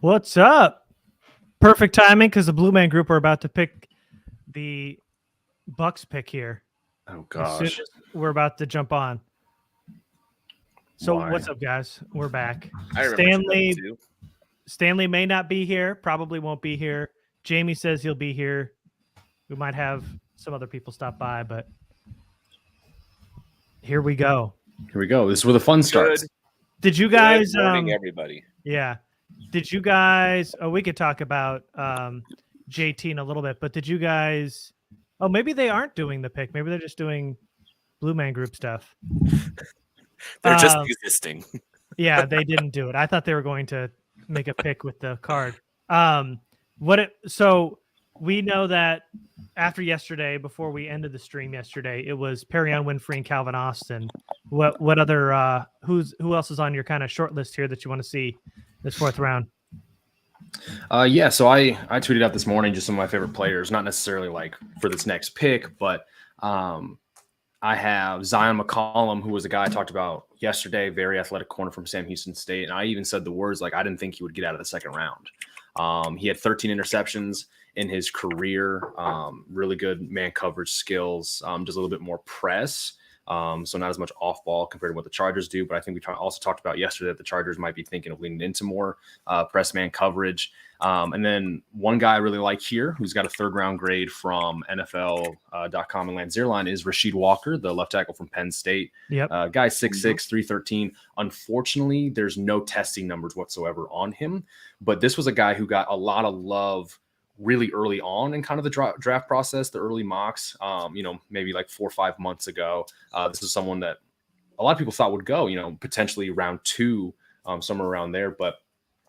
What's up? Perfect timing because the Blue Man Group are about to pick the Bucks pick here. Oh As soon gosh. as we're about to jump on. So Why? what's up, guys? We're back. I remember Stanley may not be here. Probably won't be here. Jamie says he'll be here. We might have some other people stop by, but here we go. Here we go. This is where the fun starts. Did you guys? Good morning, everybody. Yeah. Did you guys? Oh, we could talk about JT in a little bit, but did you guys? Oh, maybe they aren't doing the pick. Maybe they're just doing Blue Man Group stuff. They're just existing. Yeah, they didn't do it. I thought they were going to make a pick with the card. So we know that after yesterday, before we ended the stream yesterday, it was Perion Winfrey and Calvin Austin. What other who else is on your kind of short list here that you want to see this fourth round? Yeah, so I tweeted out this morning just some of my favorite players, not necessarily like for this next pick, but I have Zion McCollum, who was a guy I talked about yesterday, very athletic corner from Sam Houston State. And I even said the words like I didn't think he would get out of the second round. He had 13 interceptions in his career, really good man coverage skills, just a little bit more press. So not as much off ball compared to what the Chargers do. But I think we also talked about yesterday that the Chargers might be thinking of leaning into more press man coverage. And then one guy I really like here, who's got a third round grade from NFL.com and Lance Zierlein, is Rasheed Walker, the left tackle from Penn State. Yep. Guy 6'6", 313. Unfortunately, there's no testing numbers whatsoever on him. But this was a guy who got a lot of love really early on in kind of the draft process, the early mocks, maybe like 4 or 5 months ago. This is someone that a lot of people thought would go, potentially round 2, somewhere around there, but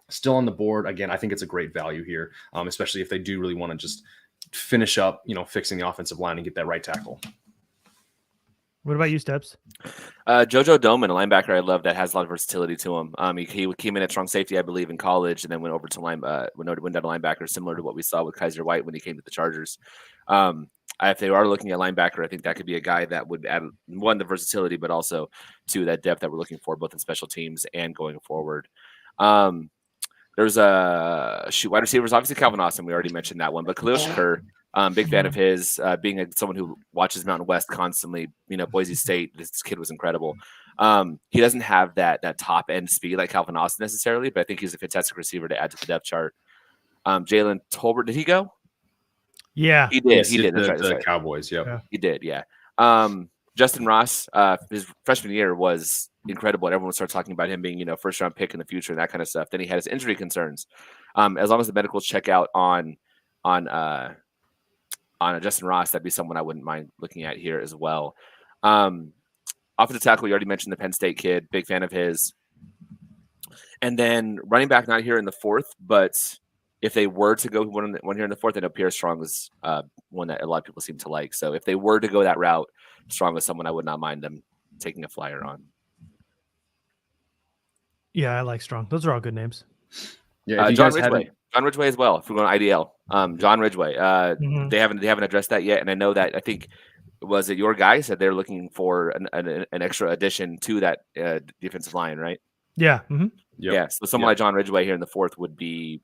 still on the board. Again, I think it's a great value here, especially if they do really want to just finish up, fixing the offensive line and get that right tackle. What about you, Steps? Jojo Doman, a linebacker I love that has a lot of versatility to him. He came in at strong safety, I believe, in college, and then went over to went down to linebacker, similar to what we saw with Kaiser White when he came to the Chargers. If they are looking at linebacker, I think that could be a guy that would add, one, the versatility, but also to that depth that we're looking for, both in special teams and going forward. There's wide receivers, obviously Calvin Austin. We already mentioned that one, but Khalil Shakur, big fan of his, being someone who watches Mountain West constantly. Boise State, this kid was incredible. He doesn't have that top end speed like Calvin Austin necessarily, but I think he's a fantastic receiver to add to the depth chart. Jalen Tolbert, did he go? Yeah, he did. He did. That's right. Cowboys. Yep. Yeah. He did. Yeah. Justin Ross, his freshman year was incredible, and everyone started talking about him being, first round pick in the future and that kind of stuff. Then he had his injury concerns. As long as the medicals check out on Justin Ross, that'd be someone I wouldn't mind looking at here as well. Offensive tackle, you already mentioned the Penn State kid, big fan of his. And then running back, not here in the fourth, but if they were to go one here in the fourth, I know Pierre Strong is one that a lot of people seem to like. So if they were to go that route, Strong is someone I would not mind them taking a flyer on. Yeah, I like Strong. Those are all good names. Yeah, John Ridgeway. John Ridgeway as well. If we're going to IDL, John Ridgeway. They haven't addressed that yet, and I know that I think was it your guy said they're looking for an extra addition to that defensive line, right? Yeah. Mm-hmm. Yep. Yeah. So someone like John Ridgeway here in the fourth would be,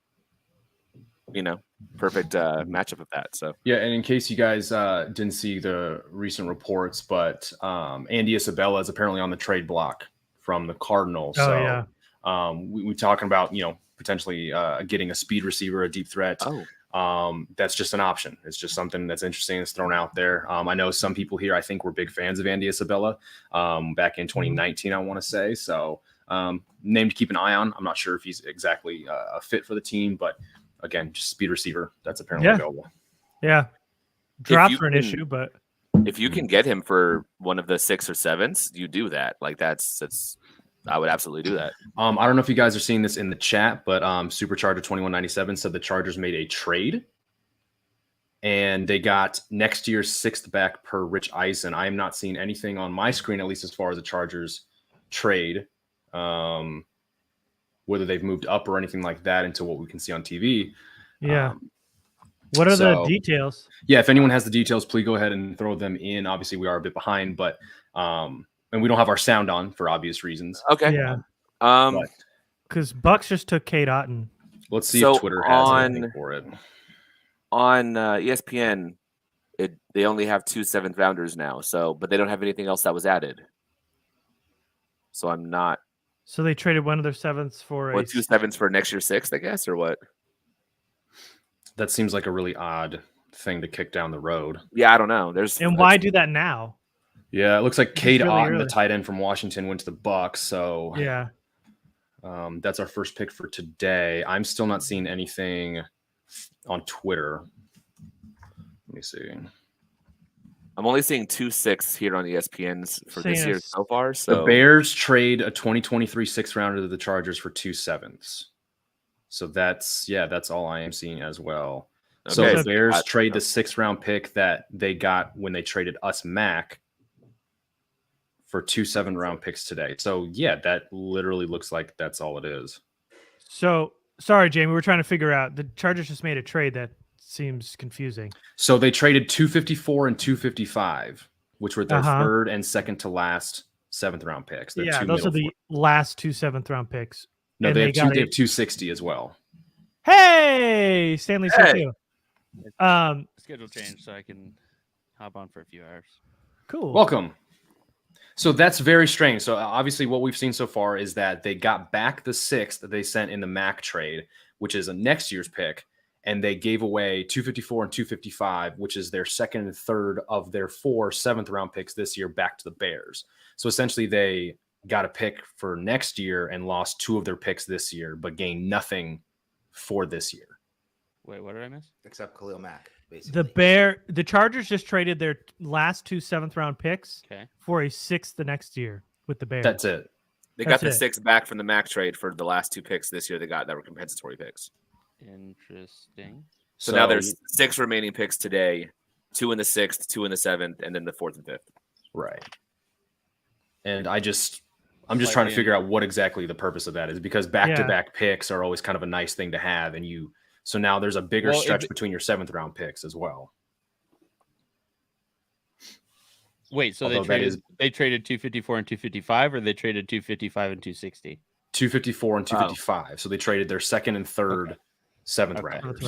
perfect matchup of that. So yeah, and in case you guys didn't see the recent reports, but Andy Isabella is apparently on the trade block from the Cardinals. Oh, so yeah. we're talking about potentially getting a speed receiver, a deep threat. That's just an option. It's just something that's interesting that's thrown out there. I know some people here I think were big fans of Andy Isabella back in 2019, I want to say. So name to keep an eye on. I'm not sure if he's exactly a fit for the team, but again, just speed receiver. That's apparently available. Yeah. Drops for an issue, but if you can get him for one of the 6 or 7s, you do that. Like that's I would absolutely do that. I don't know if you guys are seeing this in the chat, but Supercharger 2197 said the Chargers made a trade and they got next year's 6th back per Rich Eisen. I am not seeing anything on my screen, at least as far as the Chargers trade, whether they've moved up or anything like that into what we can see on TV. Yeah. What are the details? Yeah, if anyone has the details, please go ahead and throw them in. Obviously, we are a bit behind, but and we don't have our sound on for obvious reasons. Okay. Yeah. Because Bucks just took Kate Otten. Let's see So if Twitter has anything for it. On ESPN, they only have 2 7th rounders now. But they don't have anything else that was added. So I'm not. So they traded one of their 7ths for What, 2 7ths for next year's 6th, I guess, or what? That seems like a really odd thing to kick down the road. Yeah, I don't know. Why do that now? Yeah, it looks like Cade really Otton, early. the tight end from Washington, went to the Bucks. So Yeah. That's our first pick for today. I'm still not seeing anything on Twitter. Let me see. I'm only seeing 2 6ths here on ESPN's for this year so far. So the Bears trade a 2023 6th rounder to the Chargers for 2 7ths. So that's all I am seeing as well. Okay, so the Bears trade the 6th round pick that they got when they traded us Mac for 2 7th round picks today. So yeah, that literally looks like that's all it is. So sorry, Jamie, we're trying to figure out. The Chargers just made a trade that seems confusing. So they traded 254 and 255, which were their third and second to last 7th round picks. Yeah, those are the last 2 7th round picks. No, they have 260 as well. Hey, Stanley's here too. Schedule change so I can hop on for a few hours. Cool. Welcome. So that's very strange. So obviously what we've seen so far is that they got back the 6th that they sent in the Mac trade, which is a next year's pick, and they gave away 254 and 255, which is their second and third of their 4 7th round picks this year back to the Bears. So essentially they got a pick for next year and lost 2 of their picks this year, but gained nothing for this year. Wait, what did I miss? Except Khalil Mack, basically. The Chargers just traded their last 2 7th round picks for a 6th the next year with the Bears. That's it. They got the 6th back from the Mac trade for the last 2 picks this year they got that were compensatory picks. Interesting. So now there's 6 remaining picks today, 2 in the 6th, 2 in the 7th, and then the 4th and 5th. Right. And I'm just trying to figure out what exactly the purpose of that is, because back-to-back picks are always kind of a nice thing to have, and so now there's a bigger stretch between your 7th round picks as well. Wait, so they traded 254 and 255, or they traded 255 and 260? 254 and 255. So they traded their second and third 7th rounders.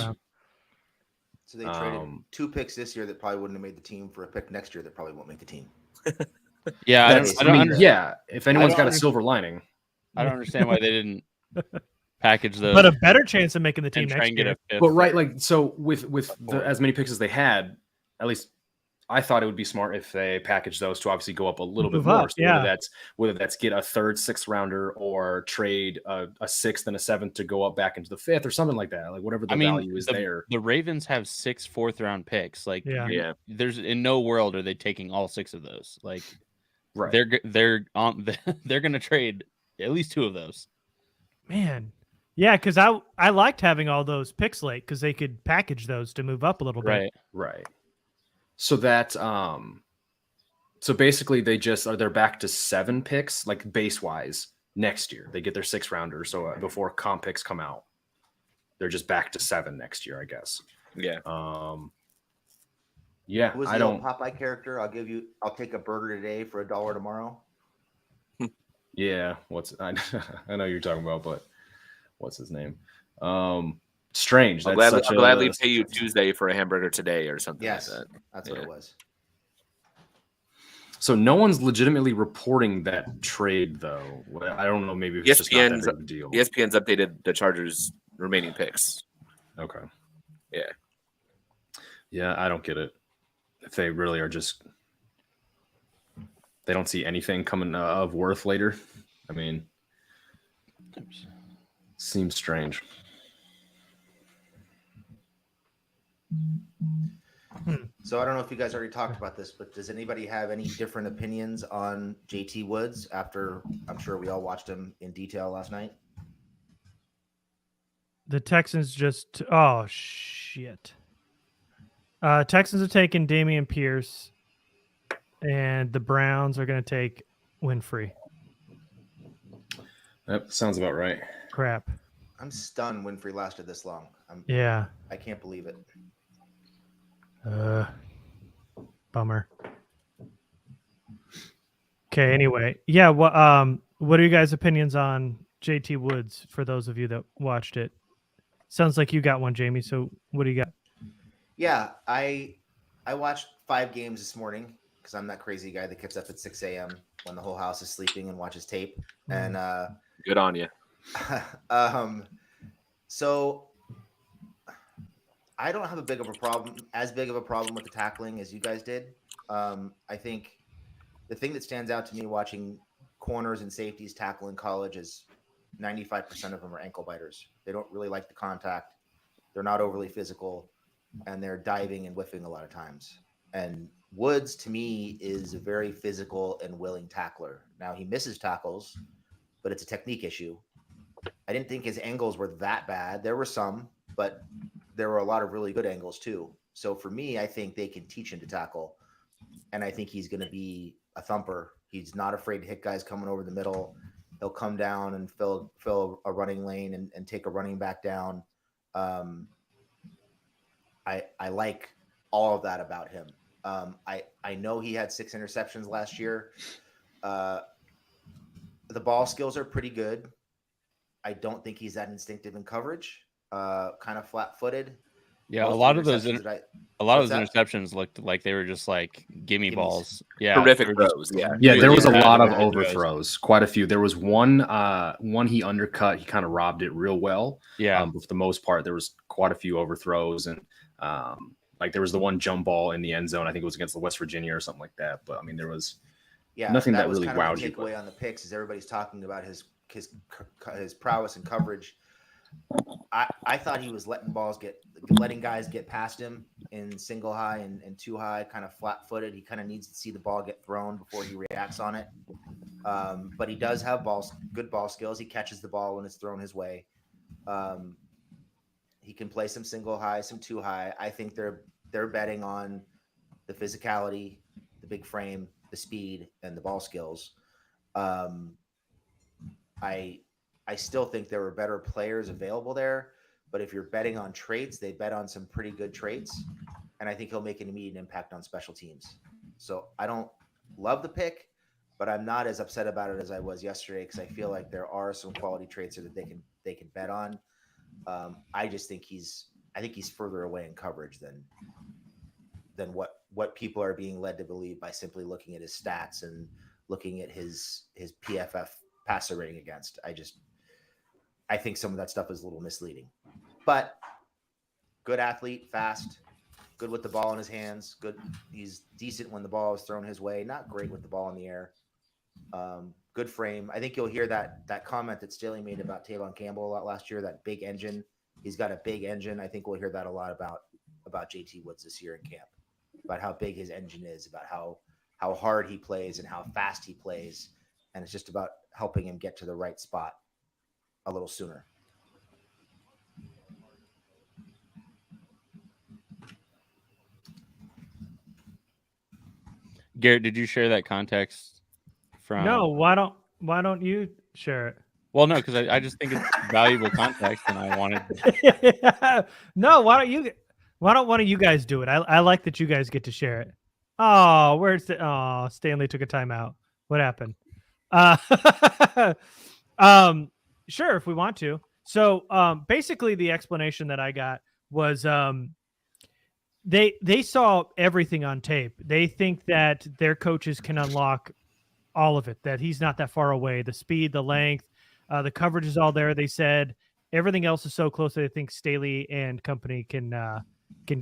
So they traded 2 picks this year that probably wouldn't have made the team for a pick next year that probably won't make the team. Yeah, if anyone's got a silver lining. I don't understand why they didn't package those. But a better chance of making the team next year. But so with as many picks as they had, at least I thought it would be smart if they package those to obviously go up a little bit more. So whether that's get a 3rd 6th rounder or trade a 6th and a 7th to go up back into the 5th or something like that. Like whatever the value is there. The Ravens have 6 4th round picks. Like there's in no world are they taking all 6 of those. Like they're gonna trade at least 2 of those. Man. Yeah, because I liked having all those picks late because they could package those to move up a little bit. Right. So that so basically they're back to 7 picks, like base wise, next year. They get their 6th rounder. So before comp picks come out, they're just back to 7 next year, I guess. Yeah. Yeah. Who's the old Popeye character? I'll take a burger today for $1 tomorrow. Yeah. I know you're talking about, but what's his name? Strange. I'll gladly pay you Tuesday for a hamburger today or something like that. That's what it was. So no one's legitimately reporting that trade, though. I don't know. Maybe it's just not that big of a deal. ESPN's updated the Chargers' remaining picks. Okay. Yeah. Yeah, I don't get it. If they really are just, they don't see anything coming of worth later. I mean, seems strange. So I don't know if you guys already talked about this, but does anybody have any different opinions on JT Woods after I'm sure we all watched him in detail last night? The Texans just shit. Texans have taken Dameon Pierce, and the Browns are going to take Winfrey. That sounds about right. Crap. I'm stunned Winfrey lasted this long. I can't believe it. Bummer. Okay, anyway. Yeah, what are you guys' opinions on JT Woods for those of you that watched it? Sounds like you got one, Jamie. So what do you got? Yeah, I watched 5 games this morning because I'm that crazy guy that gets up at 6 a.m. when the whole house is sleeping and watches tape. And good on you. So I don't have as big of a problem with the tackling as you guys did. I think the thing that stands out to me watching corners and safeties tackle in college is 95% of them are ankle biters. They don't really like the contact. They're not overly physical, and they're diving and whiffing a lot of times. And Woods, to me, is a very physical and willing tackler. Now, he misses tackles, but it's a technique issue. I didn't think his angles were that bad. There were some, but there were a lot of really good angles too. So for me, I think they can teach him to tackle, and I think he's going to be a thumper. He's not afraid to hit guys coming over the middle. He'll come down and fill a running lane and take a running back down. I like all of that about him. I know he had 6 interceptions last year. The ball skills are pretty good. I don't think he's that instinctive in coverage. Kind of flat-footed. Yeah, a lot of those interceptions looked like they were just like gimme balls. Yeah, horrific throws. Yeah, there was a lot of overthrows. Quite a few. There was one he undercut. He kind of robbed it real well. Yeah, but for the most part, there was quite a few overthrows, and like there was the one jump ball in the end zone. I think it was against the West Virginia or something like that. But I mean, there was nothing that really wowed you. The takeaway on the picks is everybody's talking about his prowess in coverage. I thought he was letting guys get past him in single high and two high, kind of flat footed. He kind of needs to see the ball get thrown before he reacts on it. But he does have good ball skills. He catches the ball when it's thrown his way. He can play some single high, some two high. I think they're betting on the physicality, the big frame, the speed, and the ball skills. I still think there were better players available there, but if you're betting on traits, they bet on some pretty good traits, and I think he'll make an immediate impact on special teams. So I don't love the pick, but I'm not as upset about it as I was yesterday because I feel like there are some quality traits that they can bet on. I just think he's further away in coverage than what people are being led to believe by simply looking at his stats and looking at his PFF passer rating against. I think some of that stuff is a little misleading, but good athlete, fast, good with the ball in his hands. Good. He's decent when the ball is thrown his way. Not great with the ball in the air. Good frame. I think you'll hear that comment that Staley made about Tavon Campbell a lot last year, that big engine. He's got a big engine. I think we'll hear that a lot about JT Woods this year in camp, about how big his engine is, about how hard he plays and how fast he plays. And it's just about helping him get to the right spot a little sooner. Garrett, did you share that context from? No, why don't you share it? Well, no, because I just think it's valuable context, and I wanted. No, why don't one of you guys do it? I like that you guys get to share it. Oh, Stanley took a timeout. What happened? Sure, if we want to. So basically the explanation that I got was they saw everything on tape. They think that their coaches can unlock all of it, that he's not that far away. The speed, the length, the coverage is all there. They said everything else is so close that I think Staley and company can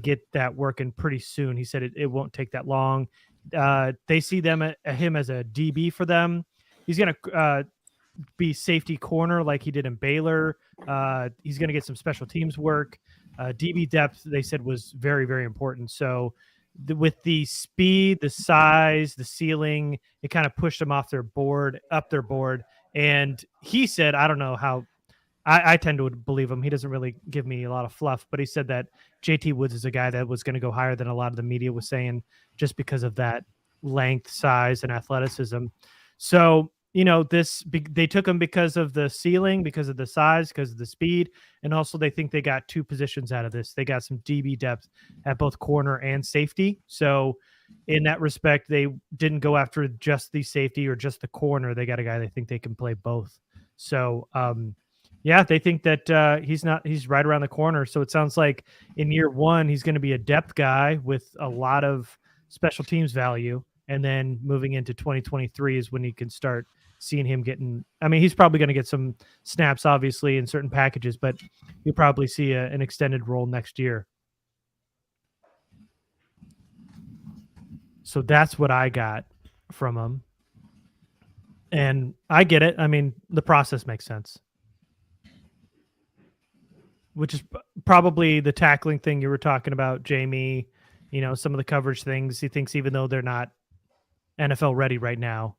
get that working pretty soon. He said it won't take that long. They see him as a DB for them. He's going to be safety corner like he did in Baylor. He's going to get some special teams work. DB depth, they said, was very, very important. So with the speed, the size, the ceiling, it kind of pushed him up their board. And he said, I don't know how, I tend to believe him. He doesn't really give me a lot of fluff, but he said that JT Woods is a guy that was going to go higher than a lot of the media was saying, just because of that length, size, and athleticism. So, they took him because of the ceiling, because of the size, because of the speed, and also they think they got 2 positions out of this. They got some DB depth at both corner and safety. So in that respect, they didn't go after just the safety or just the corner. They got a guy they think they can play both. So Yeah, they think that he's right around the corner. So it sounds like in year one, he's going to be a depth guy with a lot of special teams value. And then moving into 2023 is when you can start seeing him getting, I mean, he's probably going to get some snaps, obviously, in certain packages, but you'll probably see an extended role next year. So that's what I got from him. And I get it. I mean, the process makes sense. Which is probably the tackling thing you were talking about, Jamie. You know, some of the coverage things. He thinks even though they're not NFL ready right now,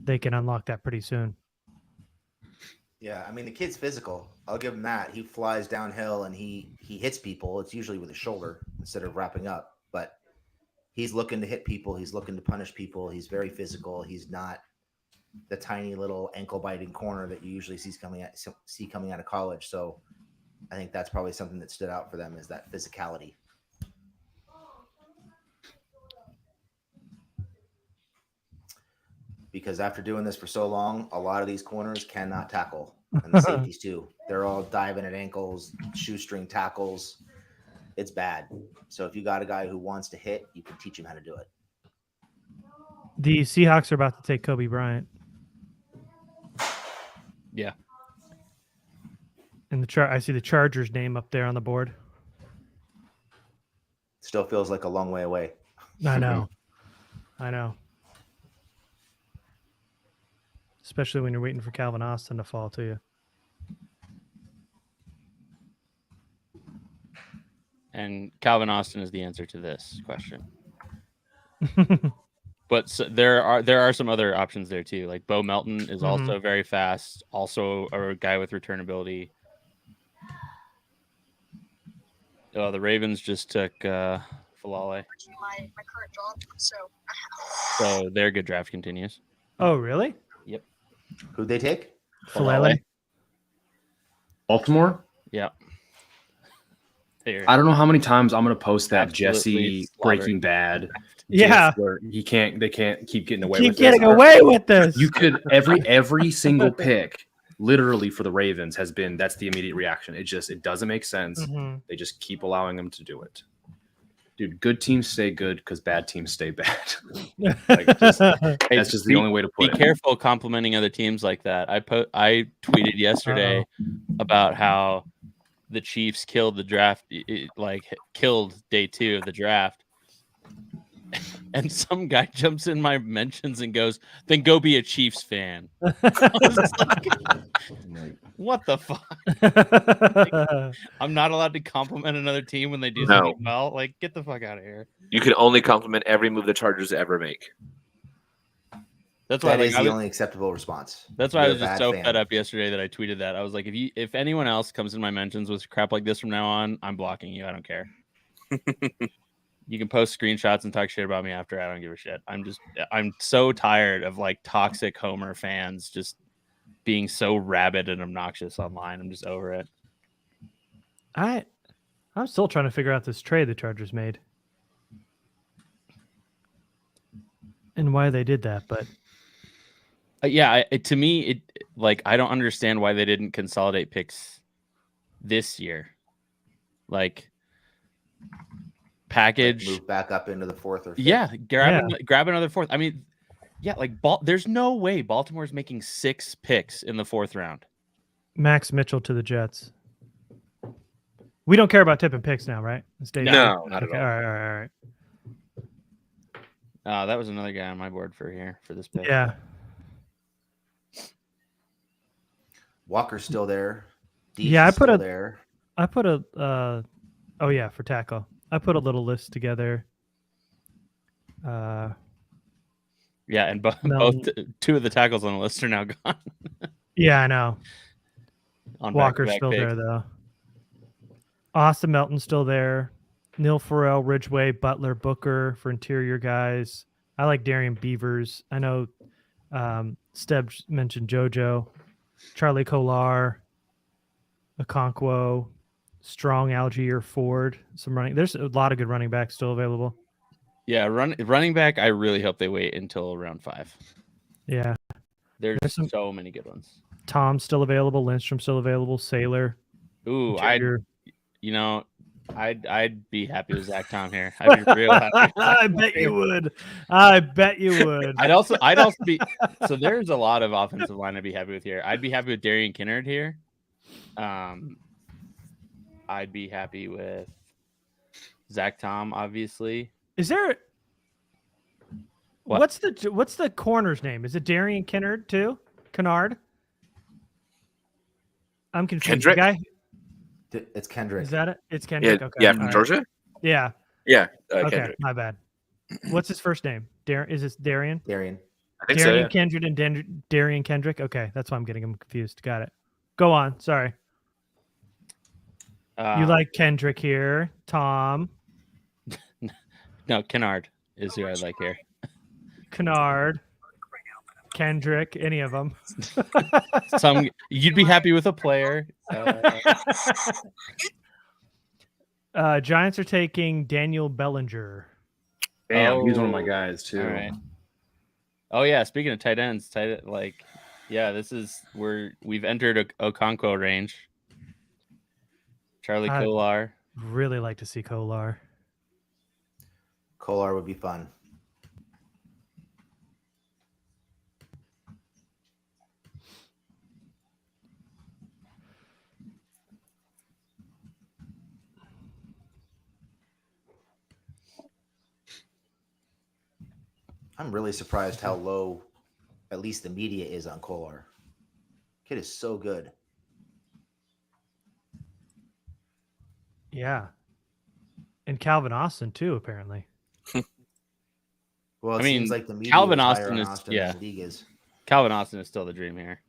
they can unlock that pretty soon. Yeah, I mean, the kid's physical. I'll give him that. He flies downhill and he hits people. It's usually with his shoulder instead of wrapping up. But he's looking to hit people. He's looking to punish people. He's very physical. He's not the tiny little ankle-biting corner that you usually see coming out of college. So I think that's probably something that stood out for them is that physicality. Because after doing this for so long, a lot of these corners cannot tackle, and the safeties too. They're all diving at ankles, shoestring tackles. It's bad. So if you got a guy who wants to hit, you can teach him how to do it. The Seahawks are about to take Kobe Bryant. Yeah. And I see the Chargers name up there on the board. Still feels like a long way away. I know. I know. Especially when you're waiting for Calvin Austin to fall to you. And Calvin Austin is the answer to this question. But there are some other options there too. Like Bo Melton is also very fast, also a guy with return ability. Oh, the Ravens just took Falale. My current job, so their good draft continues. Oh, really? Yep. Who'd they take? Falale. Baltimore? Yeah. I don't know how many times I'm going to post that Absolutely Jesse Breaking Bad. Yeah. Where they can't keep getting away Keep with getting this. away with this. You could every single pick literally for the Ravens has been, that's the immediate reaction. It doesn't make sense. They just keep allowing them to do it. Dude, good teams stay good because bad teams stay bad. That's just the only way to put it. Be careful complimenting other teams like that. I tweeted yesterday about how the Chiefs killed the draft, killed day 2 of the draft. And some guy jumps in my mentions and goes, "Then go be a Chiefs fan." I was like, what the fuck? I'm not allowed to compliment another team when they do something well. Like, get the fuck out of here. You can only compliment every move the Chargers ever make. That's why that is the only acceptable response. That's why I was just so fed up yesterday that I tweeted that. I was like, if anyone else comes in my mentions with crap like this from now on, I'm blocking you. I don't care. You can post screenshots and talk shit about me after. I don't give a shit. I'm so tired of toxic Homer fans just being so rabid and obnoxious online. I'm just over it. I'm still trying to figure out this trade the Chargers made and why they did that, but to me, I don't understand why they didn't consolidate picks this year. Package, move back up into the 4th or 5th. Yeah, grab another 4th. I mean, there's no way Baltimore's making 6 picks in the 4th round. Max Mitchell to the Jets. We don't care about tipping picks now, right? No, not at all. All right. That was another guy on my board for this pick. Yeah. Walker's still there. I put a for tackle. I put a little list together. And both 2 of the tackles on the list are now gone. Yeah, I know. On Walker's still there though. Austin Melton's still there. Neil Farrell, Ridgeway, Butler, Booker for interior guys. I like Darian Beavers. I know Steb mentioned JoJo. Charlie Kolar, Okonkwo, Strong, Algier, Ford. There's a lot of good running backs still available. Yeah, running back. I really hope they wait until round 5. Yeah, there's so many good ones. Tom's still available. Lindstrom's still available. Sailor. Ooh, Interior. I'd be happy with Zach Tom here. I'd be real happy. With Zach I Tom bet here. you would. I bet you would. I'd also be. So there's a lot of offensive line I'd be happy with here. I'd be happy with Darian Kinnard here. I'd be happy with Zach Tom, obviously. Is there? What? What's the corner's name? Is it Darian Kinnard too? Kennard? I'm confused. Kendrick? The guy, It's Kendrick. is that it? It's Yeah, Kendrick. Okay. yeah, all from right. Georgia. Yeah. Yeah, Okay. Kendrick. My bad. What's his first name? Is this Darian? Darian. I think so. Darian Yeah. Kendrick and Darian Kendrick. Okay, that's why I'm getting him confused. Got it. Go on. Sorry. You like Kendrick here, Tom No, Kennard is who I like here. Kennard, Kendrick, any of them. You'd be happy with a player. Giants are taking Daniel Bellinger. Damn, he's one of my guys too. All right. Oh yeah, speaking of tight ends, we've entered Okonkwo range. Charlie I- Kolar. Really like to see Kolar. Kolar would be fun. I'm really surprised how low, at least the media is on Kolar. Kid is so good. Yeah. And Calvin Austin too, apparently. Well, it I mean, seems like the media Calvin is higher Austin on is- Austin yeah. than the league is. Calvin Austin is still the dream here.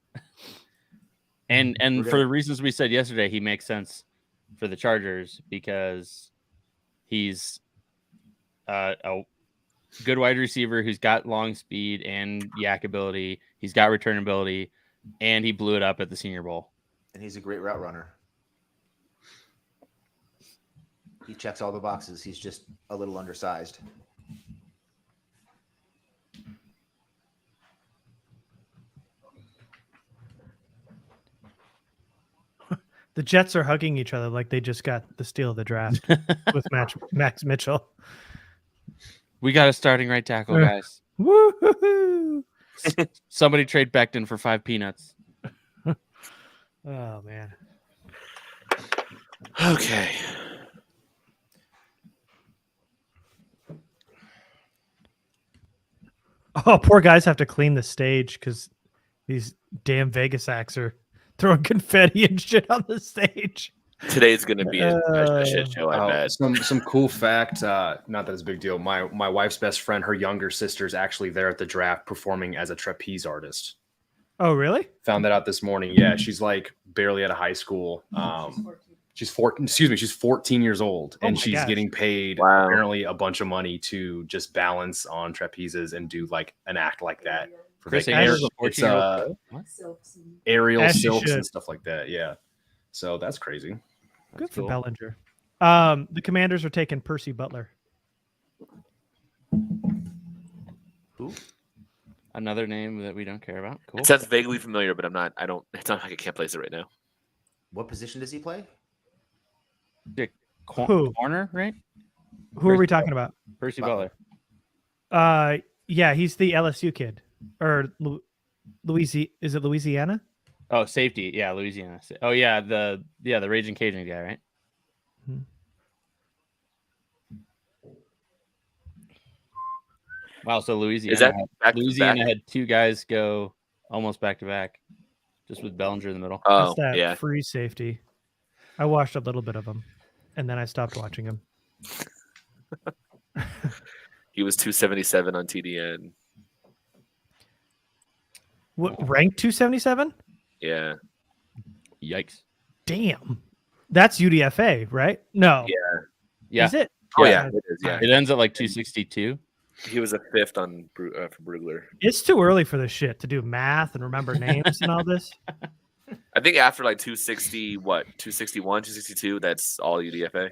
And We're for gonna- the reasons we said yesterday, he makes sense for the Chargers because he's a good wide receiver who's got long speed and yak ability. He's got return ability, and he blew it up at the Senior Bowl. And he's a great route runner. He checks all the boxes. He's just a little undersized. The Jets are hugging each other like they just got the steal of the draft with Max Mitchell. We got a starting right tackle, Yeah. guys. Woo-hoo-hoo. Somebody trade Becton for 5 peanuts. Oh man. Okay. Oh, poor guys have to clean the stage because these damn Vegas acts are throwing confetti and shit on the stage. Today's gonna be a shit show. I bet. Some cool fact. Not that it's a big deal. My wife's best friend, her younger sister, is actually there at the draft performing as a trapeze artist. Oh, really? Found that out this morning. Yeah, she's like barely out of high school. She's 14. Excuse me, she's 14 years old, Oh and my she's gosh. getting paid Wow. apparently a bunch of money to just balance on trapezes and do like an act like that. For Chris like, Ayers is a it's 14-year-old. aerial As she silks should. and stuff like that. Yeah, so that's crazy. Good for cool. Bellinger. The Commanders are taking Percy Butler. Who? Another name that we don't care about. Cool. It sounds vaguely familiar, but I'm not. I don't. It's not like I can't place it right now. What position does he play? Who? Corner, right? Who are we talking about? Percy Butler. Butler. Yeah, he's the LSU kid. Or Louisiana. Is it Louisiana? Oh, safety. Yeah, Louisiana. Oh, yeah, the Raging Cajun guy, right? Mhm. Wow, so Louisiana. Is that back to Louisiana back? had 2 guys go almost back to back, just with Bellinger in the middle. Oh, That's that yeah. free safety. I watched a little bit of him, and then I stopped watching him. He was 277 on TDN. What ranked 277? Yeah. Yikes. Damn, that's UDFA, right? No, Yeah, is it? Oh yeah, it is. Yeah. it ends at like 262. He was a 5th on for Brugler. It's too early for this shit to do math and remember names and all this. I think after like 260, 261, 262, that's all UDFA.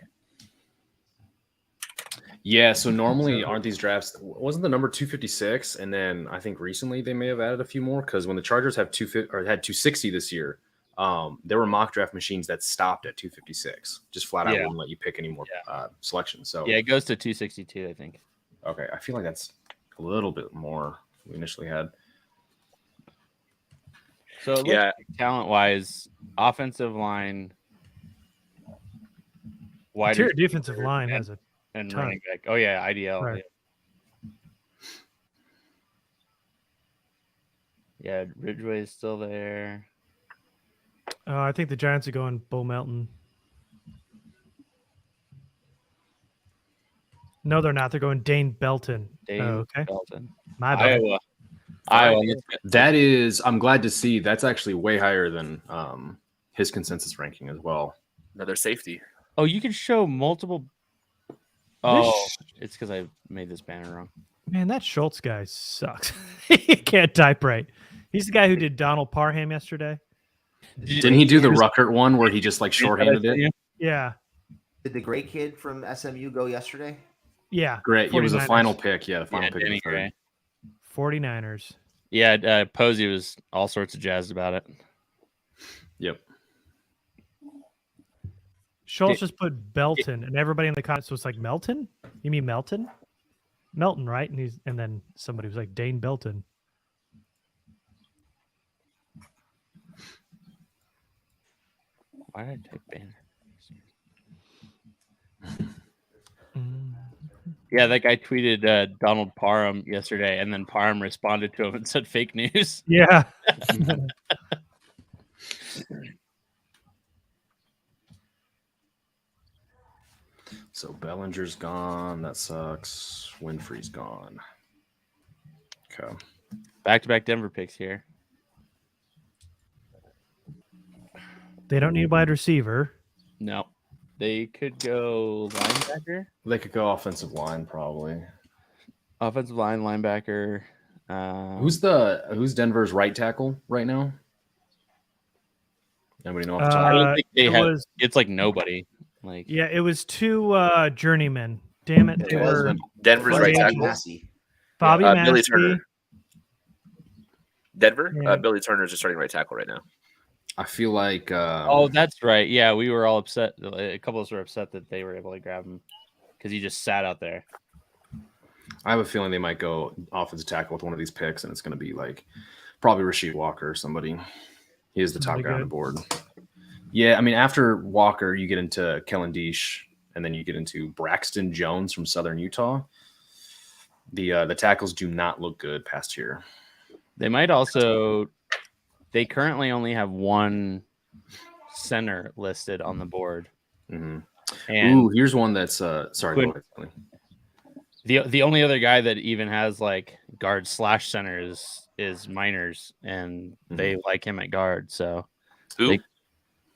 Yeah, so normally aren't these drafts? Wasn't the number 256, and then I think recently they may have added a few more because when the Chargers have 250 or had 260 this year, there were mock draft machines that stopped at 256, just flat out Yeah. wouldn't let you pick any more selections. So Yeah, it goes to 262, I think. okay, I feel like that's a little bit more we initially had. So it looks like talent-wise, offensive line, wide Interior receiver, defensive line has a and ton. running back. Oh yeah, IDL. Right. Yeah, Ridgeway is still there. I think the Giants are going Bo Melton. No, they're not. They're going Dane Belton. Dane okay. Belton. My bad. Iowa. That is, I'm glad to see that's actually way higher than his consensus ranking as well. Another safety. Oh, you can show multiple. Oh, it's because I made this banner wrong. Man, that Schultz guy sucks. He can't type right. He's the guy who did Donald Parham yesterday. Didn't he do the Ruckert one where he just like shorthanded it? Yeah. Did the great kid from SMU go yesterday? Yeah. Great. It was a 49ers. final pick. Yeah, the final pick. Danny Of the third. Gray. 49ers. Yeah, Posey was all sorts of jazzed about it. Yep. Schultz just put Belton, and everybody in the comments was like, Melton? You mean Melton? Melton, right? And then somebody was like, Dane Belton. Why did I type banner? Yeah, that guy tweeted Donald Parham yesterday, and then Parham responded to him and said fake news. Yeah. So Bellinger's gone. That sucks. Winfrey's gone. Okay. Back-to-back Denver picks here. They don't need a wide receiver. No. They could go linebacker. They could go offensive line probably. Offensive line, linebacker. Who's Denver's right tackle right now? Anybody know off the top? I don't think they it have. was- It's like nobody. Like Yeah, it was two journeymen. Damn it. They It was were Denver's right Bobby tackle. Massey. Bobby Billy Massey. Turner. Denver. Yeah. Billy Turner is just starting right tackle right now. I feel like oh, that's right. Yeah, we were all upset. A couple of us were upset that they were able to grab him because he just sat out there. I have a feeling they might go offensive tackle with one of these picks, and it's going to be like probably Rasheed Walker or somebody. He is the top Somebody guy on the good. board. Yeah, I mean, after Walker, you get into Kellen Deesh, and then you get into Braxton Jones from Southern Utah. The tackles do not look good past here. They might also. They currently only have one center listed on the board. Mm-hmm. And Ooh, here's one that's sorry. Go ahead, Stanley. the only other guy that even has like guard / center is Miners, and they like him at guard. So Who?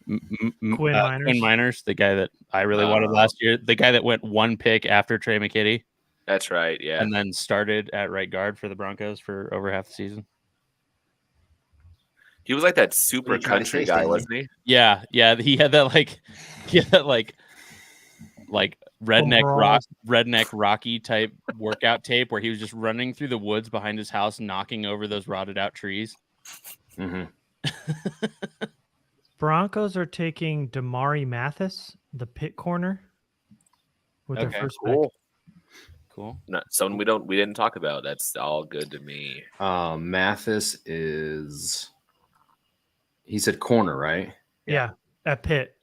Quinn Miners. Quinn Miners, the guy that I really wanted last year, the guy that went one pick after Trey McKitty, That's right. Yeah. and then started at right guard for the Broncos for over half the season. He was like that super What are you trying to country say, guy, Stanley? wasn't he? Yeah, he had that like redneck Rocky type workout tape where he was just running through the woods behind his house, knocking over those rotted out trees. Mm-hmm. Broncos are taking Damari Mathis, the pit corner, with their Okay, first pick. Cool. Not someone we didn't talk about. That's all good to me. Mathis is. He said corner, right? Yeah, at Pitt.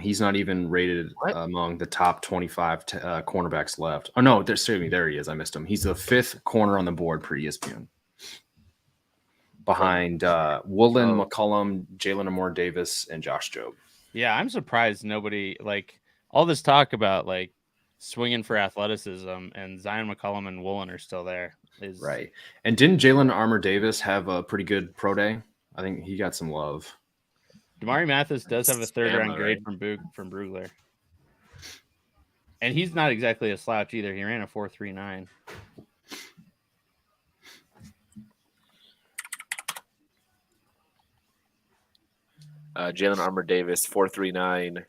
He's not even rated What? among the top 25 cornerbacks left. Oh no, there he is. I missed him. He's the 5th corner on the board per ESPN, behind Woolen, McCollum, Jalen Amore Davis, and Josh Jobe. Yeah, I'm surprised nobody like all this talk about like swinging for athleticism, and Zion McCollum and Woolen are still there. Right. And didn't Jalen Armour Davis have a pretty good pro day? I think he got some love. Damari Mathis does have a 3rd round Bama, grade from Brugler. And he's not exactly a slouch either. He ran a 4.39. Jalen Armour Davis, 4.39.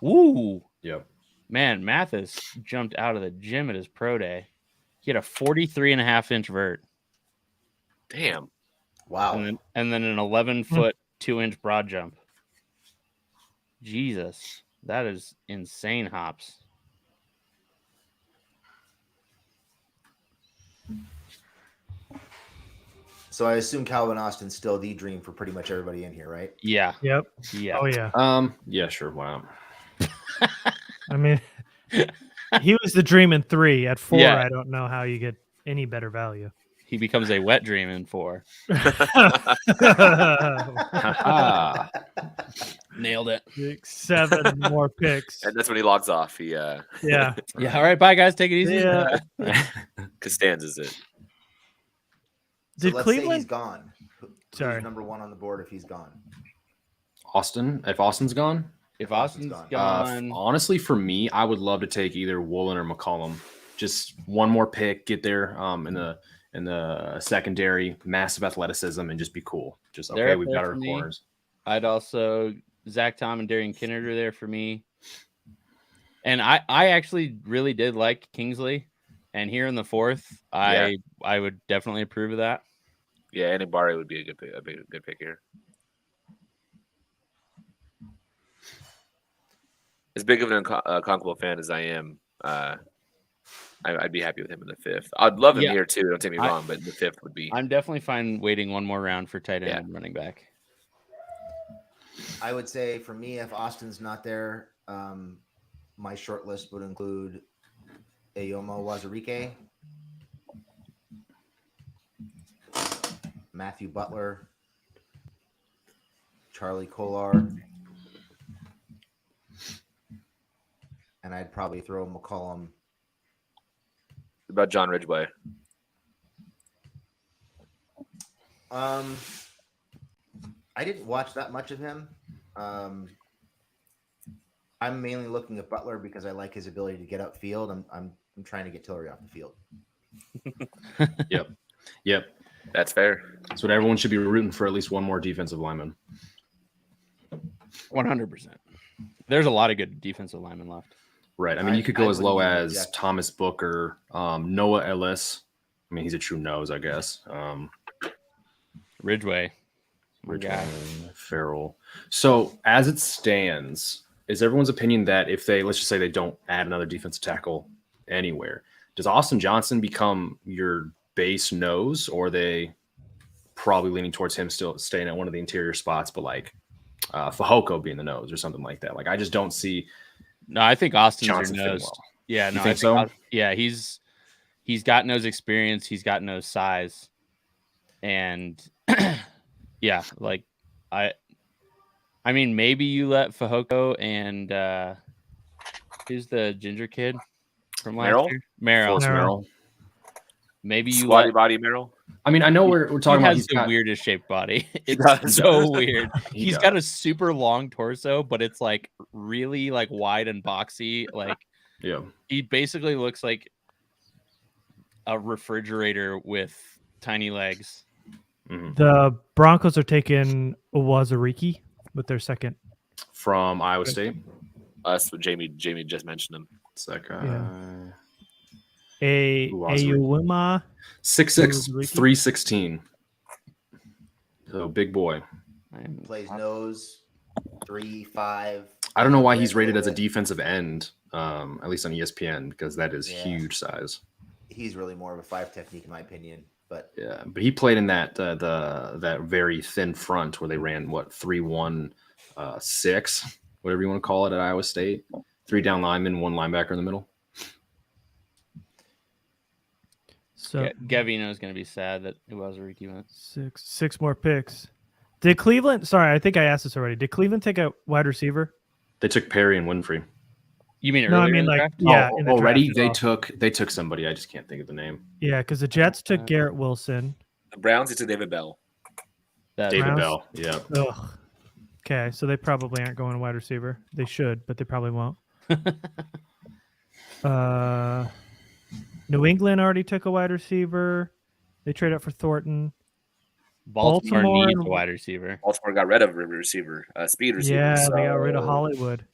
Ooh. Yep. Man, Mathis jumped out of the gym at his pro day. He had a 43.5-inch vert. Damn. Wow. And then an 11-foot 2-inch broad jump. Jesus, that is insane hops. So I assume Calvin Austin's still the dream for pretty much everybody in here, right? Yeah. Yep. Yeah. Oh yeah. Yeah, sure. Wow. I mean, he was the dream in 3. At 4, Yeah. I don't know how you get any better value. He becomes a wet dream in 4. Ha-ha. Nailed it. 7 more picks. And that's when he logs off. He Yeah. Yeah. All right. Bye, guys. Take it easy. Yeah. Costanza's it. So Did let's say he's Cleveland? gone. Who's Sorry. number 1 on the board if he's gone? Austin. If Austin's gone, If Austin's Austin's gone. gone, honestly, for me, I would love to take either Woolen or McCollum. Just one more pick, get there in the secondary, massive athleticism, and just be cool. Just They're okay, up we've there got for our me. corners. I'd also Zach Tom and Darian Kinnard are there for me. And I actually really did like Kingsley. And here in the 4th, I would definitely approve of that. Yeah, Andy Barry would be a good pick here. As big of an Conquo fan as I am, I'd be happy with him in the 5th. I'd love him Yeah. here too. Don't take me wrong, but the 5th would be. I'm definitely fine waiting one more round for tight end Yeah. and running back. I would say for me, if Austin's not there, my short list would include Ayomo Wazirike, Matthew Butler, Charlie Kolar, and I'd probably throw McCollum. About John Ridgway. I didn't watch that much of him. I'm mainly looking at Butler because I like his ability to get upfield. I'm trying to get Tillery off the field. Yep. That's fair. That's what everyone should be rooting for, at least one more defensive lineman. 100%. There's a lot of good defensive linemen left. Right. I mean, you could go as low wouldn't as reject- Thomas Booker, Noah Ellis. I mean, he's a true nose, I guess. Ridgway. My guy. Ridgway, Farrell. So as it stands, is everyone's opinion that if they, let's just say they don't add another defensive tackle anywhere, does Austin Johnson become your base nose, or are they probably leaning towards him still staying at one of the interior spots, but like Fahoko being the nose or something like that? Like, I just don't see No, I think Austin's Johnson your fitting nose. well. Yeah, You no, think so? Yeah, he's got nose experience. He's got nose size, and yeah, like I mean, maybe you let Fahoko and who's the ginger kid from last Merrill? year? Merrill. Forrest Merrill. Merrill. Maybe you Squatty let. body Merrill. I mean, I know we're He talking about has he's the got, weirdest shaped body. It's does. so weird. He He's does. got a super long torso, but it's like really like wide and boxy. Like yeah. he basically looks like a refrigerator with tiny legs. Mhm. The Broncos are taking Wazirike with their second. From Iowa State. Us with Jamie just mentioned him. It's that guy. Yeah. Wazirike. Ayuwima. 6'6", Wazirike? 316. So big boy. Plays nose, 3-5. I don't know why he's rated as a defensive end, at least on ESPN, because that is Yeah. huge size. He's really more of a 5 technique, in my opinion. But Yeah, but he played in that that very thin front where they ran 3-1-6, whatever you want to call it, at Iowa State. 3 down linemen, 1 linebacker in the middle. So Gavino is going to be sad that Wazirike went. six more picks. Did Cleveland? Sorry, I think I asked this already. Did Cleveland take a wide receiver? They took Perry and Winfrey. You mean No, earlier I mean in the like draft? yeah. in the already draft as well. they took somebody. I just can't think of the name. Yeah, because the Jets took Garrett Wilson. The Browns, it's a David Bell. David Browns? Bell. Yeah. Ugh. Okay, so they probably aren't going wide receiver. They should, but they probably won't. New England already took a wide receiver. They trade up for Thornton. Baltimore Baltimore needs a and- wide receiver. Baltimore got rid of a receiver, speed receiver. Yeah, so they got rid of Hollywood.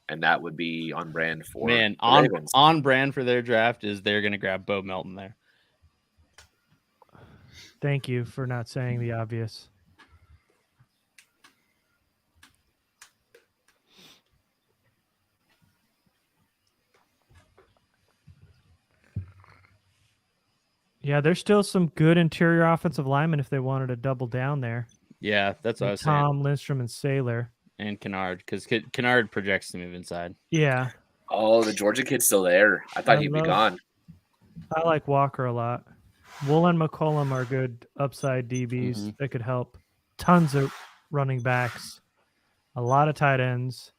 and that would be on brand for Man, the on Ravens. on brand for their draft is they're going to grab Bo Melton there. Thank you for not saying the obvious. Yeah, there's still some good interior offensive linemen if they wanted to double down there. Yeah, that's what I Like was saying. Tom, Lindstrom, and Saylor. And Kennard, because Kennard projects to move inside. Yeah, Oh, the Georgia kid's still there. I thought he'd be gone. I like Walker a lot. Wool and McCollum are good upside DBs that could help. Tons of running backs, a lot of tight ends,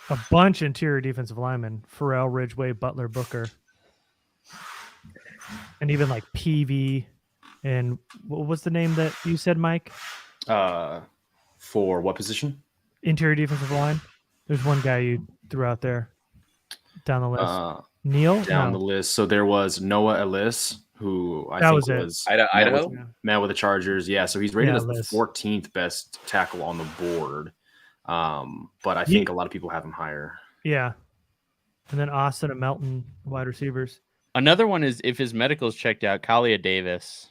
a bunch of interior defensive linemen: Pharrell, Ridgeway, Butler, Booker, and even like PV. And what was the name that you said, Mike? For what position? Interior defensive line. There's one guy you threw out there down the list. Neil? Down No. the list. So there was Noah Ellis, who I That think was it. was Idaho? met with the Chargers. Yeah, so he's rated Yeah, as the Ellis. 14th best tackle on the board. But I think a lot of people have him higher. Yeah. And then Austin and Melton, wide receivers. Another one is if his medical's checked out, Kalia Davis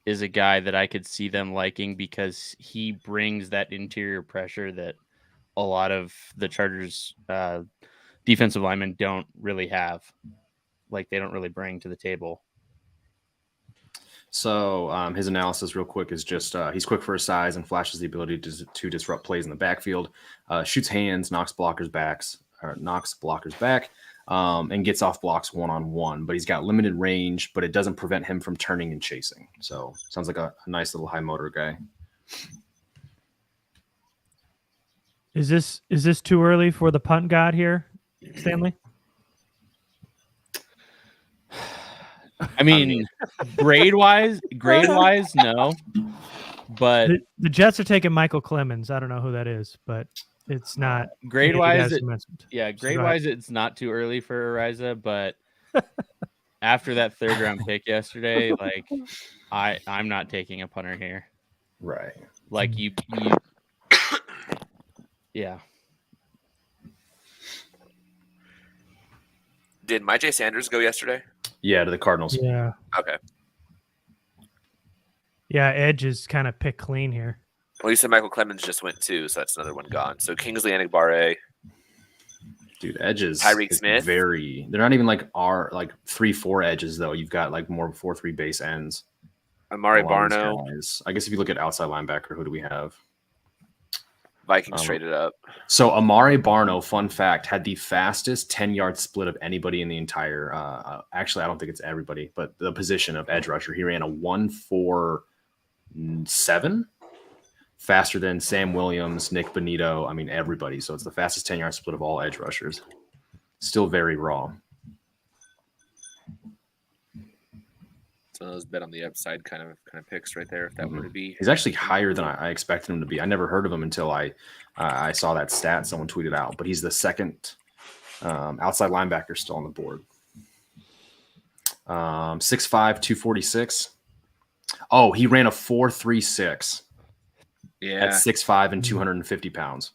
is a guy that I could see them liking because he brings that interior pressure that a lot of the Chargers defensive linemen don't really have. Like they don't really bring to the table. So his analysis real quick is just he's quick for his size and flashes the ability to disrupt plays in the backfield, shoots hands, knocks blockers back, and gets off blocks one-on-one. But he's got limited range, but it doesn't prevent him from turning and chasing. So sounds like a nice little high motor guy. Is this too early for the punt god here, Stanley? I mean, grade-wise, no. But The Jets are taking Michael Clemens. I don't know who that is, but it's not grade-wise, any of the guys you mentioned. grade-wise, it's not too early for Ariza. But after that third-round pick yesterday, like I'm not taking a punter here. Right. Like you yeah. Did Mike J. Sanders go yesterday? Yeah, to the Cardinals. Yeah. Okay. Yeah, Edge is kind of picked clean here. Well, you said Michael Clemens just went too, so that's another one gone. So Kingsley Enagbare. Dude, edges. Tyreek Smith? They're not even like 3-4 edges though. You've got like more 4-3 base ends. Amari A lot of these Barno. guys. I guess if you look at outside linebacker, who do we have? Vikings traded up. So Amari Barno, fun fact, had the fastest 10-yard split of anybody in the entire. Actually, I don't think it's everybody, but the position of edge rusher. He ran a 1.47, faster than Sam Williams, Nick Bonito. I mean, everybody. So it's the fastest 10-yard split of all edge rushers. Still very raw. So those bet on the upside kind of picks right there. If that were to be, He's actually higher than I expected him to be. I never heard of him until I saw that stat someone tweeted out. But he's the second outside linebacker still on the board. 6'5", 246. Oh, he ran a 4.36 at 6'5" and 250 pounds.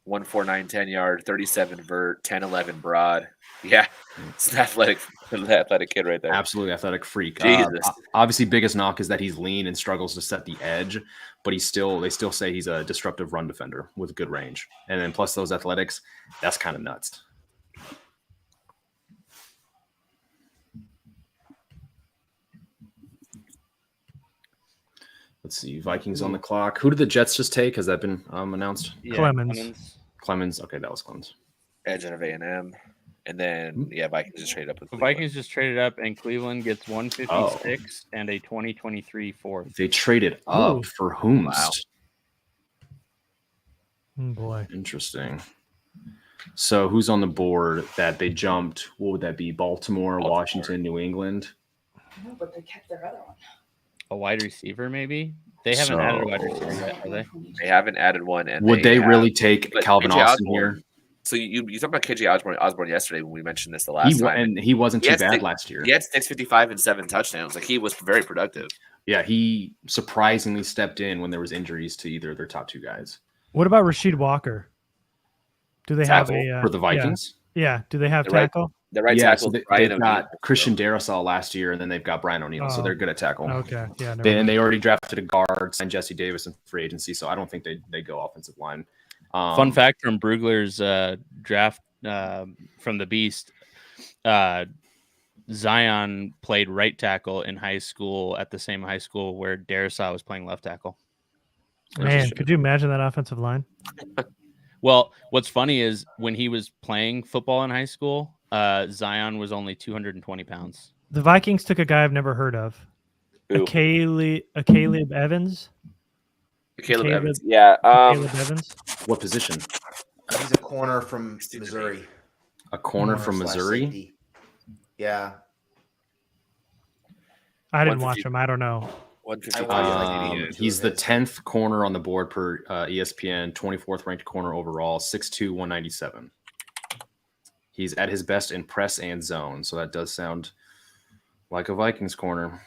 149 10-yard, 37 vert, 10-11 broad. Yeah, it's an athletic kid right there. Absolutely athletic freak. Jesus. Obviously, biggest knock is that he's lean and struggles to set the edge, but they still say he's a disruptive run defender with good range. And then plus those athletics, that's kind of nuts. Let's see. Vikings on the clock. Who did the Jets just take? Has that been announced? Yeah, Clemens. Okay, that was Clemens. Edge out of A&M. And then, Vikings just traded up with The Cleveland. Vikings just traded up, and Cleveland gets 156 and a 2023 fourth. They traded up for whom? Wow. Oh, boy. Interesting. So who's on the board that they jumped? What would that be? Baltimore. Washington, New England? No, but they kept their other one. A wide receiver, maybe? They haven't added a wide receiver yet, have they? They haven't added one. And Would they have- really take but Calvin KJ Austin Osborne. here? So you talked about KJ Osborne yesterday when we mentioned this the last time. And he wasn't He too had bad six- last year. He had 655 and 7 touchdowns. Like, he was very productive. Yeah, he surprisingly stepped in when there was injuries to either of their top two guys. What about Rasheed Walker? Do they have Tackle a For the Vikings? Yeah. Do they have The right- tackle? The right Yeah, so tackle. Brian they've O'Neill. got Christian Darrisaw last year, and then they've got Brian O'Neill, so Oh. they're good at tackle. Okay. Yeah. Never And mind. they already drafted a guard, signed Jesse Davis in free agency, so I don't think they go offensive line. Fun fact from Brugler's draft from the Beast, Zion played right tackle in high school at the same high school where Darrisaw was playing left tackle. Man, could you imagine that offensive line? Well, what's funny is when he was playing football in high school, Zion was only 220 pounds. The Vikings took a guy I've never heard of. Who? Caleb Evans. Caleb Caleb- Evans. Yeah. Caleb Evans. What position? He's a corner from Missouri. A corner from slash Missouri? safety. Yeah. I didn't 150. watch him. I don't know. 155. He's the 10th corner on the board per ESPN, 24th ranked corner overall, 6'2", 197. He's at his best in press and zone, so that does sound like a Vikings corner.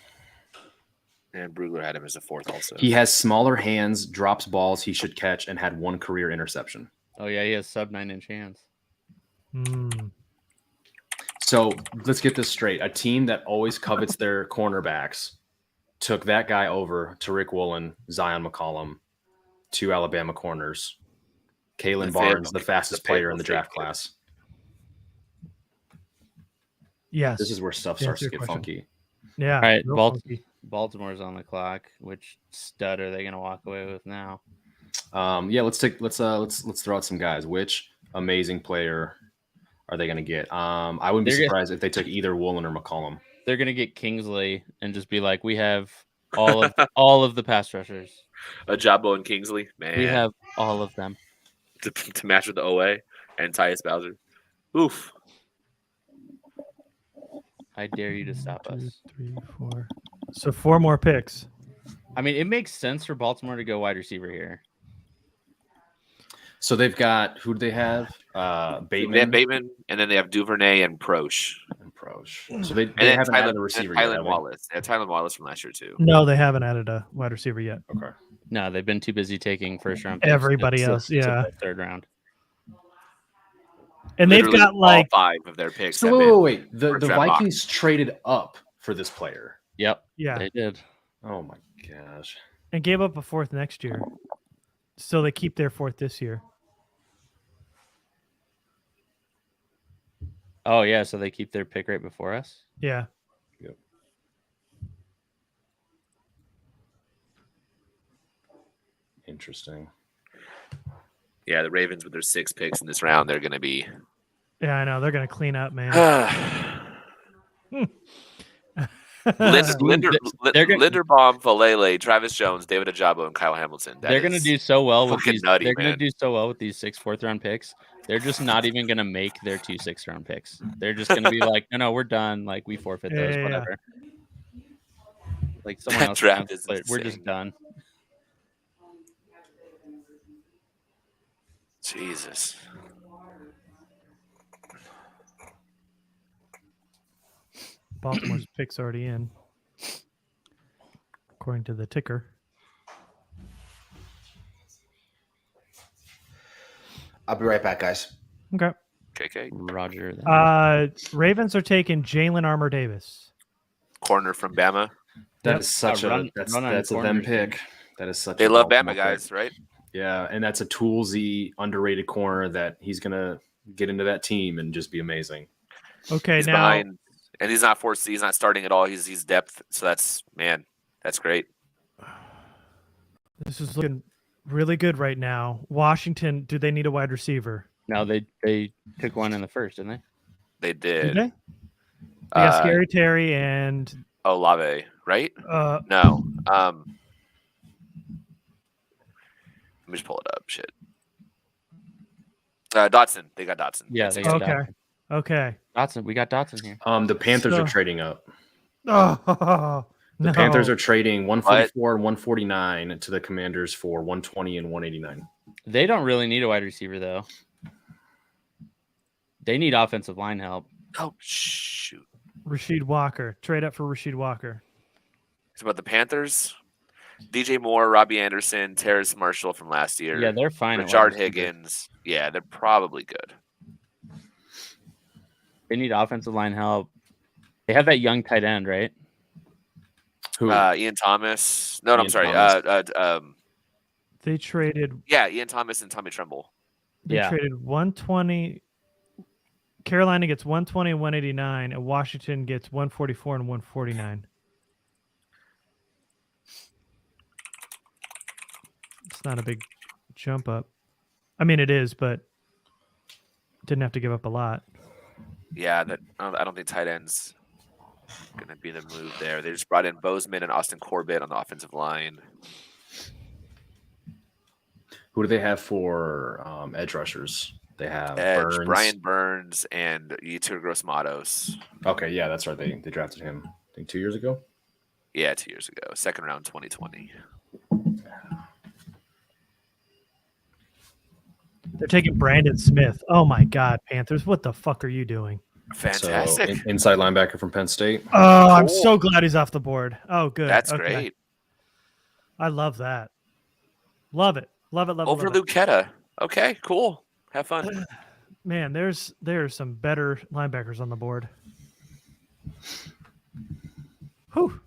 And Brugler had him as a fourth also. He has smaller hands, drops balls he should catch, and had one career interception. Oh yeah, he has sub 9-inch hands. Hmm. So let's get this straight. A team that always covets their cornerbacks took that guy over to Rick Woolen, Zion McCollum, two Alabama corners. Kalen Barnes, the fastest player in the draft class. Yes. This is where stuff To starts answer to your get question. funky. Yeah. All right, real funky. Baltimore's on the clock. Which stud are they going to walk away with now? Let's throw out some guys. Which amazing player are they going to get? I wouldn't be surprised if they took either Woolen or McCollum. They're going to get Kingsley and just be like, we have all of the pass rushers. Ajabo and Kingsley, man. We have all of them. to match with the OA and Tyus Bowser. Oof. I dare you to stop 2, us. 3, 4. So 4 more picks. I mean, it makes sense for Baltimore to go wide receiver here. So they've got, who do they have? Bateman. They have Bateman, and then they have Duvernay and Proche. So they And then haven't added a receiver yet. Tylan have they? Wallace. They have Tylan Wallace from last year, too. No, they haven't added a wide receiver yet. Okay. No, they've been too busy taking first round picks. Everybody to else, play yeah. third round. And they've Literally got like all 5 of their picks. So have been- wait. The first round Vikings traded up for this player. Yep, yeah, they did. Oh my gosh. and gave up a 4th next year. So they keep their 4th this year. Oh yeah, so they keep their pick right before us. Yeah. Interesting. Yeah, the Ravens with their 6 picks in this round, they're going to be. Yeah, I know. They're gonna clean up, man. Linderbaum, Valele, Travis Jones, David Ajabo, and Kyle Hamilton. They're going to do so well with fucking these. nutty, They're going to man. do so well with these 6 4th-round picks. They're just not even going to make their 2 6th-round picks. They're just going to be like, no, we're done. Like we forfeit those, Yeah. whatever. Like someone That else, draft can, is but we're insane. just done. Jesus. Baltimore's pick's already in, according to the ticker. I'll be right back, guys. Okay. KK. Roger. Then. Ravens are taking Jalen Armour Davis. Corner from Bama. That Yep. is such Run- a that's run on a them corners, pick. That is such. They a love Baltimore Bama guys, pick. right? Yeah, and that's a toolsy, underrated corner that he's gonna get into that team and just be amazing. Okay, He's now behind, and he's not forced. He's not starting at all. He's depth. So that's great. this is looking really good right now. Washington, do they need a wide receiver? No, they took one in the first, didn't they? They Did did. they? They got Scary Terry and Olave, right? uh, No. Let me just pull it up. Shit. Dotson. They got Dotson. Yeah, That's they it. got okay, Dotson. okay. Dotson. We got Dotson here. The Panthers So- are trading up. Oh, The no. Panthers are trading 144 and 149 to the Commanders for 120 and 189. They don't really need a wide receiver though. They need offensive line help. Oh shoot. Rasheed Walker. Trade up for Rasheed Walker. It's about the Panthers. DJ Moore, Robbie Anderson, Terrace Marshall from last year. Yeah, they're fine. at wide Rashard receiver. Higgins. Yeah, they're probably good. They need offensive line help. They have that young tight end, right? Who? Ian Thomas. No, I'm Ian sorry. Thomas. They traded. Yeah, Ian Thomas and Tommy Tremble. They traded 120. Carolina gets 120 and 189, and Washington gets 144 and 149. It's not a big jump up. I mean, it is, but didn't have to give up a lot. Yeah, I don't think tight ends going to be the move there. They just brought in Bozeman and Austin Corbett on the offensive line. Who do they have for edge rushers? They have Edge, Burns. Brian Burns, and Yetur Gross-Matos. Okay, yeah, that's right. They drafted him, I think, 2 years ago. Yeah, 2 years ago. Second round, 2020. They're taking Brandon Smith. Oh my God, Panthers! What the fuck are you doing? Fantastic. So, inside linebacker from Penn State. Oh, I'm so glad he's off the board. Oh, good. That's Okay. great. I love that. Love it. Love it. Love Over it. Love Lucetta. Okay, cool. Have fun. it. Man, there's some better linebackers on the board. Whew.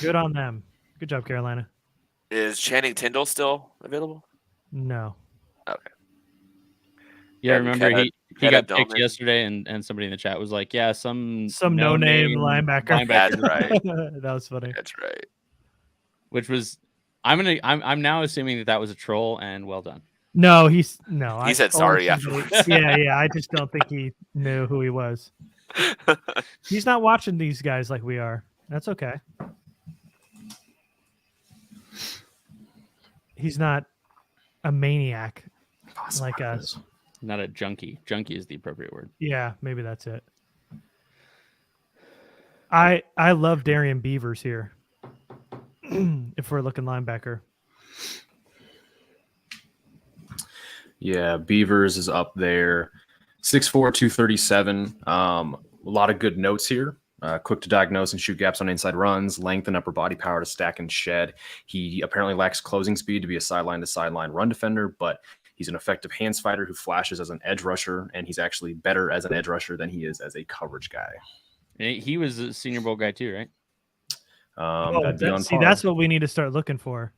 Good on them. Good job, Carolina. Is Channing Tindall still available? No. Okay. Yeah, I remember he got Kenna picked Doman. yesterday, and somebody in the chat was like, "Yeah, some no-name linebacker." That's right. That was funny. That's right. Which was, I'm now assuming that was a troll, and well done. No, he said sorry afterwards. Yeah. I just don't think he knew who he was. He's not watching these guys like we are. That's okay. He's not a maniac like us. Not a junkie. Junkie is the appropriate word. Yeah, maybe that's it. I love Darian Beavers here. If we're looking linebacker. Yeah, Beavers is up there. 6'4", 237. A lot of good notes here. Quick to diagnose and shoot gaps on inside runs, length and upper body power to stack and shed. He apparently lacks closing speed to be a sideline-to-sideline run defender, but he's an effective hands fighter who flashes as an edge rusher, and he's actually better as an edge rusher than he is as a coverage guy. He was a Senior Bowl guy too, right? That's what we need to start looking for.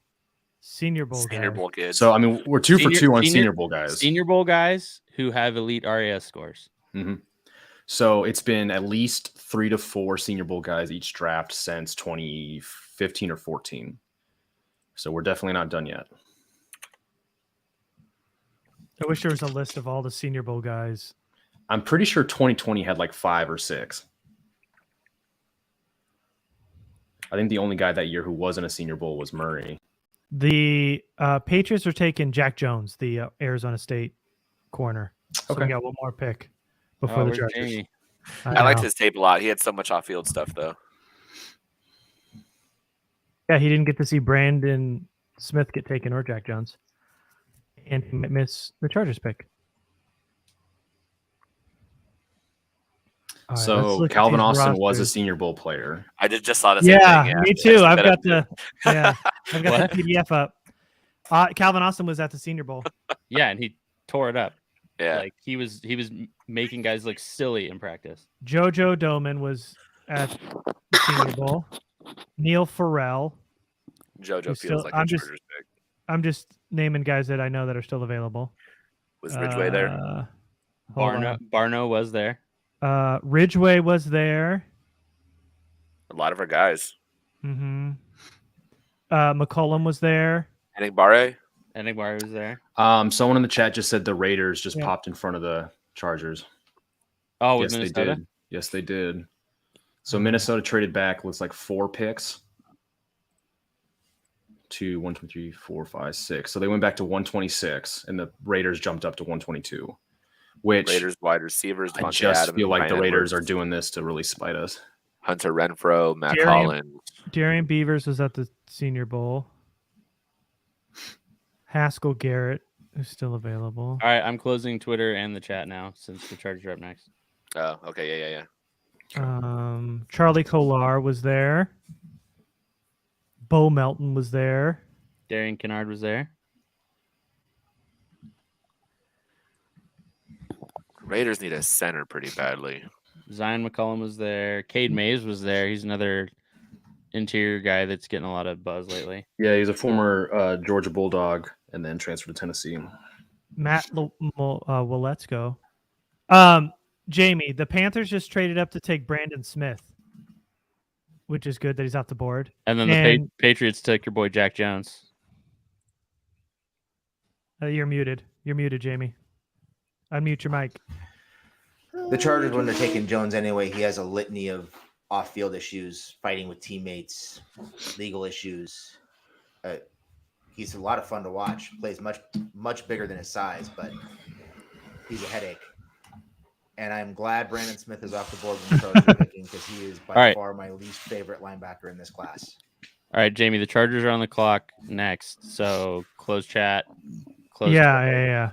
Senior Bowl kids. So, I mean, we're 2 for 2 on Senior Bowl guys. Senior Bowl guys who have elite RAS scores. Mm-hmm. So it's been at least 3 to 4 Senior Bowl guys each draft since 2015 or 14. So we're definitely not done yet. I wish there was a list of all the Senior Bowl guys. I'm pretty sure 2020 had like 5 or 6. I think the only guy that year who wasn't a Senior Bowl was Murray. The Patriots are taking Jack Jones, the Arizona State corner. So we got one more pick before the Chargers. Jamie? I liked his tape a lot. He had so much off-field stuff, though. Yeah, he didn't get to see Brandon Smith get taken or Jack Jones. And he might miss the Chargers pick. All right, so Calvin Austin was a Senior Bowl player. I just saw the same thing. Yeah, me too. I've got the PDF up. Calvin Austin was at the Senior Bowl. Yeah, and he tore it up. Yeah, like he was making guys look silly in practice. JoJo Doman was at the Senior Bowl. Neil Farrell. JoJo feels like a Chargers pick. I'm just naming guys that I know that are still available. Was Ridgeway there? Barno was there. Ridgeway was there. A lot of our guys. Mm-hmm. McCollum was there. Henning Barre was there. Someone in the chat just said the Raiders just popped in front of the Chargers. Oh, yes, Minnesota? they did. Yes, they did. So Minnesota traded back, looks like 4 picks to 1, 2, 3, 4, 5, 6. So they went back to 126, and the Raiders jumped up to 122. Which Raiders wide receivers. I just feel like the Raiders are doing this to really spite us. Hunter Renfro, Matt Collins. Darian Beavers was at the Senior Bowl. Haskell Garrett is still available. All right, I'm closing Twitter and the chat now since the Chargers are up next. Oh, okay, yeah. Charlie Kolar was there. Bo Melton was there. Darian Kennard was there. Raiders need a center pretty badly. Zion McCollum was there. Cade Mays was there. He's another interior guy that's getting a lot of buzz lately. Yeah, he's a former Georgia Bulldog and then transferred to Tennessee. Matt let's go. Jamie, the Panthers just traded up to take Brandon Smith, which is good that he's off the board. And then the Patriots took your boy Jack Jones. You're muted. You're muted, Jamie. Unmute your mic. The Chargers, when they're taking Jones anyway, he has a litany of off-field issues, fighting with teammates, legal issues. He's a lot of fun to watch. Plays much bigger than his size, but he's a headache. And I'm glad Brandon Smith is off the board when the Chargers are picking, because he is by far my least favorite linebacker in this class. All right, Jamie, the Chargers are on the clock next, so close chat. Yeah.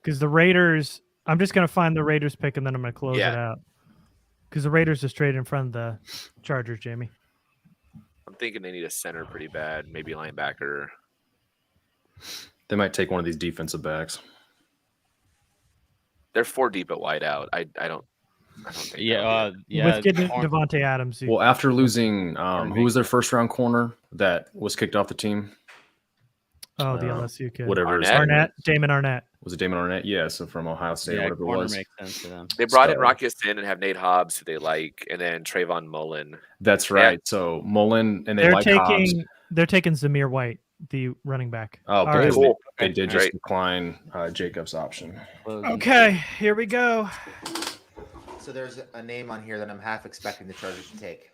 Because the Raiders, I'm just going to find the Raiders pick, and then I'm going to close it out. Because the Raiders just traded in front of the Chargers, Jamie. I'm thinking they need a center pretty bad, maybe linebacker. They might take one of these defensive backs. They're 4 deep at wide out. I don't think. With getting Devontae Adams. Well, after losing, who was their first round corner that was kicked off the team? Oh, the LSU kid. Whatever. Damon Arnett. Was it Damon Arnett? Yeah, so from Ohio State, whatever it was. Makes sense to them. They brought in Rocky Sin and have Nate Hobbs, who they like, and then Trayvon Mullen. That's right. Yeah. So Mullen, and they're like Hobbs. They're taking Zamir White, the running back. Oh, all right. Cool. They did just decline Jacob's option. Okay, here we go. So there's a name on here that I'm half expecting the Chargers to take.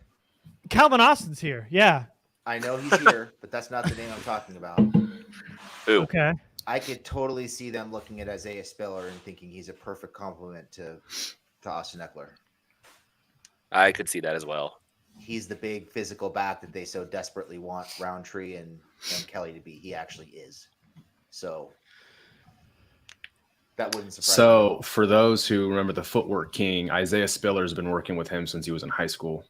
Calvin Austin's here. Yeah. I know he's here, but that's not the name I'm talking about. Ooh. Okay. I could totally see them looking at Isaiah Spiller and thinking he's a perfect complement to Austin Eckler. I could see that as well. He's the big physical back that they so desperately want Roundtree and Kelly to be. He actually is. So that wouldn't surprise me. So for those who remember the footwork king, Isaiah Spiller's been working with him since he was in high school.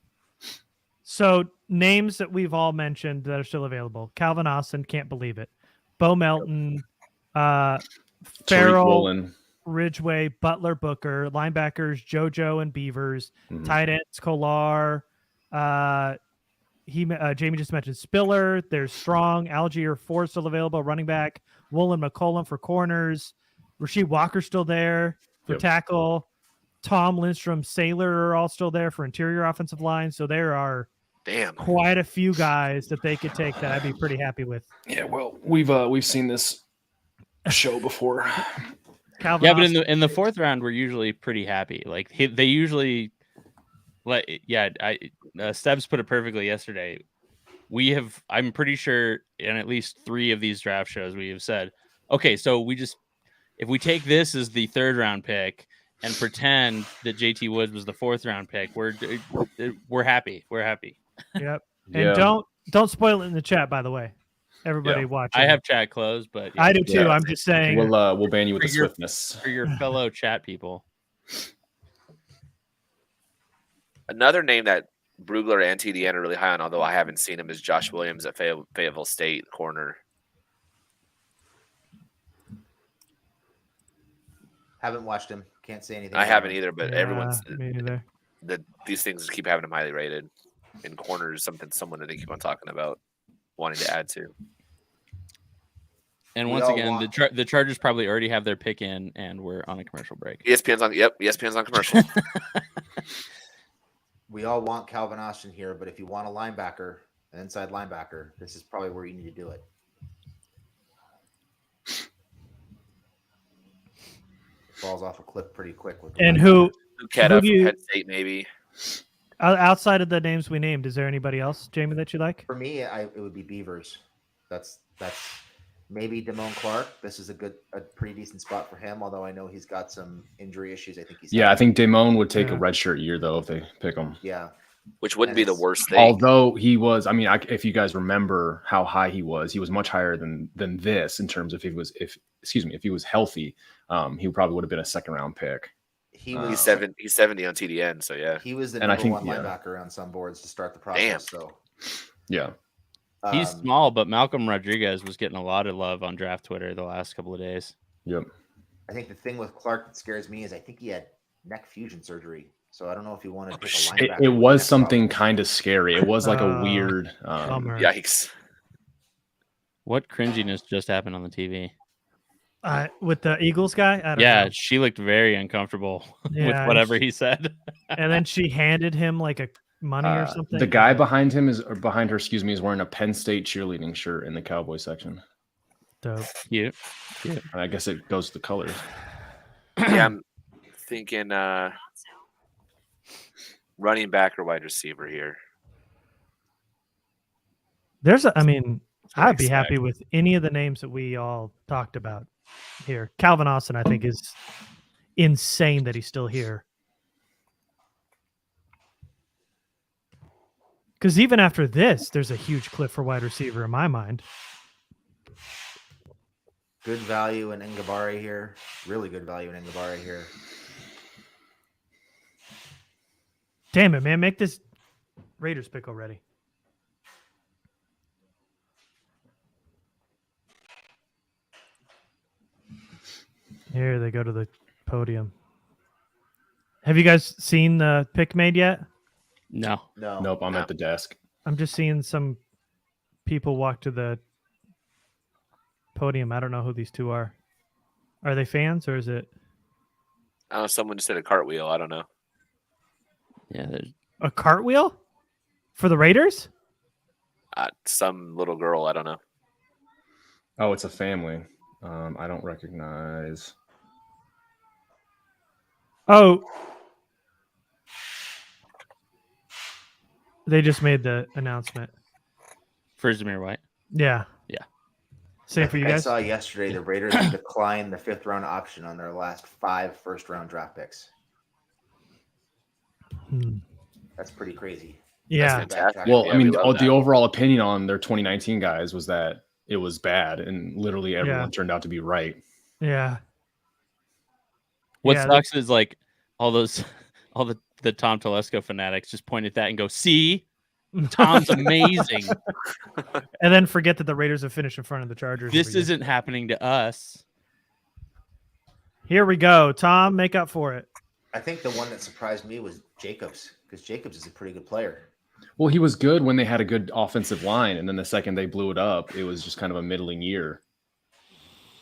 So names that we've all mentioned that are still available. Calvin Austin, can't believe it. Bo Melton, Farrell, Ridgeway, Butler, Booker, linebackers, JoJo and Beavers, tight ends, Kolar. Jamie just mentioned Spiller. There's Strong, Algier, Ford still available, running back, Woolen McCollum for corners, Rasheed Walker still there for tackle, Tom Lindstrom, Saylor are all still there for interior offensive line. So there are quite a few guys that they could take that I'd be pretty happy with. Yeah, well, we've seen this show before. Calvin Austin. But in the fourth round, we're usually pretty happy. Like they usually, Stebbs put it perfectly yesterday. I'm pretty sure in at least 3 of these draft shows we have said, okay, so if we take this as the third round pick and pretend that JT Woods was the fourth round pick, we're happy. We're happy. Yep. And don't spoil it in the chat, by the way. Everybody watching. I have chat closed, but I do too. I'm just saying we'll ban you with the swiftness for your fellow chat people. Another name that Brugler and TDN are really high on, although I haven't seen him, is Josh Williams at Fayetteville State corner. Haven't watched him. Can't say anything. I haven't either, but everyone's me neither. These things keep having him highly rated. In corners, someone that they keep on talking about wanting to add to. And once again, the Chargers probably already have their pick in, and we're on a commercial break. ESPN's on commercial. We all want Calvin Austin here, but if you want a linebacker, an inside linebacker, this is probably where you need to do it. It falls off a cliff pretty quick. Who Keta from Penn State, maybe. Outside of the names we named, is there anybody else, Jamie, that you like? For me, it would be Beavers. That's maybe Damone Clark. This is a pretty decent spot for him, although I know he's got some injury issues. I think Damone would take a redshirt year, though, if they pick him. Yeah. Which wouldn't be the worst thing. Although he was, if you guys remember how high he was much higher than this in terms of if he was healthy, he probably would have been a second round pick. He's 70 on TDN, so yeah. He was the number one linebacker on some boards to start the process. Damn. So yeah. He's small, but Malcolm Rodriguez was getting a lot of love on draft Twitter the last couple of days. Yep. I think the thing with Clark that scares me is I think he had neck fusion surgery. So I don't know if he wanted to take a linebacker. It with was neck something problems. kind of scary. It was like a weird. Bummer. Yikes. What cringiness just happened on the TV? With the Eagles guy? I don't Yeah, know. she looked very uncomfortable with Yeah, whatever he said. And then she handed him like a money or something. The guy behind him or behind her, excuse me, is wearing a Penn State cheerleading shirt in the Cowboy section. Dope. Cute. And I guess it goes to the colors. Yeah, I'm thinking running back or wide receiver here. I'd be happy with any of the names that we all talked about here. Calvin Austin, I think, is insane that he's still here. Because even after this, there's a huge cliff for wide receiver in my mind. Good value in Ngabare here. Really good value in Ngabare here. Damn it, man. Make this Raiders pick already. Here they go to the podium. Have you guys seen the pick made yet? No. Nope, I'm at the desk. I'm just seeing some people walk to the podium. I don't know who these two are. Are they fans or is it I don't know. Someone just did a cartwheel. I don't know. Yeah, there's a cartwheel for the Raiders? Some little girl. I don't know. Oh, it's a family. I don't recognize. Oh, they just made the announcement. for Zamir White. Yeah. Yeah. Same for you I guys? saw yesterday the Raiders declined the 5th round option on their last 5 first-round draft picks. That's pretty crazy. Yeah. Fantastic. Well, Yeah, I mean, we love the that. overall opinion on their 2019 guys was that it was bad, and literally everyone turned out to be right. Yeah. What Yeah, sucks is like all the Tom Telesco fanatics just point at that and go, "See, Tom's amazing. And then forget that the Raiders have finished in front of the Chargers. This every year. isn't happening to us." Here we go. Tom, make up for it. I think the one that surprised me was Jacobs, because Jacobs is a pretty good player. Well, he was good when they had a good offensive line, and then the second they blew it up, it was just kind of a middling year.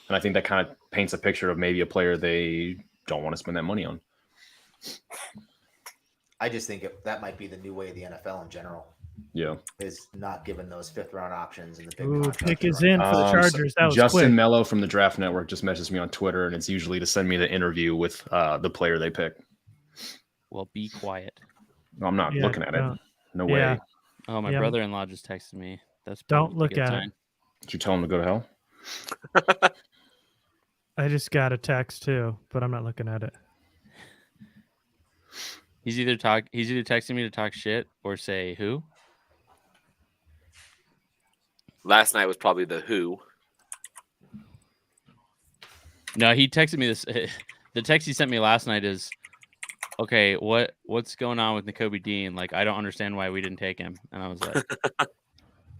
And I think that kind of paints a picture of maybe a player they don't want to spend that money on. I just think that might be the new way of the NFL in general, Yeah. is not giving those 5th round options and the big Ooh, contracts pick to is running in backs. for the Chargers. That was Justin quick. Mello from the Draft Network just messaged me on Twitter, and it's usually to send me the interview with the player they pick. Well, be quiet. No, I'm not Yeah, looking at it. don't. No Yeah. way. Oh, my Yeah. brother-in-law just texted me. That's Don't probably a look good at it. sign. Did you tell him to go to hell? I just got a text too, but I'm not looking at it. He's either texting me to talk shit or say who. Last night was probably the Who. No, he texted me this. The text he sent me last night is, okay, what's going on with Nakobe Dean? Like, I don't understand why we didn't take him. And I was like,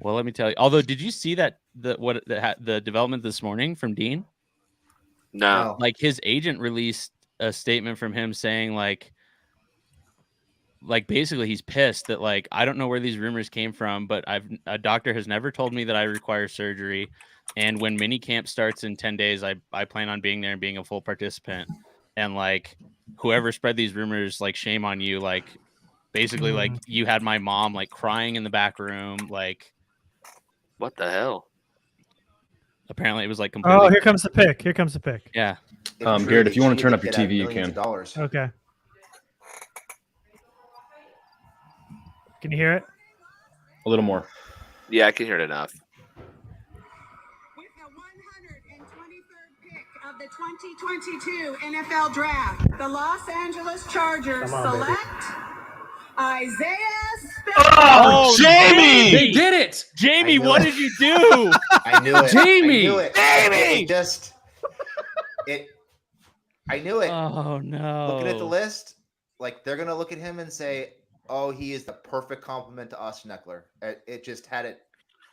well, let me tell you. Although, did you see that the development this morning from Dean? No. Like, his agent released a statement from him saying like basically he's pissed that like, I don't know where these rumors came from, but a doctor has never told me that I require surgery. And when mini camp starts in 10 days, I plan on being there and being a full participant. And like, whoever spread these rumors, like, shame on you. Like, basically, like, you had my mom like crying in the back room. Like, What the hell? apparently it was like completely. Oh, here comes the pick. Here comes the pick. Yeah. Garrett, if you want to cheated, turn up your they'd have TV, you millions can. of dollars. Okay. Can you hear it? A little more. Yeah, I can hear it enough. With the 123rd pick of the 2022 NFL Draft, the Los Angeles Chargers select Isaiah Spiller. Oh, Jamie! They did it! Jamie, I knew what it. did you do? I knew it. Jamie! I knew it. Jamie! I knew it. Oh no! Looking at the list, like, they're gonna look at him and say, "Oh, he is the perfect complement to Austin Eckler." It just had it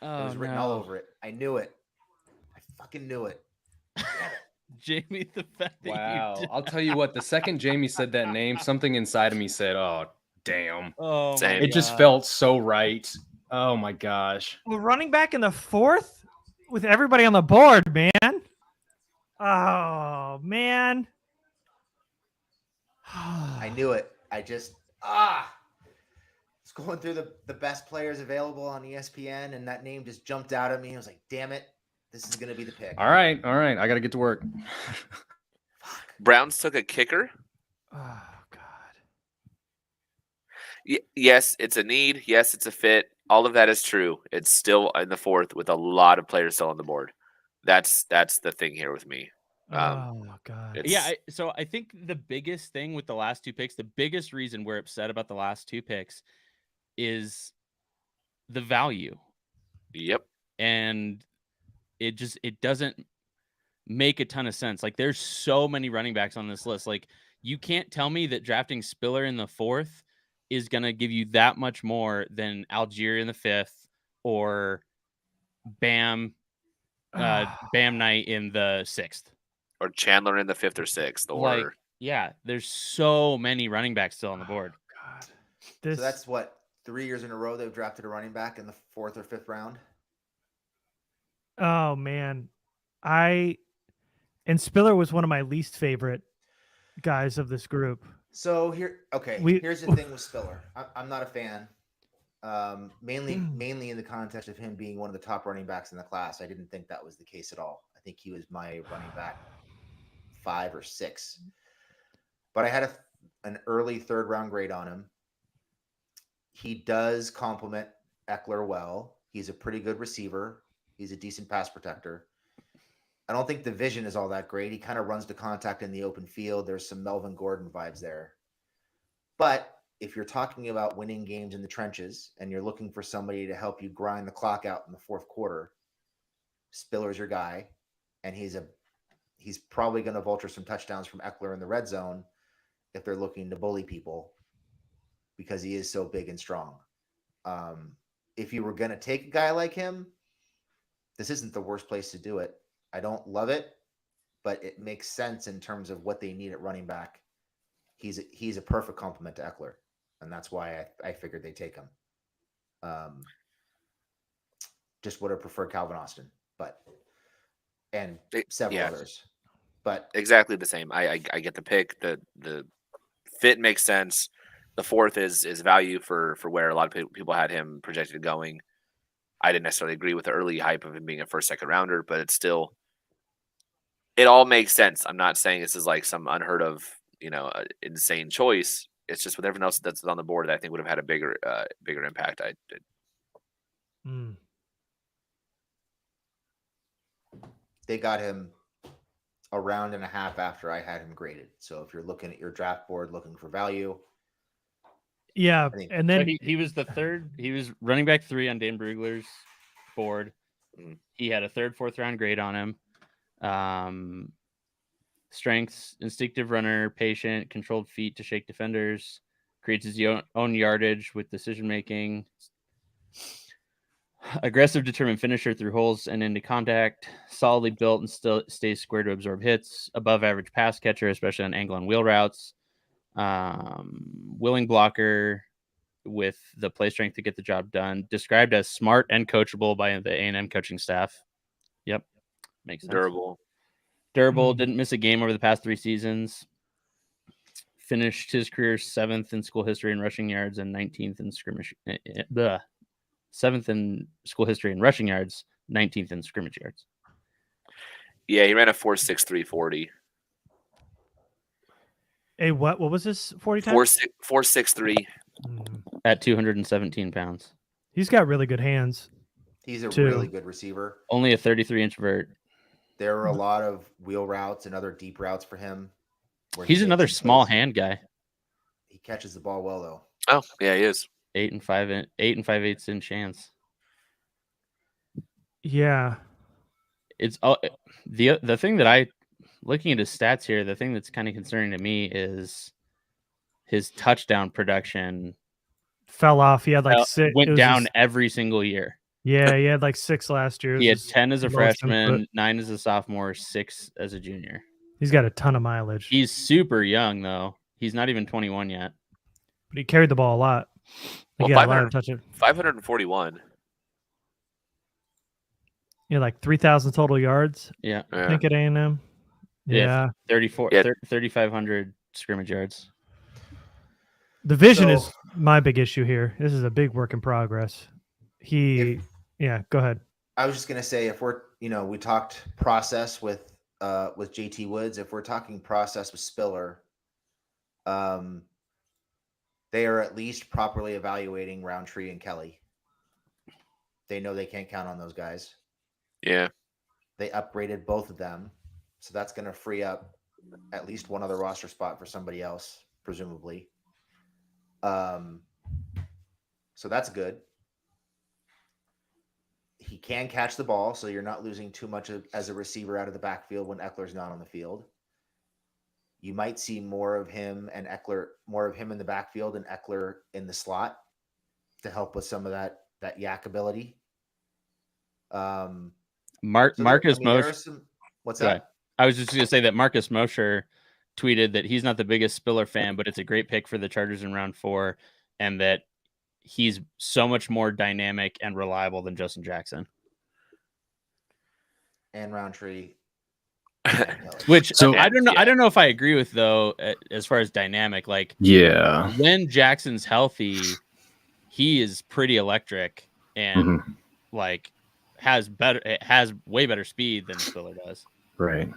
Oh, It was written all over it. I knew it. I fucking knew it. Jamie, the fact that Wow. you did. I'll tell you what, the second Jamie said that name, something inside of me said, oh, damn. Oh, my Same. It just God. felt so right. Oh my gosh. Well, running back in the 4th with everybody on the board, man. Oh man. I knew it. I just was going through the best players available on ESPN, and that name just jumped out at me. I was like, damn it, this is gonna be the pick. All right. I got to get to work. Browns took a kicker. Oh God. Yes, it's a need. Yes, it's a fit. All of that is true. It's still in the 4th with a lot of players still on the board. That's the thing here with me. Oh God. it's- Yeah, so I think the biggest thing with the last 2 picks, the biggest reason we're upset about the last 2 picks is the value. Yep. And it doesn't make a ton of sense. Like, there's so many running backs on this list. Like, you can't tell me that drafting Spiller in the 4th is going to give you that much more than Algier in the 5th or Bam Knight in the 6th. Or Chandler in the 5th or 6th. Or Like, yeah, there's so many running backs still on the board. God. So that's what 3 years in a row they've drafted a running back in the 4th or 5th round. Oh man. And Spiller was one of my least favorite guys of this group. So here's the thing with Spiller. I'm not a fan. Mainly in the context of him being one of the top running backs in the class. I didn't think that was the case at all. I think he was my running back 5 or 6. But I had an early 3rd round grade on him. He does complement Eckler well. He's a pretty good receiver. He's a decent pass protector. I don't think the vision is all that great. He kind of runs to contact in the open field. There's some Melvin Gordon vibes there. But if you're talking about winning games in the trenches and you're looking for somebody to help you grind the clock out in the 4th quarter, Spiller's your guy. And he's probably going to vulture some touchdowns from Eckler in the red zone if they're looking to bully people because he is so big and strong. If you were going to take a guy like him, this isn't the worst place to do it. I don't love it, but it makes sense in terms of what they need at running back. He's a perfect complement to Eckler, and that's why I figured they'd take him. Just would have preferred Calvin Austin, and several others. But exactly the same. I get the pick. The fit makes sense. The 4th is value for where a lot of people had him projected going. I didn't necessarily agree with the early hype of him being a 1st, 2nd rounder, but it all makes sense. I'm not saying this is like some unheard of, insane choice. It's just with everyone else that's on the board that I think would have had a bigger impact. They got him a round and a half after I had him graded. So if you're looking at your draft board looking for value. Yeah. And then so he was the 3rd. He was running back 3 on Dan Brugler's board. He had a 3rd, 4th round grade on him. Strengths, instinctive runner, patient, controlled feet to shake defenders, creates his own yardage with decision making. Aggressive, determined finisher through holes and into contact. Solidly built and still stays square to absorb hits. Above average pass catcher, especially on angle and wheel routes. Willing blocker with the play strength to get the job done. Described as smart and coachable by the A&M coaching staff. Yep, makes sense. Durable, didn't miss a game over the past 3 seasons. Finished his career 7th in school history in rushing yards and 19th in scrimmage. 7th in school history in rushing yards, 19th in scrimmage yards. Yeah, he ran a 4.63 40. A what? What was this 40 time? 4.63 at 217 pounds. He's got really good hands. He's a really good receiver. Only a 33-inch vert. There are a lot of wheel routes and other deep routes for him. He's another small hand guy. He catches the ball well, though. Oh, yeah, he is. 8 and 5/8 inch hands. Yeah. It's the thing that looking at his stats here, the thing that's kind of concerning to me is his touchdown production fell off. He had like went down every single year. Yeah, he had like 6 last year. He had This is 10 as a the lowest input. freshman, 9 as a sophomore, 6 as a junior. He's got a ton of mileage. He's super young though. He's not even 21 yet. But he carried the ball a lot. Well, He got a lot of touches. 541. Yeah, like 3,000 total yards. Yeah. I think at A&M. Yeah. 3,500 scrimmage yards. The vision is my big issue here. This is a big work in progress. Yeah, go ahead. I was just gonna say, if we're, we talked process with JT Woods. If we're talking process with Spiller, they are at least properly evaluating Roundtree and Kelly. They know they can't count on those guys. Yeah. They upgraded both of them, so that's going to free up at least one other roster spot for somebody else, presumably. So that's good. He can catch the ball, so you're not losing too much as a receiver out of the backfield when Eckler's not on the field. You might see more of him in the backfield and Eckler in the slot to help with some of that yak ability. Marcus Mosher. What's that? I was just going to say that Marcus Mosher tweeted that he's not the biggest Spiller fan, but it's a great pick for the Chargers in round 4, and that he's so much more dynamic and reliable than Justin Jackson. And Roundtree. Which I don't know. I don't know if I agree with though, as far as dynamic. Like, yeah, when Jackson's healthy, he is pretty electric and like has way better speed than Spiller does. Right.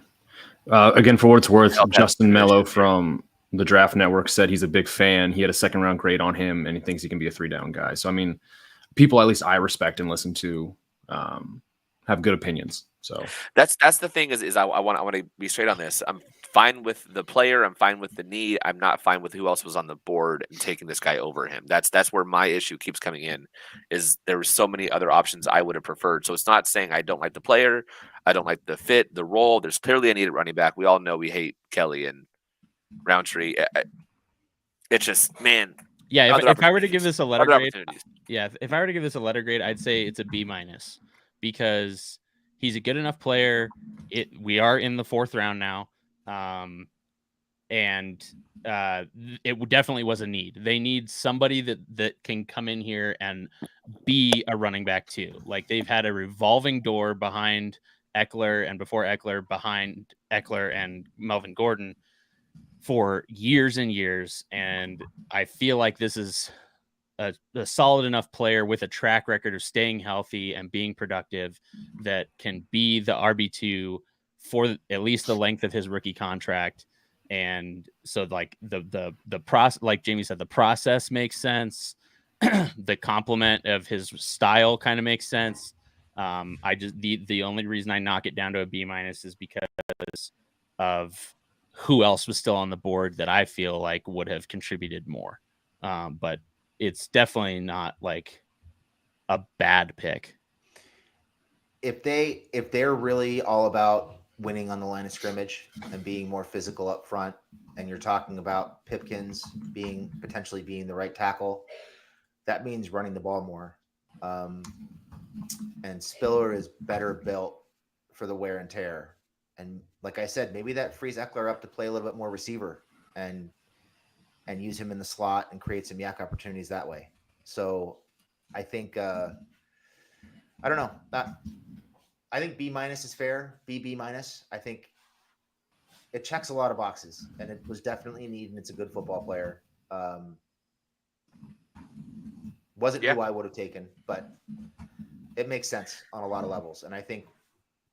Again, for what it's worth, Justin Mello from the Draft Network said he's a big fan. He had a 2nd-round grade on him, and he thinks he can be a 3-down guy. So, I mean, people at least I respect and listen to have good opinions. So that's the thing is I want to be straight on this. I'm fine with the player. I'm fine with the need. I'm not fine with who else was on the board and taking this guy over him. That's where my issue keeps coming in. Is there were so many other options I would have preferred. So it's not saying I don't like the player. I don't like the fit, the role. There's clearly a need at running back. We all know we hate Kelly and Roundtree. It's just, man. Yeah, if I were to give this a letter grade, if I were to give this a letter grade, I'd say it's a B- because he's a good enough player. We are in the 4th round now, and it definitely was a need. They need somebody that can come in here and be a running back too. Like, they've had a revolving door behind Eckler and before Eckler, behind Eckler and Melvin Gordon for years and years, and I feel like this is a solid enough player with a track record of staying healthy and being productive that can be the RB2 for at least the length of his rookie contract. And so, like, the process, like Jamie said, the process makes sense. The complement of his style kind of makes sense. I just the only reason I knock it down to a B- is because of who else was still on the board that I feel like would have contributed more. But it's definitely not like a bad pick. If they're really all about winning on the line of scrimmage and being more physical up front, and you're talking about Pipkins potentially being the right tackle, that means running the ball more. And Spiller is better built for the wear and tear. And like I said, maybe that frees Eckler up to play a little bit more receiver and use him in the slot and create some yak opportunities that way. So I think, I don't know. I think B- is fair. B-. I think it checks a lot of boxes, and it was definitely a need, and it's a good football player. Wasn't who I would have taken, but it makes sense on a lot of levels. And I think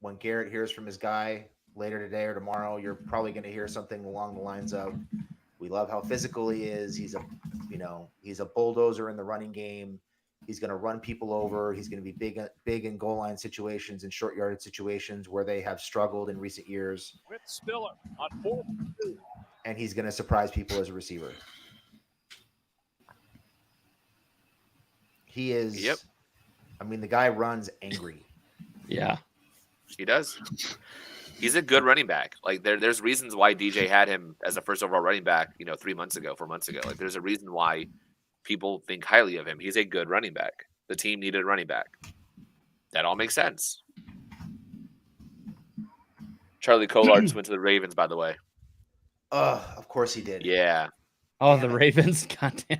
when Garrett hears from his guy later today or tomorrow, you're probably going to hear something along the lines of, we love how physical he is. He's a bulldozer in the running game. He's going to run people over. He's going to be big in goal line situations and short yardage situations where they have struggled in recent years. With Spiller on 4th. And he's going to surprise people as a receiver. He is. Yep. I mean, the guy runs angry. Yeah, he does. He's a good running back. Like, there's reasons why DJ had him as a first overall running back, 4 months ago. Like, there's a reason why people think highly of him. He's a good running back. The team needed a running back. That all makes sense. Charlie Kolar just went to the Ravens, by the way. Of course he did. Yeah. Oh, Damn the it. Ravens. God damn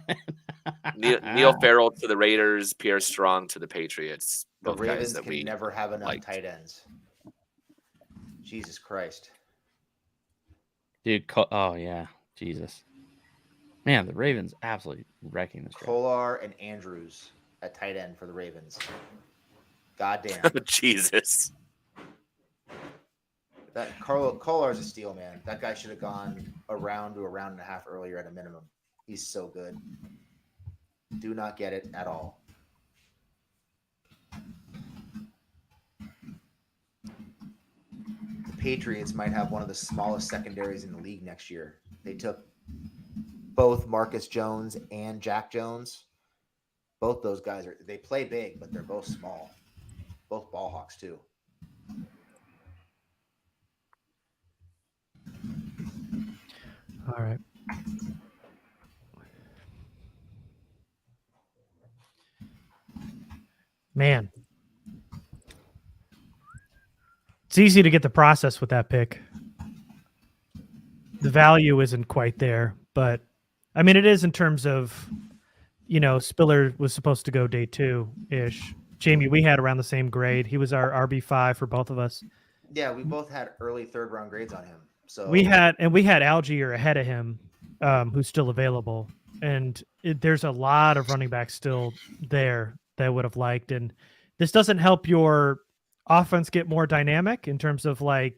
it. Neil Farrell to the Raiders, Pierre Strong to the Patriots. The Both guys Ravens that can we never have enough liked. tight ends. Jesus Christ. Dude, oh yeah, Jesus. Man, the Ravens absolutely wrecking this draft. Kolar and Andrews at tight end for the Ravens. Goddamn. Jesus. That Kolar's a steal, man. That guy should have gone a round to a round and a half earlier at a minimum. He's so good. Do not get it at all. The Patriots might have one of the smallest secondaries in the league next year. They took both Marcus Jones and Jack Jones. Both those guys they play big, but they're both small. Both ball hawks too. All right. Man. It's easy to get the process with that pick. The value isn't quite there, but I mean, it is in terms of, Spiller was supposed to go day 2-ish. Jamie, we had around the same grade. He was our RB5 for both of us. Yeah, we both had early third round grades on him. So we had Algier ahead of him, who's still available. And there's a lot of running backs still there that I would have liked. And this doesn't help your offense get more dynamic in terms of out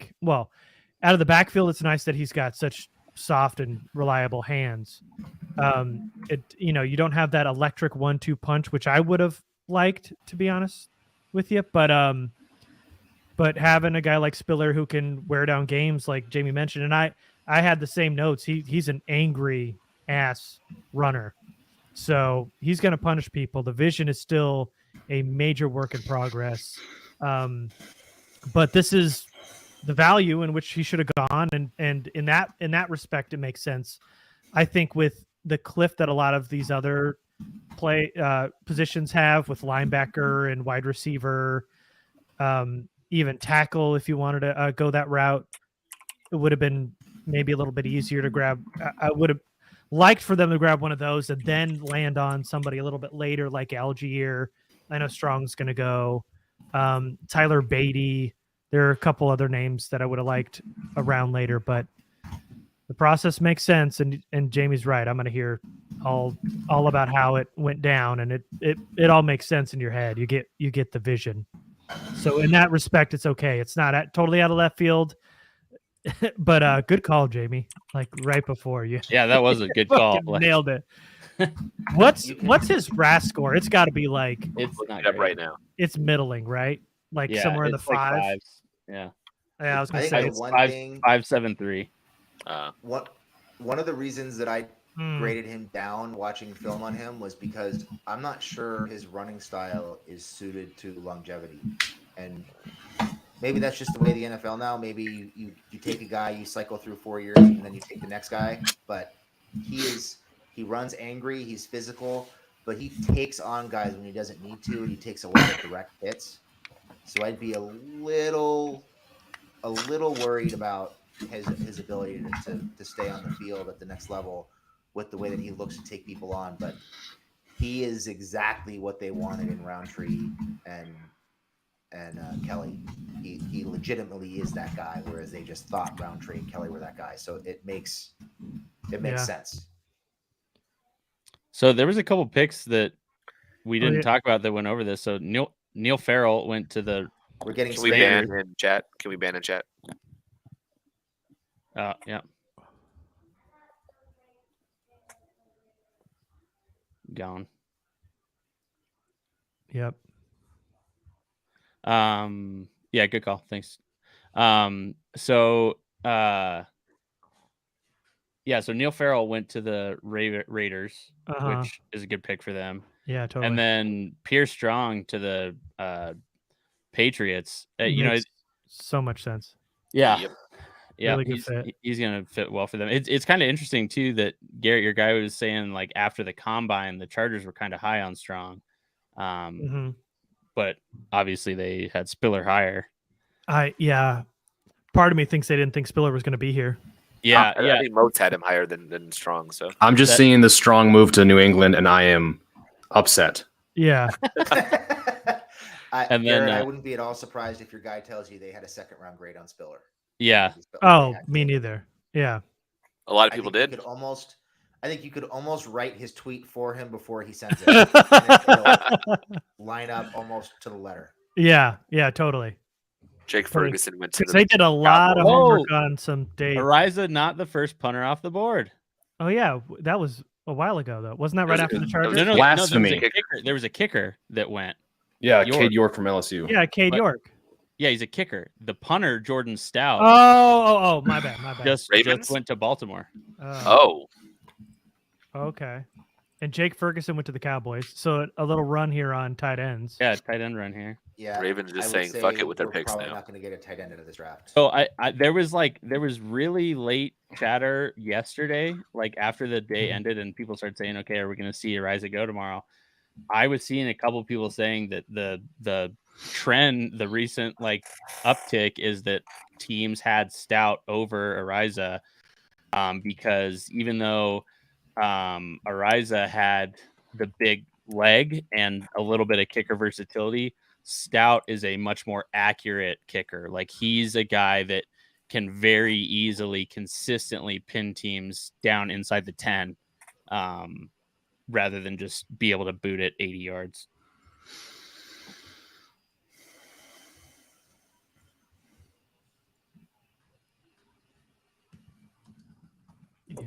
of the backfield, it's nice that he's got such soft and reliable hands. You don't have that electric 1-2 punch, which I would have liked, to be honest with you. But having a guy like Spiller who can wear down games, like Jamie mentioned, and I had the same notes. He's an angry ass runner, so he's going to punish people. The vision is still a major work in progress, but this is the value in which he should have gone, and in that respect, it makes sense. I think with the cliff that a lot of these other positions have with linebacker and wide receiver, even tackle, if you wanted to go that route, it would have been maybe a little bit easier to grab. I would have liked for them to grab one of those and then land on somebody a little bit later, like Algier. I know Strong's going to go. Tyler Beatty. There are a couple other names that I would have liked around later, but the process makes sense. And Jamie's right. I'm going to hear all about how it went down, and it all makes sense in your head. You get the vision. So in that respect, it's okay. It's not totally out of left field, but good call, Jamie. Like right before you. Yeah, that was a good call. Nailed it. What's his RAS score? It's got to be like It's not up great. right now. it's middling, right? Like Yeah, somewhere in the it's like five. fives. Yeah, Yeah, I was I gonna think say the it's one five, thing, 5.73. one of the reasons that I Hmm. graded him down watching film on him was because I'm not sure his running style is suited to longevity. And maybe that's just the way the NFL now. Maybe you take a guy, you cycle through 4 years, and then you take the next guy. But he runs angry, he's physical, but he takes on guys when he doesn't need to, and he takes a lot of direct hits. So I'd be a little worried about his ability to stay on the field at the next level with the way that he looks to take people on. But he is exactly what they wanted in Roundtree and Kelly. He legitimately is that guy, whereas they just thought Roundtree and Kelly were that guy. So it makes Yeah. sense. So there was a couple picks that we didn't yeah. talk about that went over this. So Neil Farrell went to the We're getting Can we standard. ban in chat? Can we ban in chat? yeah. Gone. Yep. Yeah, good call. Thanks. So Neil Farrell went to the Raiders, Uh-huh. which is a good pick for them. Yeah, totally. And then Pierre Strong to the Patriots. Makes so much sense. Yeah. Yep. Yeah, Really good fit. he's going to fit well for them. It's kind of interesting too that Garrett, your guy, was saying like after the combine, the Chargers were kind of high on Strong. Mhm. but obviously they had Spiller higher. Part of me thinks they didn't think Spiller was going to be here. Yeah, I think Moats had him higher than Strong. So I'm just seeing the Strong move to New England, and I am upset. Yeah. And then, I wouldn't be at all surprised if your guy tells you they had a second round grade on Spiller. Yeah. Oh, me neither. Yeah. a lot of people did. I think you could almost write his tweet for him before he sends it. And it'll line up almost to the letter. Yeah, totally. Jake Ferguson went to Because they did a lot of homework on some dates. Ariza not the first punter off the board. Oh yeah, that was a while ago though. Wasn't that right after the Chargers? No, Blasphemy. There was a kicker that went. Yeah, York. Cade York from LSU. Yeah, Cade York. Yeah, he's a kicker. The punter, Jordan Stout. Oh, my bad. Just went to Baltimore. Okay. And Jake Ferguson went to the Cowboys. So a little run here on tight ends. Yeah, tight end run here. Yeah, Ravens just saying fuck it with their picks probably now. Not going to get a tight end into this draft. So there was really late chatter yesterday, like after the day ended, and people started saying, "Okay, are we going to see Ariza go tomorrow?" I was seeing a couple people saying that the trend, the recent like uptick, is that teams had Stout over Ariza, because even though Ariza had the big leg and a little bit of kicker versatility, Stout is a much more accurate kicker. Like he's a guy that can very easily, consistently pin teams down inside the 10, rather than just be able to boot it 80 yards. Yeah.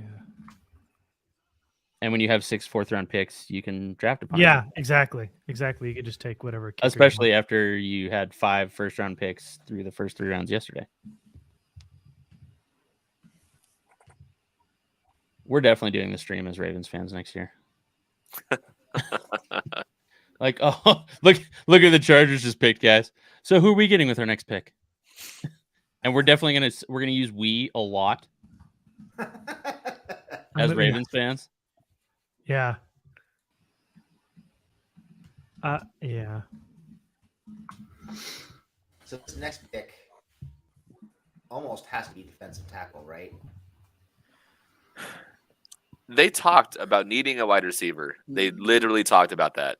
And when you have 6 fourth-round picks, you can draft a punter. Yeah, exactly. You can just take whatever. Especially after you had 5 first-round picks through the first 3 rounds yesterday. We're definitely doing the stream as Ravens fans next year. Like, oh, look at the Chargers just picked, guys. So who are we getting with our next pick? And we're definitely gonna use we a lot as Ravens fans. Yeah. Yeah. So this next pick almost has to be defensive tackle, right? They talked about needing a wide receiver. They literally talked about that.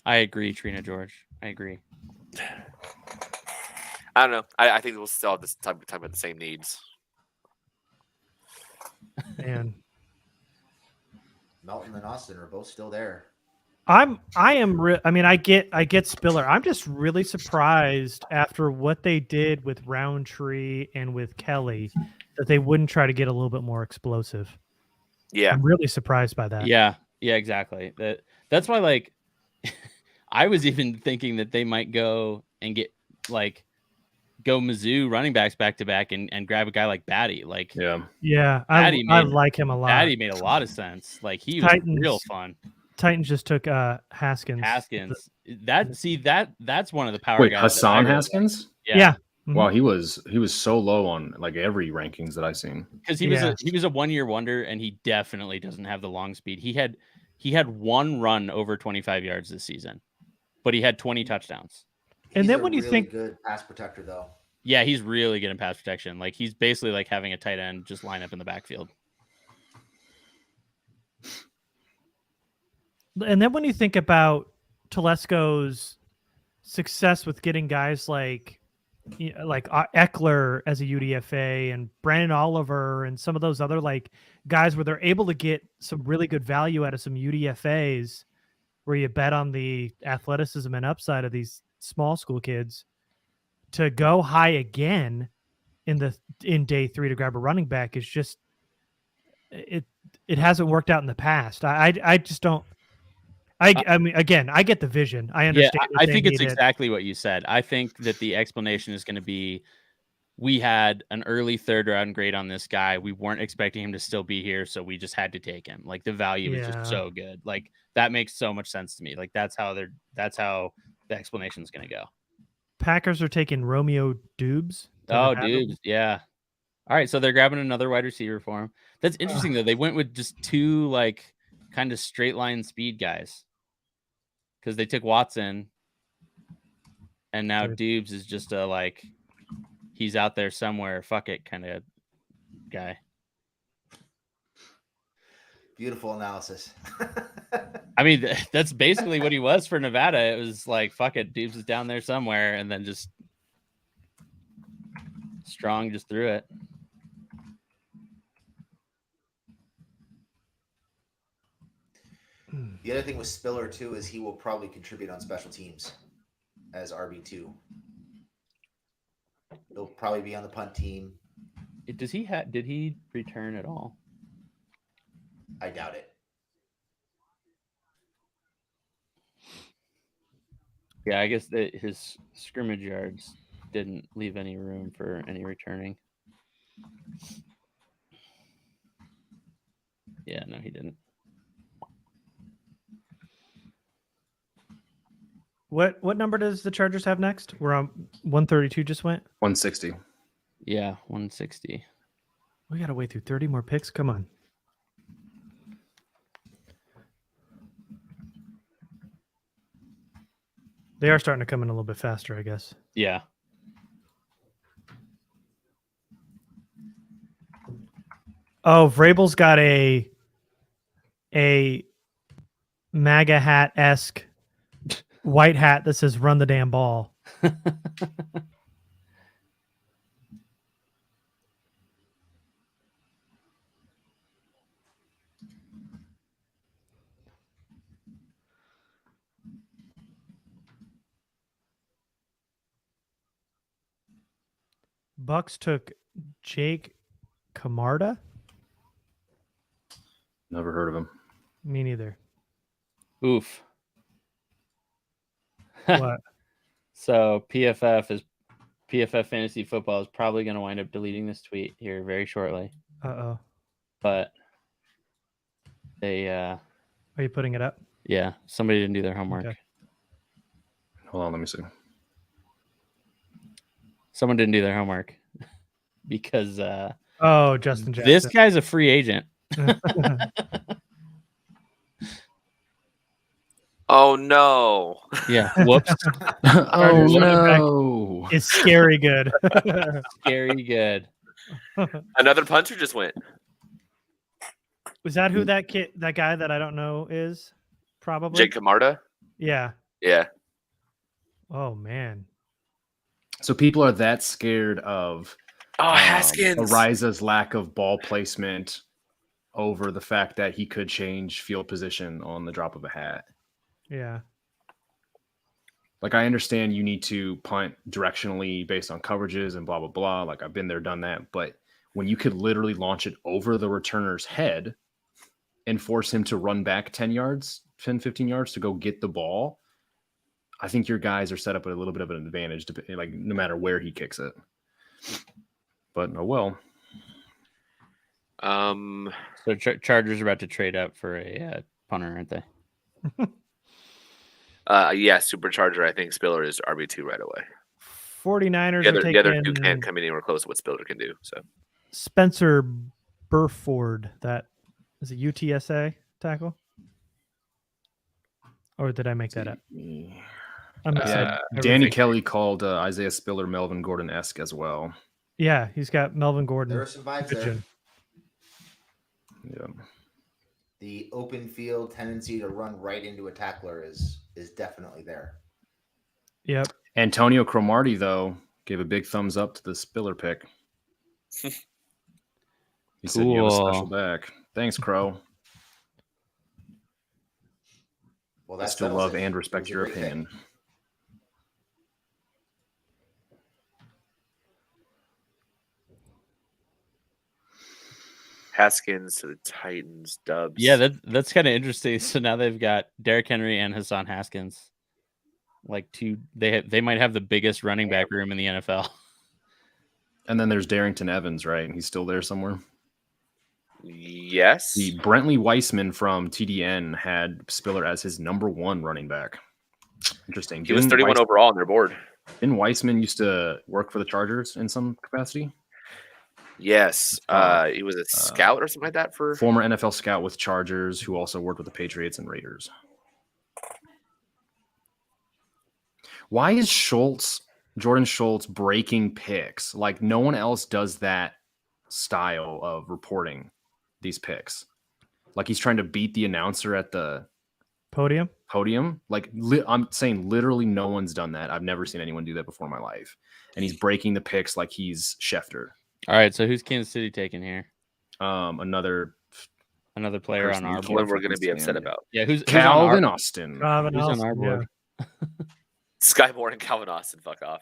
I agree, Trina George. I agree. I don't know. I think we'll still have this talk about the same needs. Man. Melton and Austin are both still there. I get Spiller. I'm just really surprised after what they did with Roundtree and with Kelly that they wouldn't try to get a little bit more explosive. Yeah. I'm really surprised by that. Yeah, exactly. That's why, like, I was even thinking that they might go and get go Mizzou running backs back to back and grab a guy like Batty. Like, yeah, I like him a lot. Batty made a lot of sense. Like he was real fun. Titans just took Haskins. That's one of the power guys. Wait, Hassan Haskins? Yeah. Mm-hmm. Wow, he was so low on like every rankings that I've seen. Because he was a 1-year wonder, and he definitely doesn't have the long speed. He had one run over 25 yards this season, but he had 20 touchdowns. And then when you think good pass protector though. Yeah, he's really good in pass protection. Like he's basically like having a tight end just line up in the backfield. And then when you think about Telesco's success with getting guys like Eckler as a UDFA and Brandon Oliver and some of those other like guys where they're able to get some really good value out of some UDFAs where you bet on the athleticism and upside of these small school kids, to go high again in day 3 to grab a running back is just it hasn't worked out in the past. I just don't. I mean, again, I get the vision. I understand. Yeah, I think it's exactly what you said. I think that the explanation is going to be, we had an early 3rd round grade on this guy. We weren't expecting him to still be here, so we just had to take him. Like the value is just so good. Like that makes so much sense to me. Like that's how the explanation is going to go. Packers are taking Romeo Dubes. Dubes. Yeah. All right. So they're grabbing another wide receiver for him. That's interesting though. They went with just 2 like kind of straight line speed guys. because they took Watson, and now Dude. Dubes is just a like he's out there somewhere, fuck it kind of guy. Beautiful analysis. I mean, that's basically what he was for Nevada. It was like, fuck it, Dubes is down there somewhere, and then just Strong just threw it. The other thing with Spiller too is he will probably contribute on special teams as RB2. He'll probably be on the punt team. Did he return at all? I doubt it. Yeah, I guess that his scrimmage yards didn't leave any room for any returning. Yeah, no, he didn't. What number does the Chargers have next? We're on 132 just went. 160. Yeah, 160. We got to wait through 30 more picks. Come on. They are starting to come in a little bit faster, I guess. Yeah. Oh, Vrabel's got a MAGA hat-esque white hat that says "Run the damn ball." Bucks took Jake Camarda. Never heard of him. Me neither. Oof. What? So PFF Fantasy Football is probably going to wind up deleting this tweet here very shortly. Uh-oh. But they Are you putting it up? yeah, somebody didn't do their homework. Okay. Hold on, let me see. Someone didn't do their homework because Oh, Justin Jackson. this guy's a free agent. Oh no! Yeah. Whoops. Oh running back. no! It's scary good. Scary good. Another punter just went. Was that who that guy that I don't know is? Probably. Jake Camarda. Yeah. Yeah. Oh man. So people are that scared of Haskins. Ariza's lack of ball placement over the fact that he could change field position on the drop of a hat. Yeah. Like, I understand you need to punt directionally based on coverages and blah, blah, blah. Like, I've been there, done that. But when you could literally launch it over the returner's head and force him to run back 10 yards, 10, 15 yards to go get the ball, I think your guys are set up at a little bit of an advantage, like no matter where he kicks it. But oh well. So Chargers are about to trade up for a punter, aren't they? Yeah, Supercharger. I think Spiller is RB2 right away. 49ers The are taking other two can't come anywhere close to what Spiller can do. So Spencer Burford. That is a UTSA tackle. Or did I make that up? I'm missing Danny everything. Kelly called Isaiah Spiller Melvin Gordon-esque as well. Yeah, he's got Melvin Gordon. There are some vibes there. vision. Yeah. The open field tendency to run right into a tackler is definitely there. Yep. Antonio Cromartie, though, gave a big thumbs up to the Spiller pick. He said, "You have a special back." Thanks, Crow. Well, I that's still love and respect your opinion. Haskins to the Titans, Dubs. Yeah, that's kind of interesting. So now they've got Derrick Henry and Hassan Haskins. Like they might have the biggest running back room in the NFL. And then there's Darrington Evans, right? He's still there somewhere. Yes. The Brentley Weissman from TDN had Spiller as his number one running back. Interesting. He was 31 overall on their board. Didn't Weissman used to work for the Chargers in some capacity? Yes. He was a scout or something like that for former NFL scout with Chargers who also worked with the Patriots and Raiders. Why is Jordan Schultz breaking picks? Like no one else does that style of reporting these picks. Like he's trying to beat the announcer at the Podium. Like I'm saying, literally no one's done that. I've never seen anyone do that before in my life. And he's breaking the picks like he's Schefter. All right, so who's Kansas City taking here? Another player person on we our can't board. One we're going to be stand. upset about. Yeah, who's Calvin on our, Austin. Calvin who's on Austin, our board? Sky Moore and Calvin Austin. Fuck off.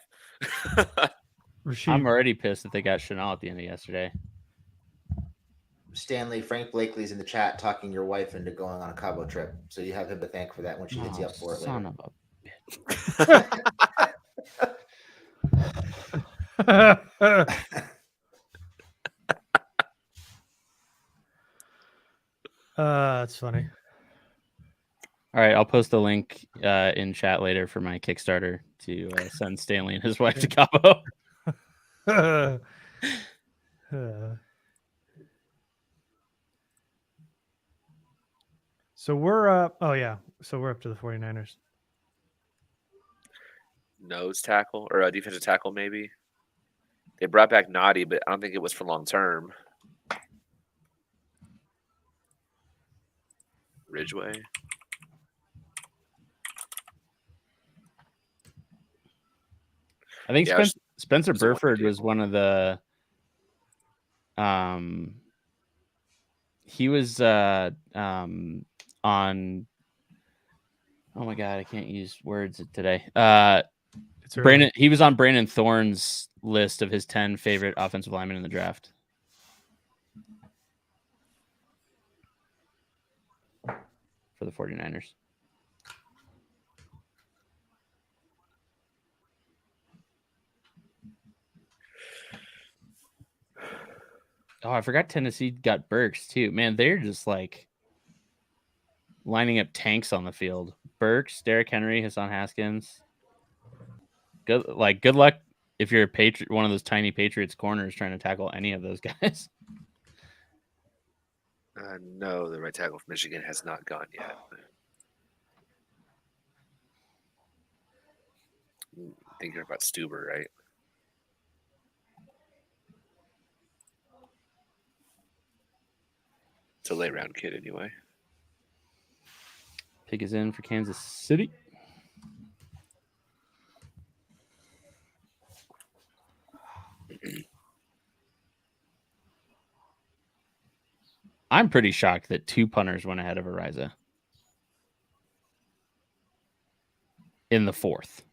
Rasheed. I'm already pissed that they got Chanel at the end of yesterday. Stanley, Frank Blakely's in the chat talking your wife into going on a Cabo trip. So you have him to thank for that when she hits you up for it later. Son of a That's funny. All right, I'll post a link in chat later for my Kickstarter to send Stanley and his wife to Cabo. So we're up. Oh yeah. So we're up to the 49ers. Nose tackle or a defensive tackle, maybe. They brought back Naughty, but I don't think it was for long term. Ridgeway. I think Yeah, Spencer was a one Burford deal. was one of the. He was on. Oh my god, I can't use words today. It's early. Brandon. He was on Brandon Thorne's list of his 10 favorite offensive linemen in the draft. For the 49ers. Oh, I forgot Tennessee got Burks too. Man, they're just like lining up tanks on the field. Burks, Derrick Henry, Hassan Haskins. Good luck if you're a Patriot, one of those tiny Patriots corners trying to tackle any of those guys. No, the right tackle from Michigan has not gone yet. I think you're about Stuber, right? It's a late round kid anyway. Pick is in for Kansas City. I'm pretty shocked that 2 punters went ahead of Ariza in the 4th.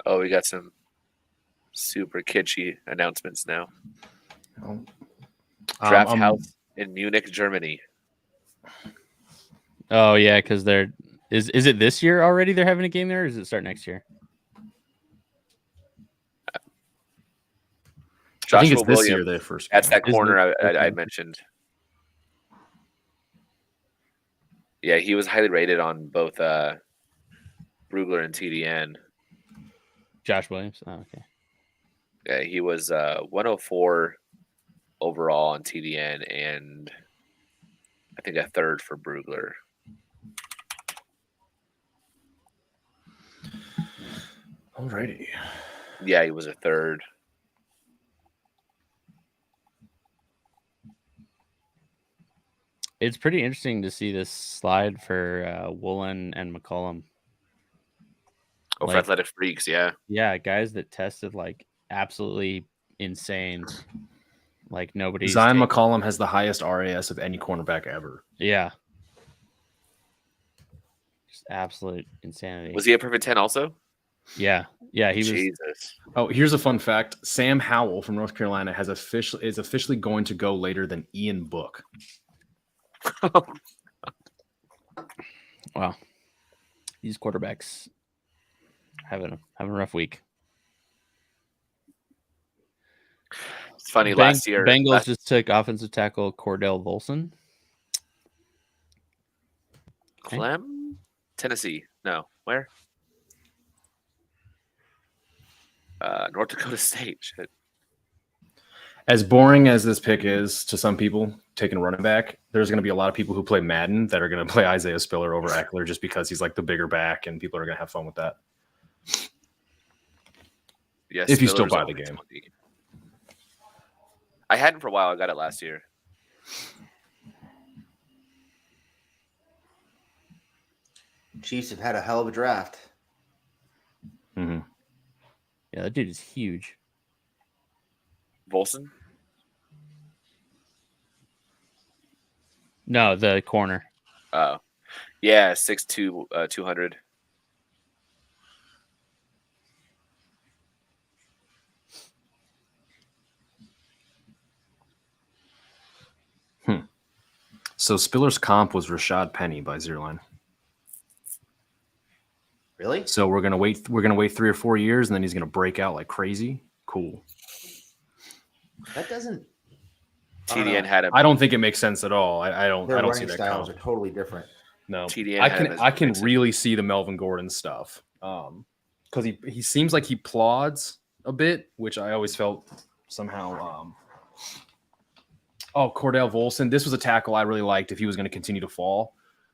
Oh, we got some super kitschy announcements now. Draft house in Munich, Germany. Oh yeah, because is it this year already? They're having a game there, or does it start next year? I think Joshua it's this Williams, year their first. that's that Isn't corner it? I Okay. mentioned. Yeah, he was highly rated on both Brugler and TDN. Josh Williams. Oh, okay. Yeah, he was 104 overall on TDN and I think a third for Brugler. Alrighty. Yeah, he was a third. It's pretty interesting to see this slide for Woolen and McCollum. Oh, for Like- athletic freaks, yeah. Yeah, guys that tested like absolutely insane. Like nobody's Zion taken- McCollum has the highest RAS of any cornerback ever. Yeah. Just absolute insanity. Was he a perfect 10 also? Yeah. Yeah, he was. Jesus. Oh, here's a fun fact: Sam Howell from North Carolina is officially going to go later than Ian Book. Wow. These quarterbacks having a rough week. It's funny, last year. Bengals just took offensive tackle Cordell Volson. Clem? Tennessee. No. Where? North Dakota State. Shit. As boring as this pick is to some people, taking a running back, there's going to be a lot of people who play Madden that are going to play Isaiah Spiller over Eckler just because he's like the bigger back, and people are going to have fun with that. Yeah, If you still Spiller's buy the only game. 20. I had him for a while. I got it last year. Chiefs have had a hell of a draft. Mm-hmm. Yeah, that dude is huge. Volson? No, the corner. Oh. Yeah, 6'2", 200. So Spiller's comp was Rashad Penny by Zierlein. Really? So we're gonna wait 3 or 4 years, and then he's gonna break out like crazy. Cool. That doesn't. TDN had him. I don't think it makes sense at all. I don't Their see running that styles comp. are totally different. No, TDN I had him can as I can Mixon. really see the Melvin Gordon stuff. Because he seems like he plods a bit, which I always felt somehow. Cordell Volson. This was a tackle I really liked if he was going to continue to fall.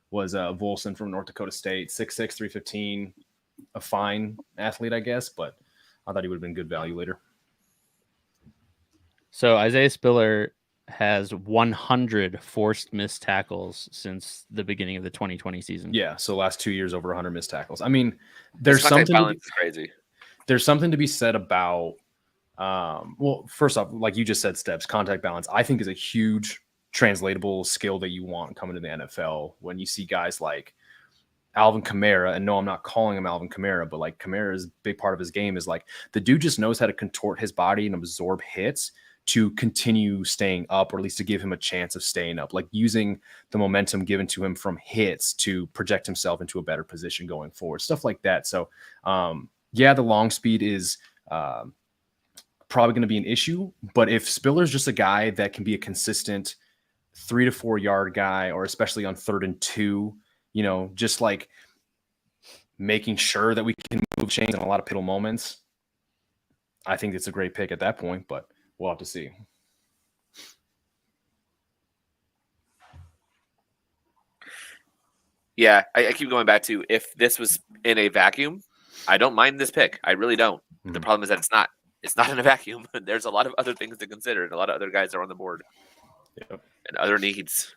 Was Volson from North Dakota State, 6'6", 315, a fine athlete, I guess, but I thought he would have been good value later. So Isaiah Spiller has 100 forced missed tackles since the beginning of the 2020 season. Yeah, so last 2 years over 100 missed tackles. I mean, His there's contact something. balance is crazy. There's something to be said about. Well, first off, like you just said, Steps, contact balance, I think is a huge translatable skill that you want coming to the NFL when you see guys like Alvin Kamara. And no, I'm not calling him Alvin Kamara, but like Kamara's a big part of his game is like the dude just knows how to contort his body and absorb hits to continue staying up, or at least to give him a chance of staying up, like using the momentum given to him from hits to project himself into a better position going forward, stuff like that. So, yeah, the long speed is probably going to be an issue, but if Spiller's just a guy that can be a consistent 3 to 4 yard guy, or especially on 3rd and 2, just like making sure that we can move chains in a lot of pivotal moments, I think it's a great pick at that point, but we'll have to see. Yeah, I keep going back to, if this was in a vacuum, I don't mind this pick. I really don't. Mm-hmm. The problem is that it's not. It's not in a vacuum. There's a lot of other things to consider, and a lot of other guys are on the board. Yep. And other needs.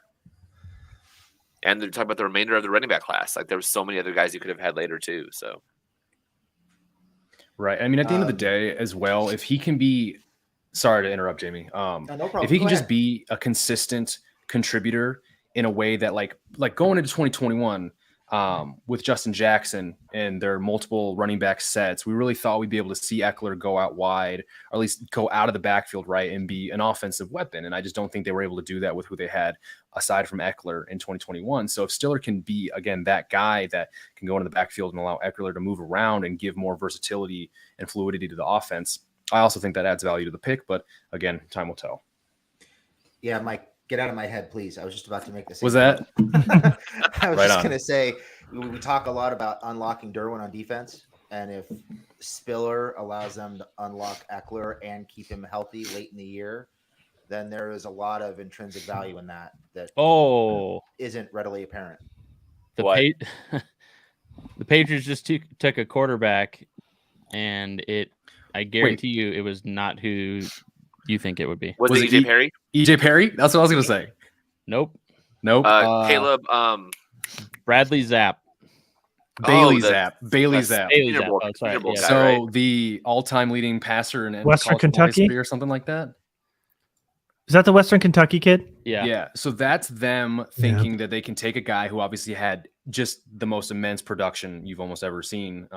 And they're talking about the remainder of the running back class. Like, there were so many other guys you could have had later too. So, right. I mean, at the end of the day, as well, if he can be, sorry to interrupt, Jamie. No problem. If he can Go just ahead. be a consistent contributor in a way that, like going into 2021, with Justin Jackson and their multiple running back sets, we really thought we'd be able to see Eckler go out wide, or at least go out of the backfield, right, and be an offensive weapon. And I just don't think they were able to do that with who they had aside from Eckler in 2021. So if Stiller can be, again, that guy that can go into the backfield and allow Eckler to move around and give more versatility and fluidity to the offense, I also think that adds value to the pick. But again, time will tell. Yeah, Mike, get out of my head, please. I was just about to make this. Was that? I was Right just on. going to say, we talk a lot about unlocking Derwin on defense. And if Spiller allows them to unlock Eckler and keep him healthy late in the year, then there is a lot of intrinsic value in that isn't readily apparent. The Patriots just took a quarterback, and I guarantee you it was not who you think it would be. was it EJ Perry? EJ Perry? That's what I was going to say. Nope. Caleb. Bradley Zapp. Bailey the- Zapp. Bailey the Zapp. Bailey Senior Zapp. Bowl- Oh, sorry. Senior Bowl Yeah. guy. So right. the all-time leading passer in Western college football Kentucky? history or something like that? Is that the Western Kentucky kid? Yeah. So that's them thinking that they can take a guy who obviously had just the most immense production you've almost ever seen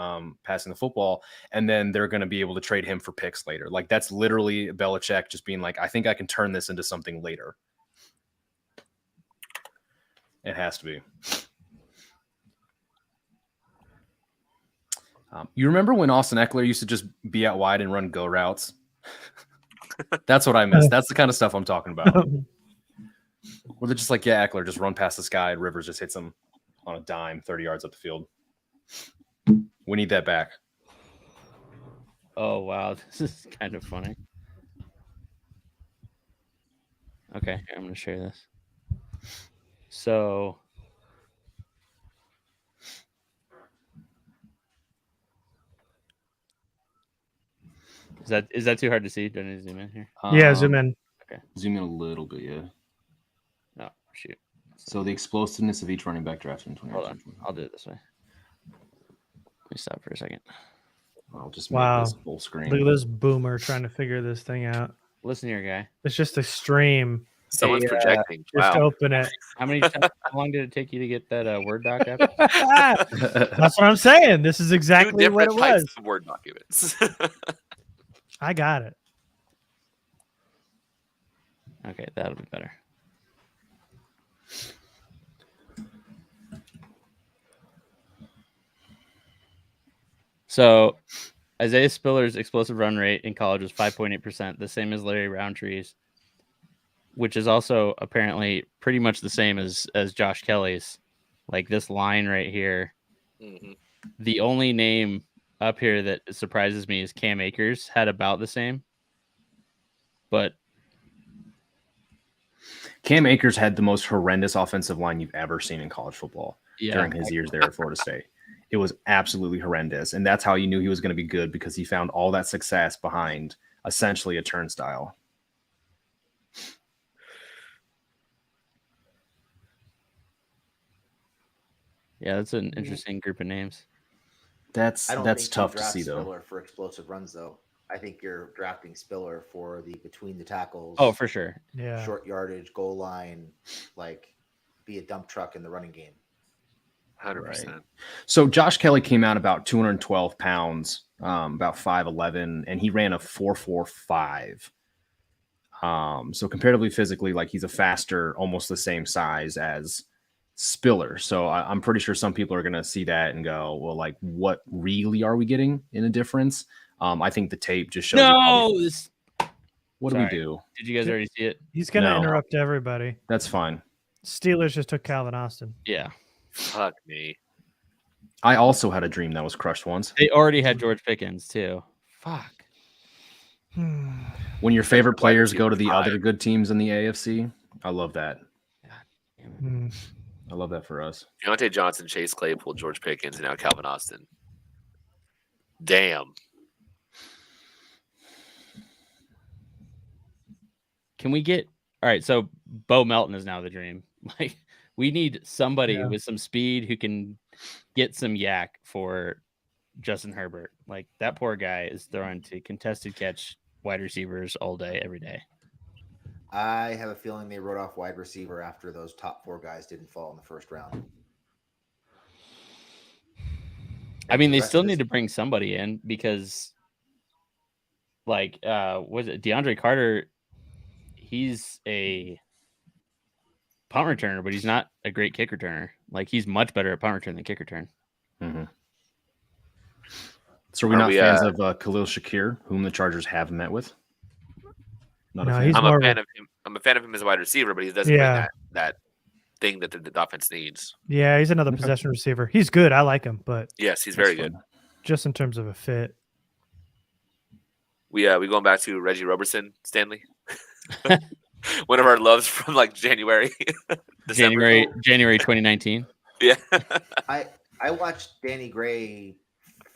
passing the football, and then they're going to be able to trade him for picks later. Like, that's literally Belichick just being like, I think I can turn this into something later. It has to be. You remember when Austin Eckler used to just be out wide and run go routes? That's what I miss. That's the kind of stuff I'm talking about. Where they're just like, yeah, Eckler, just run past this guy, and Rivers just hits him on a dime 30 yards up the field. We need that back. Oh, wow. This is kind of funny. Okay, here, I'm going to share this. So is that too hard to see? Do I need to zoom in here? Yeah, zoom in. Zoom in a little bit, yeah. Oh, shoot. So the explosiveness of each running back drafted in 2019. Hold on. I'll do it this way. Let me stop for a second. I'll just Wow. make this full screen. Look at this boomer trying to figure this thing out. Listen here, guy. It's just a stream. Someone's projecting. Just Wow. open it. How long did it take you to get that Word doc up? That's what I'm saying. This is Two exactly what different it types was. of Word documents. I got it. Okay, that'll be better. So Isaiah Spiller's explosive run rate in college was 5.8%, the same as Larry Roundtree's, which is also apparently pretty much the same as Josh Kelly's. Like this line right here. Mm-hmm. The only name up here that surprises me is Cam Akers had about the same. But Cam Akers had the most horrendous offensive line you've ever seen in college football during his years there at Florida State. It was absolutely horrendous. And that's how you knew he was going to be good, because he found all that success behind essentially a turnstile. Yeah, that's an interesting group of names. That's I don't think you tough to draft see, though. Spiller for explosive runs, though. I think you're drafting Spiller for the between the tackles. Oh, for sure. Yeah. Short yardage, goal line, like be a dump truck in the running game. 100%. So Josh Kelly came out about 212 pounds, about 5'11", and he ran a 4.45. So comparatively physically, like he's a faster, almost the same size as Spiller. So I'm pretty sure some people are going to see that and go, well, like, what really are we getting in a difference? I think the tape just shows. What do we do? Did you guys already see it? He's going to No. interrupt everybody. That's fine. Steelers just took Calvin Austin. Yeah. Fuck me. I also had a dream that was crushed once. They already had George Pickens, too. Fuck. When your favorite players go to the other good teams in the AFC, I love that. I love that for us. Deontay Johnson, Chase Claypool, George Pickens, and now Calvin Austin. Damn. Can we get all right? So Bo Melton is now the dream. Like we need somebody with some speed who can get some yak for Justin Herbert. Like that poor guy is throwing to contested catch wide receivers all day, every day. I have a feeling they wrote off wide receiver after those top 4 guys didn't fall in the first round. I mean, they still need to bring somebody in because, like, was it DeAndre Carter? He's a punt returner, but he's not a great kick returner. Like, he's much better at punt return than kick return. Mm-hmm. So are we not fans of Khalil Shakir, whom the Chargers have met with? He's I'm more a fan of him. I'm a fan of him as a wide receiver, but he doesn't bring that thing that the offense needs. Yeah, he's another possession receiver. He's good. I like him, but yes, he's very good. Just in terms of a fit. We going back to Reggie Roberson, Stanley. One of our loves from like January. January 2019. Yeah. I watched Danny Gray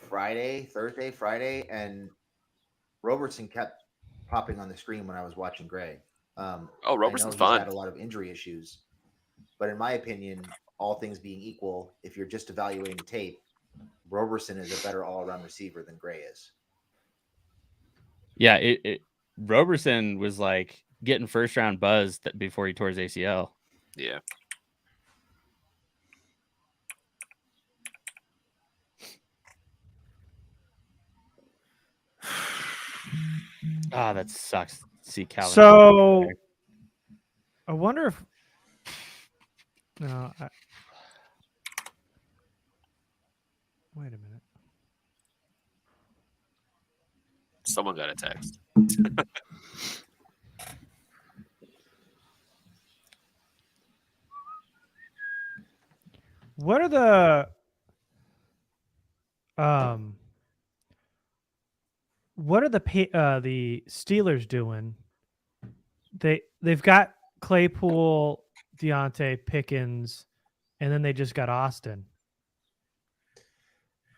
Thursday, Friday, and Robertson kept popping on the screen when I was watching Gray. Roberson's he's fun. had a lot of injury issues, but in my opinion, all things being equal, if you're just evaluating the tape, Roberson is a better all-around receiver than Gray is. Yeah, Roberson was like getting first-round buzz before he tore his ACL. Yeah. Ah, that sucks. See Calvin. So I wonder if wait a minute. Someone got a text. What are the Steelers doing? They've got Claypool, Deontay, Pickens, and then they just got Austin.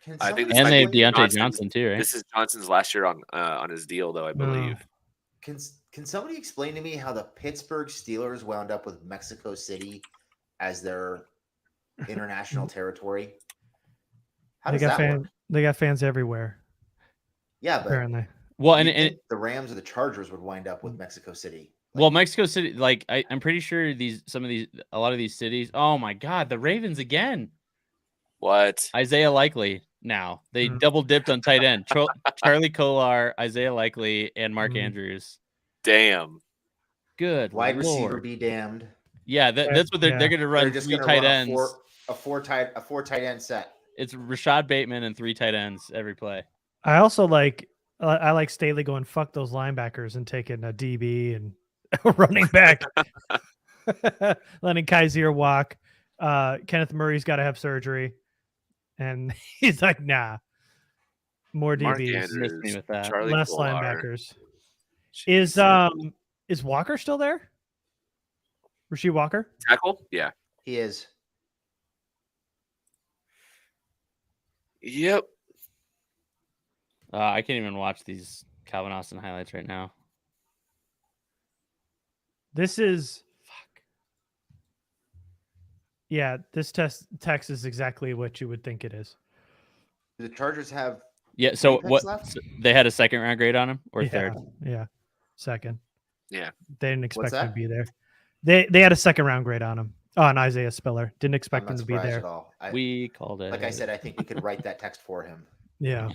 Can I think somebody And they have explain- Deontay Johnson too, right? This is Johnson's last year on his deal, though, I believe. Can somebody explain to me how the Pittsburgh Steelers wound up with Mexico City as their international territory? How They does got that work? They got fans everywhere. Yeah, but Apparently, Well, you'd and think the Rams or the Chargers would wind up with Mexico City. well, Mexico City, like I'm pretty sure a lot of these cities. Oh my God, the Ravens again. What? Isaiah Likely. Now they Mhm. double dipped on tight end. Charlie Kolar, Isaiah Likely, and Mark Mhm. Andrews. Damn. Good Wide receiver Lord. be damned. Yeah, that's what they're Yeah. going to They're run. just 3 going to tight run ends. a four tight end set. It's Rashad Bateman and 3 tight ends every play. I also like Staley going fuck those linebackers and taking a DB and running back, letting Kaiser walk. Kenneth Murray's got to have surgery, and he's like, nah, more Mark DBs, Andrews, Missed me with that. Charlie less Kolar. linebackers. Jeez. Is Walker still there? Rasheed Walker? Tackle? Yeah. He is. Yep. I can't even watch these Calvin Austin highlights right now. This is yeah. This text is exactly what you would think it is. Do the Chargers have? Yeah. So Any picks what? left? So they had a 2nd round grade on him or Yeah, 3rd? yeah, second. Yeah. They didn't expect him to that? be there. They had a 2nd round grade on him. On Isaiah Spiller. Didn't I'm expect not him to be surprised there. at all. We called it. Like I said, I think we could write that text for him. Yeah.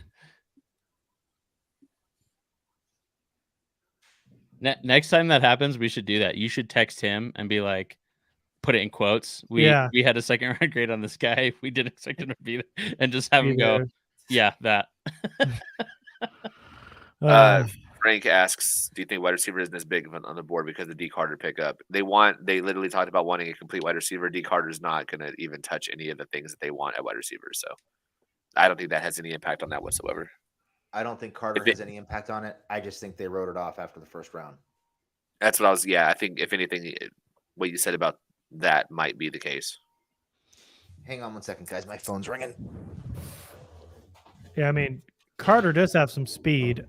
Next time that happens, we should do that. You should text him and be like, put it in quotes. We Yeah. we had a 2nd round grade on this guy. We didn't expect him to be there, and just have him go, yeah, that. Frank asks, do you think wide receiver isn't as big on the board because of D Carter pickup? They literally talked about wanting a complete wide receiver. D Carter's not going to even touch any of the things that they want at wide receiver. So I don't think that has any impact on that whatsoever. I don't think Carter has any impact on it. I just think they wrote it off after the first round. That's what I think if anything, what you said about that might be the case. Hang on one second, guys. My phone's ringing. Yeah, I mean, Carter does have some speed.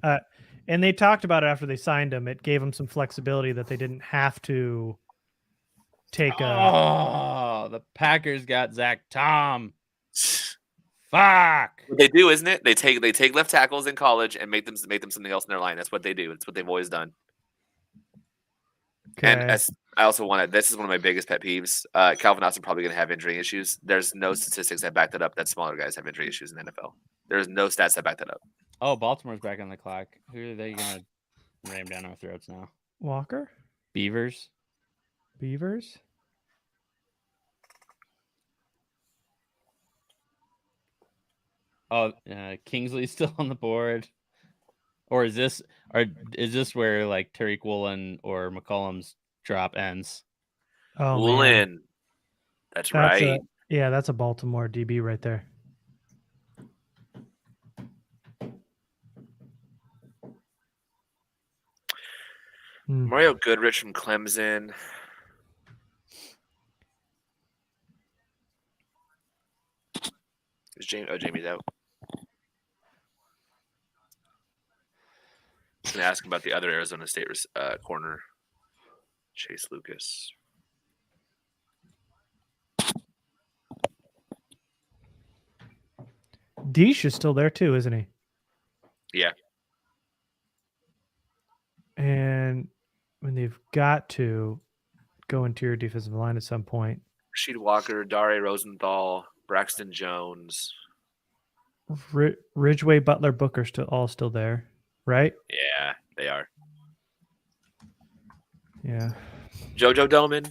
And they talked about it after they signed him. It gave them some flexibility that they didn't have to take a. Oh, the Packers got Zach Tom. Fuck. What they do, isn't it? They take left tackles in college and make them something else in their line. That's what they do. It's what they've always done. Okay. And I also want to. This is one of my biggest pet peeves. Calvin Austin probably going to have injury issues. There's no statistics that back that up. That smaller guys have injury issues in the NFL. There's no stats that back that up. Oh, Baltimore's back on the clock. Who are they going to ram down our throats now? Walker? Beavers? Beavers? Oh, Kingsley's still on the board. Or is this where like Tariq Woolen or McCollum's drop ends? Oh, man. Woolen. That's right. That's a Baltimore DB right there. Mario Goodrich from Clemson. Is Jamie's out. I'm going to ask him about the other Arizona State corner, Chase Lucas. Deesh is still there too, isn't he? Yeah. And when they've got to go interior defensive line at some point. Rasheed Walker, Dare Rosenthal, Braxton Jones. Ridgeway, Butler, Booker all still there, right? Yeah, they are. Yeah. JoJo Doman.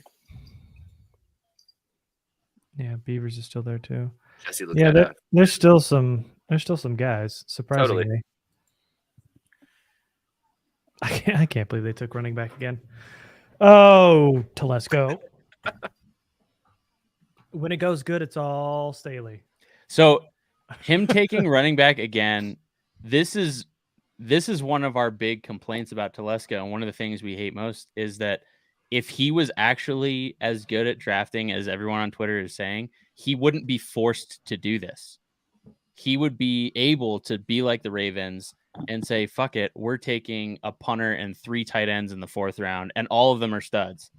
Yeah, Beavers is still there too. Jesse Yeah, Luketa. there's still some guys, surprisingly. Totally. I can't believe they took running back again. Oh, Telesco. When it goes good, it's all Staley. So him taking running back again, this is one of our big complaints about Telesco, and one of the things we hate most is that if he was actually as good at drafting as everyone on Twitter is saying, he wouldn't be forced to do this. He would be able to be like the Ravens and say, fuck it, we're taking a punter and 3 tight ends in the 4th round, and all of them are studs.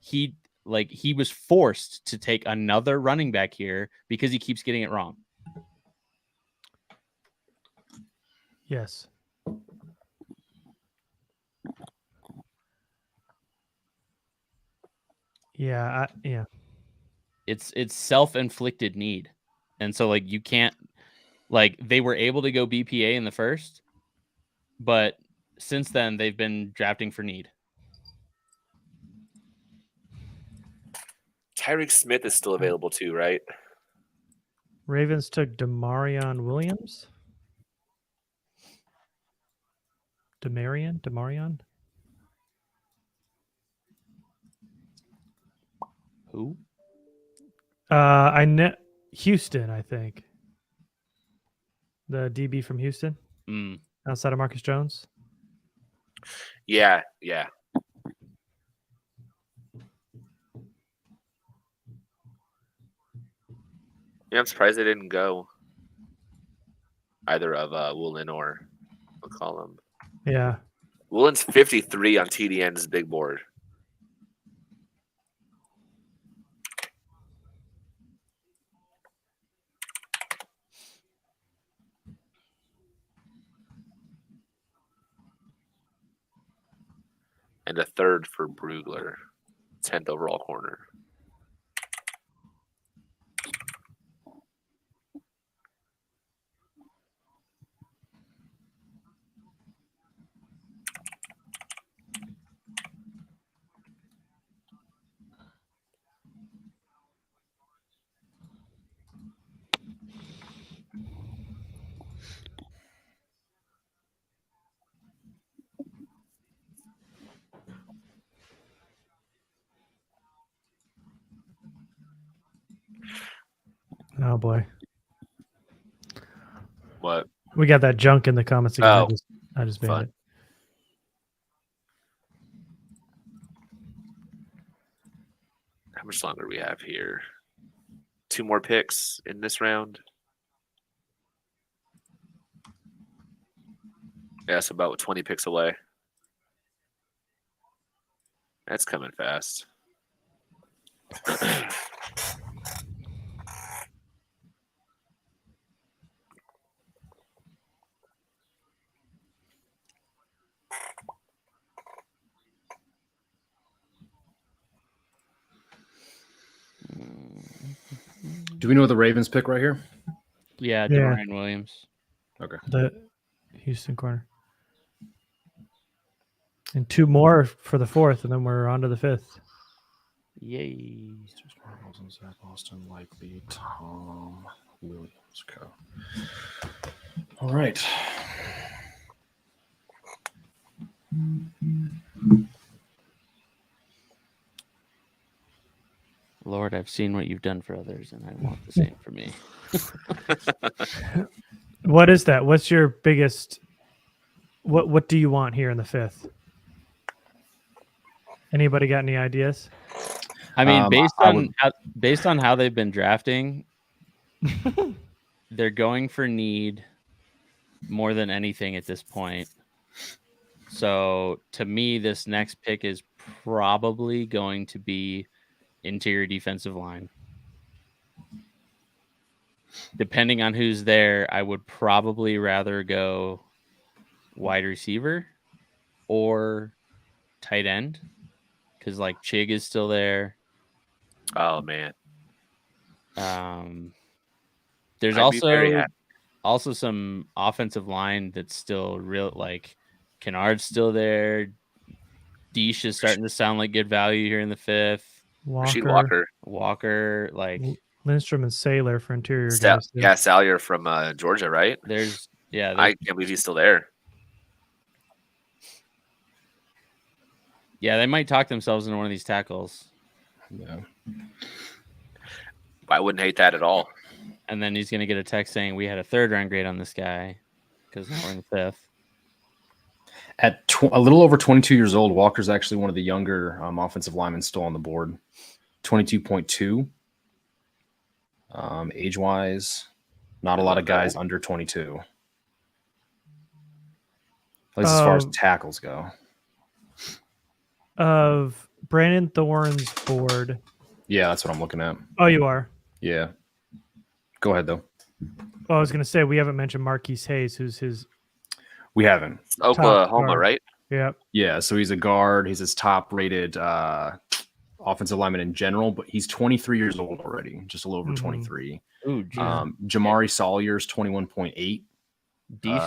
He was forced to take another running back here because he keeps getting it wrong. Yes. Yeah. It's self-inflicted need. And so you can't, they were able to go BPA in the first, but since then they've been drafting for need. Tyreek Smith is still available too, right? Ravens took Demarion Williams. Demarion? Who? I know Houston, I think. The DB from Houston, outside of Marcus Jones. Yeah. Yeah, I'm surprised they didn't go either of Woolen or McCollum. Yeah. Woolen's 53 on TDN's big board. And a 3rd for Brugler, 10th overall corner. Oh boy. What? We got that junk in the comments again. Oh, I just banned it. How much longer do we have here? 2 more picks in this round. Yeah, it's about 20 picks away. That's coming fast. Do we know the Ravens pick right here? Yeah, Demarion Williams. Okay. The Houston corner. And 2 more for the 4th, and then we're on to the 5th. Yay. Zach Austin, Likely, Tom Williams. Okay. All right. Lord, I've seen what you've done for others, and I want the same for me. What is that? What's your biggest? What do you want here in the 5th? Anybody got any ideas? I mean, based on how they've been drafting, they're going for need more than anything at this point. So to me, this next pick is probably going to be interior defensive line. Depending on who's there, I would probably rather go wide receiver or tight end, because Chig is still there. Oh man. There's also some offensive line that's still real. Kennard's still there. Deesh is starting to sound like good value here in the 5th. Walker, Lindstrom and Saylor for interior guys. Yeah, Salyer from Georgia, right? I can't believe he's still there. Yeah, they might talk themselves into one of these tackles. Yeah. I wouldn't hate that at all. And then he's going to get a text saying we had a 3rd round grade on this guy because now we're in the 5th. At a little over 22 years old. Walker's actually one of the younger offensive linemen still on the board. 22.2. Age-wise, not a lot of guys under 22. At least as far as tackles go. Of Brandon Thorne's board. Yeah, that's what I'm looking at. Oh, you are? Yeah. Go ahead, though. Well, I was going to say, we haven't mentioned Marquise Hayes, who's his. We haven't. Oklahoma, guard. right? Yeah. Yeah, so he's a guard. He's his top-rated offensive lineman in general, but he's 23 years old already, just a little over 23. Ooh, geez. Jamari Salyer's 21.8. Deesh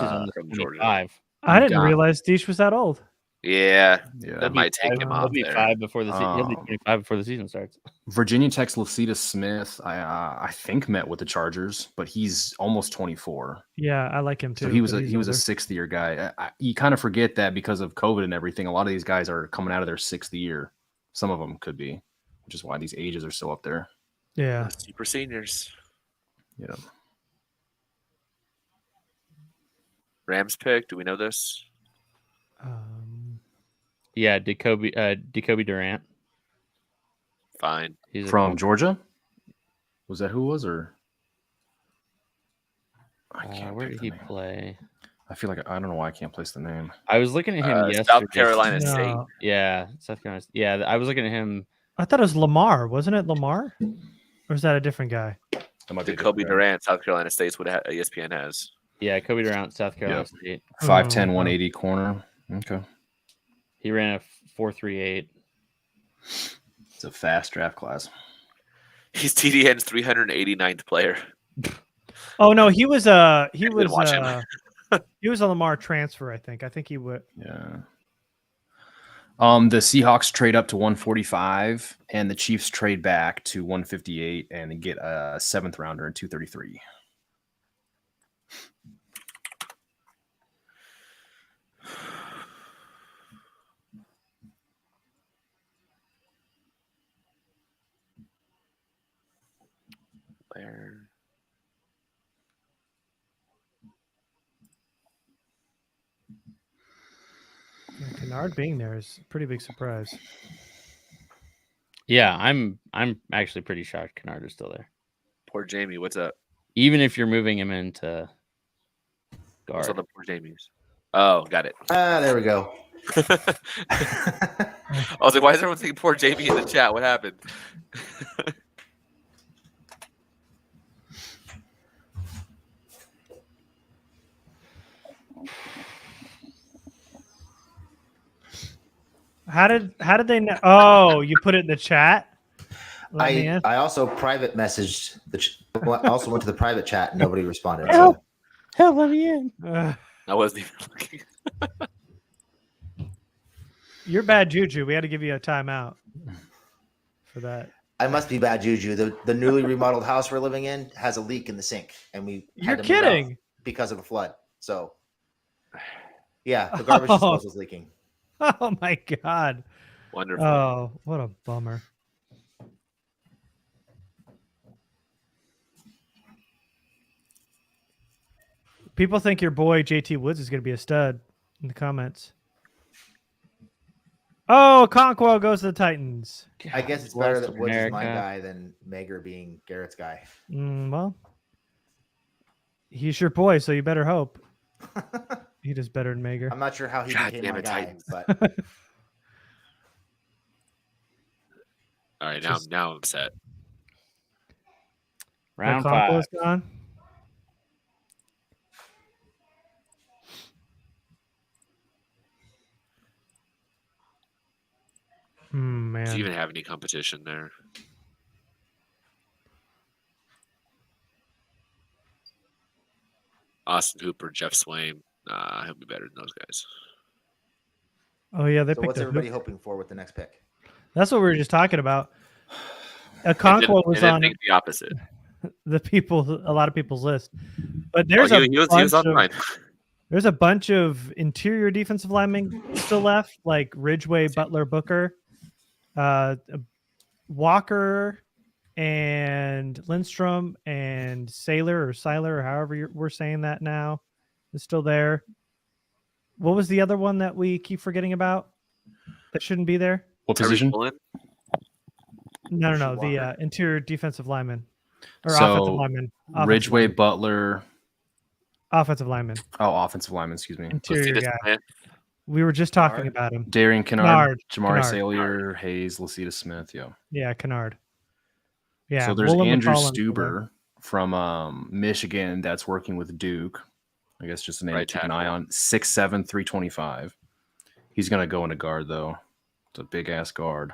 is on the from 25. I didn't realize Deesh was that old. Yeah, Yeah. that might take him He'll off be there. 5 before the season. He'll be 25 before the season starts. Virginia Tech's Lacita Smith, I think met with the Chargers, but he's almost 24. Yeah, I like him too. So he was a sixth year guy. You kind of forget that because of COVID and everything. A lot of these guys are coming out of their sixth year. Some of them could be, which is why these ages are still up there. Yeah. Super seniors. Yeah. Rams pick. Do we know this? Yeah, Jacoby Durant. Fine. He's From Georgia? Was that who it was, or? Where did he play? I feel like I don't know why I can't place the name. I was looking at him yesterday. South Carolina No. State. Yeah, South Carolina. Yeah, I was looking at him. I thought it was Lamar. Wasn't it Lamar? Or is that a different guy? That might be a Jacoby different guy. Durant, South Carolina State's what ESPN has. Yeah, Kobe Durant, South Carolina State. 5'10", 180 corner. Okay. He ran a 4.38. It's a fast draft class. He's TDN's 389th player. Oh no, he was didn't watch him. he was a Lamar transfer, I think. I think he would. Yeah. The Seahawks trade up to 145, and the Chiefs trade back to 158, and they get a 7th rounder in 233. Where? Yeah, Kennard being there is a pretty big surprise. Yeah, I'm actually pretty shocked Kennard is still there. Poor Jamie. What's up? Even if you're moving him into What's guard. on the poor Jamie's? Oh, got it. There we go. I was like, why is everyone saying poor Jamie in the chat? What happened? How did they know? Oh, you put it in the chat? Let me in. I also private messaged also went to the private chat and nobody responded. Help. So Help, let me in. I wasn't even looking. You're bad juju. We had to give you a timeout for that. I must be bad juju. The newly remodeled house we're living in has a leak in the sink, and we You're had to move out kidding. because of a flood. So yeah, the garbage disposal is leaking. Oh my god. Wonderful. Oh, what a bummer. People think your boy JT Woods is going to be a stud in the comments. Oh, Conquo goes to the Titans. I guess it's better that Western Woods is my America. guy than Mager being Garrett's guy. Well, he's your boy, so you better hope he does better than Mager. I'm not sure how he God became damn my it, guy, Titans. but All right, just- now I'm set. Round Conquo's 5. gone. Do Man. you even have any competition there? Austin Hooper, Jeff Swain. He'll be better than those guys. Oh yeah, they so picked what's a everybody Hoop. hoping for with the next pick? That's what we were just talking about. And Conquo was then on think the opposite. a lot of people's list, but Oh, there's he was on mine. there's a bunch of interior defensive linemen still left, like Ridgeway, Butler, Booker, Walker, and Lindstrom, and Seiler, or however we're saying that now, is still there. What was the other one that we keep forgetting about that shouldn't be there? What Tyreek position? Woolen? No. Walker. The interior defensive lineman or offensive lineman. Ridgeway, Butler. Offensive lineman. Oh, offensive lineman. Excuse me. Interior Lucita guy. Smith? We were just talking Kennard? about him. Darian Kennard, Jamari Kennard. Salyer, Hayes, Lucita Smith. Yeah. Yeah, Kennard. Yeah. So there's Woolen, Andrew McCollum, Stuber from Michigan that's working with Duke. I guess just a name Right to keep an tackle. eye on. 6'7", 325. He's gonna go into guard though. It's a big ass guard.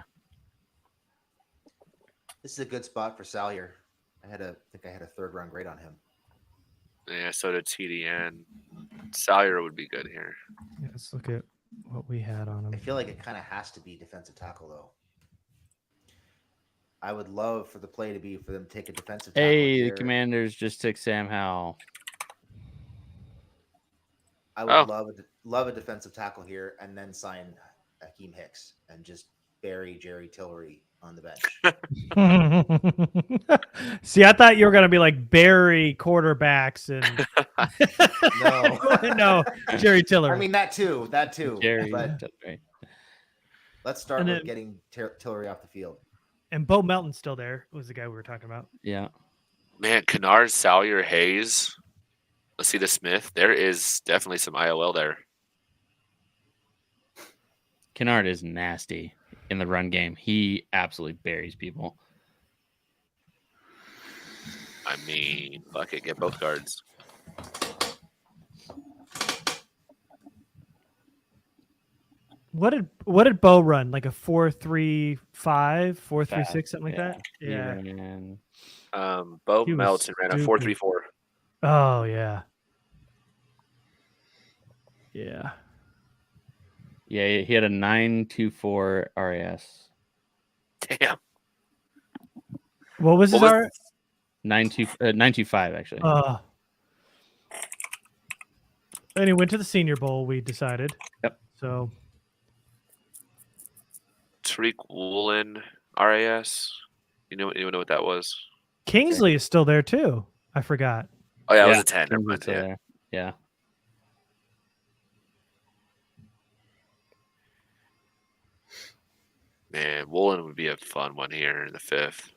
This is a good spot for Salyer. I think I had a 3rd round grade on him. Yeah, so did TDN. Salyer would be good here. Yeah, let's look at what we had on I him. feel like it kind of has to be defensive tackle though. I would love for the play to be for them to take a defensive tackle. Hey, the here. Commanders just took Sam Howell. I would love a defensive tackle here and then sign Akeem Hicks and just bury Jerry Tillery on the bench. See, I thought you were gonna be like Barry quarterbacks and No. no, Jerry Tiller. I mean that too. Jerry. But Right. let's start And with then- getting Tillery off the field. and Bo Melton's still there. Was the guy we were talking about? Yeah. Man, Kennard, Salyer, Hayes, Lucita Smith. There is definitely some IOL there. Kennard is nasty in the run game. He absolutely buries people. I mean, fuck it, get both guards. What did Bo run? Like a 4.35, 4.36, something like that? He Yeah. ran- Bo He was Melton ran a stupid. 4.34. Oh yeah. Yeah. Yeah, he had a 9.24 RAS. Damn. What was his What was- R? 9.25 actually. And he went to the Senior Bowl, we decided. Yep. So Tariq Woolen, RAS. You know what that was? Kingsley is still there too. I forgot. Oh yeah, it was Yeah, a 10. Never mind, Still yeah. there. Yeah. Man, Woolen would be a fun one here in the 5th.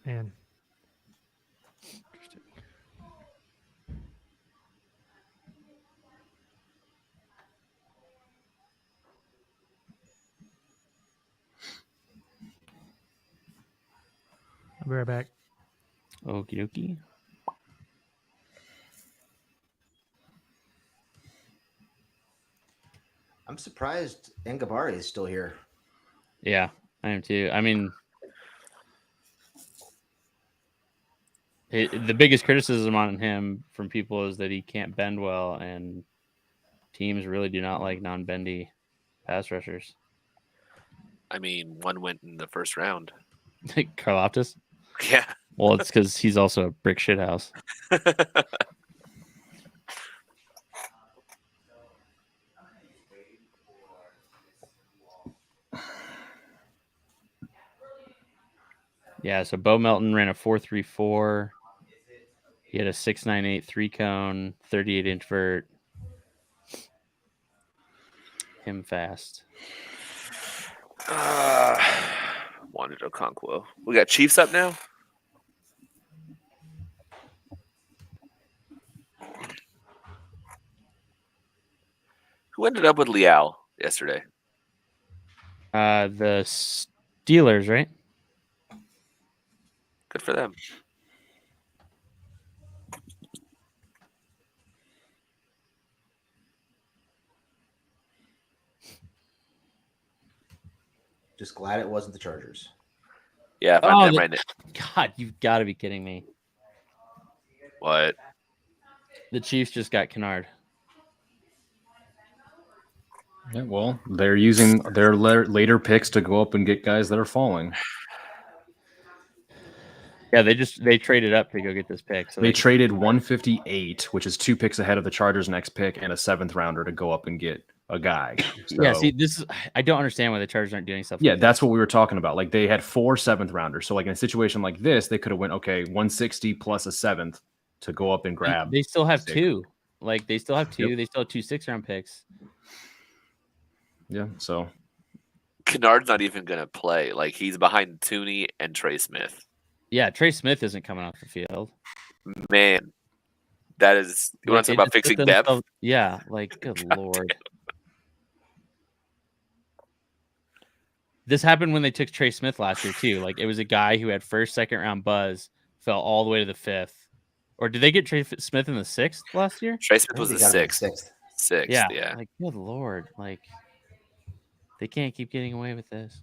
Man. I'll be right back. Okie dokie. I'm surprised Ngabari is still here. Yeah, I am too. I mean, the biggest criticism on him from people is that he can't bend well, and teams really do not like non-bendy pass rushers. I mean, one went in the 1st round. Karlaftis? Yeah. Well, it's because he's also a brick shit house. Yeah, so Bo Melton ran a 4.34. He had a 6.98 3-cone, 38-inch vert. Him fast. Wanted Okonkwo. We got Chiefs up now. Who ended up with Leal yesterday? The Steelers, right? Good for them. Just glad it wasn't the Chargers. Yeah, if Oh, I'm them the- right now. God, you've got to be kidding me. What? The Chiefs just got Kennard. Yeah, well, they're using their later picks to go up and get guys that are falling. Yeah, they traded up to go get this pick. So They traded 158, which is 2 picks ahead of the Chargers' next pick, and a 7th rounder to go up and get a guy. yeah, So- see, this is I don't understand why the Chargers aren't doing stuff. Yeah, like that's what we were talking about. Like they had 4 7th rounders. So like in a situation like this, they could have went, okay, 160 plus a 7th to go up and this. grab. They still have 6. 2. Like they still have 2. Yep. They still have 2 6-round picks. Yeah, so Kennard's not even going to play. Like he's behind Tooney and Trey Smith. Yeah, Trey Smith isn't coming off the field. Man, that is. You want to They talk about just put fixing depth? themselves- Yeah, like good lord. This happened when they took Trey Smith last year too. Like it was a guy who had first, second round buzz, fell all the way to the 5th. Or did they get Trey Smith in the 6th last year? Trey I Smith think was they the got him in 6th. 6th. Yeah. Like good lord. Like they can't keep getting away with this.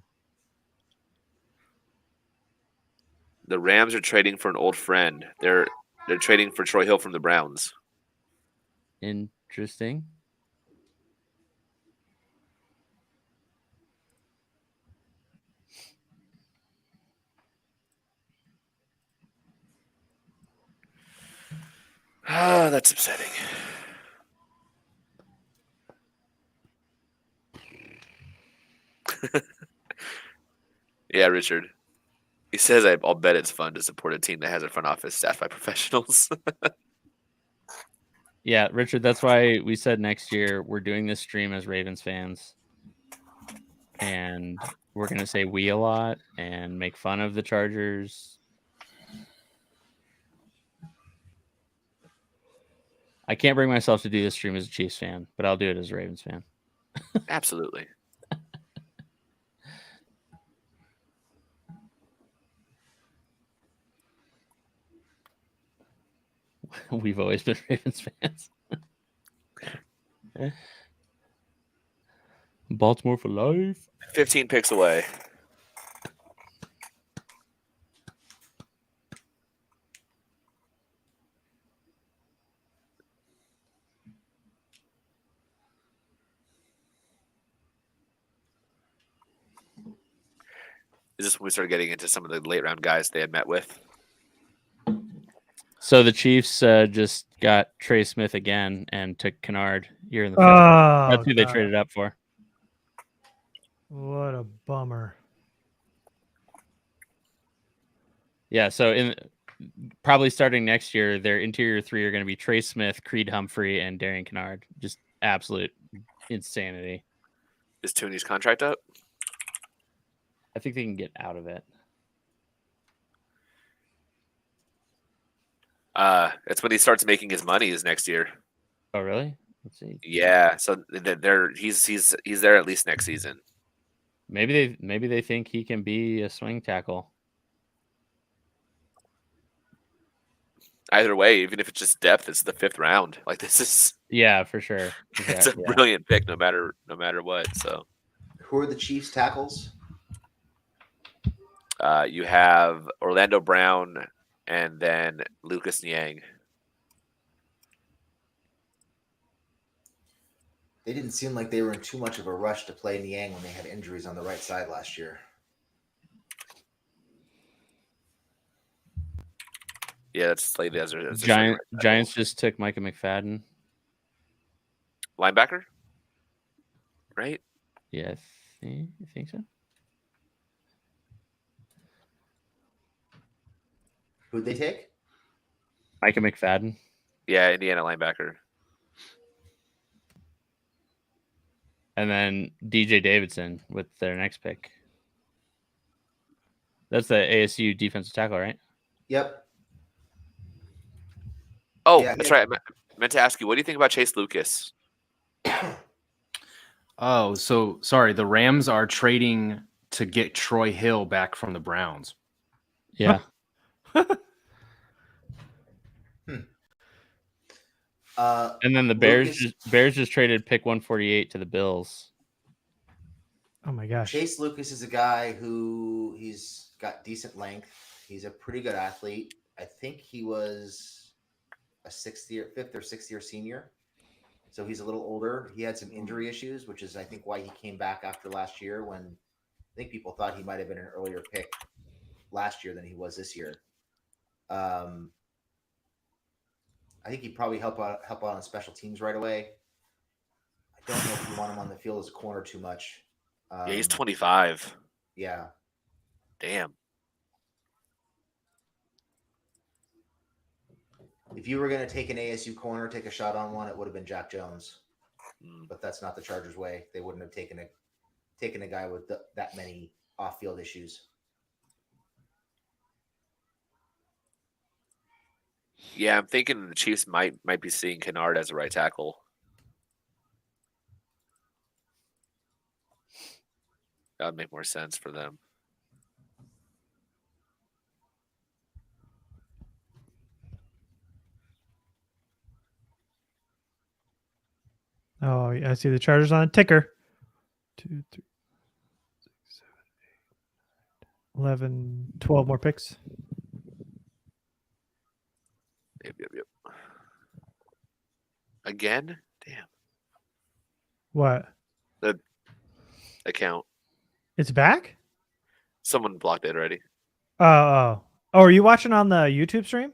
The Rams are trading for an old friend. They're trading for Troy Hill from the Browns. Interesting. Ah, that's upsetting. Yeah, Richard. He says, I'll bet it's fun to support a team that has a front office staffed by professionals. Yeah, Richard, that's why we said next year we're doing this stream as Ravens fans. And we're going to say we a lot and make fun of the Chargers. I can't bring myself to do this stream as a Chiefs fan, but I'll do it as a Ravens fan. Absolutely. We've always been Ravens fans. Baltimore for life. 15 picks away. Is this when we started getting into some of the late round guys they had met with? So the Chiefs just got Trey Smith again and took Kennard here in the 5th. Oh, That's who they God. traded up for. What a bummer. Yeah, so probably starting next year, their interior 3 are going to be Trey Smith, Creed Humphrey, and Darian Kennard. Just absolute insanity. Is Tooney's contract up? I think they can get out of it. It's when he starts making his money is next year. Oh, really? Let's see. Yeah, so he's there at least next season. Maybe they think he can be a swing tackle. Either way, even if it's just depth, it's the 5th round. Like this is Yeah, for sure. it's a Yeah. brilliant pick no matter what. So Who are the Chiefs tackles? you have Orlando Brown and then Lucas Niang. They didn't seem like they were in too much of a rush to play Niang when they had injuries on the right side last year. Yeah, that's slated as a Giants just took Micah McFadden. linebacker, right? Yeah, I think so. Who'd they take? Micah McFadden. Yeah, Indiana linebacker. And then DJ Davidson with their next pick. That's the ASU defensive tackle, right? Yep. Oh, Yeah, that's yeah. right. I meant to ask you, what do you think about Chase Lucas? Oh, so sorry. The Rams are trading to get Troy Hill back from the Browns. Yeah. And then the Bears just traded pick 148 to the Bills. Oh my gosh. Chase Lucas is a guy who he's got decent length. He's a pretty good athlete. I think he was a fifth or sixth year senior. So he's a little older. He had some injury issues, which is I think why he came back after last year when I think people thought he might have been an earlier pick last year than he was this year. I think he'd probably help out on special teams right away. I don't know if you want him on the field as a corner too much. Yeah, he's 25. Yeah. Damn. If you were going to take an ASU corner, take a shot on one, it would have been Jack Jones. Mm. But that's not the Chargers' way. They wouldn't have taken a guy with that many off-field issues. Yeah, I'm thinking the Chiefs might be seeing Kennard as a right tackle. That would make more sense for them. Oh, I see the Chargers on a ticker. 2, 3, 6, 7, 8, 9, 11, 12 more picks. Yep. Again? Damn. What? The account. It's back? Someone blocked it already. Oh, are you watching on the YouTube stream?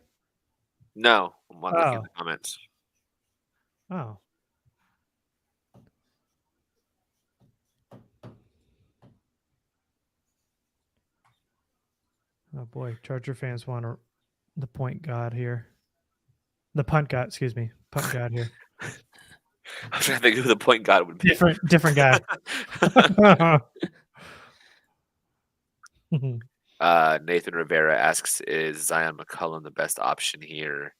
No, I'm not looking at the comments. Oh. Oh boy, Charger fans want the point god here. The punt god, excuse me. Punt god here. I'm trying to think who the point guard would be. Different guy. Nathan Rivera asks, is Zion McCullum the best option here?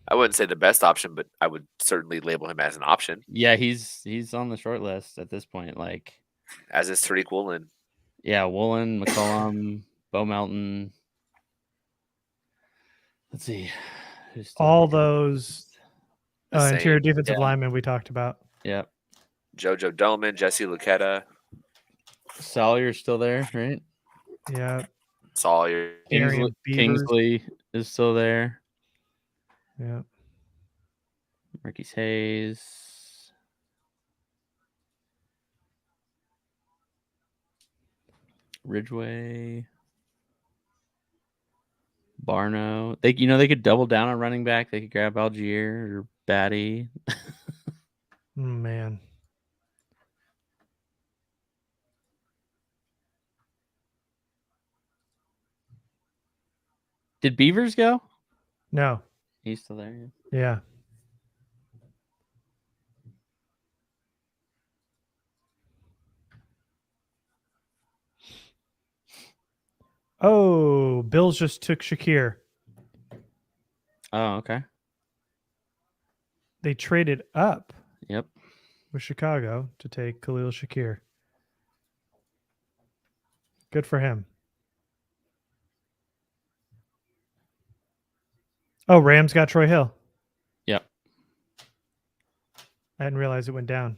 I wouldn't say the best option, but I would certainly label him as an option. Yeah, he's on the short list at this point. Like, as is Tariq Woolen. Yeah, Woolen, McCollum, Bo Melton. Let's see. All those The interior same. defensive linemen we talked about. Yep. Jojo Doman, Jesse Luketa. Salyer's still there, right? Yeah. Sawyer. Kingsley is still there. Yeah. Marquise Hayes. Ridgeway. Barno. They could double down on running back. They could grab Algier or Batty. Man. Did Beavers go? No. He's still there. Yeah. Oh, Bills just took Shakir. Oh, okay. They traded up. Yep. With Chicago to take Khalil Shakir. Good for him. Oh, Rams got Troy Hill. Yep. I didn't realize it went down.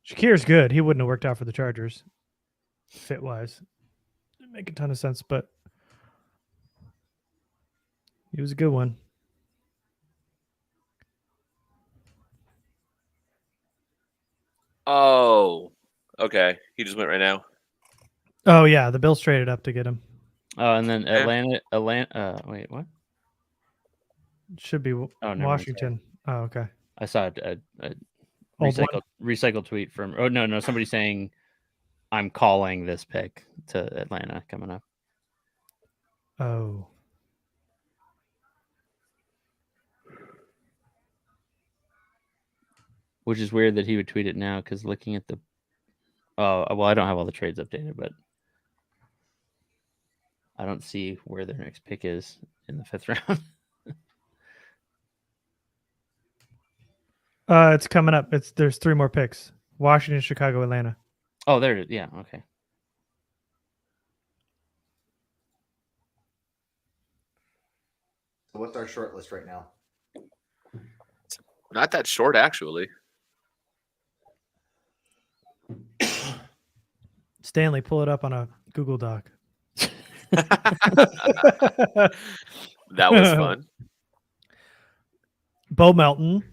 Shakir's good. He wouldn't have worked out for the Chargers, fit wise. Didn't make a ton of sense, but he was a good one. Oh, okay. He just went right now. Oh yeah, the Bills traded up to get him. Oh, and then Atlanta. Wait, what? Should be Washington. Oh, okay. I saw a recycled tweet from. Oh no, somebody saying, "I'm calling this pick to Atlanta coming up." Oh. Which is weird that he would tweet it now because looking at the. Oh well, I don't have all the trades updated, but I don't see where their next pick is in the 5th round. It's coming up. There's 3 more picks. Washington, Chicago, Atlanta. Oh, there it is. Yeah, okay. So what's our short list right now? Not that short, actually. Stanley, pull it up on a Google Doc. That was fun. Bo Melton.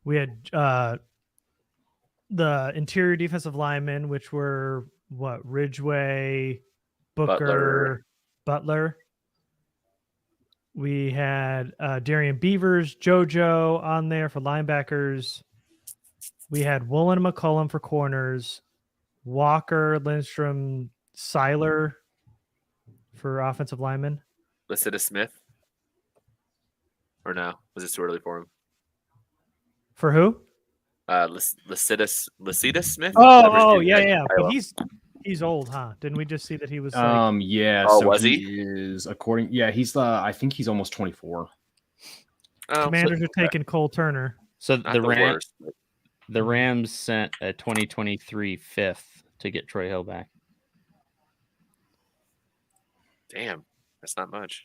We had the interior defensive linemen, which were what? Ridgeway, Booker, Butler. We had Darian Beavers, JoJo on there for linebackers. We had Woolen McCullum for corners, Walker, Lindstrom, Seiler for offensive linemen. Lycidas Smith? Or no? Was it too early for him? For who? Lycidas Smith? Oh, yeah. But he's old, huh? Didn't we just see that he was like... Yeah. Oh, so was he? he? Is according. Yeah, he's I think he's almost 24. Commanders are taking Cole Turner. So Not the Rams sent a 2023 fifth to get Troy Hill back. Damn, that's not much.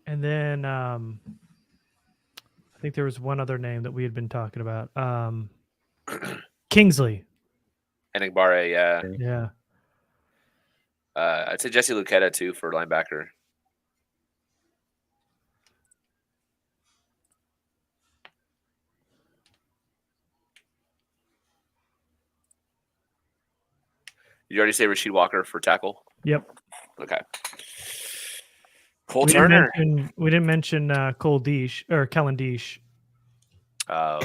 And then I think there was one other name that we had been talking about. Kingsley. Enigbare, yeah. Yeah. I'd say Jesse Lucetta too for linebacker. Did you already say Rasheed Walker for tackle? Yep. Okay. Cole We Turner. didn't mention Cole Deesh or Kellen Deesh. Oh,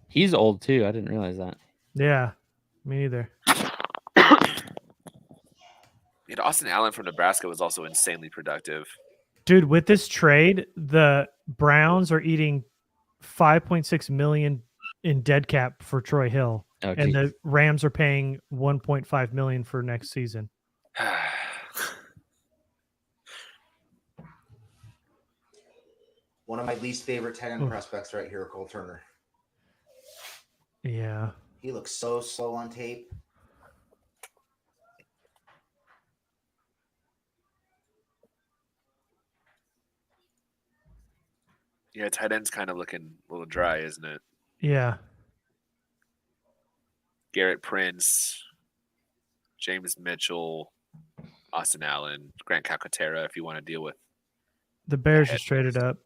He's old too. I didn't realize that. Yeah, me neither. and Austin Allen from Nebraska was also insanely productive. Dude, with this trade, the Browns are eating $5.6 million in dead cap for Troy Hill, Oh, and geez. the Rams are paying $1.5 million for next season. One of my least favorite tight end prospects right here, Cole Turner. Yeah. He looks so slow on tape. Yeah, tight end's kind of looking a little dry, isn't it? Yeah. Garrett Prince, James Mitchell, Austin Allen, Grant Calcaterra, if you want to deal with. The Bears just traded up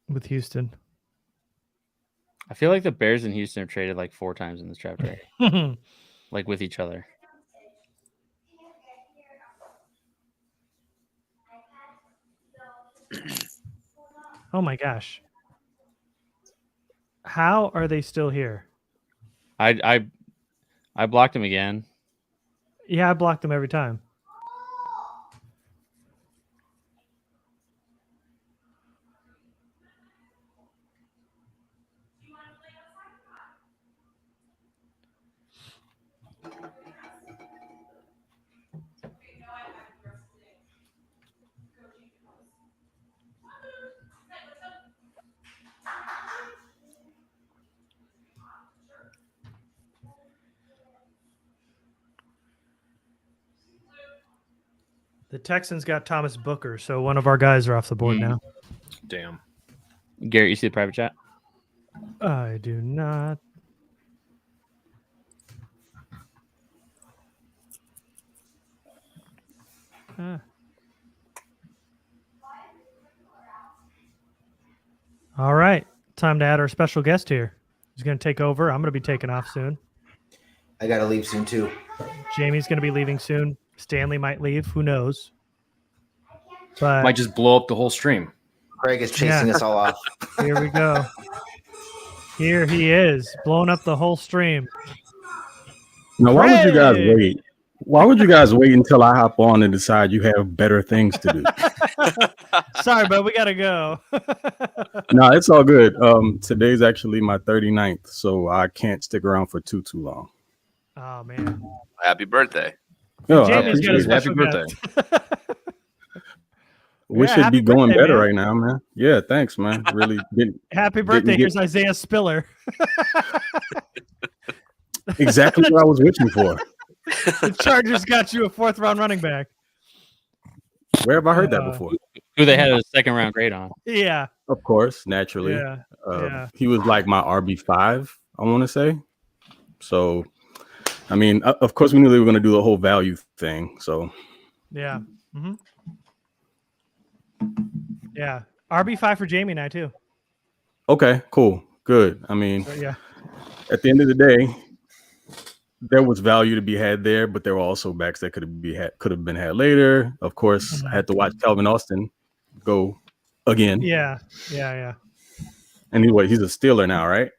with Houston. I feel like the Bears and Houston have traded like 4 times in this draft already, like with each other. Oh my gosh. How are they still here? I blocked him again. Yeah, I blocked them every time. The Texans got Thomas Booker, so one of our guys are off the board now. Damn. Garrett, you see the private chat? I do not. All right. Time to add our special guest here. He's going to take over. I'm going to be taking off soon. I got to leave soon, too. Jamie's going to be leaving soon. Stanley might leave. Who knows? But Might just blow up the whole stream. Craig is chasing us all off. here we go. Here he is, blowing up the whole stream. Now, why would you guys Craig! wait? Why would you guys wait until I hop on and decide you have better things to do? Sorry, but we got to go. No, it's all good. Today's actually my 39th, so I can't stick around for too long. Oh, man. Happy birthday. No, I Jamie's got a appreciate it. special Happy birthday. guest. We Yeah, should happy be going birthday, better man. right now, man. Yeah, thanks, man. Really didn't Happy birthday. get- Here's Isaiah Spiller. exactly what I was wishing for. The Chargers got you a 4th round running back. Where have I heard that before? Who they had a 2nd round grade on. Yeah. Of course, naturally. Yeah. Yeah. He was like my RB5, I want to say. So, I mean, of course, we knew they were going to do the whole value thing. So, Yeah. Mm-hmm. Yeah. RB5 for Jamie and I too. okay, cool, good. I mean, So, yeah. at the end of the day, there was value to be had there, but there were also backs that could have been had later. Of course, I had to watch Calvin Austin go again. Yeah. Yeah. And he's a Steeler now, right?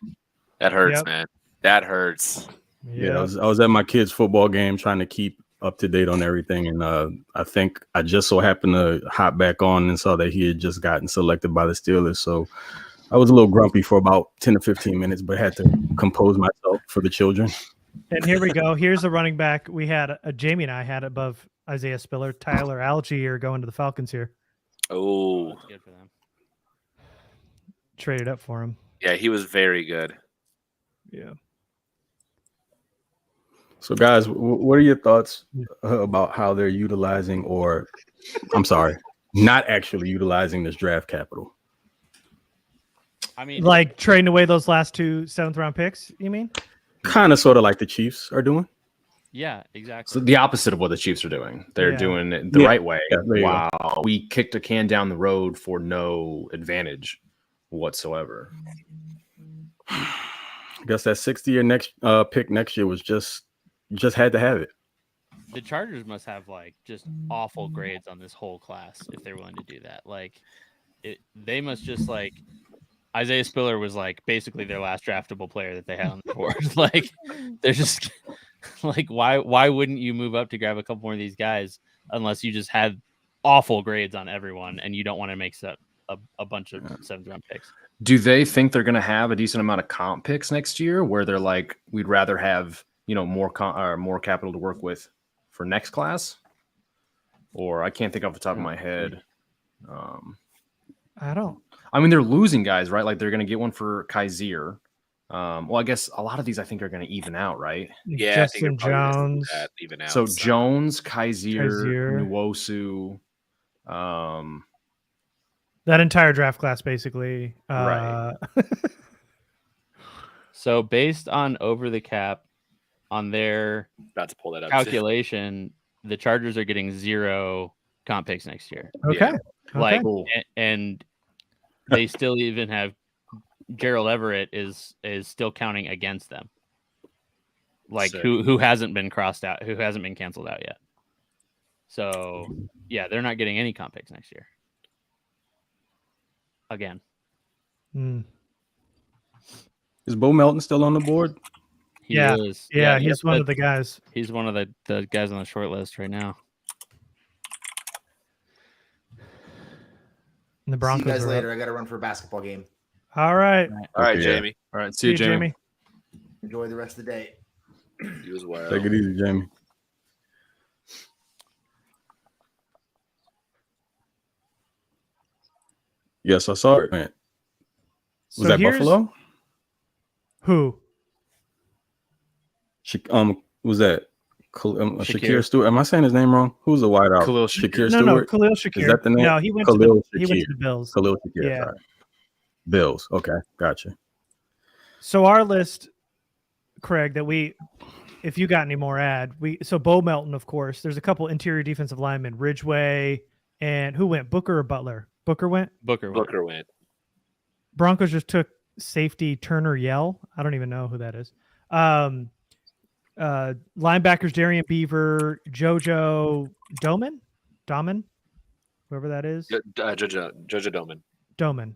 That hurts, Yep. man. That hurts. Yeah, I was at my kid's football game trying to keep up to date on everything, and I think I just so happened to hop back on and saw that he had just gotten selected by the Steelers. So I was a little grumpy for about 10 to 15 minutes, but had to compose myself for the children. And here we go. Here's a running back we had. Jamie and I had above Isaiah Spiller. Tyler Algier going to the Falcons here. Oh, That's good for them. Traded up for him. yeah, he was very good. Yeah. So, guys, what are your thoughts about how they're utilizing, or I'm sorry, not actually utilizing this draft capital? I mean, Like trading away those last 2 7th round picks, you mean? Kind of, sort of like the Chiefs are doing. yeah, exactly. So the opposite of what the Chiefs are doing. They're Yeah. doing it the Yeah. right way. Yeah, there you go. Wow. We kicked a can down the road for no advantage whatsoever. I guess that 60-year next pick next year was just had to have it. The Chargers must have like just awful grades on this whole class if they're willing to do that. Like, they must just like Isaiah Spiller was like basically their last draftable player that they had on the board. Like, they're just like, why wouldn't you move up to grab a couple more of these guys unless you just had awful grades on everyone and you don't want to make a bunch of 7th round picks? Do they think they're going to have a decent amount of comp picks next year where they're like, we'd rather have, more capital to work with for next class? Or I can't think off the top of my head. I don't. I mean, they're losing guys, right? Like they're going to get one for Kaiser. Well, I guess a lot of these I think are going to even out, right? Yeah, I think you're Justin probably gonna see Jones. that even out. So Jones, Kaiser, Kaiser. Nwosu, That entire draft class, basically. Right. So based on over the cap on their about to pull that up. calculation, the Chargers are getting 0 comp picks next year. Okay. Like, Cool. and they still even have Gerald Everett is still counting against them. Like, Sick. who hasn't been crossed out, who hasn't been canceled out yet. So yeah, they're not getting any comp picks next year. Again. Hmm. Is Bo Melton still on the board? He Yeah. is. Yeah, he's yep, one but of the guys. He's one of the guys on the short list right now. And the See Broncos you guys are later. up. I got to run for a basketball game. All right. All right, Okay, Jamie. All right. See you, Jamie. Enjoy the rest of the day. You as well. Take it easy, Jamie. Yes, I saw it. Man. Was So that here's- Buffalo? Who? Was that Shakir Shakir. Stewart? Am I saying his name wrong? Who's the wideout? Khalil Shakir No, Stewart. Khalil Shakir. Is that the name? No, he went Khalil to the Shakir. Bills. Khalil Shakir. Yeah. Sorry. Bills. Okay, gotcha. So our list, Craig, if you got any more so Bo Melton, of course. There's a couple interior defensive linemen, Ridgeway, and who went? Booker or Butler? Booker went. Booker went. Broncos just took safety Turner Yell. I don't even know who that is. Linebackers Darian Beaver, JoJo Doman, whoever that is. Jojo Doman. Doman.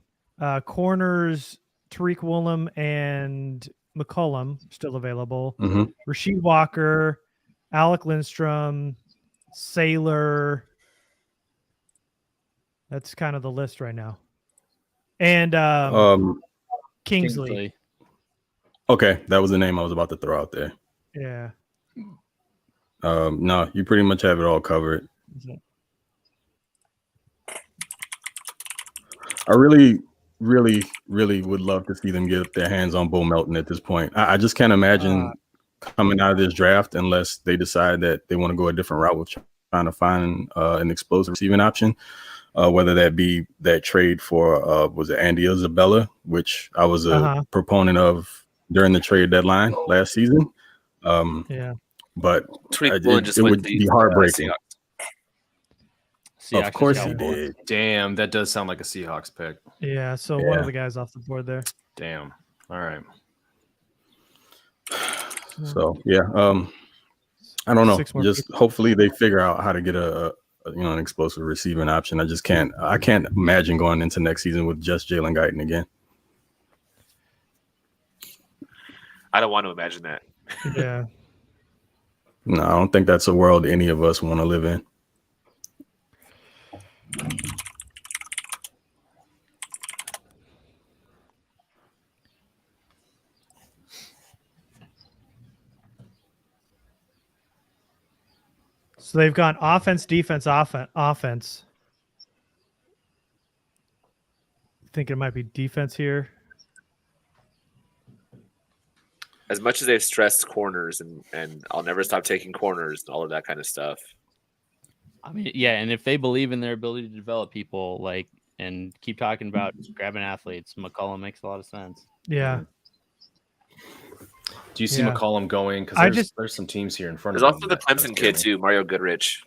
Corners Tariq Woolen and McCollum still available. Mm-hmm. Rasheed Walker, Alec Lindstrom, Saylor. That's kind of the list right now. And Kingsley. Okay, that was the name I was about to throw out there. Yeah. No, you pretty much have it all covered. I really would love to see them get their hands on Bo Melton at this point. I just can't imagine coming out of this draft unless they decide that they want to go a different route with trying to find an explosive receiving option. Whether that be that trade for was it Andy Isabella, which I was a proponent of during the trade deadline last season. But it would be heartbreaking. Seahawks of course he Cowboys. did. Damn, that does sound like a Seahawks pick. Yeah, so one of the guys off the board there. Damn. All right. So yeah, I don't know. Just hopefully they figure out how to get an explosive receiving option. I can't imagine going into next season with just Jalen Guyton again. I don't want to imagine that. Yeah. No, I don't think that's a world any of us want to live in. So they've gone offense, defense, offense. Think it might be defense here. As much as they've stressed corners and I'll never stop taking corners and all of that kind of stuff. I mean, yeah, and if they believe in their ability to develop people, and keep talking about grabbing athletes, McCollum makes a lot of sense. Yeah. Do you see McCollum going? Because there's some teams here in front of him. There's also the Clemson kid too, Mario Goodrich.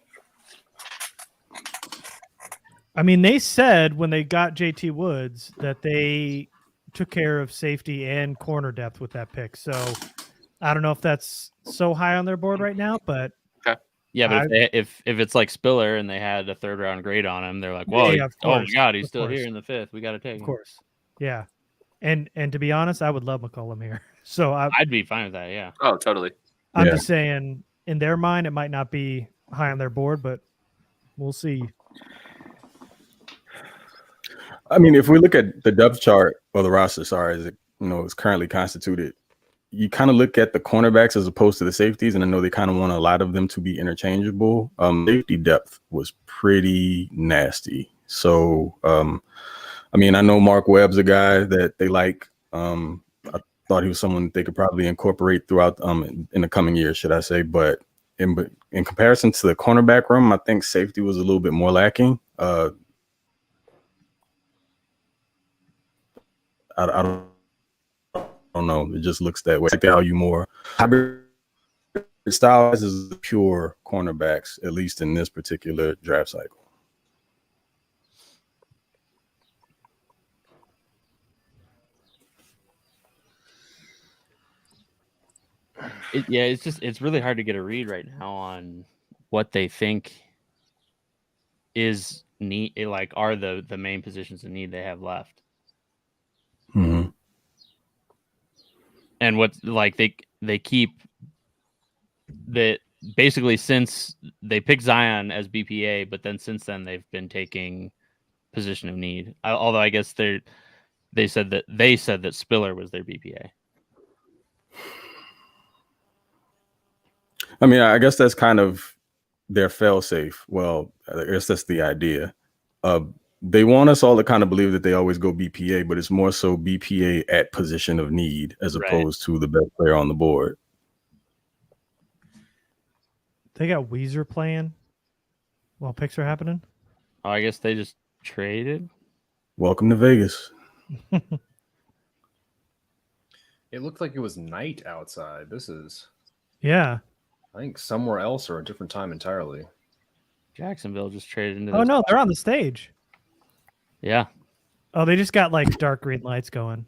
I mean, they said when they got JT Woods that they took care of safety and corner depth with that pick. So I don't know if that's so high on their board right now, but yeah, but if it's like Spiller and they had a 3rd round grade on him, they're like, well, oh my God, he's still here in the 5th. We got to take him. Of course. Yeah. And to be honest, I would love McCollum here. So I'd be fine with that. Yeah. Oh, totally. I'm just saying in their mind, it might not be high on their board, but we'll see. I mean, if we look at the depth chart or the roster, as it is currently constituted, you kind of look at the cornerbacks as opposed to the safeties, and I know they kind of want a lot of them to be interchangeable. Safety depth was pretty nasty. So, I mean, I know Mark Webb's a guy that they like. I thought he was someone they could probably incorporate throughout in the coming years, should I say. But in comparison to the cornerback room, I think safety was a little bit more lacking. I don't know. It just looks that way. I value more hybrid styles is the pure cornerbacks, at least in this particular draft cycle. It's really hard to get a read right now on what they think is need, are the main positions of need they have left. Mm-hmm. And what they keep that basically since they picked Zion as BPA, but then since then they've been taking position of need. Although I guess they said that Spiller was their BPA. I mean, I guess that's kind of their fail-safe. Well, I guess that's the idea. They want us all to kind of believe that they always go BPA, but it's more so BPA at position of need as opposed to the best player on the board. They got Weezer playing while picks are happening. Oh, I guess they just traded. Welcome to Vegas. It looked like it was night outside. This is, I think somewhere else or a different time entirely. Jacksonville just traded into. Oh no, they're on the stage. Yeah. Oh, they just got dark green lights going.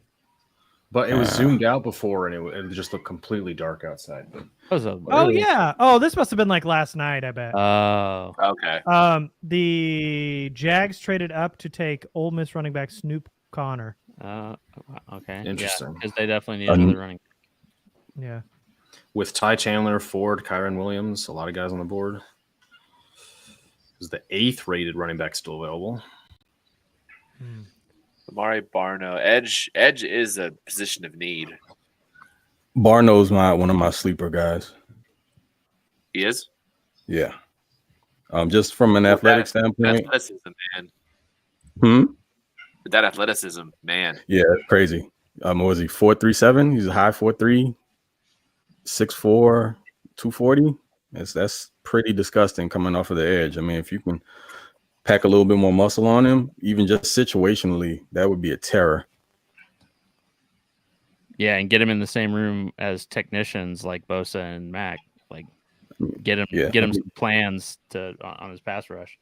But it was zoomed out before, and it just looked completely dark outside. Yeah. Oh, this must have been last night, I bet. Oh. Okay. The Jags traded up to take Ole Miss running back Snoop Connor. Okay. Interesting. Because they definitely need another running. Yeah. With Ty Chandler, Ford, Kyron Williams, a lot of guys on the board. Is the 8th rated running back still available? Amari Barno. Edge is a position of need. Barno's one of my sleeper guys. He is? Yeah. Just from an athletic standpoint. Athleticism, man. That athleticism, man. Yeah, that's crazy. Was he 4.37? He's a high 4.3. 6'4", 240. That's pretty disgusting coming off of the edge. I mean, if you can pack a little bit more muscle on him, even just situationally, that would be a terror. Yeah, and get him in the same room as technicians like Bosa and Mac. Like, get him some plans on his pass rush.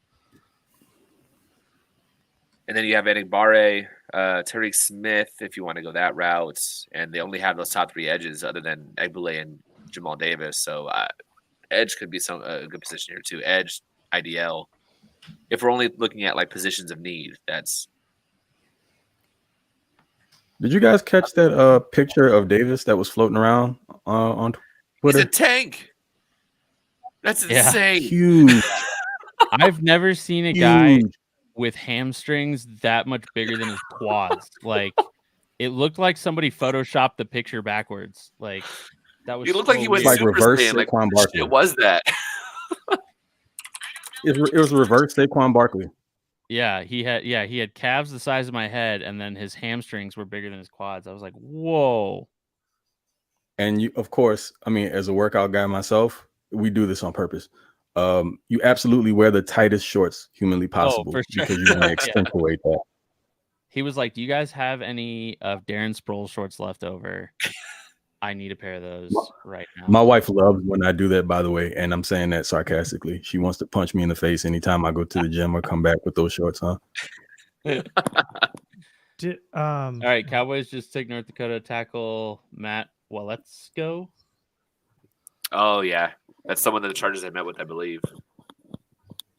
And then you have Enigbare, Tariq Smith, if you want to go that route. And they only have those top three edges other than Egbule and Jamal Davis. So edge could be a good position here too. Edge, IDL. If we're only looking at like positions of need, that's. Did you guys catch that picture of Davis that was floating around on Twitter? He's a tank. That's insane. Huge. I've never seen a guy with hamstrings that much bigger than his quads. Like, it looked like somebody photoshopped the picture backwards. Like, that was. He looked like he went like Super reverse Saiyan. Like, Saquon what Barkley. shit was that? It was reverse Saquon Barkley. Yeah, he had calves the size of my head, and then his hamstrings were bigger than his quads. I was like, whoa. And you, of course, I mean, as a workout guy myself, we do this on purpose. You absolutely wear the tightest shorts humanly possible for sure. because you want to accentuate that. He was like, do you guys have any of Darren Sproles shorts left over? I need a pair of those right now. My wife loves when I do that, by the way, and I'm saying that sarcastically. She wants to punch me in the face anytime I go to the gym or come back with those shorts on. All right, Cowboys just take North Dakota tackle Matt. Well, let's go. Oh, yeah. That's someone that the Chargers had met with, I believe.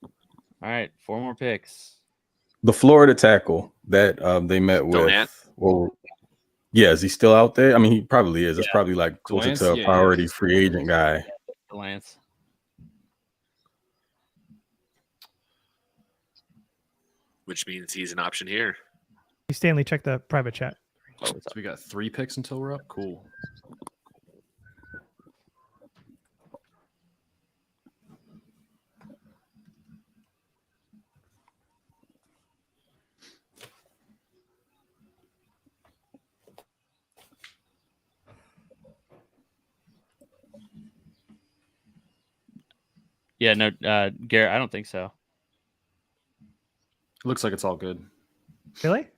All right, 4 more picks. The Florida tackle that they met with. Well, yeah, is he still out there? I mean, he probably is. It's probably like closer to a priority free agent guy. Lance. Which means he's an option here. Stanley, check the private chat. Oh, so we got 3 picks until we're up. Cool. Yeah, no, Garrett, I don't think so. It looks like it's all good. Really?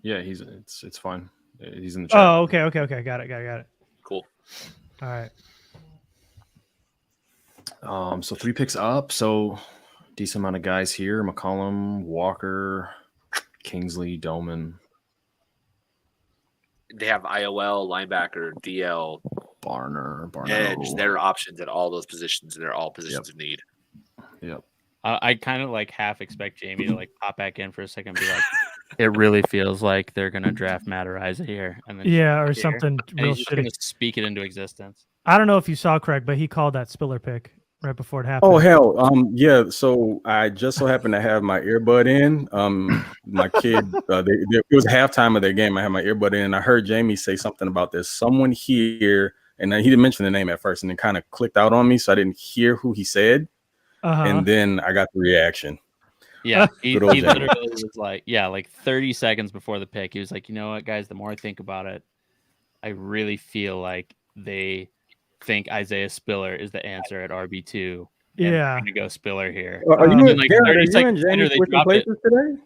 Yeah, it's fine. He's in the chat. Oh, okay. Got it. Cool. All right. So 3 picks up. So decent amount of guys here: McCollum, Walker, Kingsley, Doman. They have IOL, linebacker, DL, Barner, edge. There are options at all those positions, and they're all positions of need. Yep. I kind of like half expect Jamie to like pop back in for a second and be like, it really feels like they're gonna draft Matt Araiza here, and then or something and real he's just gonna shitty. speak it into existence. I don't know if you saw Craig, but he called that Spiller pick right before it happened. Oh hell, yeah. So I just so happened to have my earbud in. My kid, it was halftime of their game. I had my earbud in, and I heard Jamie say something about there's someone here, and he didn't mention the name at first, and it kind of clicked out on me, so I didn't hear who he said, and then I got the reaction. Yeah, he literally was like, like 30 seconds before the pick, he was like, you know what, guys, the more I think about it, I really feel like they think Isaiah Spiller is the answer at RB2. Yeah. I'm going to go Spiller here. Are you and like 30 seconds later, they dropped it. Today?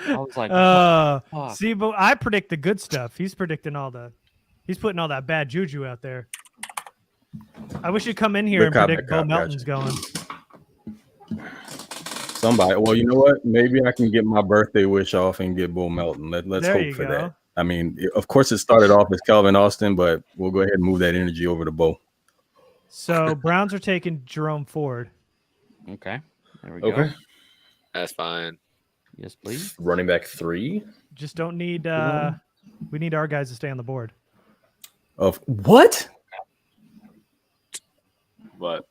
I was like, see, but I predict the good stuff. He's predicting he's putting all that bad juju out there. I wish you'd come in here and predict Bo Melton's going. Somebody. Well, you know what? Maybe I can get my birthday wish off and get Bo Melton. Let's hope for that. I mean, of course, it started off as Calvin Austin, but we'll go ahead and move that energy over to Bo. So Browns are taking Jerome Ford. Okay. There we go. Okay. That's fine. Yes, please. Running back 3. Just don't need we need our guys to stay on the board. Of what? What?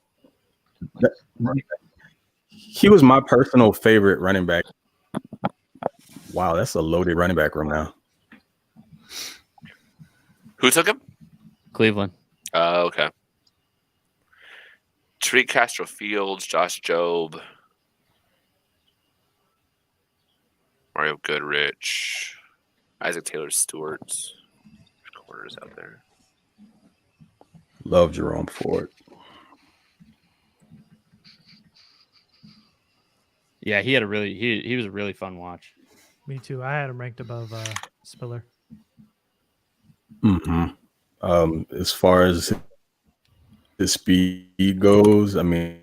He was my personal favorite running back. Wow, that's a loaded running back room now. Who took him? Cleveland. Okay. Tree Castro Fields, Josh Jobe, Mario Goodrich, Isaac Taylor Stewart. Corners out there. Love Jerome Ford. Yeah, he had a really he was a really fun watch. Me too. I had him ranked above Spiller. As far as his speed goes, I mean,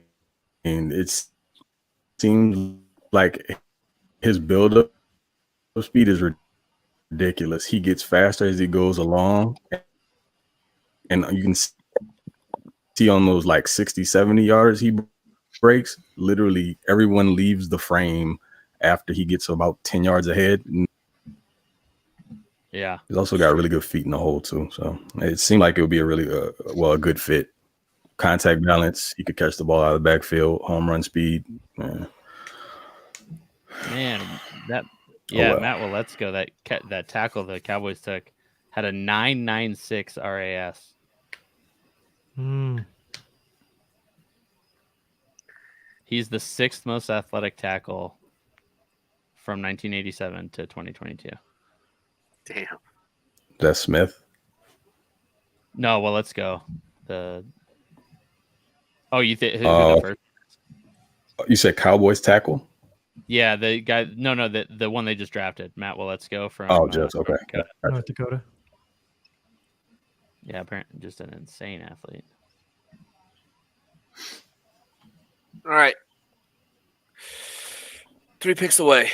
it seems like his build-up speed is ridiculous. He gets faster as he goes along, and you can see on those like 60, 70 yards he breaks, literally everyone leaves the frame after he gets about 10 yards ahead. Yeah. He's also got really good feet in the hole too. So it seemed like it would be a really a good fit. Contact balance, he could catch the ball out of the backfield, home run speed. Man, that well. Matt Waletzko, that tackle the Cowboys took had a 9.96 RAS. He's the 6th most athletic tackle from 1987 to 2022. Damn. That's Smith. No, well, let's go. You think the first? You said Cowboys tackle? Yeah, the guy. No, the one they just drafted, Matt Waletzko from. Just okay. North Dakota. Yeah, apparently just an insane athlete. All right. 3 picks away.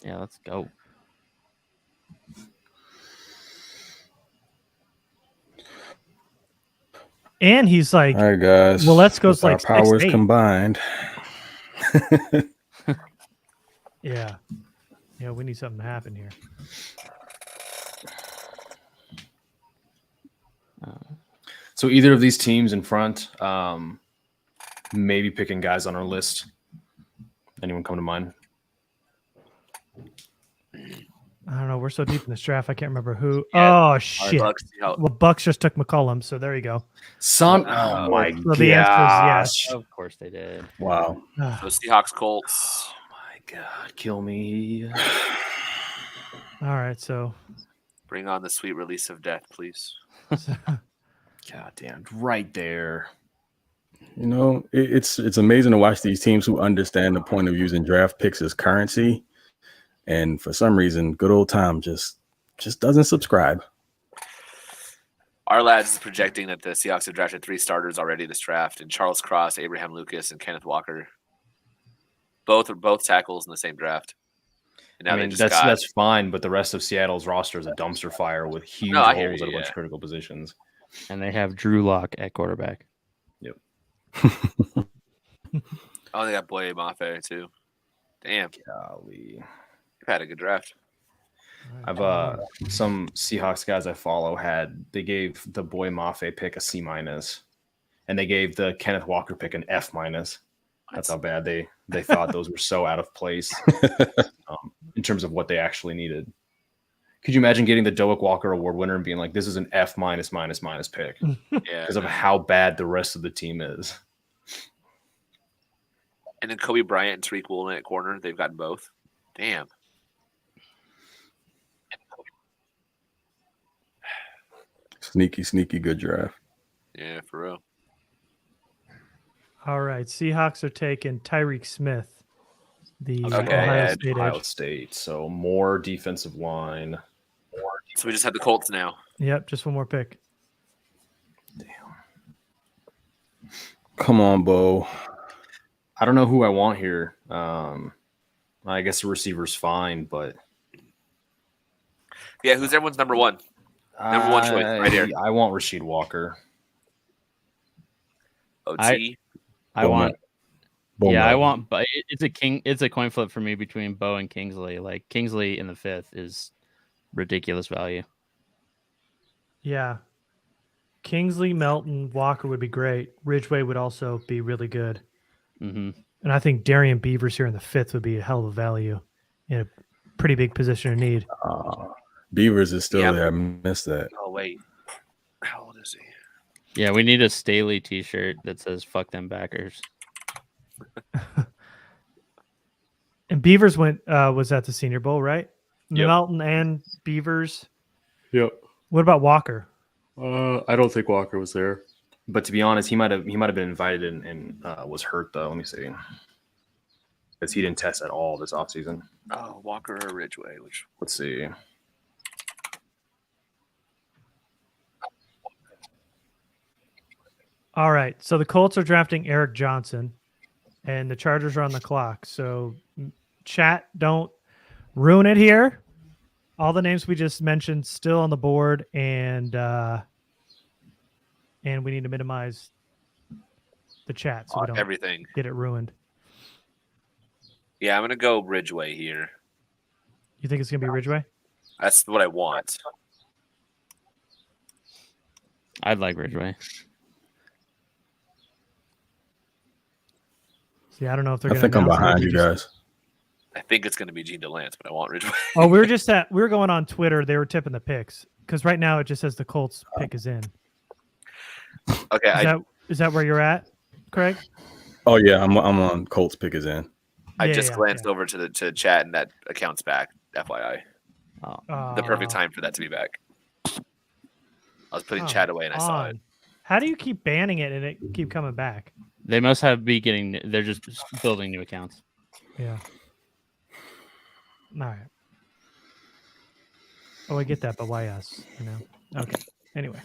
Yeah, let's go. And he's like, all right, guys. Well, let's go. With our powers combined. Yeah, we need something to happen here. So either of these teams in front, maybe picking guys on our list. Anyone come to mind? I don't know. We're so deep in this draft. I can't remember who. Yeah, oh shit! Well, Bucks just took McCollum, so there you go. Oh my so the answer is yes. Of course they did. Wow. So Seahawks, Colts. Oh my God, kill me. All right, so bring on the sweet release of death, please. God damn, right there. You know, it's amazing to watch these teams who understand the point of using draft picks as currency. And for some reason, good old Tom just doesn't subscribe. Our lads is projecting that the Seahawks have drafted 3 starters already this draft, and Charles Cross, Abraham Lucas, and Kenneth Walker. Both are both tackles in the same draft. And now that's fine, but the rest of Seattle's roster is a dumpster fire with huge holes at a bunch of critical positions. And they have Drew Lock at quarterback. Yep. They got Boye Mafe too. Damn. Golly. You've had a good draft. I've some Seahawks guys I follow they gave the Boye Mafe pick a C-, and they gave the Kenneth Walker pick an F-. That's how bad they thought those were so out of place in terms of what they actually needed. Could you imagine getting the Doak Walker Award winner and being like, this is an F-, pick? Because of how bad the rest of the team is. And then Kobe Bryant and Tariq Woolen at corner. They've gotten both. Damn. Sneaky good draft. Yeah, for real. All right, Seahawks are taking Tyreek Smith, the Ohio State. So more defensive line. So we just have the Colts now. Yep, just one more pick. Damn. Come on, Bo. I don't know who I want here. I guess the receiver's fine, but yeah, who's everyone's number one? Number one choice right here. I want Rasheed Walker. OT. I want. But it's a coin flip for me between Bo and Kingsley. Like Kingsley in the 5th is ridiculous value. Yeah. Kingsley, Melton, Walker would be great. Ridgeway would also be really good. Mm-hmm. And I think Darian Beavers here in the 5th would be a hell of a value in a pretty big position of need. Beavers is still there. I missed that. Oh, wait. How old is he? Yeah, we need a Staley t-shirt that says fuck them backers. And Beavers was at the Senior Bowl, right? Yep. Melton and Beavers. Yep. What about Walker? I don't think Walker was there. But to be honest, he might have been invited and was hurt though. Let me see, because he didn't test at all this offseason. Oh, Walker or Ridgeway? Which? Let's see. All right. So the Colts are drafting Eric Johnson, and the Chargers are on the clock. So chat, don't ruin it here. All the names we just mentioned still on the board, and we need to minimize the chat so we don't Everything. get it ruined. Yeah, I'm gonna go Ridgeway here. You think it's gonna be Ridgeway? That's what I want. I'd like Ridgeway. See, I don't know if they're I gonna. think I'm announce it. behind you guys. I think it's gonna be Gene DeLance, but I want Ridgeway. Oh, we were going on Twitter. They were tipping the picks because right now it just says the Colts pick is in. Okay, Is that where you're at, Craig? Oh yeah, I'm on Colts pick is in. I Yeah, just yeah, glanced over to the chat and that account's back. FYI, the perfect time for that to be back. I was putting chat away and I saw it. How do you keep banning it and it keep coming back? They must be getting. They're just building new accounts. Yeah. All right. Oh, I get that, but why us? You know. Okay. Anyway.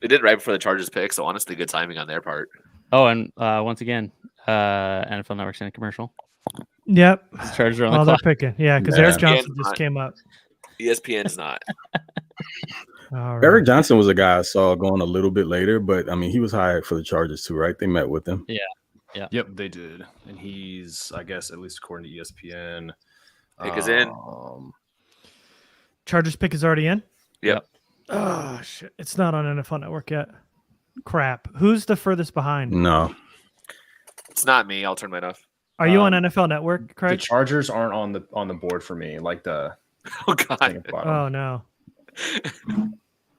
They did right before the Chargers pick, so honestly, good timing on their part. Oh, and once again, NFL Network's in a commercial. Yep. Chargers are on the They're clock. picking. Yeah, because Yeah. Eric Johnson ESPN's just not- came up. ESPN's not. All right. Eric Johnson was a guy I saw going a little bit later, but I mean he was hired for the Chargers too, right? They met with him. Yep, they did, and he's, I guess, at least according to ESPN, Pick is in. Chargers pick is already in. Yep. Oh shit! It's not on NFL Network yet. Crap. Who's the furthest behind? No, It's not me. I'll turn mine off. Are you on NFL Network, The Craig? Chargers aren't on the board for me. Like the Oh thing God. at the bottom. Oh no.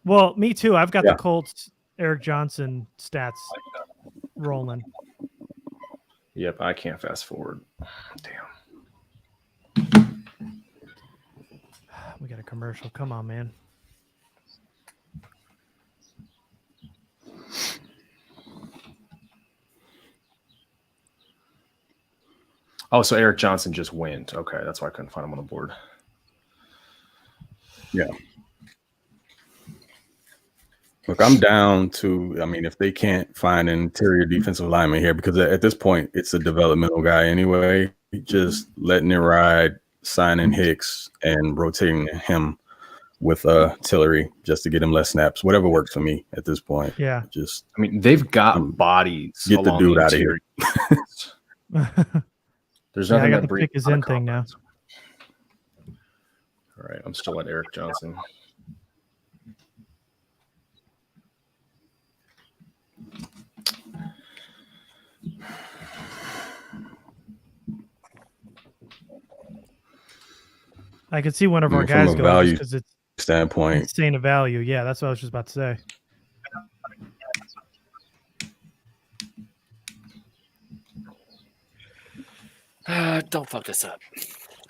Well, me too. I've got Yeah. the Colts Eric Johnson stats rolling. Yep, I can't fast forward. Damn. We got a commercial. Come on, man. Oh, so Eric Johnson just went. Okay, that's why I couldn't find him on the board. yeah. Look, I'm down to. I mean, if they can't find an interior defensive lineman here, because at this point it's a developmental guy anyway, just letting it ride, signing Hicks and rotating him with Tillery just to get him less snaps. Whatever works for me at this point. Yeah. Just I mean, they've got bodies. get the along dude out of here. interior. There's Yeah, I nothing got that the breathes pick is on in the thing now. conference. All right, I'm still at Eric Johnson. I could see one of our From guys a going value because it's standpoint. insane a value. Yeah, that's what I was just about to say. Don't fuck this up.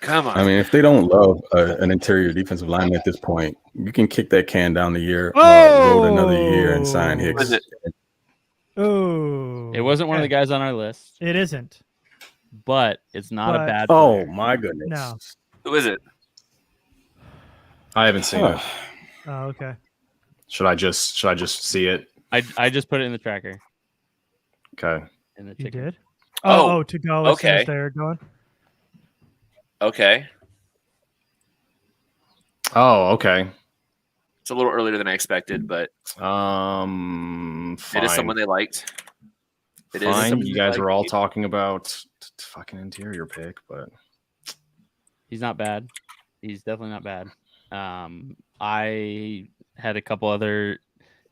Come on. I mean, if they don't love an interior defensive lineman at this point, you can kick that can down the year, roll it another year, and sign Hicks. Was it- Oh, It wasn't one of the okay. guys on our list, It isn't. but it's not But- a bad. Oh player. my goodness! No. Who is it? I haven't seen it. Oh, okay. Should I just see it? I just put it in the tracker. Okay. In the You ticker. did? Oh, Oh, to go. It okay. says they're going. Okay. Oh, okay. It's a little earlier than I expected, but Fine. it is someone they liked. It is Fine. someone You they guys liked. were all talking about fucking interior pick, but He's not bad. He's definitely not bad. I had a couple other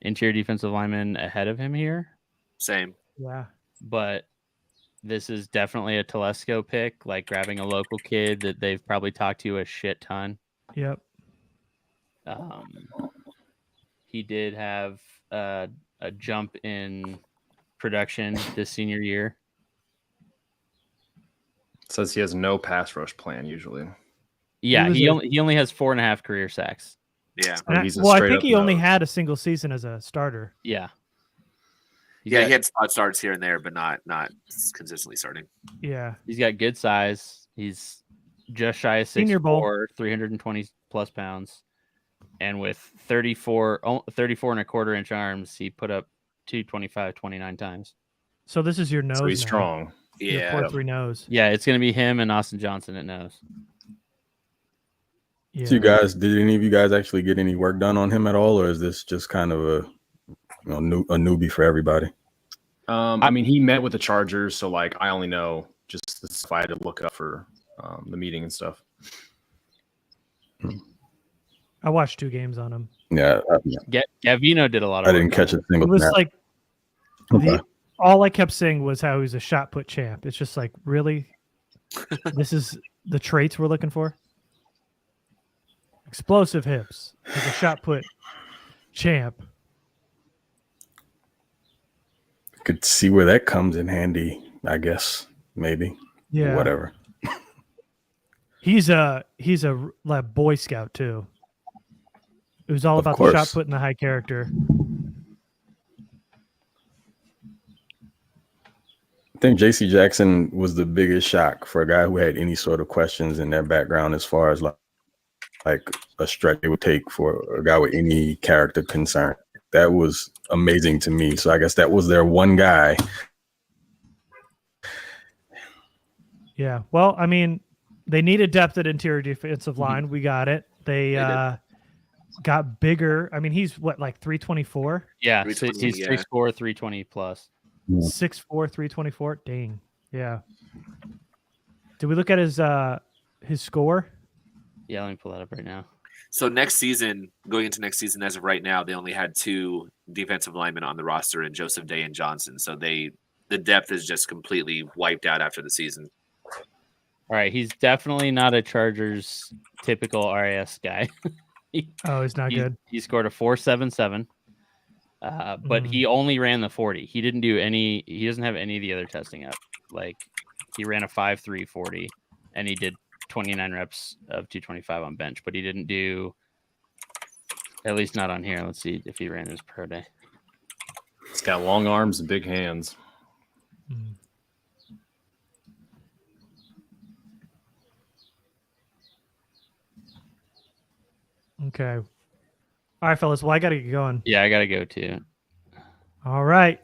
interior defensive linemen ahead of him here, Same. Yeah. but this is definitely a Telesco pick, like grabbing a local kid that they've probably talked to a shit ton. Yep. He did have a jump in production this senior year. it says he has no pass rush plan usually. Yeah, was he a- only has 4.5 career sacks. Yeah. He's a Well, I straight think up he only nose. had a single season as a starter. Yeah. He's Yeah, got- he had spot starts here and there, but not consistently starting. Yeah. He's got good size. He's just shy of 6'4", Senior Bowl. 320 plus pounds. And with 34 and a quarter inch arms, he put up 225 29 times. So this is your nose. So he's now. strong. Your Yeah. 4-3 nose. Yeah, it's going to be him and Austin Johnson at nose. Yeah. So you guys, did any of you guys actually get any work done on him at all, or is this just kind of a newbie for everybody? I mean, he met with the Chargers, so like I only know just the stuff I had to look up for the meeting and stuff. I watched 2 games on him. Yeah, Gavino did a lot of I work didn't on catch him. a single It was snap. like Okay. all I kept saying was how he's a shot put champ. It's just like, really? This is the traits we're looking for? Explosive hips. He's a shot put champ. Could see where that comes in handy, I guess. Maybe. Yeah. Whatever. He's a like Boy Scout too. It was all Of about course. the shot put and the high character. I think J.C. Jackson was the biggest shock for a guy who had any sort of questions in their background as far as like a stretch it would take for a guy with any character concern. That was amazing to me. So I guess that was their one guy. Yeah. Well, I mean, they needed depth at interior defensive line. We got it. They got bigger. I mean, he's what, like 324? Yeah, 320, he's yeah. 6'4", 320 plus. 6'4", 324. Dang. Yeah. Did we look at his score? Yeah, let me pull that up right now. So going into next season, as of right now, they only had 2 defensive linemen on the roster in Joseph Day and Johnson. So the depth is just completely wiped out after the season. All right, he's definitely not a Chargers typical RAS guy. Oh, he's not good. He scored a 4.77, but he only ran the 40. He didn't do any. He doesn't have any of the other testing up. Like he ran a 5.3 40, and he did 29 reps of 225 on bench, but he didn't do. At least not on here. Let's see if he ran his pro day. He's got long arms and big hands. Mm. Okay. All right, fellas. Well, I got to get going. Yeah, I gotta go too. All right.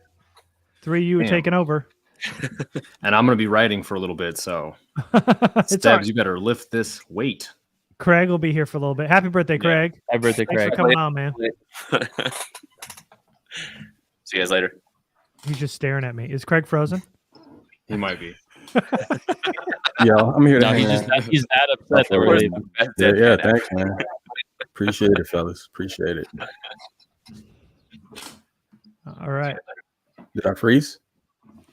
3 you Damn. taking over. And I'm going to be writing for a little bit, so It's all Stebbs, right. you better lift this weight. Craig will be here for a little bit. Happy birthday, Yeah. Craig. Happy birthday, Thanks Craig. for coming on, man. See you guys later. He's just staring at me. Is Craig frozen? He might be. Yeah, I'm here to No, hang out. he's that upset that we're leaving. Yeah, thanks, man. Appreciate it, fellas. Appreciate it. All right. Did I freeze?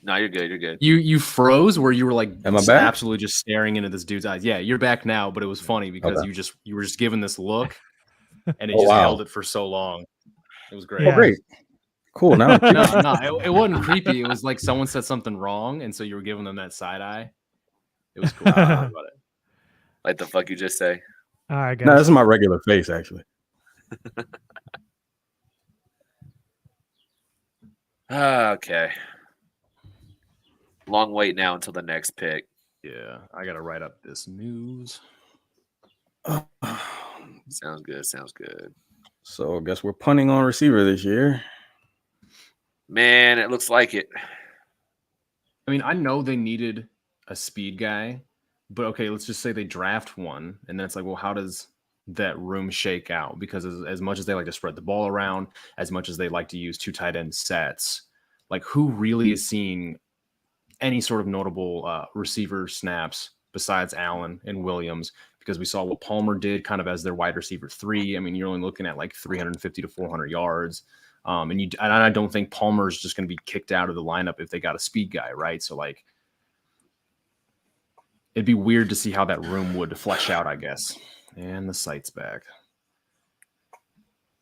No, you're good. You're good. You froze where you were like Am I back? absolutely just staring into this dude's eyes. Yeah, you're back now, but it was funny because Okay. you were just given this look and it Oh, just wow. held it for so long. It was great. Yeah. Oh, great. Cool. Now, No, it wasn't creepy. It was like someone said something wrong, and so you were giving them that side eye. It was cool. I thought about it. Like the fuck you just say. All right, no, this guys. is my regular face, actually. Okay. Long wait now until the next pick. Yeah, I gotta write up this news. Sounds good. Sounds good. So I guess we're punting on receiver this year. Man, it looks like it. I mean, I know they needed a speed guy, but okay, let's just say they draft one, and then it's like, well, how does that room shake out? Because as much as they like to spread the ball around, as much as they like to use 2 tight end sets, like who really is seeing any sort of notable receiver snaps besides Allen and Williams? Because we saw what Palmer did kind of as their wide receiver 3. I mean, you're only looking at like 350 to 400 yards. And I don't think Palmer's just going to be kicked out of the lineup if they got a speed guy, right? So like, it'd be weird to see how that room would flesh out, I guess. And the site's back.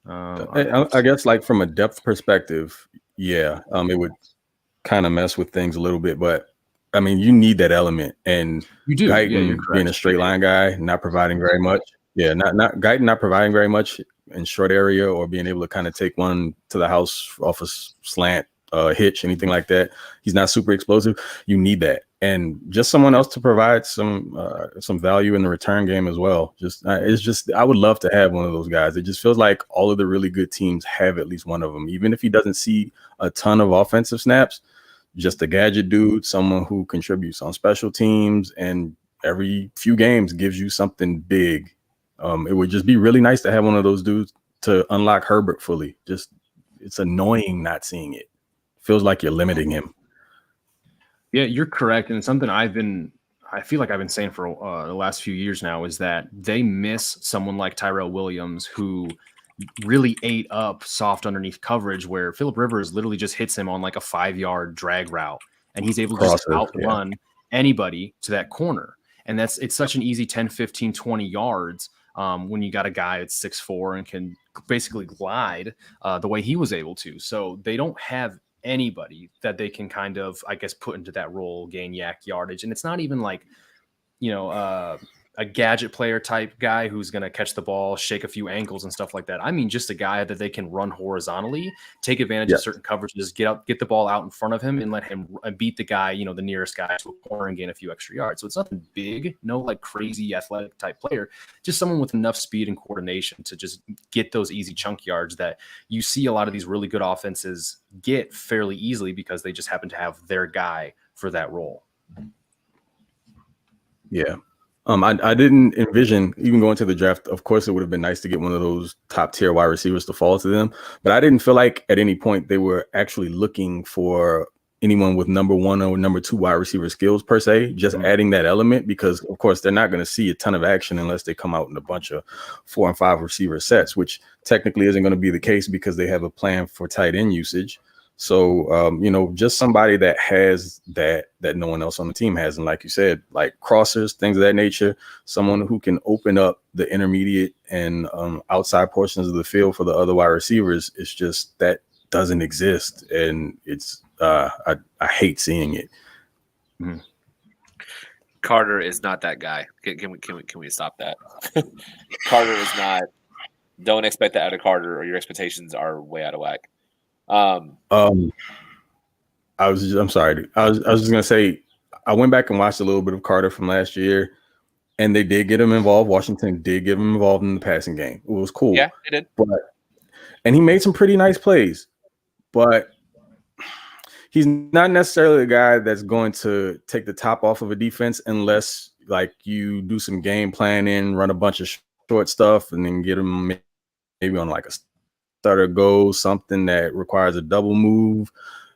I guess, like from a depth perspective, yeah, it would kind of mess with things a little bit. But I mean, you need that element, and You do. Yeah, Guyton you're correct. being a straight line guy, not providing very much. Yeah, not Guyton not providing very much. in short area or being able to kind of take one to the house off a slant, hitch, anything like that. He's not super explosive. You need that, and just someone else to provide some value in the return game as well. I would love to have one of those guys. It just feels like all of the really good teams have at least one of them, even if he doesn't see a ton of offensive snaps. Just a gadget dude, someone who contributes on special teams, and every few games gives you something big. It would just be really nice to have one of those dudes to unlock Herbert fully. Just, it's annoying not seeing it. Feels like you're limiting him. Yeah, you're correct. And it's something I feel like I've been saying for the last few years now is that they miss someone like Tyrell Williams, who really ate up soft underneath coverage, where Phillip Rivers literally just hits him on like a 5-yard drag route, and he's able to just outrun anybody to that corner. And it's such an easy 10, 15, 20 yards when you got a guy that's 6'4" and can basically glide the way he was able to. So they don't have anybody that they can kind of, I guess, put into that role, gain yak yardage. And it's not even like, a gadget player type guy who's going to catch the ball, shake a few ankles and stuff like that. I mean, just a guy that they can run horizontally, take advantage of certain coverages, get the ball out in front of him and let him beat the guy, the nearest guy to a corner and gain a few extra yards. So it's nothing big, no like crazy athletic type player, just someone with enough speed and coordination to just get those easy chunk yards that you see a lot of these really good offenses get fairly easily because they just happen to have their guy for that role. Yeah. I didn't envision even going to the draft. Of course, it would have been nice to get one of those top tier wide receivers to fall to them, but I didn't feel like at any point they were actually looking for anyone with number 1 or number 2 wide receiver skills per se, just adding that element, because of course they're not going to see a ton of action unless they come out in a bunch of 4 and 5 receiver sets, which technically isn't going to be the case because they have a plan for tight end usage. So, just somebody that has that no one else on the team has. And like you said, like crossers, things of that nature, someone who can open up the intermediate and outside portions of the field for the other wide receivers. It's just that doesn't exist. And it's I hate seeing it. Mm-hmm. Carter is not that guy. Can we stop that? Carter is not. Don't expect that out of Carter, or your expectations are way out of whack. I'm sorry. I was just gonna say, I went back and watched a little bit of Carter from last year, and they did get him involved. Washington did get him involved in the passing game. It was cool. Yeah, they did. And he made some pretty nice plays, but he's not necessarily a guy that's going to take the top off of a defense unless like you do some game planning, run a bunch of short stuff, and then get him maybe on like a starter go, something that requires a double move.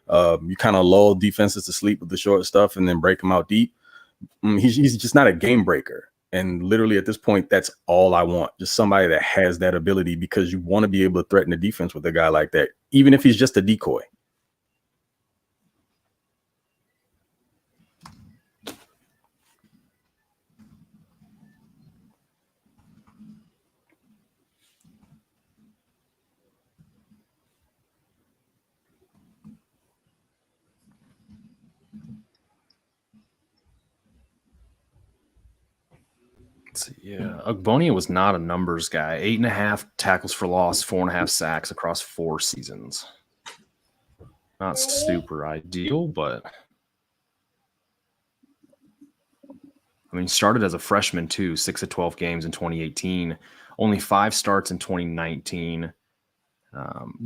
You kind of lull defenses to sleep with the short stuff and then break them out deep. He's just not a game breaker. And literally at this point, that's all I want. Just somebody that has that ability, because you want to be able to threaten the defense with a guy like that, even if he's just a decoy. Yeah, Ogbonia was not a numbers guy. 8.5 tackles for loss, 4.5 sacks across 4 seasons. Not super ideal, but I mean, started as a freshman too, 6 of 12 games in 2018, only 5 starts in 2019.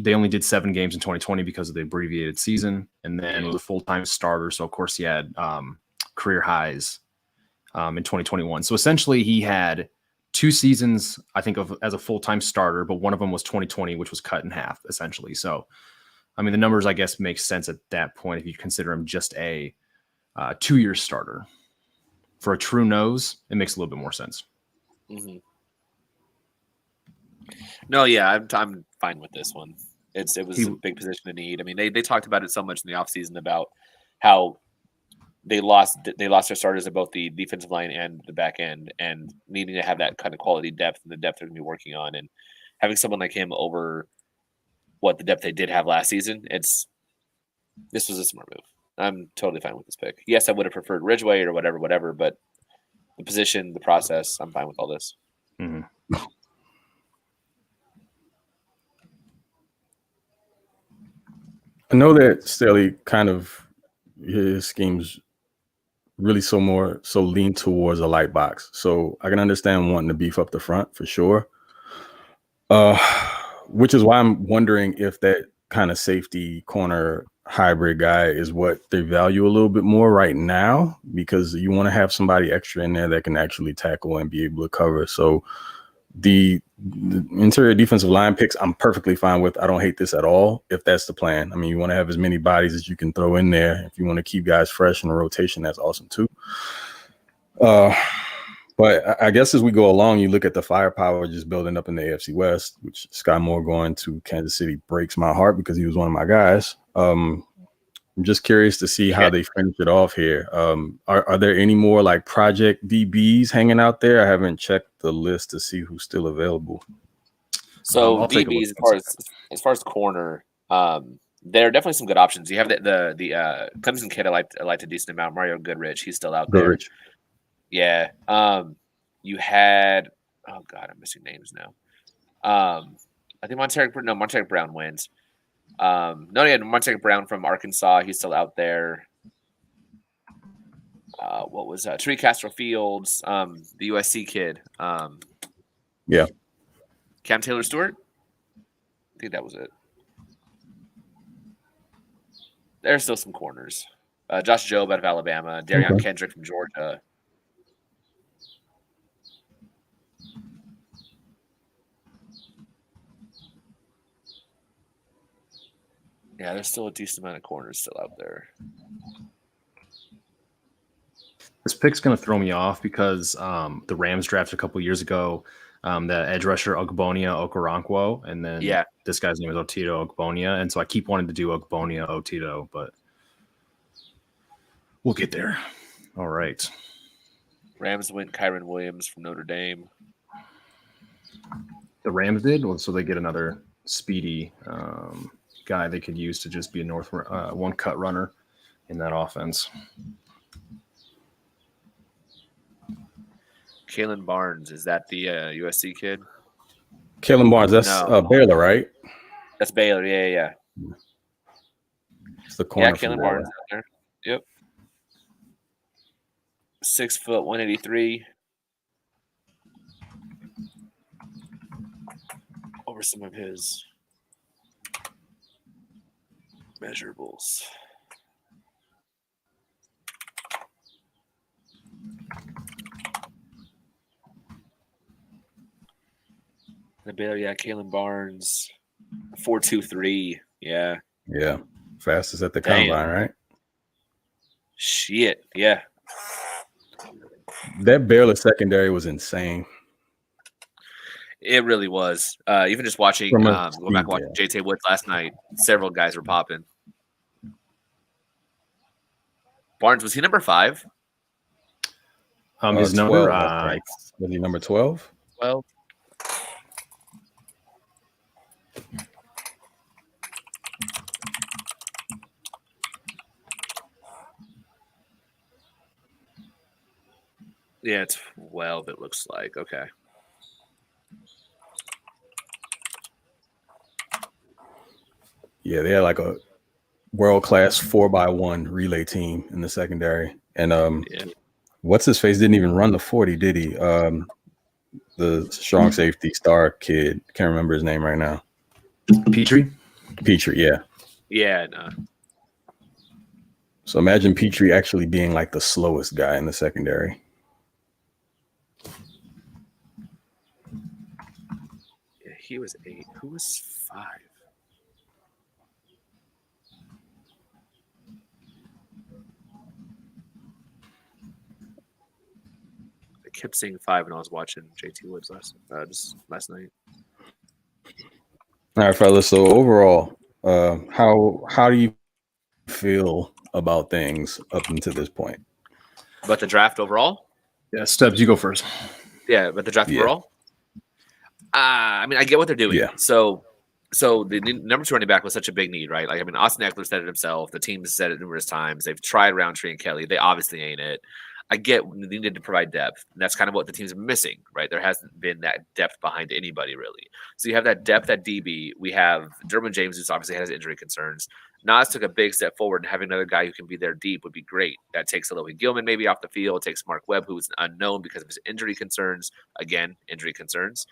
They only did 7 games in 2020 because of the abbreviated season, and then was a full-time starter. So of course he had career highs in 2021. So essentially he had 2 seasons, I think, as a full-time starter, but one of them was 2020, which was cut in half essentially. So, I mean, the numbers, I guess, make sense at that point if you consider him just a 2-year starter. For a true nose, it makes a little bit more sense. Mm-hmm. No, yeah, I'm fine with this one. It was a big position to need. I mean, they talked about it so much in the offseason about how they lost their starters at both the defensive line and the back end, and needing to have that kind of quality depth and the depth they're going to be working on, and having someone like him over what the depth they did have last season. This was a smart move. I'm totally fine with this pick. Yes, I would have preferred Ridgeway or whatever, but the position, the process, I'm fine with all this. Mm-hmm. I know that Staley kind of his schemes really so lean towards a light box. So I can understand wanting to beef up the front for sure. Which is why I'm wondering if that kind of safety corner hybrid guy is what they value a little bit more right now, because you want to have somebody extra in there that can actually tackle and be able to cover. So the interior defensive line picks, I'm perfectly fine with. I don't hate this at all if that's the plan. I mean, you want to have as many bodies as you can throw in there. If you want to keep guys fresh in the rotation, that's awesome too. But I guess as we go along, you look at the firepower just building up in the AFC West, which Sky Moore going to Kansas City breaks my heart because he was one of my guys. I'm just curious to see how they finish it off here. Are there any more like project DBs hanging out there? I haven't checked the list to see who's still available. So DBs, as far as corner, there are definitely some good options. You have the Clemson kid I liked a decent amount. Mario Goodrich, he's still out there. Yeah. You had I'm missing names now. I think Monteric Brown wins. Monteric Brown from Arkansas, he's still out there. What was Tariq Castro Fields, the USC kid. Yeah. Cam Taylor Stewart? I think that was it. There's still some corners. Josh Jobe out of Alabama, Darion Kendrick from Georgia. Yeah, there's still a decent amount of corners still out there. This pick's going to throw me off because the Rams drafted a couple years ago the edge rusher Ogbonia Okoronkwo, and then this guy's name is Otito Ogbonia, and so I keep wanting to do Ogbonia Otito, but we'll get there. All right. Rams went Kyron Williams from Notre Dame. The Rams did, so they get another speedy guy they could use to just be a one cut runner in that offense. Kalen Barnes, is that the USC kid? Kalen Barnes, that's Baylor, right? That's Baylor, yeah. It's the corner. Yeah, Kalen Barnes out there. Yep. 6 foot, 183. Over some of his measurables. The Baylor, Kalen Barnes, 4.23. Yeah. Fastest at the combine, right? Shit, yeah. That Baylor secondary was insane. It really was. Even just watching, going back watching JT Woods last night, several guys were popping. Barnes, was he number 5? His number, 12, was he number 12? 12. Yeah, 12, it looks like. Okay. Yeah, they had like a world-class 4x1 relay team in the secondary. And what's his face didn't even run the 40, did he? The strong safety star kid. Can't remember his name right now. Petrie, yeah. Yeah, no. So imagine Petrie actually being like the slowest guy in the secondary. Yeah, he was 8. Who was 5? I kept seeing 5 when I was watching JT Woods last night. All right, fellas. So overall, how do you feel about things up until this point? About the draft overall? Yeah, Stubbs, you go first. Yeah, but the draft overall? I mean, I get what they're doing. Yeah. So the number 2 running back was such a big need, right? Like, I mean, Austin Eckler said it himself. The team has said it numerous times. They've tried Roundtree and Kelly. They obviously ain't it. I get they needed to provide depth. And that's kind of what the team's missing, right? There hasn't been that depth behind anybody, really. So you have that depth at DB. We have Derwin James, who's obviously has injury concerns. Nas took a big step forward, and having another guy who can be there deep would be great. That takes Alohi Gilman maybe off the field, takes Mark Webb, who's unknown because of his injury concerns. Again, injury concerns.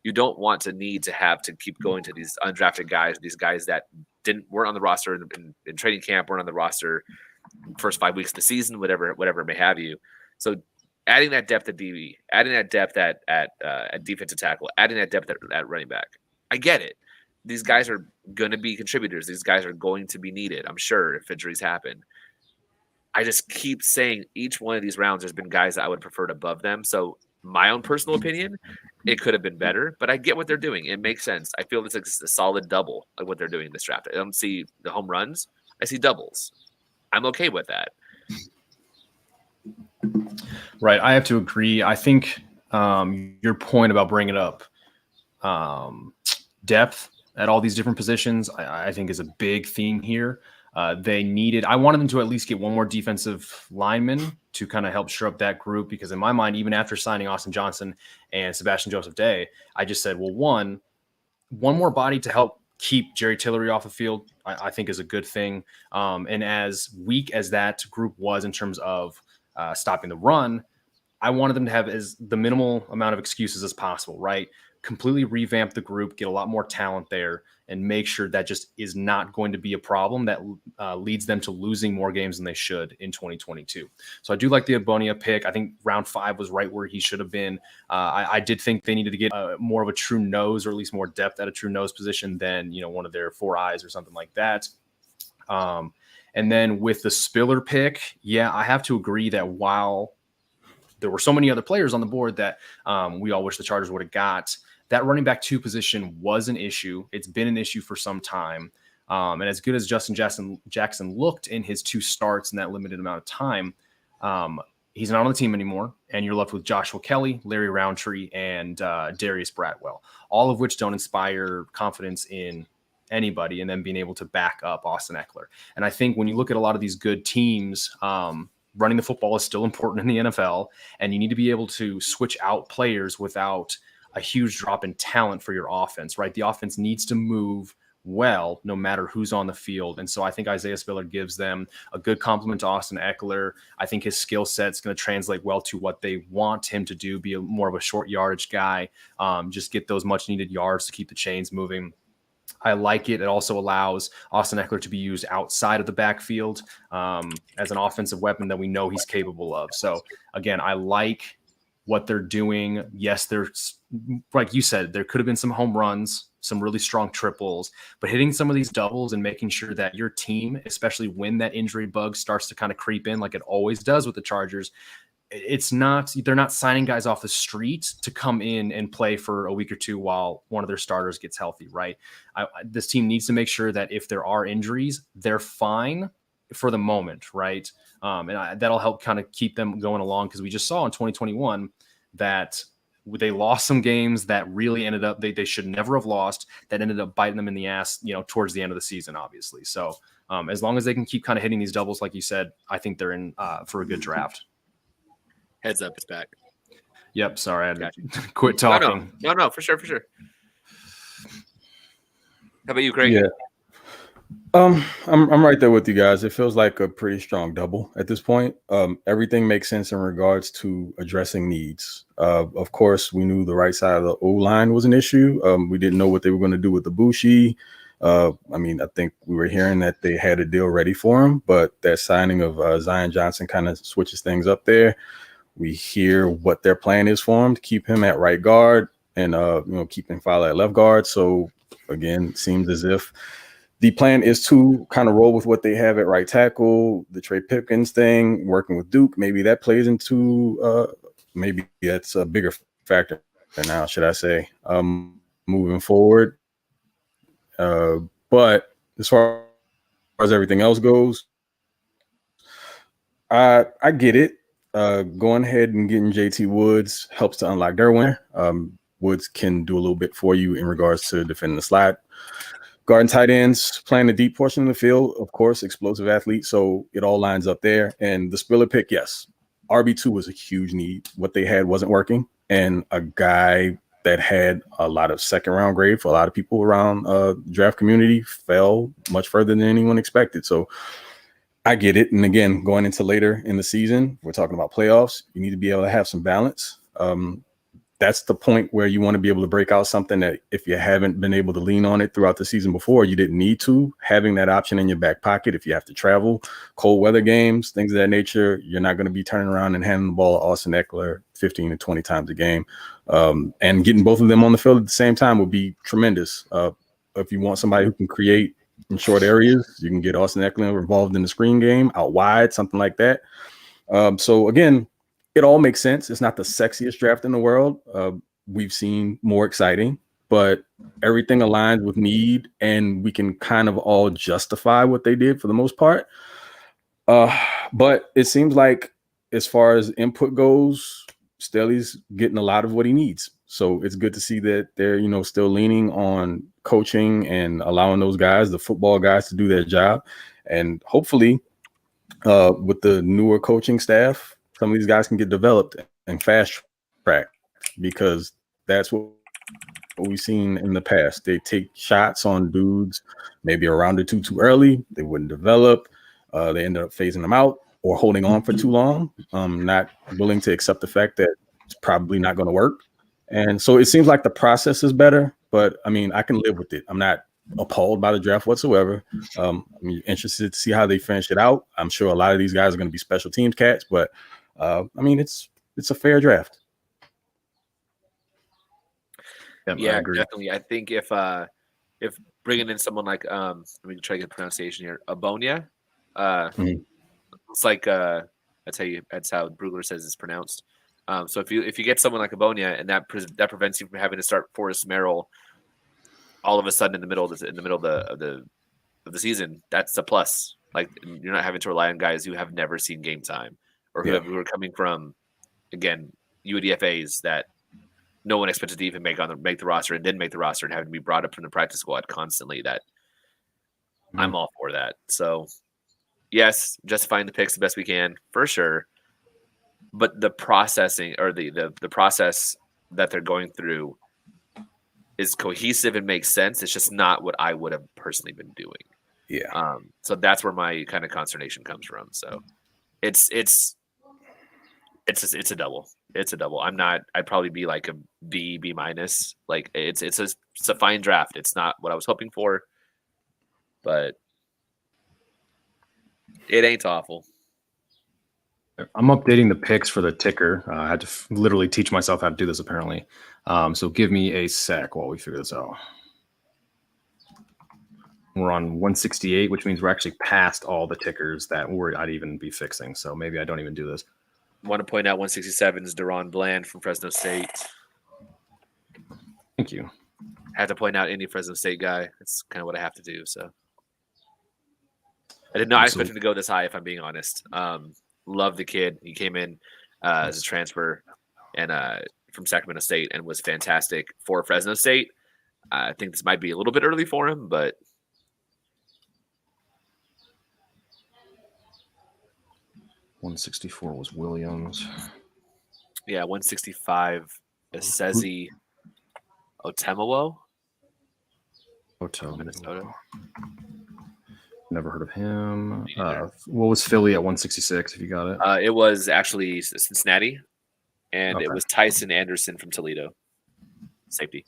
You don't want to need to have to keep going to these undrafted guys, these guys that weren't on the roster in training camp, weren't on the roster first 5 weeks of the season, whatever it may have you. So adding that depth at DB, adding that depth at defensive tackle, adding that depth at running back. I get it. These guys are going to be contributors. These guys are going to be needed, I'm sure, if injuries happen. I just keep saying each one of these rounds there's been guys that I would prefer above them. So my own personal opinion, it could have been better, but I get what they're doing. It makes sense. I feel it's like a solid double, like what they're doing in this draft. I don't see the home runs. I see doubles. I'm okay with that. Right. I have to agree. I think your point about bringing up depth at all these different positions, I think is a big theme here. I wanted them to at least get one more defensive lineman to kind of help shore up that group, because in my mind, even after signing Austin Johnson and Sebastian Joseph Day, I just said, well, one more body to help keep Jerry Tillery off the field, I think is a good thing. And as weak as that group was in terms of stopping the run, I wanted them to have as the minimal amount of excuses as possible, right? Completely revamp the group, get a lot more talent there, and make sure that just is not going to be a problem that leads them to losing more games than they should in 2022. So I do like the Abonia pick. I think round 5 was right where he should have been. I did think they needed to get more of a true nose, or at least more depth at a true nose position than, one of their 4 eyes or something like that. And then with the Spiller pick, yeah, I have to agree that while there were so many other players on the board that we all wish the Chargers would have got, that running back 2 position was an issue. It's been an issue for some time. And as good as Justin Jackson looked in his 2 starts in that limited amount of time, he's not on the team anymore. And you're left with Joshua Kelly, Larry Roundtree, and Darius Bradwell, all of which don't inspire confidence in anybody, and then being able to back up Austin Eckler. And I think when you look at a lot of these good teams, running the football is still important in the NFL, and you need to be able to switch out players without a huge drop in talent for your offense, right? The offense needs to move well, no matter who's on the field. And so I think Isaiah Spiller gives them a good compliment to Austin Eckler. I think his skill set is going to translate well to what they want him to do, be more of a short yardage guy, just get those much needed yards to keep the chains moving. I like it. It also allows Austin Eckler to be used outside of the backfield as an offensive weapon that we know he's capable of. So again, I like what they're doing. Yes, there's, like you said, there could have been some home runs, some really strong triples, but hitting some of these doubles and making sure that your team, especially when that injury bug starts to kind of creep in, like it always does with the Chargers, they're not signing guys off the street to come in and play for a week or 2 while one of their starters gets healthy, right? This team needs to make sure that if there are injuries, they're fine for the moment, right? That'll help kind of keep them going along, because we just saw in 2021 that they lost some games that really ended up they should never have lost, that ended up biting them in the ass, towards the end of the season, obviously. So as long as they can keep kind of hitting these doubles, like you said, I think they're in for a good draft. Heads up, it's back. Yep. Sorry, I had to quit talking. No, for sure. How about you, Craig? Yeah. I'm right there with you guys. It feels like a pretty strong double at this point. Everything makes sense in regards to addressing needs. Of course, we knew the right side of the O-line was an issue. We didn't know what they were going to do with the Bushi. I think we were hearing that they had a deal ready for him, but that signing of Zion Johnson kind of switches things up there. We hear what their plan is for him to keep him at right guard and keeping Fowler at left guard. So again, it seems as if the plan is to kind of roll with what they have at right tackle. The Trey Pipkins thing, working with Duke, maybe that plays into maybe that's a bigger factor now, should I say, moving forward. But as far as everything else goes, I get it. Going ahead and getting JT Woods helps to unlock their winner. Woods can do a little bit for you in regards to defending the slot. Guard and tight ends, playing the deep portion of the field, of course, explosive athlete. So it all lines up there. And the Spiller pick, yes, RB2 was a huge need. What they had wasn't working. And a guy that had a lot of second round grade for a lot of people around draft community fell much further than anyone expected. So I get it. And again, going into later in the season, we're talking about playoffs. You need to be able to have some balance. That's the point where you want to be able to break out something that if you haven't been able to lean on it throughout the season before, you didn't need to. Having that option in your back pocket if you have to travel, cold weather games, things of that nature, you're not going to be turning around and handing the ball to Austin Eckler 15 to 20 times a game. And getting both of them on the field at the same time would be tremendous. If you want somebody who can create in short areas, you can get Austin Eckler involved in the screen game, out wide, something like that. So again, it all makes sense. It's not the sexiest draft in the world. We've seen more exciting, but everything aligns with need, and we can kind of all justify what they did for the most part. But it seems like as far as input goes, Staley's getting a lot of what he needs. So it's good to see that they're, still leaning on coaching and allowing those guys, the football guys, to do their job. And hopefully with the newer coaching staff, some of these guys can get developed and fast tracked, because that's what we've seen in the past. They take shots on dudes maybe a round or two too early. They wouldn't develop. They end up phasing them out or holding on for too long, not willing to accept the fact that it's probably not going to work. And so it seems like the process is better, but I mean, I can live with it. I'm not appalled by the draft whatsoever. I'm interested to see how they finish it out. I'm sure a lot of these guys are going to be special teams cats, but I mean, it's a fair draft. Yeah, definitely. I think if bringing in someone like let me try to get pronunciation here, Abonia, it's like that's how Brugler says it's pronounced. So if you get someone like Abonia, and that prevents you from having to start Forrest Merrill all of a sudden in the middle of the season, that's a plus. Like, you're not having to rely on guys who have never seen game time, or who are coming from, again, UDFAs that no one expected to even make the roster and didn't make the roster, and having to be brought up from the practice squad constantly. That I'm all for that. So yes, justifying the picks the best we can for sure, but the processing, or the process that they're going through, is cohesive and makes sense. It's just not what I would have personally been doing. Yeah. So that's where my kind of consternation comes from. So it's a double. It's a double. I'd probably be like a B minus. Like, it's a fine draft. It's not what I was hoping for, but it ain't awful. I'm updating the picks for the ticker. I had to literally teach myself how to do this, apparently. So give me a sec while we figure this out. We're on 168, which means we're actually past all the tickers that I'd even be fixing. So maybe I don't even do this. I want to point out 167 is Deron Bland from Fresno State. Thank you. Had to point out any Fresno State guy. It's kind of what I have to do. So I did not expect him to go this high, if I'm being honest. Love the kid. He came in as a transfer and from Sacramento State, and was fantastic for Fresno State. I think this might be a little bit early for him, but 164 was Williams. Yeah, 165 is Sezi Otemowo. Minnesota. Never heard of him. What was Philly at 166, if you got it? It was actually Cincinnati, and It was Tyson Anderson from Toledo. Safety.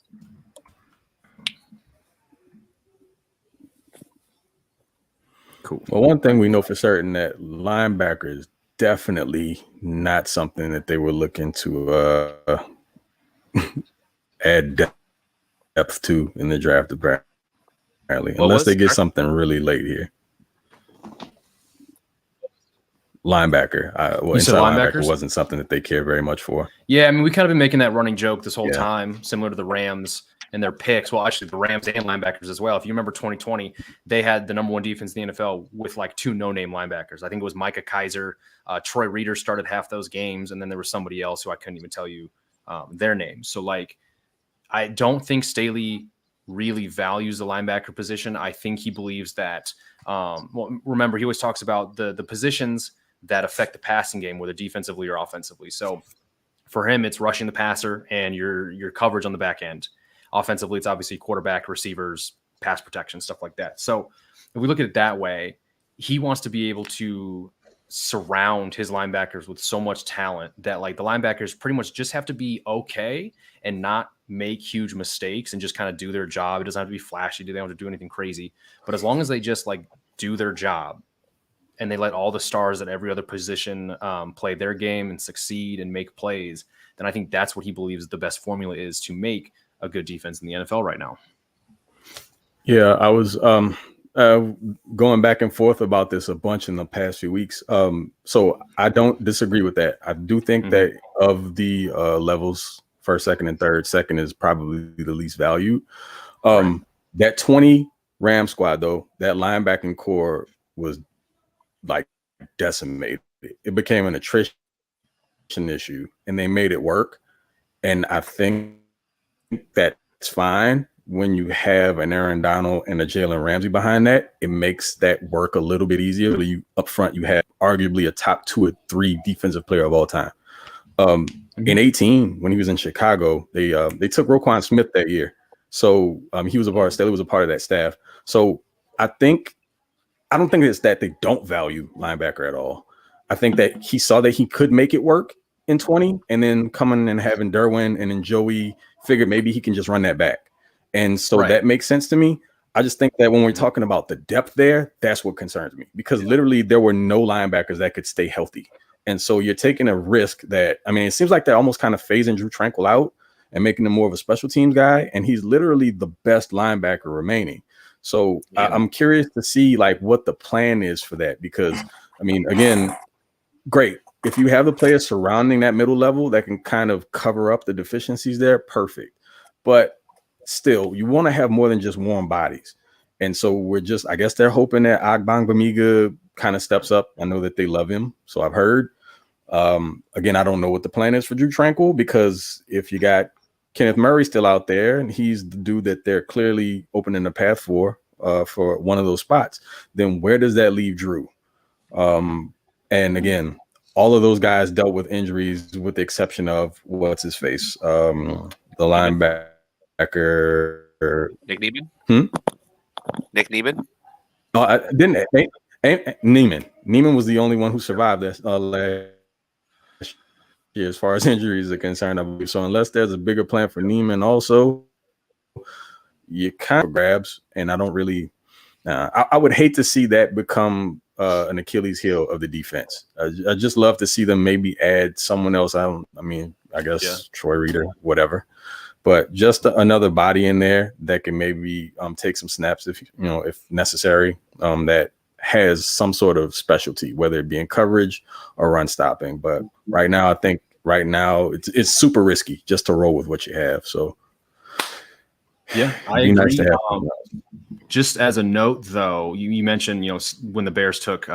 Cool. Well, one thing we know for certain, that linebacker is definitely not something that they were looking to add depth to in the draft, apparently, unless they get something really late here. Linebacker. Inside linebacker wasn't something that they care very much for. Yeah, I mean, we kind of been making that running joke this whole time, similar to the Rams and their picks. Well, actually, the Rams and linebackers as well. If you remember 2020, they had the number one defense in the NFL with like two no-name linebackers. I think it was Micah Kaiser. Troy Reeder started half those games, and then there was somebody else who I couldn't even tell you their names. So, like, I don't think Staley really values the linebacker position. I think he believes that remember, he always talks about the positions that affect the passing game, whether defensively or offensively. So For him, it's rushing the passer and your coverage on the back end. Offensively, it's obviously quarterback, receivers, pass protection, stuff like that. So if we look at it that way, he wants to be able to surround his linebackers with so much talent that like the linebackers pretty much just have to be okay and not make huge mistakes and just kind of do their job. It doesn't have to be flashy. They don't have to do anything crazy. But as long as they just like do their job and they let all the stars at every other position play their game and succeed and make plays, then I think that's what he believes the best formula is to make a good defense in the NFL right now. Yeah, I was going back and forth about this a bunch in the past few weeks. So I don't disagree with that. I do think that of the levels, first, second, and third, second is probably the least valued. That 20 Ram squad, though, that linebacking core was like decimated. It became an attrition issue, and they made it work. And I think that's fine. When you have an Aaron Donald and a Jalen Ramsey behind that, it makes that work a little bit easier. You up front, you have arguably a top 2 or 3 defensive player of all time. In 18, when he was in Chicago, they took Roquan Smith that year. So he was a part of Staley was a part of that staff. So I don't think it's that they don't value linebacker at all. I think that he saw that he could make it work in 20, and then coming and having Derwin and then Joey figured maybe he can just run that back. And so that makes sense to me. I just think that when we're talking about the depth there, that's what concerns me, because literally there were no linebackers that could stay healthy. And so you're taking a risk that, I mean, it seems like they're almost kind of phasing Drew Tranquil out and making him more of a special teams guy. And he's literally the best linebacker remaining. So I'm curious to see like what the plan is for that, because I mean, again, great. If you have the players surrounding that middle level that can kind of cover up the deficiencies there, perfect. But still, you want to have more than just warm bodies. And so I guess they're hoping that Agbangbamiga kind of steps up. I know that they love him, so I've heard. Again, I don't know what the plan is for Drew Tranquil, because if you got Kenneth Murray still out there and he's the dude that they're clearly opening the path for one of those spots, then where does that leave Drew? And again, all of those guys dealt with injuries with the exception of what's his face, the linebacker. Nick Niemann? Nick Niemann? No, I didn't. Neiman. Neiman was the only one who survived this last year as far as injuries are concerned, I believe. So unless there's a bigger plan for Neiman also, you kind of grabs. And I don't really I would hate to see that become an Achilles heel of the defense. I just love to see them maybe add someone else. I guess Troy Reader, whatever. But just another body in there that can maybe take some snaps if necessary, that has some sort of specialty, whether it be in coverage or run stopping. But right now, I think it's super risky just to roll with what you have. So yeah, I agree. Nice to have just as a note, though, you mentioned when the Bears took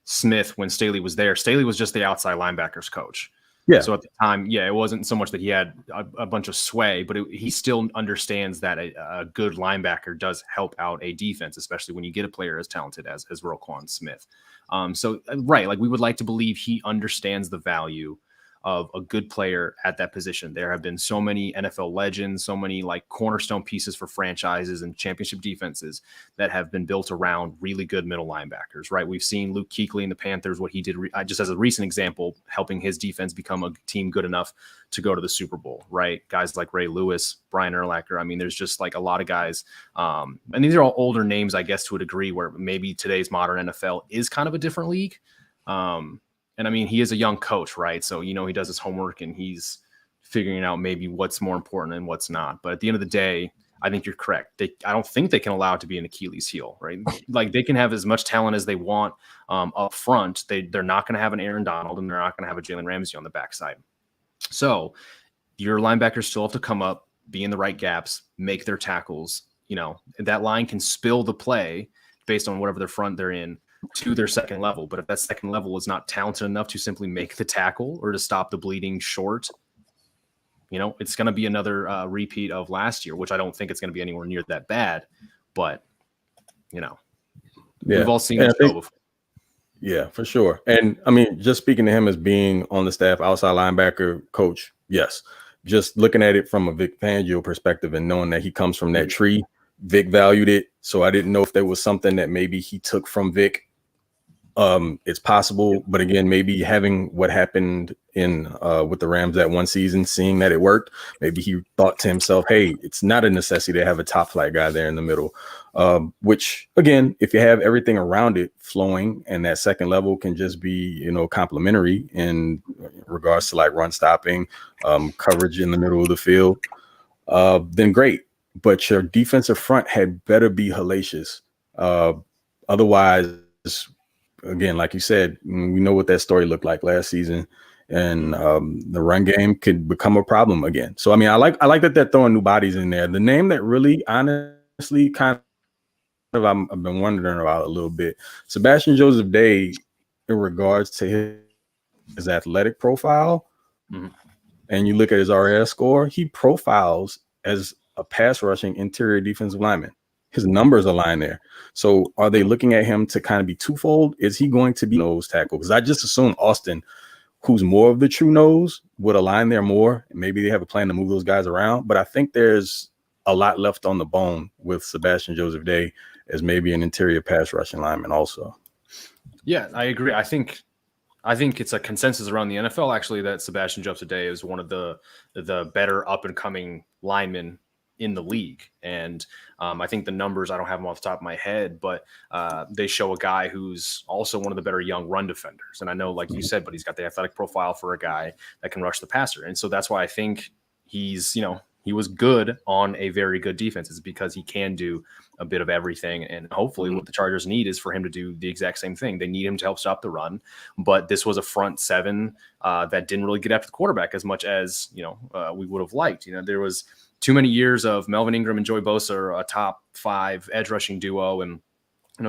Smith when Staley was there. Staley was just the outside linebackers coach. Yeah. So at the time, it wasn't so much that he had a bunch of sway, but he still understands that a good linebacker does help out a defense, especially when you get a player as talented as Roquan Smith. Like we would like to believe he understands the value of a good player at that position. There have been so many NFL legends, so many like cornerstone pieces for franchises and championship defenses that have been built around really good middle linebackers, right? We've seen Luke Kuechly in the Panthers, what he did just as a recent example, helping his defense become a team good enough to go to the Super Bowl, right? Guys like Ray Lewis, Brian Urlacher. I mean, there's just like a lot of guys. And these are all older names, I guess, to a degree where maybe today's modern NFL is kind of a different league. And I mean, he is a young coach, right? So, he does his homework and he's figuring out maybe what's more important and what's not. But at the end of the day, I think you're correct. I don't think they can allow it to be an Achilles heel, right? Like they can have as much talent as they want up front. They're not going to have an Aaron Donald and they're not going to have a Jalen Ramsey on the backside. So your linebackers still have to come up, be in the right gaps, make their tackles. That line can spill the play based on whatever their front they're in to their second level. But if that second level is not talented enough to simply make the tackle or to stop the bleeding short, it's going to be another repeat of last year, which I don't think it's going to be anywhere near that bad. But, we've all seen this show before. Yeah, for sure. And I mean, just speaking to him as being on the staff, outside linebacker coach, yes. Just looking at it from a Vic Fangio perspective and knowing that he comes from that tree, Vic valued it. So I didn't know if there was something that maybe he took from Vic. It's possible, but again, maybe having what happened in with the Rams that one season, seeing that it worked, maybe he thought to himself, hey, it's not a necessity to have a top flight guy there in the middle. Which again, if you have everything around it flowing, and that second level can just be, complementary in regards to like run stopping, coverage in the middle of the field, then great. But your defensive front had better be hellacious. Otherwise, again, like you said, we know what that story looked like last season, and the run game could become a problem again. So, I mean, I like that they're throwing new bodies in there. The name that really, honestly, kind of I've been wondering about a little bit, Sebastian Joseph Day, in regards to his athletic profile, and you look at his RAS score, he profiles as a pass rushing interior defensive lineman. His numbers align there. So are they looking at him to kind of be twofold? Is he going to be nose tackle? Because I just assume Austin, who's more of the true nose, would align there more. Maybe they have a plan to move those guys around. But I think there's a lot left on the bone with Sebastian Joseph Day as maybe an interior pass rushing lineman also. Yeah, I agree. I think it's a consensus around the NFL actually that Sebastian Joseph Day is one of the better up and coming linemen in the league. And I think the numbers, I don't have them off the top of my head, but they show a guy who's also one of the better young run defenders. And I know, like you said, but he's got the athletic profile for a guy that can rush the passer. And so that's why I think he's, he was good on a very good defense. It's because he can do a bit of everything. And hopefully what the Chargers need is for him to do the exact same thing. They need him to help stop the run. But this was a front seven that didn't really get after the quarterback as much as, we would have liked. There was too many years of Melvin Ingram and Joey Bosa are a top 5 edge rushing duo. And,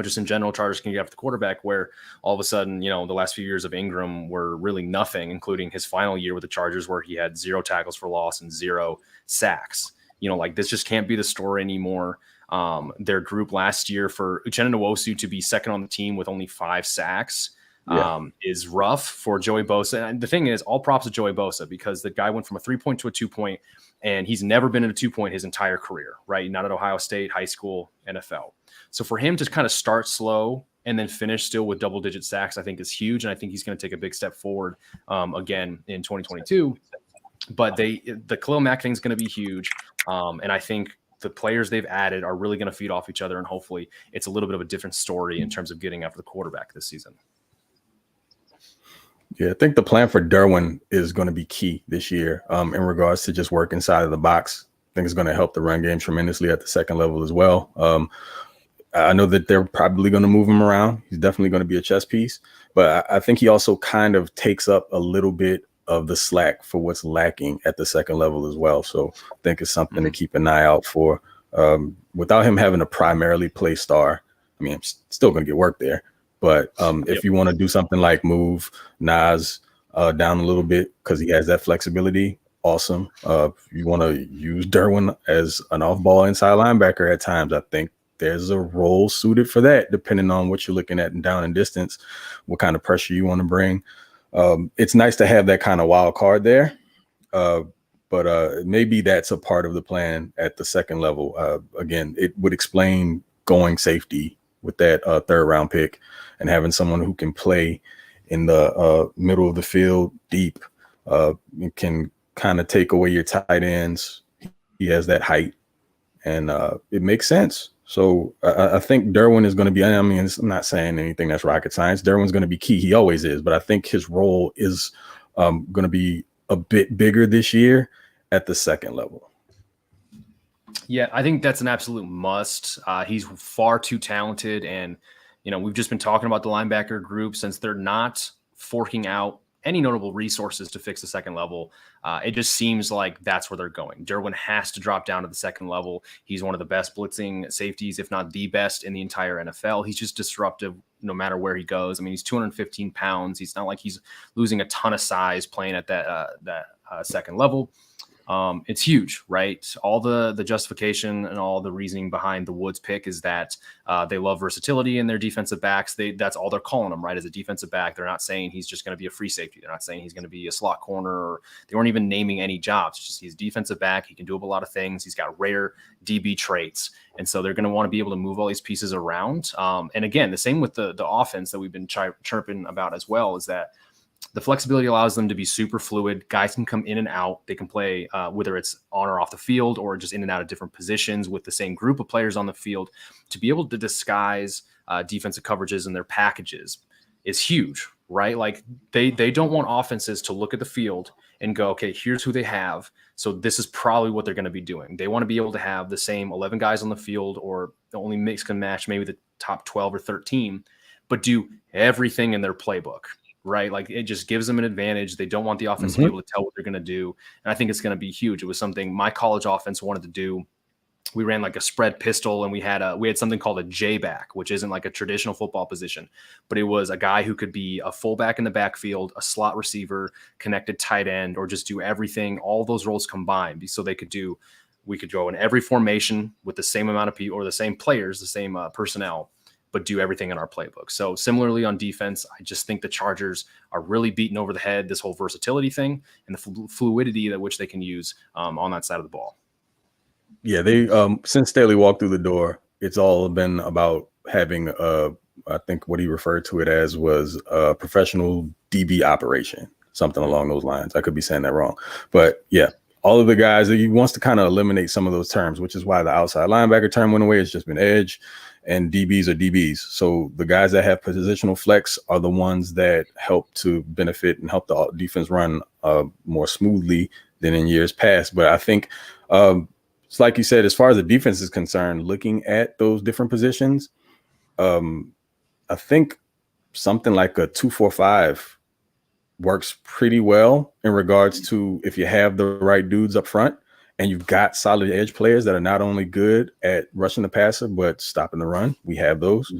just in general, Chargers can get after the quarterback, where all of a sudden, the last few years of Ingram were really nothing, including his final year with the Chargers where he had 0 tackles for loss and 0 sacks. This just can't be the story anymore. Their group last year for Uchenna Nwosu to be second on the team with only 5 sacks is rough for Joey Bosa. And the thing is, all props to Joey Bosa, because the guy went from a 3-point to a 2-point, and he's never been in a 2-point his entire career, right? Not at Ohio State, high school, NFL. So for him to kind of start slow and then finish still with double-digit sacks, I think is huge. And I think he's going to take a big step forward again in 2022. But the Khalil Mack thing is going to be huge. And I think the players they've added are really going to feed off each other. And hopefully it's a little bit of a different story in terms of getting after the quarterback this season. Yeah, I think the plan for Derwin is going to be key this year in regards to just work inside of the box. I think it's going to help the run game tremendously at the second level as well. I know that they're probably going to move him around. He's definitely going to be a chess piece, but I think he also kind of takes up a little bit of the slack for what's lacking at the second level as well. So I think it's something to keep an eye out for. Without him having to primarily play star, I mean, I'm still going to get work there. But if you want to do something like move Nas down a little bit because he has that flexibility, awesome. If you want to use Derwin as an off-ball inside linebacker at times, I think there's a role suited for that, depending on what you're looking at in down and distance, what kind of pressure you want to bring. It's nice to have that kind of wild card there. But maybe that's a part of the plan at the second level. Again, it would explain going safety with that 3rd round pick and having someone who can play in the middle of the field deep, can kind of take away your tight ends. He has that height, and it makes sense. So I think Derwin is going to be, I mean, I'm not saying anything that's rocket science. Derwin's going to be key. He always is, but I think his role is going to be a bit bigger this year at the second level. Yeah, I think that's an absolute must. He's far too talented. And, we've just been talking about the linebacker group since they're not forking out any notable resources to fix the second level. It just seems like that's where they're going. Derwin has to drop down to the second level. He's one of the best blitzing safeties, if not the best in the entire NFL. He's just disruptive no matter where he goes. I mean, he's 215 pounds. He's not like he's losing a ton of size playing at that second level. it's huge, right? All the justification and all the reasoning behind the Woods pick is that they love versatility in their defensive backs. That's all they're calling him, right? As a defensive back, they're not saying he's just going to be a free safety. They're not saying he's going to be a slot corner, or they weren't even naming any jobs. It's just he's a defensive back. He can do a lot of things. He's got rare DB traits, and so they're going to want to be able to move all these pieces around. And again, the same with the offense that we've been chirping about as well, is that the flexibility allows them to be super fluid. Guys can come in and out. They can play whether it's on or off the field, or just in and out of different positions with the same group of players on the field. To be able to disguise defensive coverages in their packages is huge, right? Like they don't want offenses to look at the field and go, okay, here's who they have, so this is probably what they're going to be doing. They want to be able to have the same 11 guys on the field, or only mix and match maybe the top 12 or 13, but do everything in their playbook. Right. Like it just gives them an advantage. They don't want the offense to be able to tell what they're going to do. And I think it's going to be huge. It was something my college offense wanted to do. We ran like a spread pistol, and we had something called a J back, which isn't like a traditional football position, but it was a guy who could be a fullback in the backfield, a slot receiver, connected tight end, or just do everything, all those roles combined. So we could go in every formation with the same amount of people, or the same players, the same personnel, but do everything in our playbook. So similarly on defense, I just think the Chargers are really beating over the head this whole versatility thing and the fluidity that which they can use on that side of the ball. Yeah, they since Staley walked through the door, it's all been about having I think what he referred to it as was a professional DB operation, something along those lines. I could be saying that wrong, but yeah, all of the guys, he wants to kind of eliminate some of those terms, which is why the outside linebacker term went away. It's just been edge, and DBs are DBs. So the guys that have positional flex are the ones that help to benefit and help the defense run more smoothly than in years past. But I think it's like you said, as far as the defense is concerned, looking at those different positions, I think something like a 2-4-5 works pretty well in regards to if you have the right dudes up front and you've got solid edge players that are not only good at rushing the passer, but stopping the run. We have those.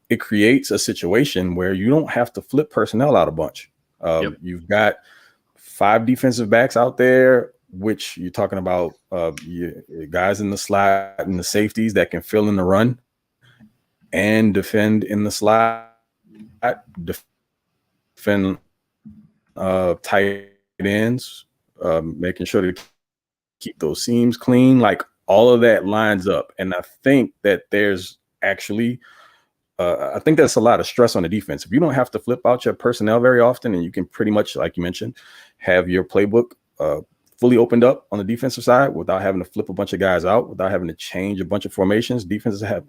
It creates a situation where you don't have to flip personnel out a bunch. You've got 5 defensive backs out there, which you're talking about guys in the slot and the safeties that can fill in the run and defend in the slot, defend tight ends, making sure to keep those seams clean. Like all of that lines up. And I think that there's actually I think that's a lot of stress on the defense. If you don't have to flip out your personnel very often, and you can pretty much, like you mentioned, have your playbook fully opened up on the defensive side without having to flip a bunch of guys out, without having to change a bunch of formations. Defenses have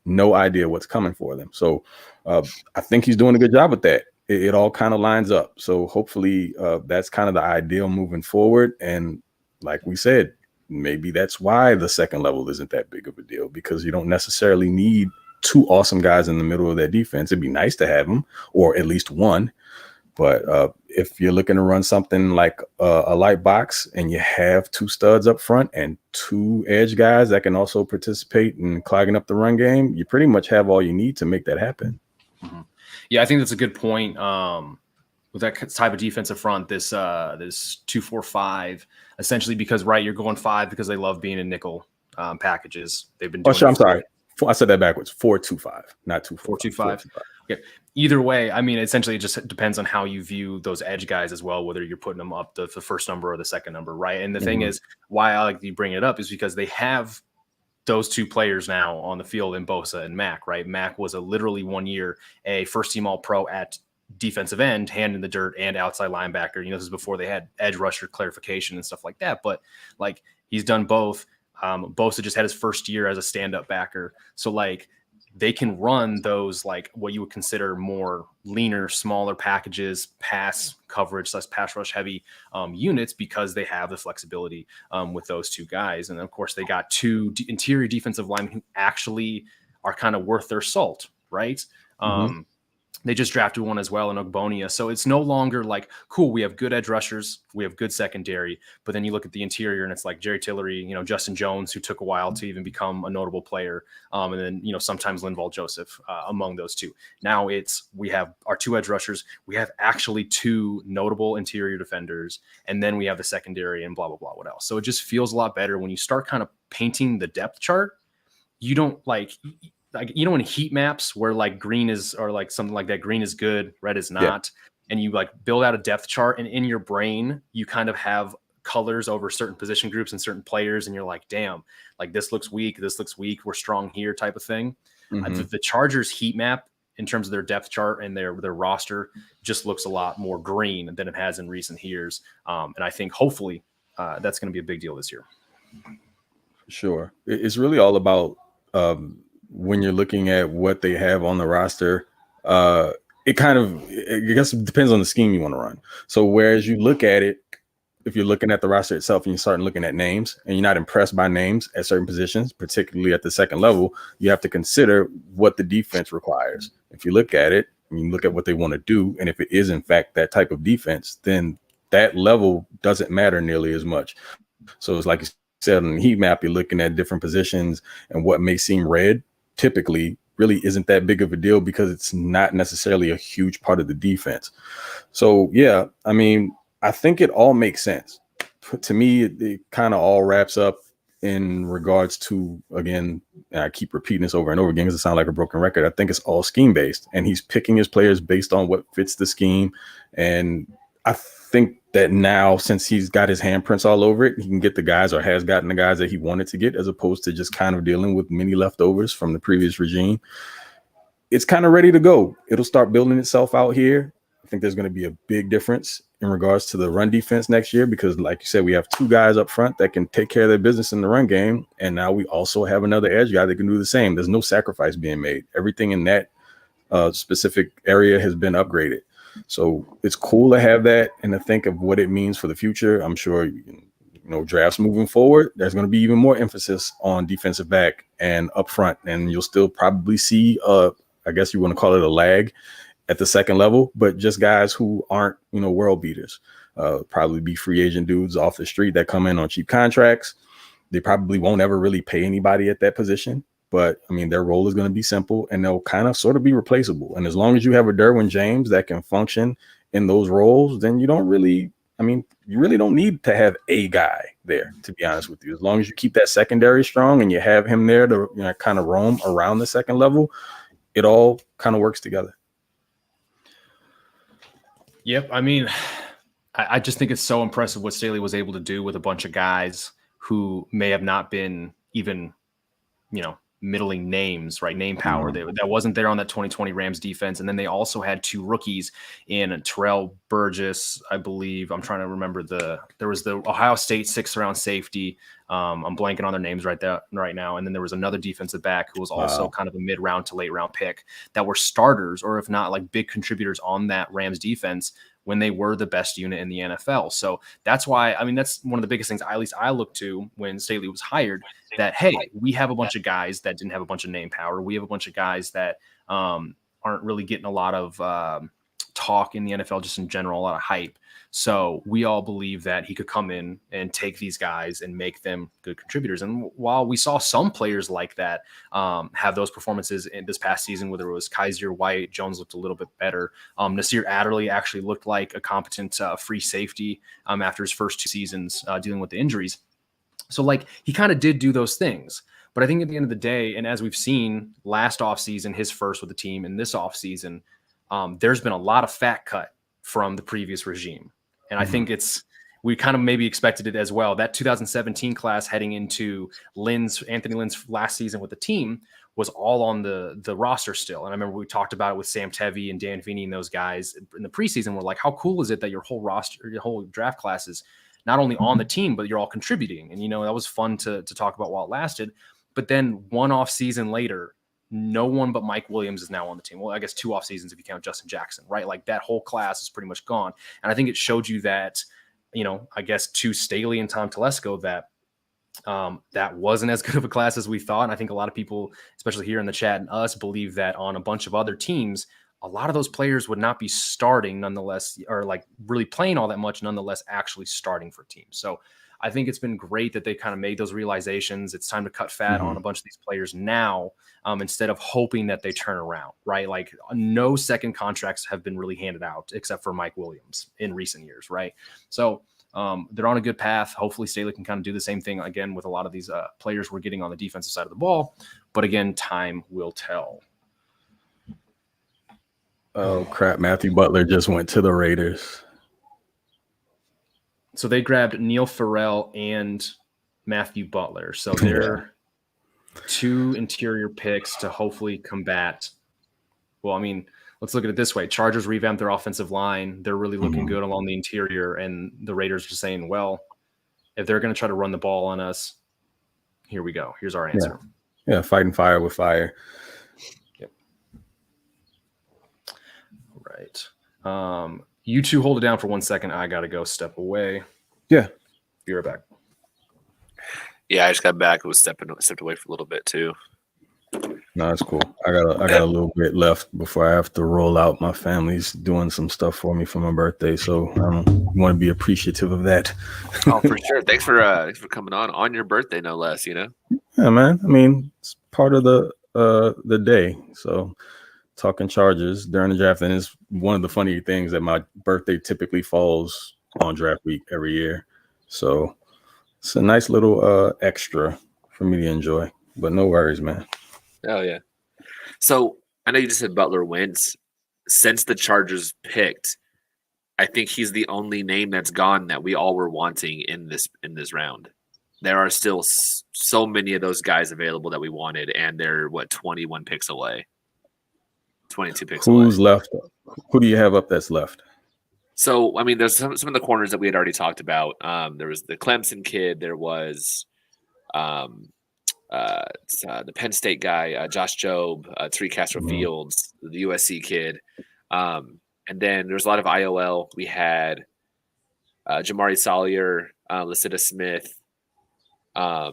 no idea what's coming for them. So I think he's doing a good job with that. It all kind of lines up. So hopefully that's kind of the ideal moving forward. And like we said, maybe that's why the second level isn't that big of a deal, because you don't necessarily need 2 awesome guys in the middle of that defense. It'd be nice to have them, or at least one. But if you're looking to run something like a light box and you have 2 studs up front and 2 edge guys that can also participate in clogging up the run game, you pretty much have all you need to make that happen. Yeah, I think that's a good point. With that type of defensive front, this 2-4-5, essentially, because you're going 5 because they love being in nickel packages. They've been doing I'm sorry. I said that backwards. 4-2-5, not 2-4-5. 4-2-5. Okay. Either way, I mean, essentially, it just depends on how you view those edge guys as well, whether you're putting them up the first number or the second number, right? And the thing is, why I like you bring it up is because they have those 2 players now on the field in Bosa and Mack, right? Mack was literally 1 year a first-team All-Pro at defensive end, hand in the dirt, and outside linebacker. This is before they had edge rusher clarification and stuff like that. But like he's done both. Bosa just had his first year as a stand-up backer, so like they can run those like what you would consider more leaner, smaller packages, pass coverage, less pass rush heavy units, because they have the flexibility with those 2 guys. And of course, they got 2 interior defensive linemen who actually are kind of worth their salt, right? They just drafted one as well in Ogbonia. So it's no longer like, cool, we have good edge rushers, we have good secondary, but then you look at the interior and it's like Jerry Tillery, Justin Jones, who took a while to even become a notable player. And then, sometimes Linval Joseph among those two. Now we have our 2 edge rushers. We have actually 2 notable interior defenders. And then we have the secondary and blah, blah, blah, what else. So it just feels a lot better when you start kind of painting the depth chart. You don't in heat maps where like green is, or like something like that, green is good, red is not. Yeah. And you like build out a depth chart, and in your brain, you kind of have colors over certain position groups and certain players. And you're like, damn, like this looks weak. We're strong here type of thing. Mm-hmm. The Chargers heat map in terms of their depth chart and their roster just looks a lot more green than it has in recent years. And I think hopefully that's going to be a big deal this year. Sure. It's really all about, when you're looking at what they have on the roster, it kind of, I guess it depends on the scheme you want to run. So whereas you look at it, if you're looking at the roster itself and you start looking at names and you're not impressed by names at certain positions, particularly at the second level, you have to consider what the defense requires. If you look at it and you look at what they want to do, and if it is in fact that type of defense, then that level doesn't matter nearly as much. So it's like you said on the heat map, you're looking at different positions, and what may seem red typically really isn't that big of a deal because it's not necessarily a huge part of the defense. So, yeah, I mean, I think it all makes sense. To me, it kind of all wraps up in regards to, again, and I keep repeating this over and over again because it sounds like a broken record. I think it's all scheme based, and he's picking his players based on what fits the scheme. And I think that now, since he's got his handprints all over it, he can get the guys, or has gotten the guys that he wanted to get, as opposed to just kind of dealing with many leftovers from the previous regime. It's kind of ready to go. It'll start building itself out here. I think there's going to be a big difference in regards to the run defense next year, because like you said, we have 2 guys up front that can take care of their business in the run game. And now we also have another edge guy that can do the same. There's no sacrifice being made. Everything in that specific area has been upgraded. So it's cool to have that and to think of what it means for the future. I'm sure, drafts moving forward, there's going to be even more emphasis on defensive back and up front. And you'll still probably see, I guess you want to call it a lag at the second level, but just guys who aren't, world beaters. Probably be free agent dudes off the street that come in on cheap contracts. They probably won't ever really pay anybody at that position. But I mean, their role is going to be simple, and they'll kind of sort of be replaceable. And as long as you have a Derwin James that can function in those roles, then you really don't need to have a guy there, to be honest with you. As long as you keep that secondary strong and you have him there to kind of roam around the second level, it all kind of works together. Yep. I mean, I just think it's so impressive what Staley was able to do with a bunch of guys who may have not been even, middling names, right? Name power that wasn't there on that 2020 Rams defense. And then they also had 2 rookies in Terrell Burgess, I believe. I'm trying to remember there was the Ohio State 6th round safety. I'm blanking on their names right now. And then there was another defensive back who was also kind of a mid-round to late round pick that were starters, or if not like big contributors on that Rams defense when they were the best unit in the NFL. So that's why, that's one of the biggest things at least I looked to when Staley was hired, that, hey, we have a bunch of guys that didn't have a bunch of name power. We have a bunch of guys that aren't really getting a lot of talk in the NFL, just in general, a lot of hype. So we all believe that he could come in and take these guys and make them good contributors. And while we saw some players like that have those performances in this past season, whether it was Kaiser, White, Jones looked a little bit better. Nasir Adderley actually looked like a competent free safety after his first 2 seasons dealing with the injuries. So like he kind of did do those things. But I think at the end of the day, and as we've seen last offseason, his first with the team, and this offseason, there's been a lot of fat cut from the previous regime. And I think we kind of maybe expected it as well. That 2017 class heading into Anthony Lynn's last season with the team was all on the roster still. And I remember we talked about it with Sam Tevy and Dan Feeney and those guys in the preseason. We're like, how cool is it that your whole roster, your whole draft class is not only on the team, but you're all contributing. And, that was fun to talk about while it lasted. But then one off season later, no one but Mike Williams is now on the team. Well, I guess 2 off seasons if you count Justin Jackson, right? Like that whole class is pretty much gone. And I think it showed you that, I guess to Staley and Tom Telesco, that that wasn't as good of a class as we thought. And I think a lot of people, especially here in the chat and us, believe that on a bunch of other teams, a lot of those players would not be starting nonetheless, or like really playing all that much nonetheless, actually starting for teams. So I think it's been great that they kind of made those realizations. It's time to cut fat on a bunch of these players now, instead of hoping that they turn around, right? Like no second contracts have been really handed out except for Mike Williams in recent years, right? So they're on a good path. Hopefully Staley can kind of do the same thing again with a lot of these players we're getting on the defensive side of the ball. But again, time will tell. Oh, crap. Matthew Butler just went to the Raiders. So they grabbed Neil Farrell and Matthew Butler. So they're two interior picks to hopefully combat. Well, I mean, let's look at it this way. Chargers revamped their offensive line. They're really looking good along the interior. And the Raiders are saying, well, if they're going to try to run the ball on us, here we go. Here's our answer. Yeah, fighting fire with fire. Yep. Right. You two hold it down for 1 second. I got to go step away. Yeah. Be right back. Yeah, I just got back. I was stepped away for a little bit too. No, that's cool. I got a little bit left before I have to roll out. My family's doing some stuff for me for my birthday, so I want to be appreciative of that. Oh, for sure. Thanks for coming on your birthday, no less. You know. Yeah, man. I mean, it's part of the day. So talking Chargers during the draft, and it's one of the funny things that my birthday typically falls on draft week every year. So it's a nice little extra for me to enjoy. But no worries, man. Oh yeah. So I know you just said Butler Wentz. Since the Chargers picked, I think he's the only name that's gone that we all were wanting in this round. There are still so many of those guys available that we wanted, and they're 21 picks away, 22 picks away. Who's left? Who do you have up that's left? So I mean, there's some of the corners that we had already talked about. There was the Clemson kid. There was the Penn State guy, Josh Jobe, Tariq Castro Fields, the USC kid. And then there's a lot of IOL. We had Jamari Salyer, Lacida Smith. There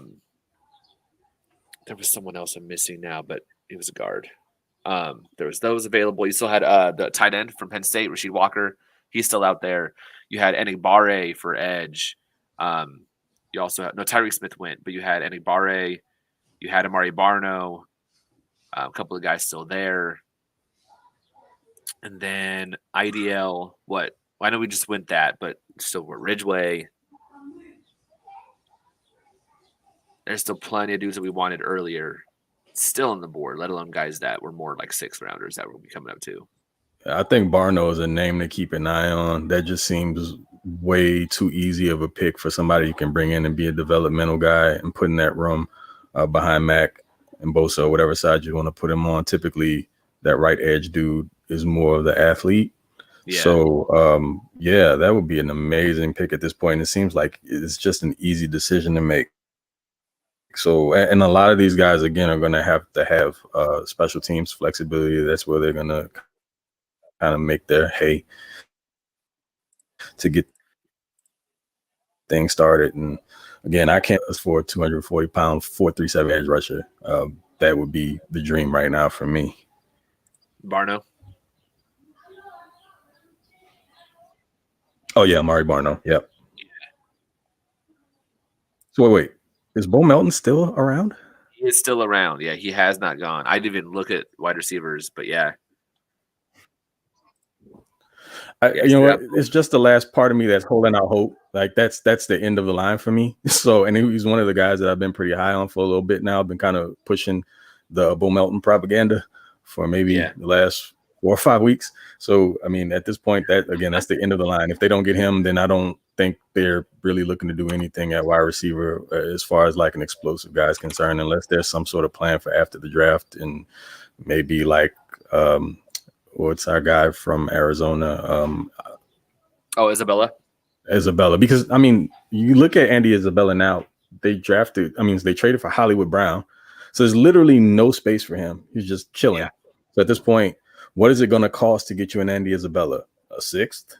was someone else I'm missing now, but he was a guard. There was those available. You still had the tight end from Penn State, Rasheed Walker. He's still out there. You had Enigbare for edge. You also had Tyreek Smith went, but you had Enigbare. You had Amari Barno. A couple of guys still there. And then IDL, I know we just went that, but still we're Ridgeway. There's still plenty of dudes that we wanted earlier still on the board, let alone guys that were more like 6th rounders that will be coming up too. I think Barno is a name to keep an eye on. That just seems way too easy of a pick for somebody you can bring in and be a developmental guy and put in that room behind Mac and Bosa, whatever side you want to put him on. Typically, that right edge dude is more of the athlete. Yeah. So, that would be an amazing pick at this point. It seems like it's just an easy decision to make. So, and a lot of these guys, again, are going to have special teams flexibility. That's where they're going to kind of make their hay to get things started. And again, I can't afford 240-pound 4.37 edge rusher. That would be the dream right now for me. Barno. Oh yeah, Amari Barno. Yep. Yeah. So wait. Is Bo Melton still around? He is still around. Yeah, he has not gone. I didn't even look at wide receivers, but yeah. It's just the last part of me that's holding out hope. Like that's the end of the line for me. So, and he's one of the guys that I've been pretty high on for a little bit now. I've been kind of pushing the Bo Melton propaganda for maybe the last 4 or 5 weeks. So, I mean, at this point, that's the end of the line. If they don't get him, then I don't think they're really looking to do anything at wide receiver as far as like an explosive guy is concerned, unless there's some sort of plan for after the draft and maybe like what's our guy from Arizona? Isabella. Because I mean, you look at Andy Isabella now. They traded for Hollywood Brown, so there's literally no space for him. He's just chilling. Yeah. So at this point, what is it going to cost to get you an Andy Isabella? A 6th?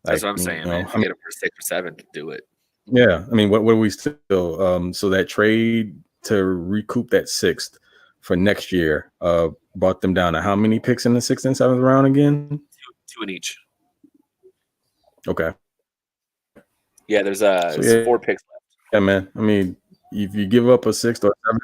That's what I'm saying, man. If you get him for 6 or 7, do it. Yeah, I mean, what are we still? So that trade to recoup that 6th for next year, brought them down to how many picks in the 6th and 7th round again? Two in each. Okay. Yeah, there's So, yeah, 4 picks left. Yeah, man. I mean, if you give up a 6th or 7th,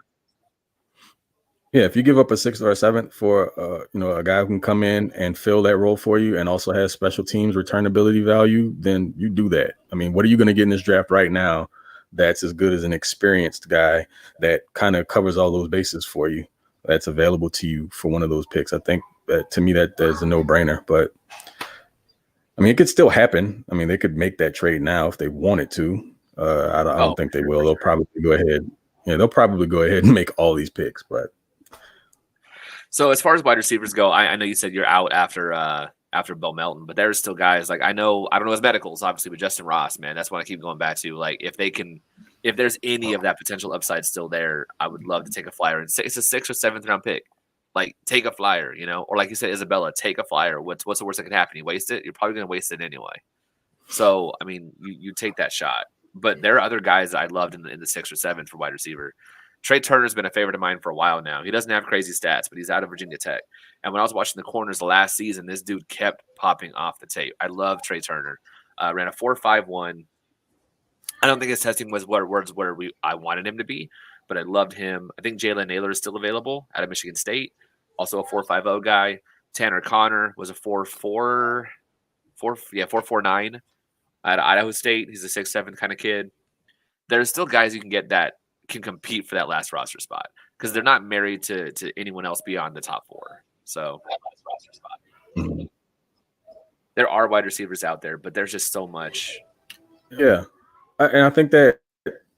if you give up a 6th or a 7th for a guy who can come in and fill that role for you and also has special teams returnability value, then you do that. I mean, what are you going to get in this draft right now that's as good as an experienced guy that kind of covers all those bases for you, that's available to you for one of those picks? I think that, to me, that's a no-brainer. But I mean, it could still happen. I mean, they could make that trade now if they wanted to. I don't think they will. They'll probably go ahead. Yeah, they'll probably go ahead and make all these picks. But so as far as wide receivers go, I know you said you're out after Bill Melton, but there's still guys like I don't know his medicals, obviously, but Justin Ross, man, that's what I keep going back to. Like if there's any of that potential upside still there, I would love to take a flyer. And it's a 6th or 7th round pick. Like take a flyer, or like you said, Isabella, take a flyer. What's the worst that could happen? You waste it. You're probably going to waste it anyway. So I mean, you take that shot. But there are other guys that I loved in the 6th or 7th for wide receiver. Trey Turner's been a favorite of mine for a while now. He doesn't have crazy stats, but he's out of Virginia Tech. And when I was watching the corners the last season, this dude kept popping off the tape. I love Trey Turner. Ran a 4.51. I don't think his testing was where I wanted him to be, but I loved him. I think Jalen Naylor is still available out of Michigan State. Also a 4.50 guy. Tanner Connor was a 4.49 out of Idaho State. He's a 6'7" kind of kid. There's still guys you can get that can compete for that last roster spot because they're not married to anyone else beyond the top 4. So that last roster spot. Mm-hmm. There are wide receivers out there, but there's just so much. Yeah. And I think that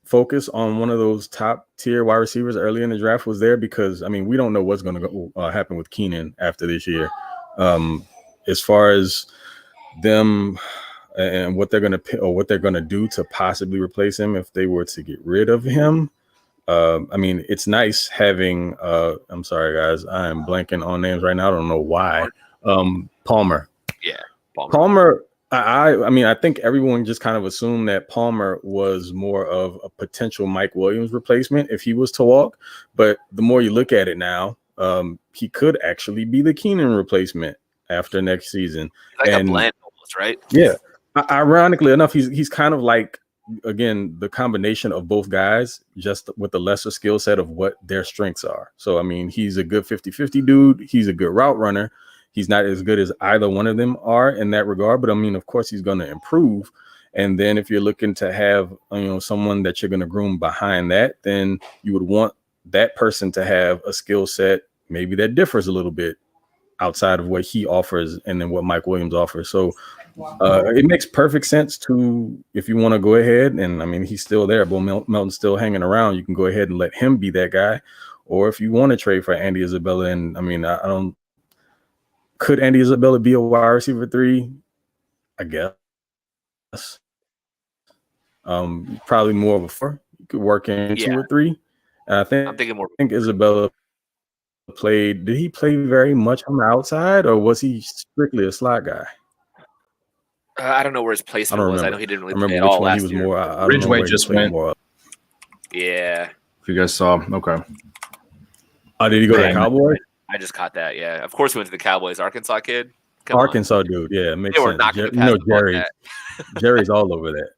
focus on one of those top tier wide receivers early in the draft was there because, I mean, we don't know what's going to happen with Keenan after this year. As far as them and what they're going to or what they're going to do to possibly replace him if they were to get rid of him. I mean, it's nice having I'm sorry, guys, I am blanking on names right now. I don't know why. Palmer. Yeah. Palmer. I mean, I think everyone just kind of assumed that Palmer was more of a potential Mike Williams replacement if he was to walk. But the more you look at it now, he could actually be the Keenan replacement after next season. Like a blend almost, right? Yeah. Ironically enough, he's kind of like, again, the combination of both guys, just with a lesser skill set of what their strengths are. So, I mean, he's a good 50-50 dude. He's a good route runner. He's not as good as either one of them are in that regard. But, I mean, of course, he's going to improve. And then if you're looking to have, someone that you're going to groom behind that, then you would want that person to have a skill set maybe that differs a little bit outside of what he offers and then what Mike Williams offers. So it makes perfect sense if you want to go ahead, and I mean, he's still there, but Melton's still hanging around. You can go ahead and let him be that guy. Or if you want to trade for Andy Isabella, and I mean, could Andy Isabella be a wide receiver 3? I guess. Probably more of a 4. You could work in 2 or 3. And I'm thinking more. I think Isabella did he play very much on the outside, or was he strictly a slot guy? I don't know where his placement was. I know he didn't really play at which all one last he was year. more. Ridgeway just went. Yeah. If you guys saw, okay. Did he go to the Cowboys? I just caught that. Yeah, of course he went to the Cowboys. Arkansas kid. Arkansas dude. Yeah, makes sense. Jerry's all over that.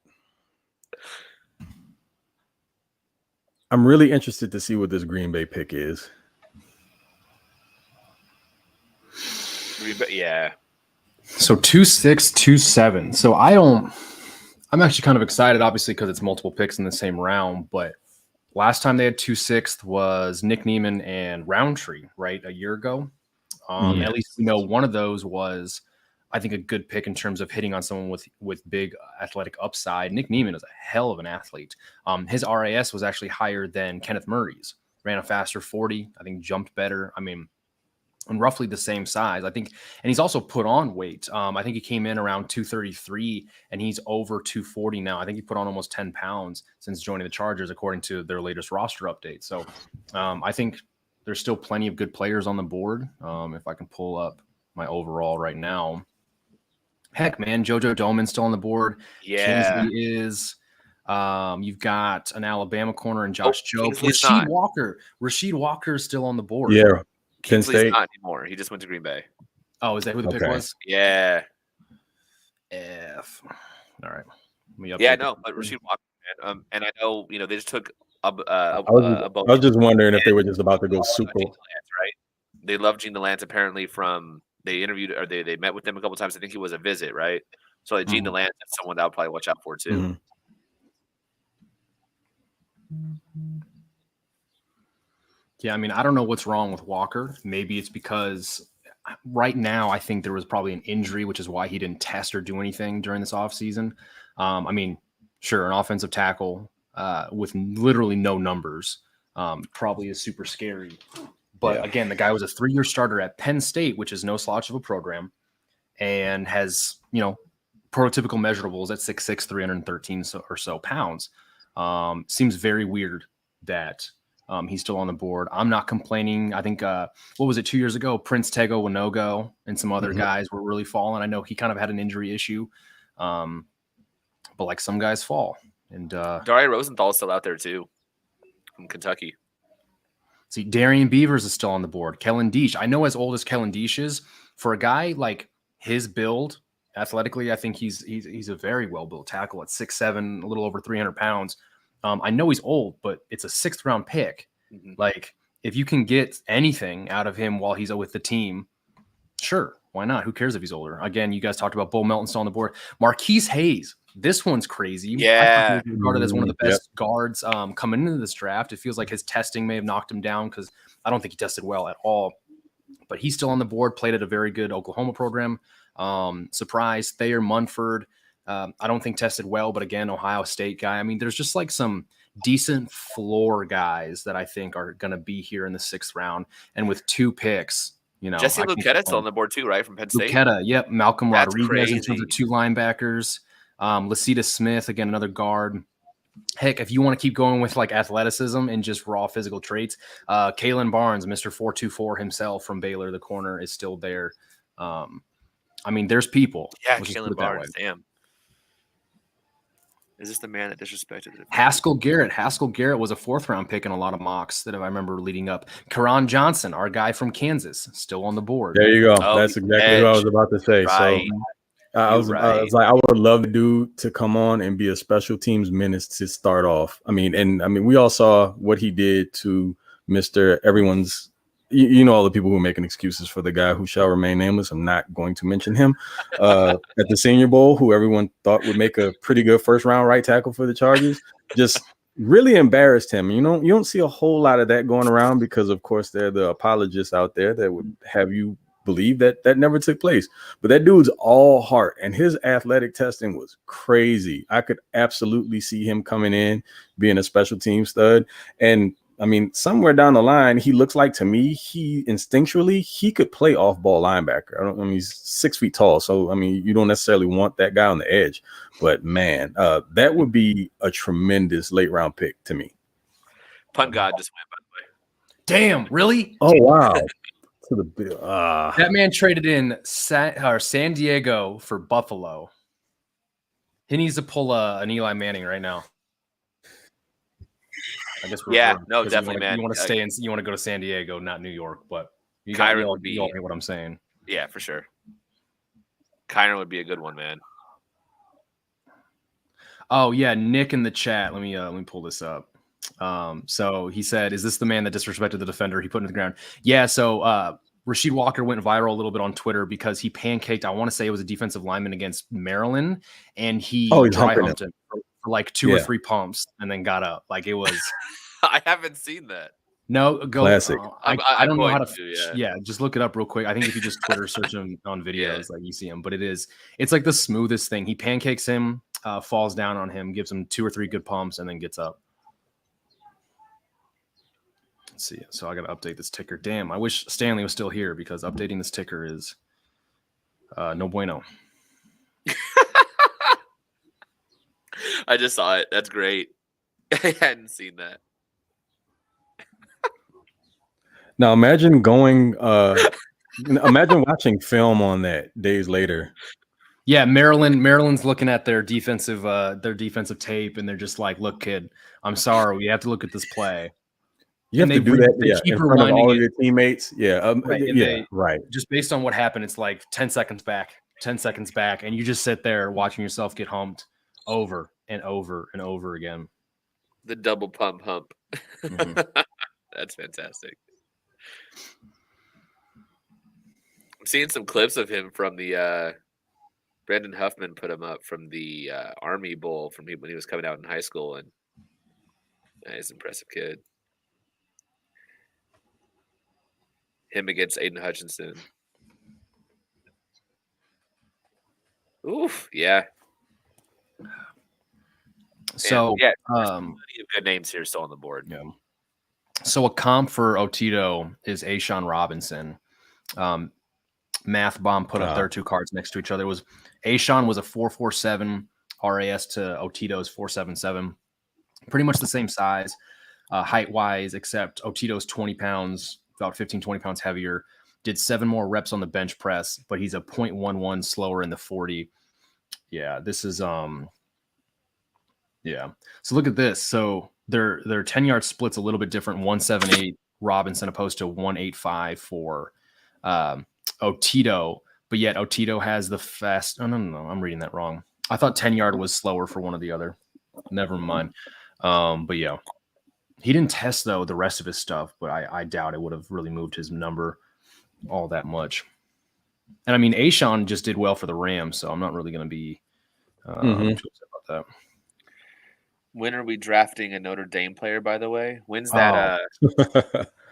I'm really interested to see what this Green Bay pick is. Yeah. So 2.6, 2.7. So I'm actually kind of excited, obviously, because it's multiple picks in the same round. But last time they had 2.6 was Nick Niemann and Roundtree, right? A year ago. At least we know one of those was, I think, a good pick in terms of hitting on someone with big athletic upside. Nick Niemann is a hell of an athlete. His RAS was actually higher than Kenneth Murray's. Ran a faster 40. I think jumped better. I mean, and roughly the same size, I think. And he's also put on weight. I think he came in around 233 and he's over 240 now. I think he put on almost 10 pounds since joining the Chargers, according to their latest roster update. So I think there's still plenty of good players on the board. If I can pull up my overall right now. Heck, man, JoJo Doman's still on the board. Yeah. Kingsley is. You've got an Alabama corner and Josh Jobe. Rasheed Walker is still on the board. Yeah. Kingsley's State? not anymore. He just went to Green Bay. Oh, is that who the pick Okay. was? Yeah. F. All right. Let me Yeah, update no, but Rasheed Walker, man. And I know, they just took I was just wondering if they were just about to go super. Gene Delance, right? They love Gene Delance apparently they interviewed or they met with him a couple times. I think he was a visit, right? So like Gene Delance is someone that I'll probably watch out for too. Yeah, I mean, I don't know what's wrong with Walker. Maybe it's because right now I think there was probably an injury, which is why he didn't test or do anything during this offseason. I mean, sure, an offensive tackle with literally no numbers probably is super scary. But again, the guy was a 3-year starter at Penn State, which is no slouch of a program, and has, prototypical measurables at 6'6", 313 or so pounds. Seems very weird that he's still on the board. I'm not complaining. I think, what was it, 2 years ago? Prince Tego Winogo and some other guys were really falling. I know he kind of had an injury issue, but like some guys fall. And Daria Rosenthal is still out there too from Kentucky. See, Darian Beavers is still on the board. Kellen Deesh. I know as old as Kellen Deesh is, for a guy like his build, athletically, I think he's a very well-built tackle at 6'7", a little over 300 pounds. I know he's old, but it's a 6th-round pick. Like, if you can get anything out of him while he's with the team, sure, why not? Who cares if he's older? Again, you guys talked about Bull Melton still on the board. Marquise Hayes. This one's crazy. Yeah. I thought he was regarded as one of the best guards coming into this draft. It feels like his testing may have knocked him down because I don't think he tested well at all. But he's still on the board, played at a very good Oklahoma program. Surprise, Thayer Munford. I don't think tested well, but again, Ohio State guy. I mean, there's just like some decent floor guys that I think are going to be here in the 6th round. And with 2 picks, Jesse Luquetta's still on the board too, right? From Penn State. Luquetta, yep. Malcolm That's Rodriguez in crazy. terms of 2 linebackers. Lasita Smith, again, another guard. Heck, if you want to keep going with like athleticism and just raw physical traits, Kalen Barnes, Mr. 424 himself from Baylor, the corner, is still there. I mean, there's people. Yeah, Let's just put Kalen it that way. Barnes. Damn. Is this the man that disrespected it? Haskell Garrett. Haskell Garrett was a 4th-round pick in a lot of mocks that I remember leading up. Karan Johnson, our guy from Kansas, still on the board. There you go. Oh, That's exactly what I was about to say. Right. So I was like, I would love the dude to come on and be a special teams menace to start off. I mean, we all saw what he did to Mr. Everyone's. All the people who are making excuses for the guy who shall remain nameless. I'm not going to mention him at the Senior Bowl, who everyone thought would make a pretty good 1st-round right tackle for the Chargers. Just really embarrassed him. You don't see a whole lot of that going around because, of course, there are the apologists out there that would have you believe that never took place. But that dude's all heart, and his athletic testing was crazy. I could absolutely see him coming in, being a special team stud. And I mean, somewhere down the line, he looks like, to me, he instinctually, he could play off-ball linebacker. He's 6 feet tall. So, I mean, you don't necessarily want that guy on the edge. But, man, that would be a tremendous late-round pick to me. Punt God just went, by the way. Damn, really? Oh, wow. That man traded in San Diego for Buffalo. He needs to pull an Eli Manning right now. I guess definitely, man. You want to stay in. You want to go to San Diego, not New York, but Kyron would be. You all get what I'm saying. Yeah, for sure. Kyron would be a good one, man. Oh yeah, Nick in the chat. Let me pull this up. So he said, "Is this the man that disrespected the defender he put into the ground?" Yeah. So Rasheed Walker went viral a little bit on Twitter because he pancaked. I want to say it was a defensive lineman against Maryland, and he dry humped him for like 2 or 3 pumps and then got up. Like it was. I haven't seen that. No, go. Classic. I don't know how to. Yeah, just look it up real quick. I think if you just Twitter search him on videos, like you see him. But it's like the smoothest thing. He pancakes him, falls down on him, gives him 2 or 3 good pumps, and then gets up. Let's see. So I got to update this ticker. Damn, I wish Stanley was still here because updating this ticker is no bueno. I just saw it. That's great. I hadn't seen that. Now imagine imagine watching film on that days later. Yeah, Maryland's looking at their defensive tape, and they're just like, "Look, kid, I'm sorry, we have to look at this play." You have And to do that, they yeah, keep in front of reminding all of it. your teammates. Yeah, Right, and yeah, they- right. Just based on what happened, it's like 10 seconds back, 10 seconds back, and you just sit there watching yourself get humped over and over and over again. The double pump hump. Mhm. That's fantastic. I'm seeing some clips of him from the Brandon Huffman put him up from the Army Bowl from when he was coming out in high school, and he's an impressive kid. Him against Aiden Hutchinson. Oof, yeah. So, yeah, um, plenty of good names here still on the board. yeah. So a comp for Otito is Ashawn Robinson. Math Bomb put up their two cards next to each other. Ashawn was a 4.47 RAS to Otito's 4.77. Pretty much the same size, height wise, except Otito's 20 pounds, about 15, 20 pounds heavier. Did 7 more reps on the bench press, but he's a 0.11 slower in the 40. Yeah, this is yeah. So look at this. So their 10-yard split's a little bit different. 178 Robinson opposed to 185 for Otito, but yet Otito has the fast. Oh, no, I'm reading that wrong. I thought 10-yard was slower for one or the other. Never mind. But yeah, he didn't test though the rest of his stuff, but I doubt it would have really moved his number all that much. And I mean, Ashawn just did well for the Rams, so I'm not really going to be too upset about that. When are we drafting a Notre Dame player, by the way? When's that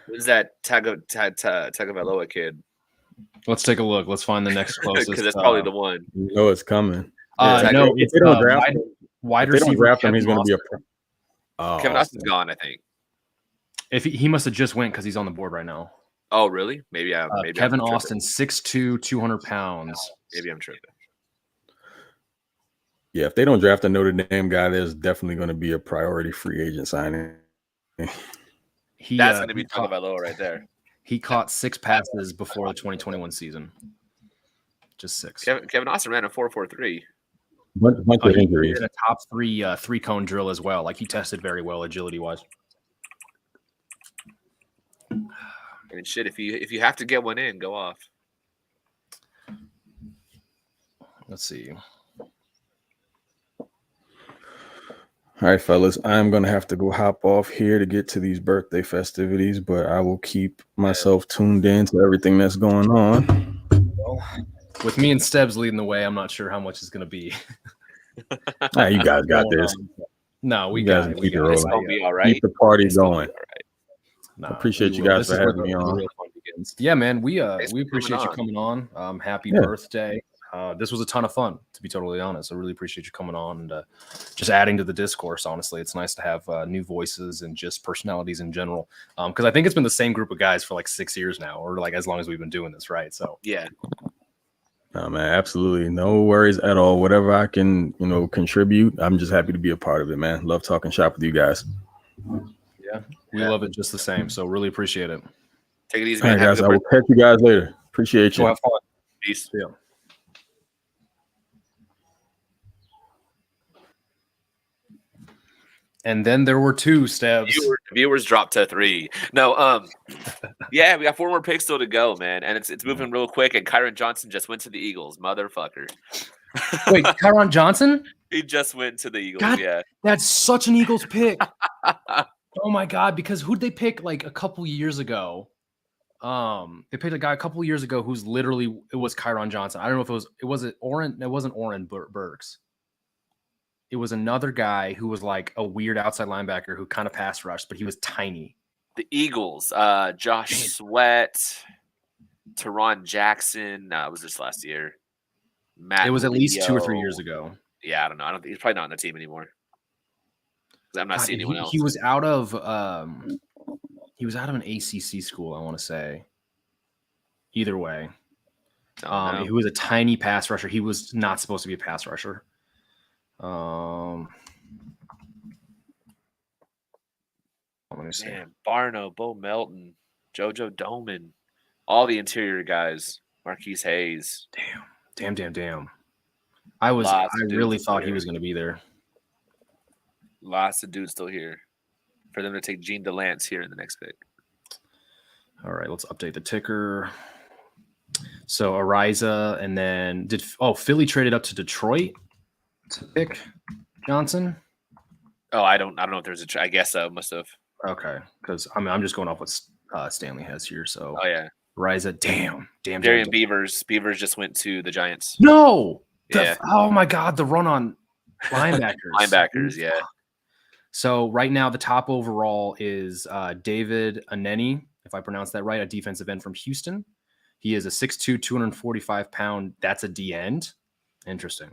when's that Tagovailoa kid? Let's take a look. Let's find the next closest. Because that's probably the one. You know it's coming. No, if they don't draft him, wide if they don't receiver. draft him, he's going to be a Kevin Austin's gone, I think. If he must have just went because he's on the board right now. Oh, really? Maybe Kevin I'm Austin, 6'2", 200 pounds. Maybe I'm tripping. Yeah, if they don't draft a Notre Dame guy, there's definitely going to be a priority free agent signing. That's going to be Tagovailoa right there. He caught 6 passes before the 2021 season. Just 6. Kevin Austin ran a 4.43. Bunch of injuries. He did a top 3 cone drill as well. Like he tested very well agility wise. I mean, shit. If you have to get one in, go off. Let's see. All right, fellas, I'm going to have to go hop off here to get to these birthday festivities, but I will keep myself tuned in to everything that's going on. Well, with me and Stebbs leading the way, I'm not sure how much is going to be. You guys got this. No, we guys got it. keep it It's rolling. going to be all right. Keep the party It's gonna going. be all right. Nah, Appreciate we you will. guys This for is where having me the on. real fun begins. Yeah, man, we Thanks for appreciate you coming coming on. Happy Yeah. birthday. This was a ton of fun, to be totally honest. I really appreciate you coming on and just adding to the discourse. Honestly, it's nice to have new voices and just personalities in general. Because I think it's been the same group of guys for like 6 years now, or like as long as we've been doing this, right? So Yeah. No, man, absolutely. No worries at all. Whatever I can, contribute, I'm just happy to be a part of it, man. Love talking shop with you guys. yeah, we love it just the same. So really appreciate it. Take it easy, All man. right, Have a guys. good I will birthday. catch you guys later. Appreciate you. So have fun. Peace. Yeah. And then there were 2 Stebbs. Viewers dropped to 3. No, yeah, we got 4 more picks still to go, man, and it's moving real quick. And Kyron Johnson just went to the Eagles, motherfucker. Wait, Kyron Johnson? He just went to the Eagles. God. Yeah. That's such an Eagles pick. Oh my God! Because who'd they pick like a couple years ago? They picked a guy a couple years ago who's literally it was Kyron Johnson. I don't know if it wasn't Oren Burks. It was another guy who was like a weird outside linebacker who kind of pass rushed, but he was tiny. The Eagles, Josh Sweat, Teron Jackson. No, it was this last year. Matt. It was at least 2 or 3 Leo. years ago. Yeah, I don't know. I don't think he's probably not on the team anymore. I'm not seeing anyone else. He was out of an ACC school, I want to say. Either way, he was a tiny pass rusher. He was not supposed to be a pass rusher. Let me see. Man, Barno, Bo Melton, JoJo Doman, all the interior guys. Marquise Hayes. Damn. I really thought he was going to be there. Lots of dudes still here. for them to take Gene DeLance here in the next pick. All right, let's update the ticker. So Ariza, and then Philly traded up to Detroit to pick Johnson? Oh, I don't know if there's I guess so. Must have. Okay, because I'm just going off what Stanley has here. So Oh yeah, Ariza, damn. Darian Beavers just went to the Giants. No. Yeah. Oh my God, the run on linebackers. Yeah. So right now the top overall is David Aneni, if I pronounce that right, a defensive end from Houston. He is a 6'2", 245-pound. That's a D end. Interesting.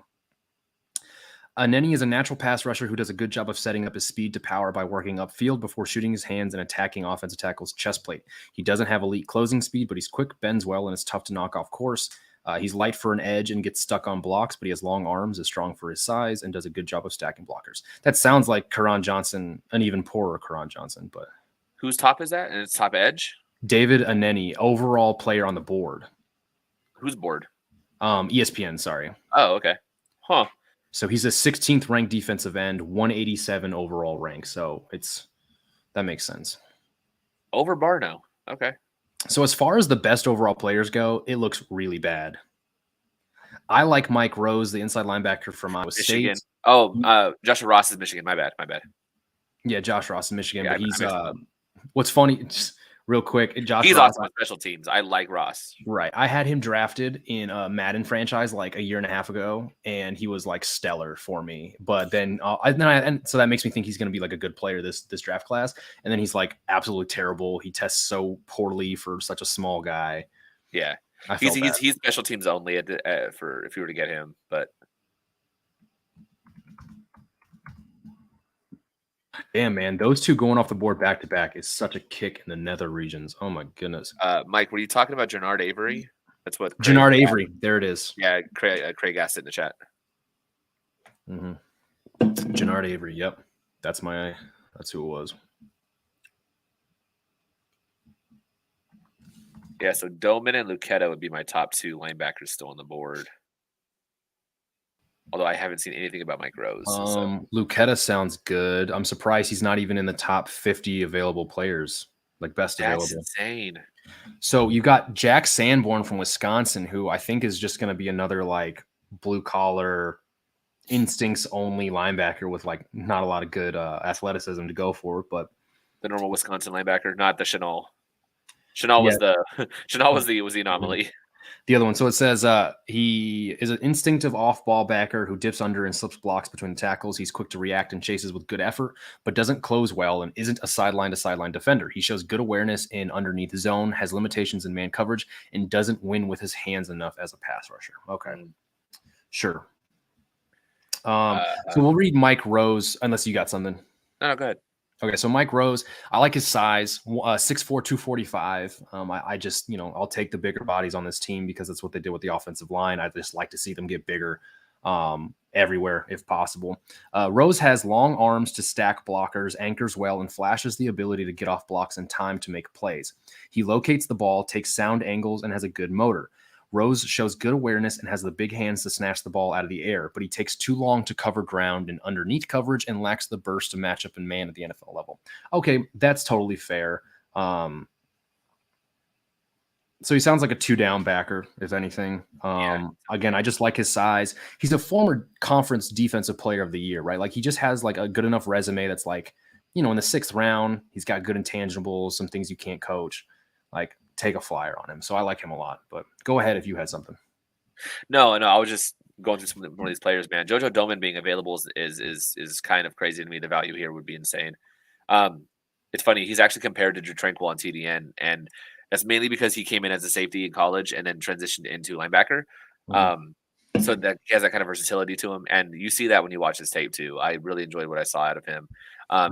Aneni is a natural pass rusher who does a good job of setting up his speed to power by working upfield before shooting his hands and attacking offensive tackle's chest plate. He doesn't have elite closing speed, but he's quick, bends well, and is tough to knock off course. He's light for an edge and gets stuck on blocks, but he has long arms, is strong for his size, and does a good job of stacking blockers. That sounds like Karan Johnson, an even poorer Karan Johnson. But whose top is that? And it's top edge? David Aneni, overall player on the board. Whose board? ESPN, sorry. Oh, okay. Huh. So he's a 16th ranked defensive end, 187 overall rank. So that makes sense. Over Barno. Okay. So as far as the best overall players go, it looks really bad. I like Mike Rose, the inside linebacker from Iowa Michigan. State. Oh, Joshua Ross is Michigan. My bad. Yeah, Josh Ross in Michigan. Yeah, but he's what's funny, just real quick, he's Ross, awesome on special teams. I like Ross. Right. I had him drafted in a Madden franchise like a year and a half ago, and he was like stellar for me. But then, so that makes me think he's going to be like a good player this draft class. And then he's like absolutely terrible. He tests so poorly for such a small guy. Yeah, he's special teams only for if you were to get him. But damn, man, those two going off the board back to back is such a kick in the nether regions. Oh my goodness. Mike, were you talking about Jernard Avery? That's what Jernard Avery. There it is. Yeah, Craig asked it in the chat. Mm-hmm. Jernard Avery. Yep, that's who it was. Yeah, so Doman and Lucetta would be my top two linebackers still on the board. Although I haven't seen anything about Mike Rose. Lucetta sounds good. I'm surprised he's not even in the top 50 available players, like best available. That's insane. So you got Jack Sanborn from Wisconsin, who I think is just going to be another like blue collar, instincts only linebacker with like not a lot of good athleticism to go for. But the normal Wisconsin linebacker, not the Chanel. Chanel was the anomaly. The other one. So it says he is an instinctive off-ball backer who dips under and slips blocks between the tackles. He's quick to react and chases with good effort, but doesn't close well and isn't a sideline-to-sideline defender. He shows good awareness in underneath zone, has limitations in man coverage, and doesn't win with his hands enough as a pass rusher. Okay. Sure. So we'll read Mike Rose, unless you got something. No, go ahead. Okay, so Mike Rose, I like his size, 6'4", 245. I just, I'll take the bigger bodies on this team because that's what they did with the offensive line. I just like to see them get bigger everywhere if possible. Rose has long arms to stack blockers, anchors well, and flashes the ability to get off blocks in time to make plays. He locates the ball, takes sound angles, and has a good motor. Rose shows good awareness and has the big hands to snatch the ball out of the air, but he takes too long to cover ground and underneath coverage and lacks the burst to match up in man at the NFL level. Okay, that's totally fair. So he sounds like a two-down backer, if anything. Again, I just like his size. He's a former conference defensive player of the year, right? Like he just has like a good enough resume that's like, in the 6th round, he's got good intangibles, some things you can't coach. Like, take a flyer on him. So I like him a lot, but go ahead if you had something. No, I was just going through one of these players, man. JoJo Doman being available is kind of crazy to me. The value here would be insane. It's funny. He's actually compared to Drew Tranquil on TDN, and that's mainly because he came in as a safety in college and then transitioned into linebacker. So that he has that kind of versatility to him. And you see that when you watch his tape too. I really enjoyed what I saw out of him.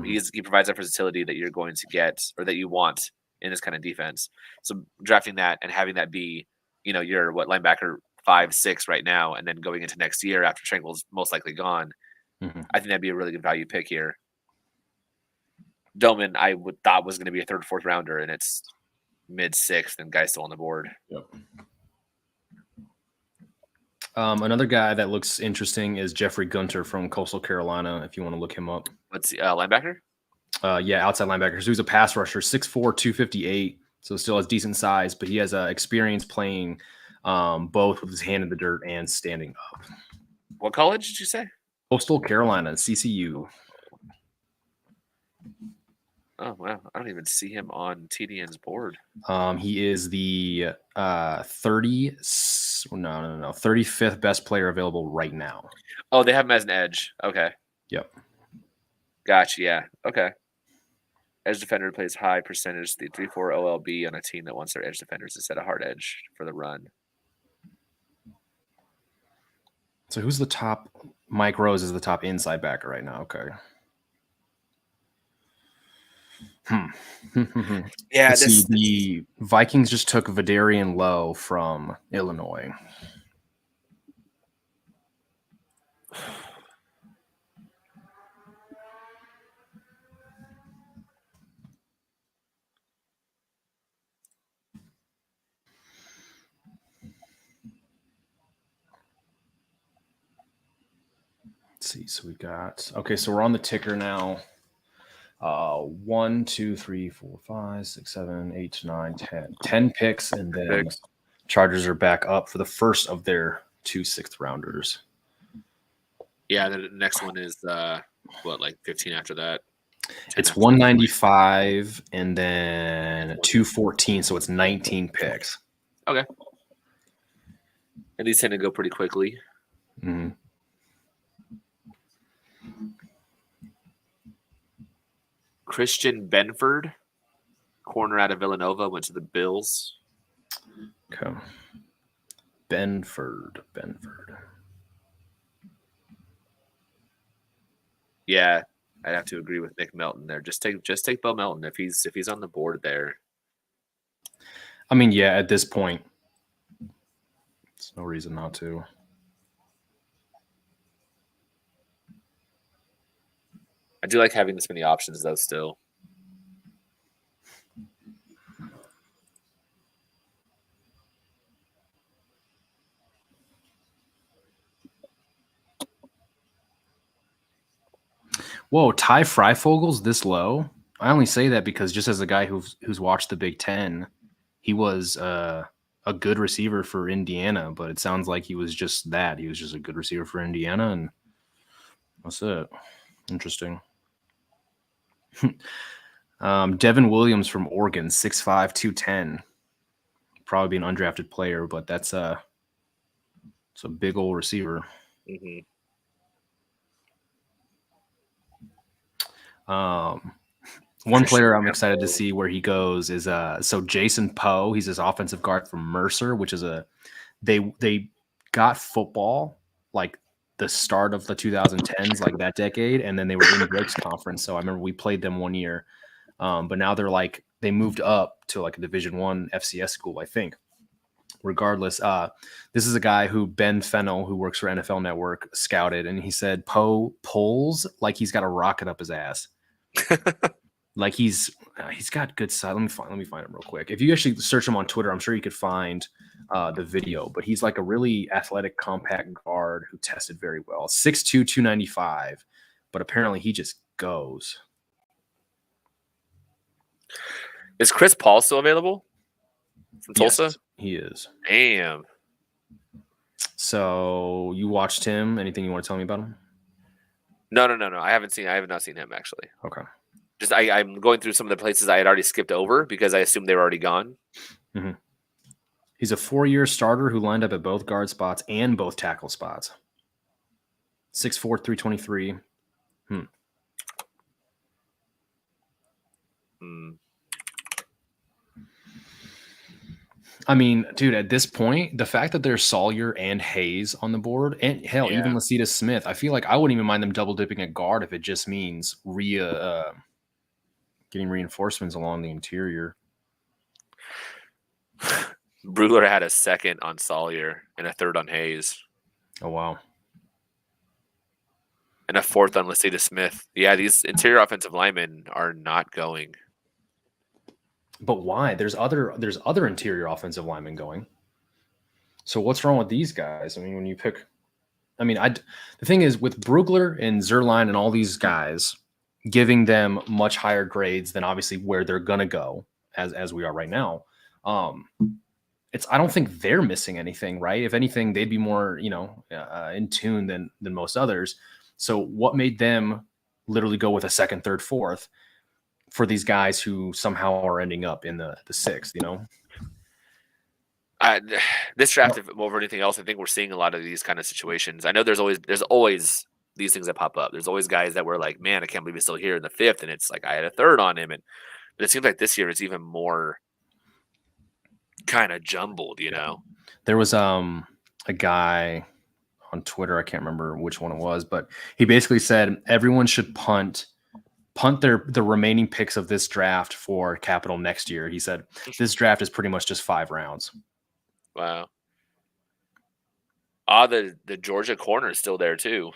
He provides that versatility that you're going to get or that you want in this kind of defense. So drafting that and having that be, your linebacker 5-6 right now, and then going into next year after Tranquil's most likely gone, I think that'd be a really good value pick here. Doman, I thought was going to be a 3rd, 4th rounder, and it's mid-6th, and guy's still on the board. Yep. Another guy that looks interesting is Jeffrey Gunter from Coastal Carolina. If you want to look him up, Let's see, linebacker. Outside linebacker. So he's a pass rusher, 6'4", 258. So still has decent size, but he has experience playing both with his hand in the dirt and standing up. What college did you say? Coastal Carolina, CCU. Oh wow, I don't even see him on TDN's board. He is the 35th best player available right now. Oh, they have him as an edge. Okay. Yep. Gotcha. Yeah. Okay. Edge defender plays high percentage, the 3-4 OLB on a team that wants their edge defenders to set a hard edge for the run. So who's the top? Mike Rose is the top inside backer right now. Okay. Yeah, the Vikings just took Vidarian Lowe from Illinois. Let's see. So we got so we're on the ticker now. 1, 2, 3, 4, 5, 6, 7, 8, 9, 10. 10 picks, and then Chargers are back up for the first of their 2 6th rounders. Yeah, the next one is 15 after that? It's 195 and then 214, so it's 19 picks. Okay. And these tend to go pretty quickly. Mm-hmm. Christian Benford, corner out of Villanova, went to the Bills. Okay. Benford. Yeah, I'd have to agree with Nick Melton there. Just take Bo Melton if he's on the board there. I mean, yeah, at this point, there's no reason not to. I do like having this many options, though, still. Whoa, Ty Fryfogel's this low? I only say that because just as a guy who's watched the Big Ten, he was a good receiver for Indiana, but it sounds like he was just that. He was just a good receiver for Indiana, and that's it. Interesting. Devin Williams from Oregon, 6'5", 210. Probably be an undrafted player, but it's a big old receiver. Mm-hmm. One player I'm excited to see where he goes is Jason Poe. He's this offensive guard from Mercer, which is they got football like the start of the 2010s, like that decade, and then they were in Drake's conference. So I remember we played them one year, but now they moved up to like a Division I FCS school, I think. Regardless, this is a guy who Ben Fennell, who works for NFL Network, scouted, and he said Poe pulls like he's got a rocket up his ass. Like he's got good size. Let me find him real quick. If you actually search him on Twitter, I'm sure you could find the video. But he's like a really athletic, compact guard who tested very well. 6'2", 295, but apparently he just goes. Is Chris Paul still available from Tulsa? Yes, he is. Damn. So you watched him? Anything you want to tell me about him? No. I have not seen him actually. Okay. Just I'm going through some of the places I had already skipped over because I assumed they were already gone. Mm-hmm. He's a 4-year starter who lined up at both guard spots and both tackle spots. 6'4", 323. I mean, dude, at this point, the fact that there's Sawyer and Hayes on the board, and hell, even Lacita Smith, I feel like I wouldn't even mind them double dipping at guard if it just means getting reinforcements along the interior. Brugler had a second on Sawyer and a third on Hayes. Oh, wow. And a fourth on Lacita Smith. Yeah, these interior offensive linemen are not going. But why? There's other interior offensive linemen going. So what's wrong with these guys? I mean, when you pick – I mean, the thing is with Brugler and Zerline and all these guys, giving them much higher grades than obviously where they're going to go as we are right now. I don't think they're missing anything, right? If anything, they'd be more, in tune than most others. So what made them literally go with a second, third, fourth for these guys who somehow are ending up in the sixth, This draft, if over anything else, I think we're seeing a lot of these kind of situations. I know there's always these things that pop up. There's always guys that were like, man, I can't believe he's still here in the fifth, and it's like I had a third on him, but it seems like this year it's even more kind of jumbled. There was a guy on Twitter, I can't remember which one it was, but he basically said everyone should punt the remaining picks of this draft for capital next year. He said this draft is pretty much just 5 rounds. Wow. The Georgia corner is still there too.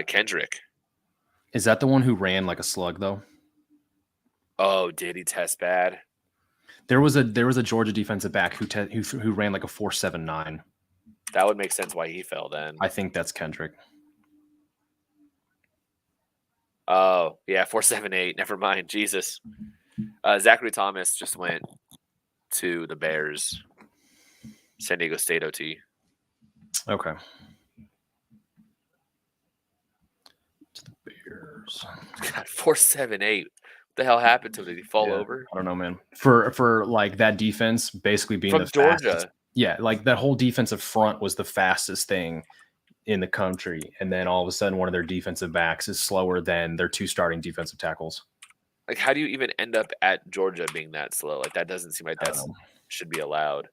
Kendrick. Is that the one who ran like a slug though? Oh, did he test bad? There was a Georgia defensive back who ran like a 4.79. That would make sense why he fell then. I think that's Kendrick. Oh, yeah, 4.78. Never mind. Jesus. Zachary Thomas just went to the Bears. San Diego State OT. Okay. To the Bears. God, 4.78. What the hell happened to him? Did he fall over? I don't know, man. For like that defense basically being from the Georgia. Fastest, yeah, like that whole defensive front was the fastest thing in the country, and then all of a sudden one of their defensive backs is slower than their 2 starting defensive tackles. Like, how do you even end up at Georgia being that slow? Like, that doesn't seem like that should be allowed.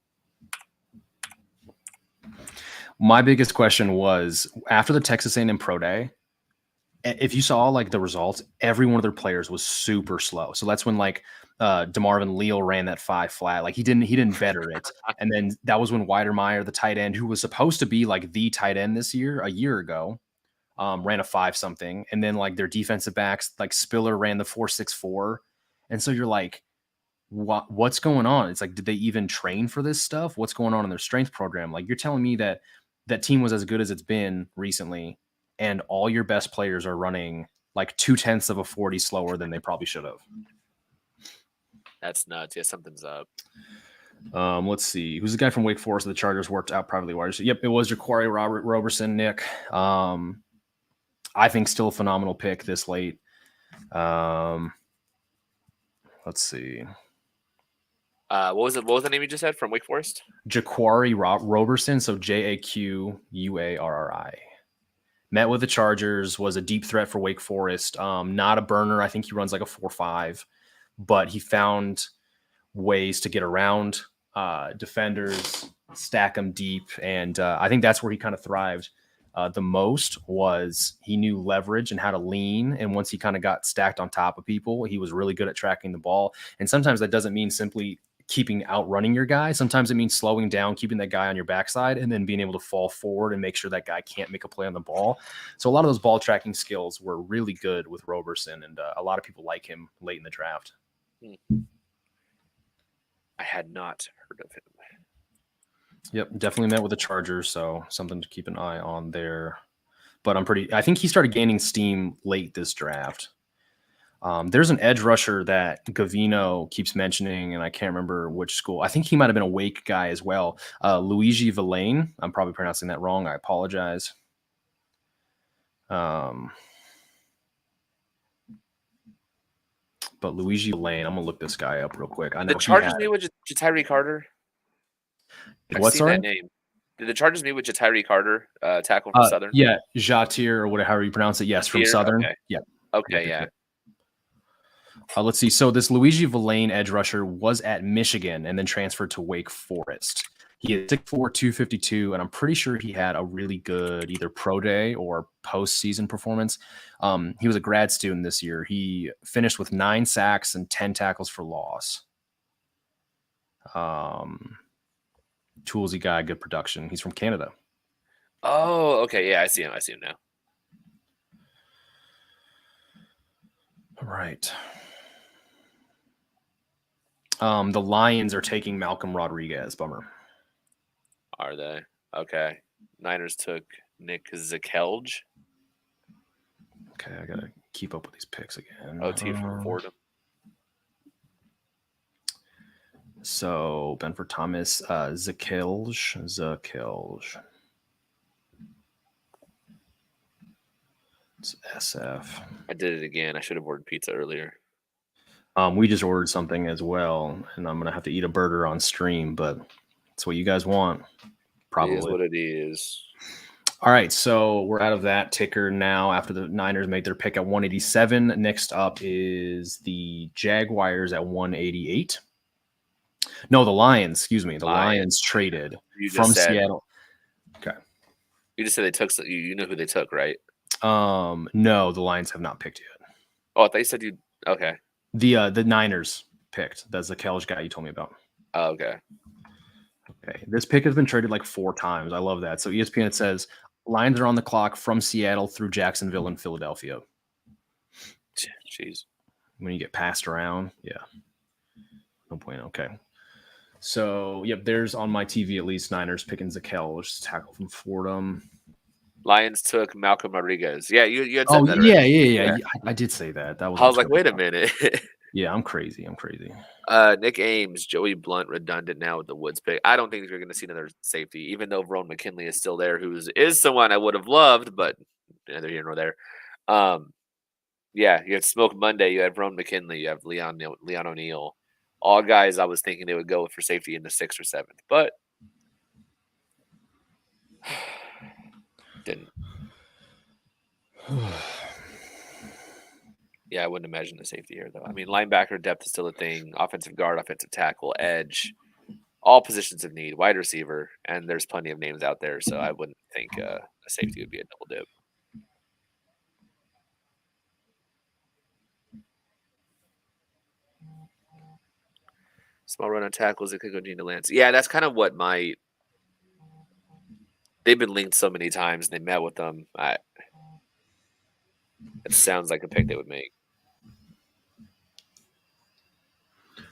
My biggest question was after the Texas A&M Pro Day, if you saw like the results, every one of their players was super slow. So that's when like DeMarvin Leal ran that 5 flat. Like he didn't better it. And then that was when Weidermeyer, the tight end, who was supposed to be like the tight end this year, a year ago, ran a 5 something. And then like their defensive backs, like Spiller ran the 4.64. And so you're like, what's going on? It's like, did they even train for this stuff? What's going on in their strength program? Like you're telling me that team was as good as it's been recently, and all your best players are running like 0.2 of a 40 slower than they probably should have. That's nuts. Yeah, something's up. Let's see. Who's the guy from Wake Forest that the Chargers worked out privately? Yep, it was Ja'Quari Roberson, Nick. I think still a phenomenal pick this late. Let's see. What was the name you just said from Wake Forest? Ja'Quari Roberson, so Jaquarri. Met with the Chargers, was a deep threat for Wake Forest. Not a burner. I think he runs like a 4.5, but he found ways to get around defenders, stack them deep, and I think that's where he kind of thrived the most. Was he knew leverage and how to lean, and once he kind of got stacked on top of people, he was really good at tracking the ball. And sometimes that doesn't mean simply outrunning your guy. Sometimes it means slowing down, keeping that guy on your backside, and then being able to fall forward and make sure that guy can't make a play on the ball. So a lot of those ball tracking skills were really good with Roberson, and a lot of people like him late in the draft. I had not heard of him. Yep, definitely met with the Chargers, so something to keep an eye on there. But I think he started gaining steam late this draft. There's an edge rusher that Gavino keeps mentioning, and I can't remember which school. I think he might have been a Wake guy as well. Luigi Villain. I'm probably pronouncing that wrong. I apologize. But Luigi Villain, I'm going to look this guy up real quick. I know the Chargers meet with Jatiri Carter. What's that name? Did the Chargers meet with Jatiri Carter, tackle from Southern? Yeah, Jatir, or whatever you pronounce it. Yes, from Southern. Okay. Yeah. Okay, yeah. Let's see. So this Luigi Villain edge rusher was at Michigan and then transferred to Wake Forest. He is 6'4", 252, and I'm pretty sure he had a really good either pro day or postseason performance. He was a grad student this year. He finished with 9 sacks and 10 tackles for loss. Toolsy guy, good production. He's from Canada. Oh, okay. Yeah, I see him now. All right. The Lions are taking Malcolm Rodriguez. Bummer. Are they? Okay. Niners took Nick Zakelj. Okay, I gotta keep up with these picks again. OT from Fordham. So Benford Thomas, Zakilj. It's SF. I did it again. I should have ordered pizza earlier. We just ordered something as well, and I'm gonna have to eat a burger on stream, but it's what you guys want. Probably It is what it is. All right, so we're out of that ticker now after the Niners made their pick at 187. Next up is the Jaguars at 188. No, the Lions, excuse me. The Lions traded from Seattle. Okay. You just said they took, you know who they took, right? No, the Lions have not picked yet. Oh, I thought you said you, okay. The Niners picked. That's the college guy you told me about. Oh, okay. Okay. This pick has been traded like 4 times. I love that. So ESPN, it says Lions are on the clock from Seattle through Jacksonville and Philadelphia. Jeez. When you get passed around, yeah. No point. Okay. So, yep, there's on my TV at least Niners picking Zakelj, tackle from Fordham. Lions took Malcolm Rodriguez. Yeah, you had said that already. Yeah. I did say that. That was. I was like, wait a minute. Yeah, I'm crazy. Nick Ames, Joey Blunt, redundant now with the Woods pick. I don't think you're going to see another safety, even though Ron McKinley is still there, who is someone I would have loved, but neither here nor there. Yeah, you have Smoke Monday, you have Ron McKinley, you have Leon O'Neal. All guys I was thinking they would go for safety in the 6th or 7th, but didn't. Yeah, I wouldn't imagine the safety here, though. I mean, linebacker depth is still a thing. Offensive guard, offensive tackle, edge, all positions of need, wide receiver, and there's plenty of names out there, so I wouldn't think a safety would be a double dip. Small run on tackles, it could go Gina Lance. Yeah, that's kind of what they've been linked so many times, and they met with them. It sounds like a pick they would make.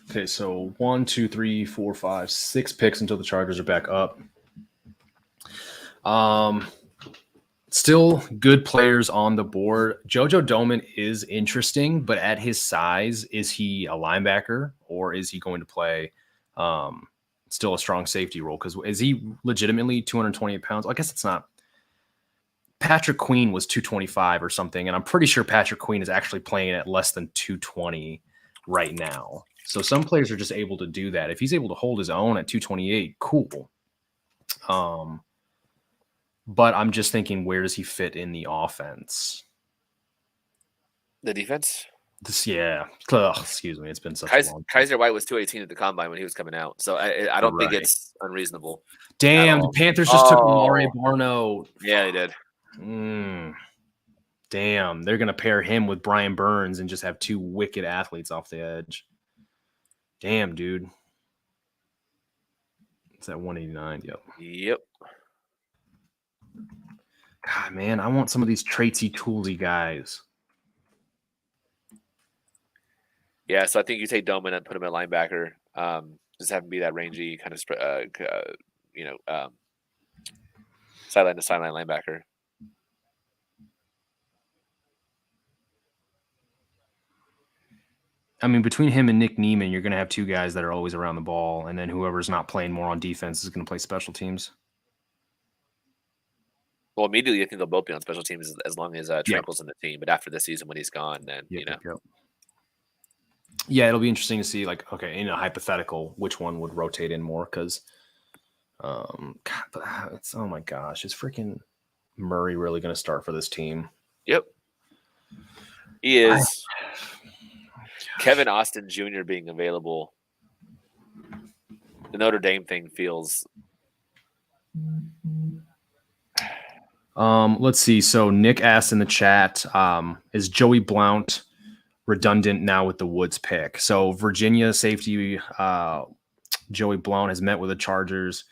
Okay, so 1, 2, 3, 4, 5, 6 picks until the Chargers are back up. Still good players on the board. JoJo Domann is interesting, but at his size, is he a linebacker or is he going to play still a strong safety role? Because is he legitimately 228 pounds? I guess it's not. Patrick Queen was 225 or something, and I'm pretty sure Patrick Queen is actually playing at less than 220 right now. So some players are just able to do that. If he's able to hold his own at 228, cool. But I'm just thinking, where does he fit in the offense? The defense? Excuse me. It's been such a long time. Kaiser White was 218 at the combine when he was coming out. So I don't think it's unreasonable. Damn, the Panthers just took Amari Barno. Yeah, they did. Damn, they're going to pair him with Brian Burns and just have 2 wicked athletes off the edge. Damn, dude. It's at 189. Yep. God, man, I want some of these traitsy, toolsy guys. Yeah, so I think you take Doman and put him at linebacker. Just have him be that rangy kind of, sideline to sideline linebacker. I mean, between him and Nick Neiman, you're going to have 2 guys that are always around the ball, and then whoever's not playing more on defense is going to play special teams. Well, immediately I think they'll both be on special teams as long as Trample's in the team. But after this season, when he's gone, then Yeah, it'll be interesting to see, like, okay, in a hypothetical, which one would rotate in more? Because, oh my gosh, is freaking Murray really going to start for this team? Yep, he is. Kevin Austin Jr. being available, the Notre Dame thing feels. Let's see. So Nick asked in the chat, is Joey Blount redundant now with the Woods pick? So Virginia safety Joey Blount has met with the Chargers.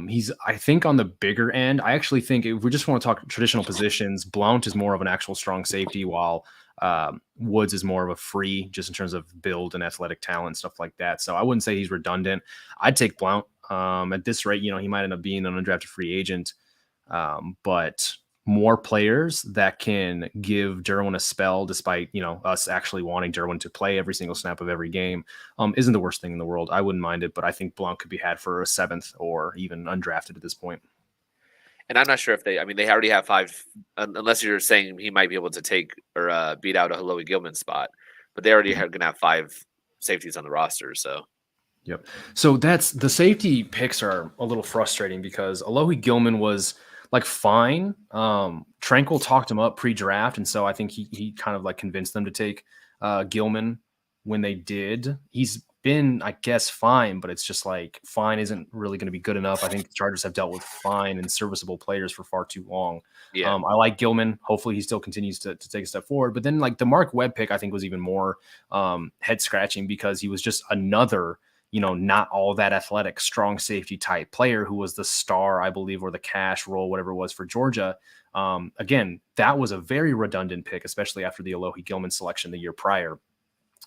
He's, I think, on the bigger end. I actually think if we just want to talk traditional positions, Blount is more of an actual strong safety, while Woods is more of a free, just in terms of build and athletic talent, stuff like that. So I wouldn't say he's redundant. I'd take Blount. At this rate, he might end up being an undrafted free agent. But more players that can give Derwin a spell, despite us actually wanting Derwin to play every single snap of every game, isn't the worst thing in the world. I wouldn't mind it, but I think Blount could be had for a 7th or even undrafted at this point. And I'm not sure if they already have 5, unless you're saying he might be able to take or beat out a Haloe Gilman spot, but they already are going to have 5 safeties on the roster. So, yep. So that's the safety picks are a little frustrating because Alohi Gilman was like fine. Tranquil talked him up pre-draft, and so I think he kind of like convinced them to take Gilman when they did. He's been, I guess, fine, but it's just like fine isn't really going to be good enough. I think the Chargers have dealt with fine and serviceable players for far too long. yeah. I like Gilman. Hopefully he still continues to take a step forward. But then like the Mark Webb pick, I think was even more head scratching because he was just another, not all that athletic, strong safety type player who was the star, I believe, or the cash role, whatever it was for Georgia. Again, that was a very redundant pick, especially after the Alohi Gilman selection the year prior.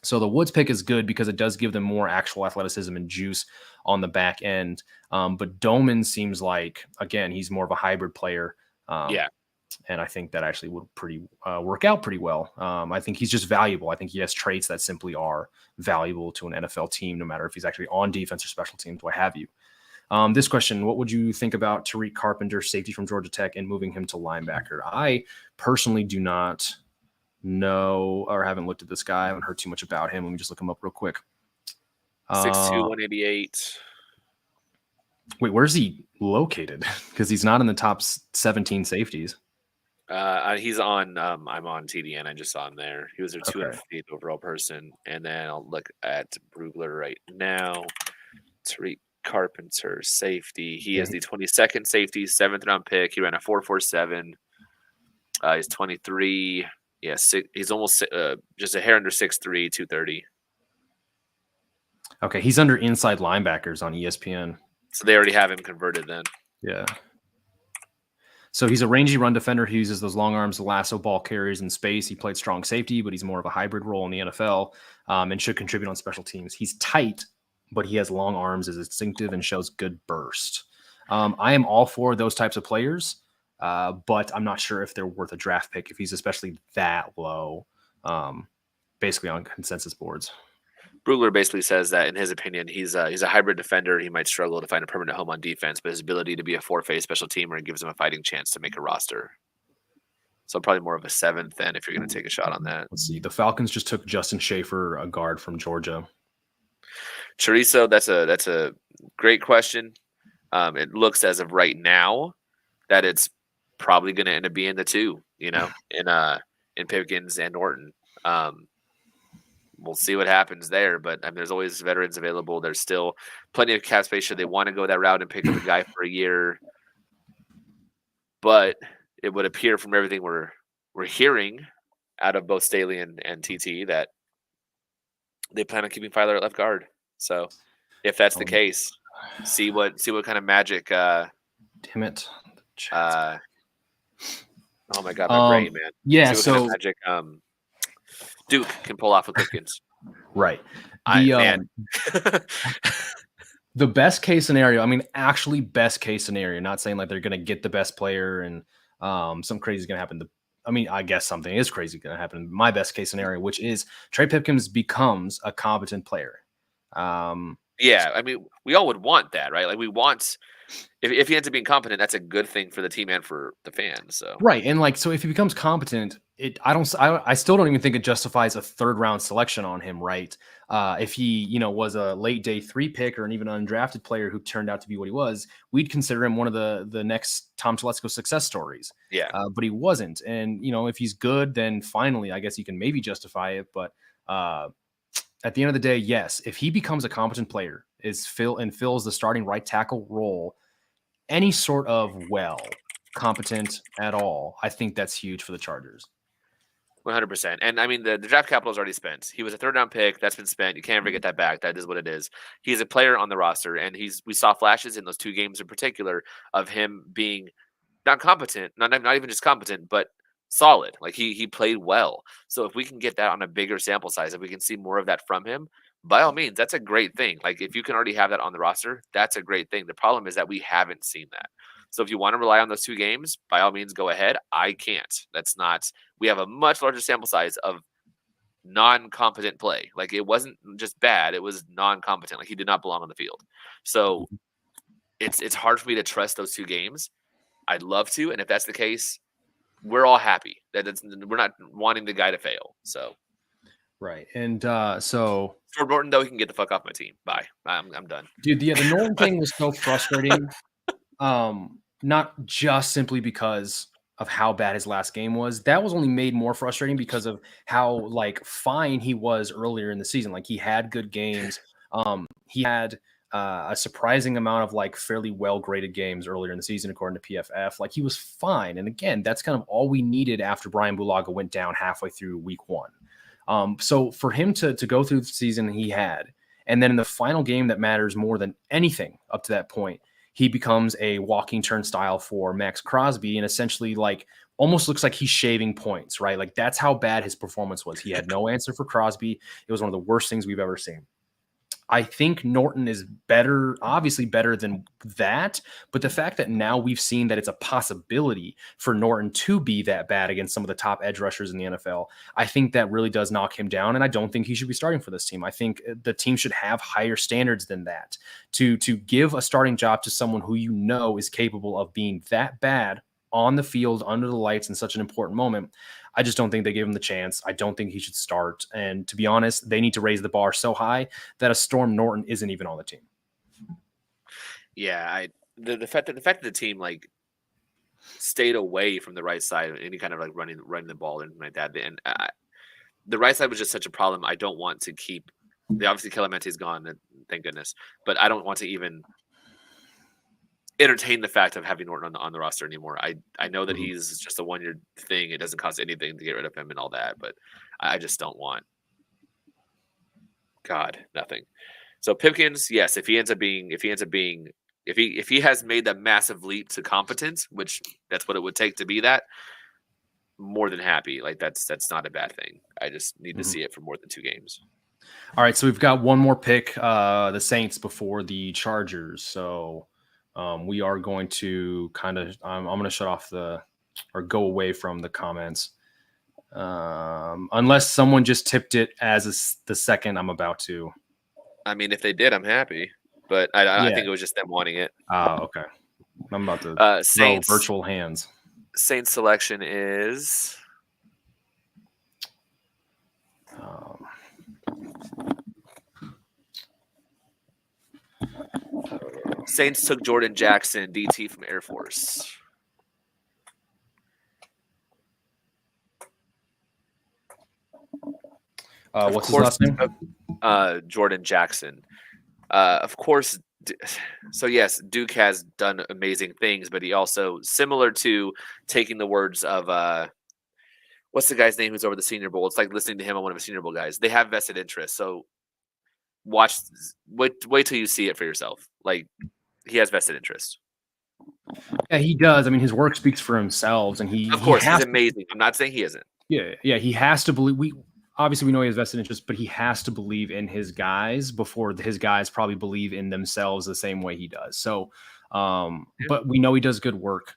So the Woods pick is good because it does give them more actual athleticism and juice on the back end. But Doman seems like, again, he's more of a hybrid player. Yeah. And I think that actually would work out pretty well. I think he's just valuable. I think he has traits that simply are valuable to an NFL team, no matter if he's actually on defense or special teams, what have you. This question, what would you think about Tariq Carpenter, safety from Georgia Tech, and moving him to linebacker? I personally do not know or haven't looked at this guy. I haven't heard too much about him. Let me just look him up real quick. 6'2", 188. Wait, where's he located? Because he's not in the top 17 safeties. He's on. I'm on TDN. I just saw him there. He was their 258th overall person. And then I'll look at Brugler right now. Tariq Carpenter, safety. He is the 22nd safety, 7th round pick. He ran a 4.47. He's 23. Yeah, he's almost just a hair under 6'3", 230. Okay, he's under inside linebackers on ESPN. So they already have him converted then. Yeah. So he's a rangy run defender. He uses those long arms to lasso ball carriers in space. He played strong safety, but he's more of a hybrid role in the NFL and should contribute on special teams. He's tight, but he has long arms, is instinctive, and shows good burst. I am all for those types of players, but I'm not sure if they're worth a draft pick if he's especially that low, basically on consensus boards. Brugler basically says that, in his opinion, he's a hybrid defender. He might struggle to find a permanent home on defense, but his ability to be a 4-phase special teamer gives him a fighting chance to make a roster. So probably more of a 7th then if you're going to take a shot on that. Let's see. The Falcons just took Justin Schaefer, a guard from Georgia. Chorizo, that's a great question. It looks as of right now that it's probably going to end up being the 2, in Pipkins and Norton. We'll see what happens there, but there's always veterans available. There's still plenty of cap space should they want to go that route and pick up a guy for a year. But it would appear from everything we're hearing out of both Staley and TT that they plan on keeping Filer at left guard. So if that's the case, see what kind of magic. Damn it! Oh my god, my brain, man. Yeah, see what kind of magic Duke can pull off with Pipkins. Right. Man. The best case scenario, actually best case scenario, not saying like they're going to get the best player and some crazy is going to happen. I guess something is crazy going to happen. My best case scenario, which is Trey Pipkins becomes a competent player. Yeah, we all would want that, right? Like we want if he ends up being competent, that's a good thing for the team and for the fans. So right, and so if he becomes competent, I still don't even think it justifies a 3rd round selection on him, right? If he was a late day 3 pick or an even undrafted player who turned out to be what he was, we'd consider him one of the next Tom Telesco success stories. Yeah, but he wasn't, and if he's good, then finally, I guess you can maybe justify it, but. At the end of the day, yes, if he becomes a competent player, fills the starting right tackle role, any sort of competent at all, I think that's huge for the Chargers. 100%. And the draft capital is already spent. He was a 3rd round pick. That's been spent. You can't ever get that back. That is what it is. He's a player on the roster, and we saw flashes in those 2 games in particular of him being not competent, not even just competent, but solid. Like he played well. So if we can get that on a bigger sample size, if we can see more of that from him, by all means, that's a great thing. Like if you can already have that on the roster, that's a great thing. The problem is that we haven't seen that. So if you want to rely on those 2 games, by all means, go ahead. I can't. That's not. We have a much larger sample size of non-competent play. Like, it wasn't just bad; it was non-competent. Like, he did not belong on the field. So it's hard for me to trust those 2 games. I'd love to, and if that's the case, we're all happy. We're not wanting the guy to fail. So. Right. And so for Norton, though, he can get the fuck off my team. Bye. I'm done. Dude, the Norton thing was so frustrating. Not just simply because of how bad his last game was. That was only made more frustrating because of how like fine he was earlier in the season. Like, he had good games. He had a surprising amount of like fairly well graded games earlier in the season, according to PFF. Like, he was fine. And again, that's kind of all we needed after Brian Bulaga went down halfway through week 1. So for him to go through the season he had, and then in the final game that matters more than anything up to that point, he becomes a walking turnstile for Max Crosby and essentially like almost looks like he's shaving points, right? Like, that's how bad his performance was. He had no answer for Crosby. It was one of the worst things we've ever seen. I think Norton is better, obviously better than that. But the fact that now we've seen that it's a possibility for Norton to be that bad against some of the top edge rushers in the NFL, I think that really does knock him down. And I don't think he should be starting for this team. I think the team should have higher standards than that to give a starting job to someone who you know is capable of being that bad on the field under the lights in such an important moment. I just don't think they gave him the chance. I don't think he should start. And to be honest, they need to raise the bar so high that a Storm Norton isn't even on the team. Yeah, the fact that the team like stayed away from the right side, any kind of like running the ball and like that, and the right side was just such a problem. I don't want to keep. Obviously, Kellemente's gone, thank goodness, but I don't want to even entertain the fact of having Norton on the roster anymore. I know that he's just a 1-year thing. It doesn't cost anything to get rid of him and all that, but I just don't want nothing. So Pipkins, yes, if he has made that massive leap to competence, which that's what it would take to be that, more than happy. Like, that's not a bad thing. I just need to see it for more than 2 games. All right, so we've got one more pick, the Saints before the Chargers. So we are going to kind of I'm going to shut off or go away from the comments. Unless someone just tipped it as the second I'm about to. I mean, if they did, I'm happy. But I think it was just them wanting it. Okay. I'm about to Saints, throw virtual hands. Saints selection is Saints took Jordan Jackson, DT from Air Force. What's his last name? Jordan Jackson. Of course. So yes, Duke has done amazing things, but he also, similar to taking the words of what's the guy's name who's over the Senior Bowl? It's like listening to him on one of the Senior Bowl guys. They have vested interest. So wait till you see it for yourself. Like, he has vested interest. Yeah, he does. I mean, his work speaks for himself, and he's amazing. I'm not saying he isn't. Yeah, he has to believe. Obviously, we know he has vested interest, but he has to believe in his guys before his guys probably believe in themselves the same way he does. So, but we know he does good work.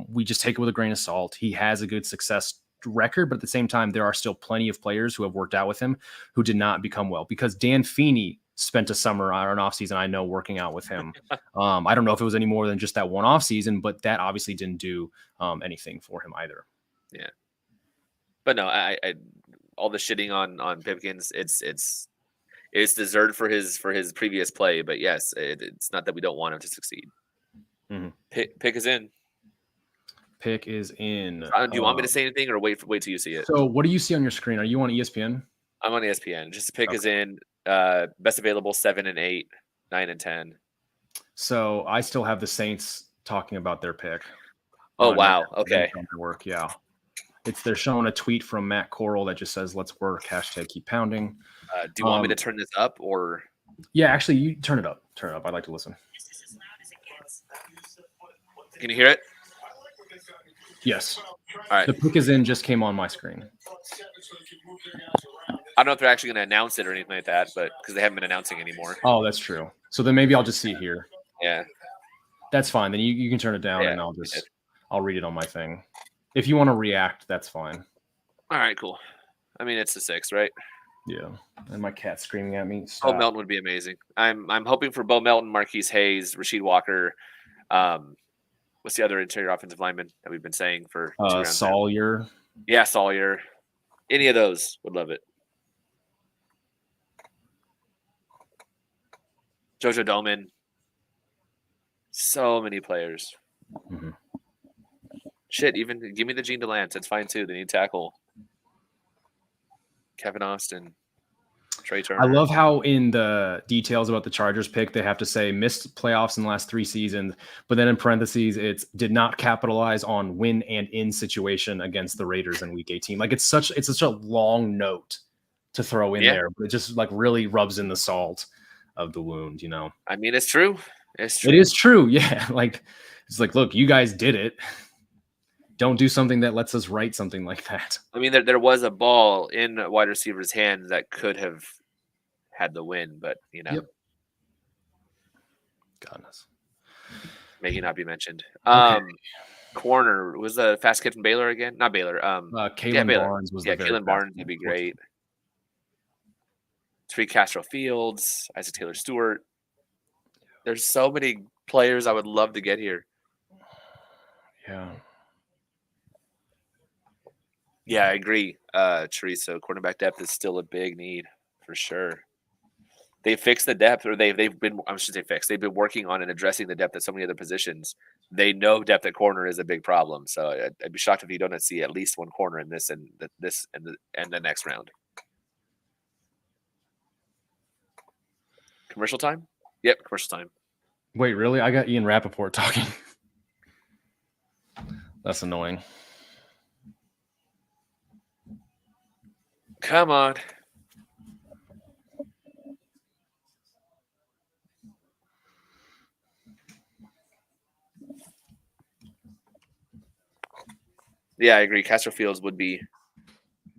We just take it with a grain of salt. He has a good success record, but at the same time, there are still plenty of players who have worked out with him who did not become well, because Dan Feeney spent a summer or an offseason, I know, working out with him. I don't know if it was any more than just that one offseason, but that obviously didn't do anything for him either. Yeah. But no, I all the shitting on Pipkins, it's deserved for his previous play. But yes, it's not that we don't want him to succeed. Mm-hmm. Pick is in. Pick is in. Do you want me to say anything, or wait till you see it? So what do you see on your screen? Are you on ESPN? I'm on ESPN. Just pick is in. Best available 7 and 8, 9 and 10. So I still have the Saints talking about their pick. Oh wow! Okay. Work, yeah. They're showing a tweet from Matt Corral that just says "Let's work." #keep pounding. Do you want me to turn this up, or? Yeah, actually, you turn it up. Turn it up. I'd like to listen. Can you hear it? Yes. All right. The pick is in. Just came on my screen. I don't know if they're actually going to announce it or anything like that, but because they haven't been announcing anymore. Oh, that's true. So then maybe I'll just see it here. Yeah. That's fine. Then you can turn it down, and I'll read it on my thing. If you want to react, that's fine. All right, cool. I mean, it's the 6th, right? Yeah. And my cat's screaming at me. Bo Stop. Melton would be amazing. I'm hoping for Bo Melton, Marquise Hayes, Rasheed Walker. What's the other interior offensive lineman that we've been saying for 2 rounds? Sawyer. Yeah, Sawyer. Any of those would love it. Jojo Doman. So many players. Mm-hmm. Shit, even give me the Gene DeLance. It's fine too. They need tackle. Kevin Austin. Trey Turner. I love how in the details about the Chargers pick, they have to say missed playoffs in the last 3 seasons, but then in parentheses, it's did not capitalize on win and in situation against the Raiders in week 18. Like it's such a long note to throw in there, but it just like really rubs in the salt of the wound, you know? I mean, it's true. It's true. It is true. Yeah. Like, it's like, look, you guys did it. Don't do something that lets us write something like that. I mean, there was a ball in a wide receiver's hands that could have had the win, but you know, Goodness, may he not be mentioned. Okay. Corner was the fast kid from Baylor again, not Baylor. Kalen Baylor. Barnes was Yeah, the very Kalen fast Barnes one. would be great. Tariq Castro Fields, Isaac Taylor Stewart. There's so many players I would love to get here. Yeah. Yeah, I agree, Teresa. Cornerback depth is still a big need for sure. They fixed the depth, or they've been. I shouldn't say fixed. They've been working on and addressing the depth at so many other positions. They know depth at corner is a big problem. So I'd be shocked if you don't see at least one corner in this and the next round. Commercial time? Yep, commercial time. Wait, really? I got Ian Rappaport talking. That's annoying. Come on. Yeah, I agree. Castro Fields would be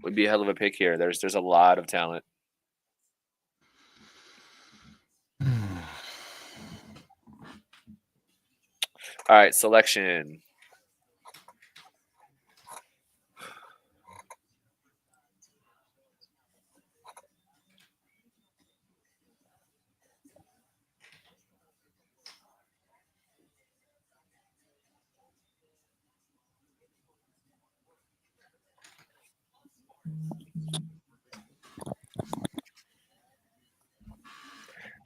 a hell of a pick here. There's a lot of talent. All right, selection.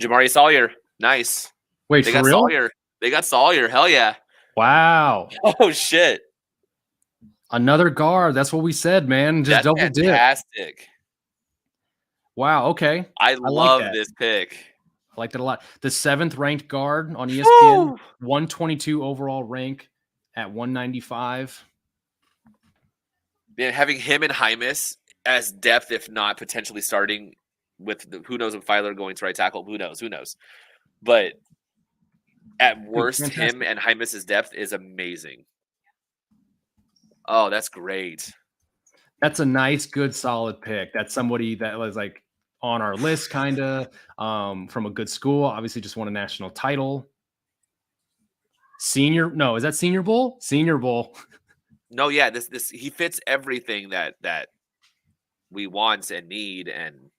Jamari Sawyer. Nice. Wait, They for got real? Sawyer. They got Sawyer. Hell yeah. Wow. Oh shit. Another guard. That's what we said, man. Just That's double dip. fantastic. Wow. Okay. I like love that. this pick. I liked it a lot. The 7th ranked guard on ESPN, 122 overall rank at 195. Yeah, having him and Hymus as depth, if not potentially starting with who knows if Filer going to right tackle. Who knows? But at worst, him and Hymus's depth is amazing. Oh, that's great. That's a nice, good, solid pick. That's somebody that was like on our list, kind of from a good school. Obviously, just won a national title. Is that Senior Bowl? Senior Bowl. No, yeah, this he fits everything that we want and need. And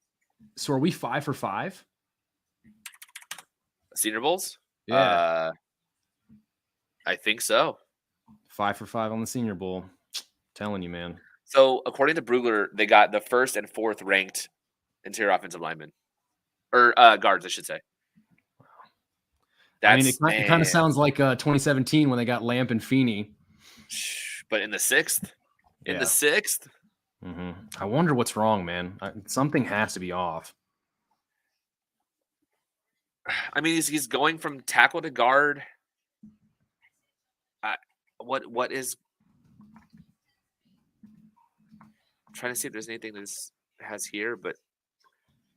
so, are we 5 for 5? Senior Bowls? Yeah, I think so. 5 for 5 on the Senior Bowl. Telling you, man. So, according to Brugler, they got the 1st and 4th ranked interior offensive linemen, or guards, I should say. It kind of sounds like 2017 when they got Lamp and Feeney. But in the 6th? In the 6th? Mm-hmm. I wonder what's wrong, man. Something has to be off. I mean, he's going from tackle to guard. What is? I'm trying to see if there's anything that has here, but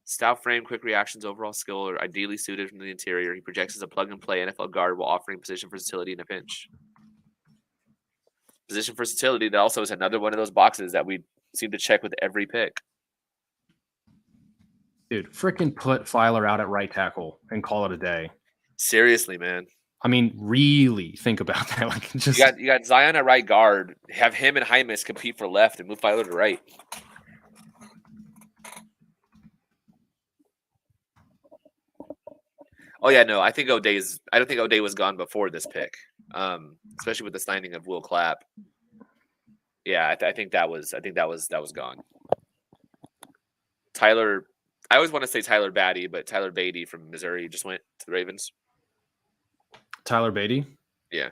stout frame, quick reactions, overall skill are ideally suited from the interior. He projects as a plug-and-play NFL guard while offering position versatility in a pinch. Position versatility, that also is another one of those boxes that we seem to check with every pick. Dude, freaking put Filer out at right tackle and call it a day. Seriously, man. I mean, really think about that. Like, just You got Zion at right guard. Have him and Hymus compete for left and move Filer to right. Oh yeah, no, I don't think O'Day was gone before this pick. Especially with the signing of Will Clapp. Yeah, I think that was gone. Tyler, I always want to say Tyler Batty, but Tyler Beatty from Missouri just went to the Ravens. Tyler Beatty. Yeah.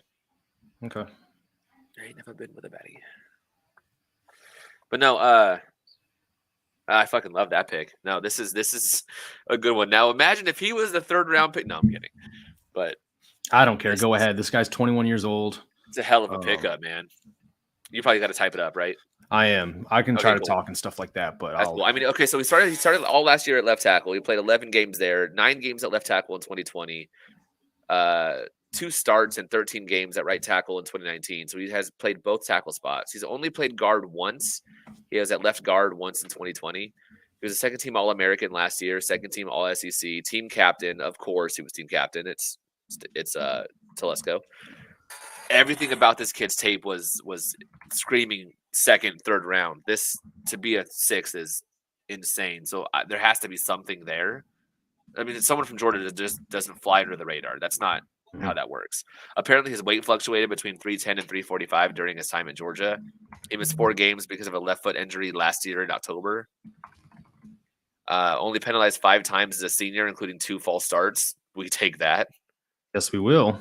Okay. I ain't never been with a Batty. But no, I fucking love that pick. No, this is a good one. Now imagine if he was the 3rd round pick. No, I'm kidding. But I don't care. Go ahead. This guy's 21 years old. It's a hell of a pickup, man. You probably got to type it up, right? I am. I can try to cool. talk and stuff like that, but That's cool. I mean, okay, so he started all last year at left tackle. He played 11 games there, 9 games at left tackle in 2020, 2 starts and 13 games at right tackle in 2019. So he has played both tackle spots. He's only played guard once. He was at left guard once in 2020. He was a second-team All-American last year, second-team All-SEC, team captain. Of course, he was team captain. It's Telesco. Everything about this kid's tape was screaming 2nd, 3rd round. This to be a 6th is insane. So there has to be something there. I mean, it's someone from Georgia that just doesn't fly under the radar. That's not how that works. Apparently, his weight fluctuated between 310 and 345 during his time at Georgia. He missed 4 games because of a left foot injury last year in October. Only penalized 5 times as a senior, including 2 false starts. We take that. yes, we will.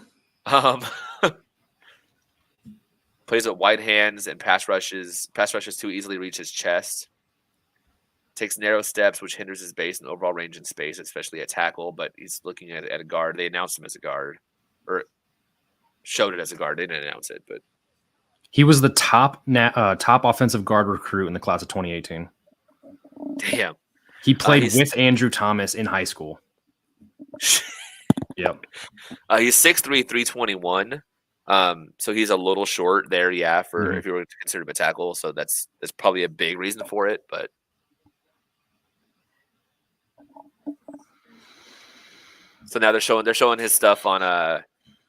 Plays with wide hands and pass rushes to easily reach his chest. Takes narrow steps, which hinders his base and overall range in space, especially at tackle. But he's looking at a guard. They announced him as a guard, or showed it as a guard. They didn't announce it, but He was the top offensive guard recruit in the class of 2018. damn, He played with Andrew Thomas in high school. Yep. He's 6'3", 321. So he's a little short there, yeah, for if you were to consider him a tackle. So that's probably a big reason for it, but so now they're showing his stuff on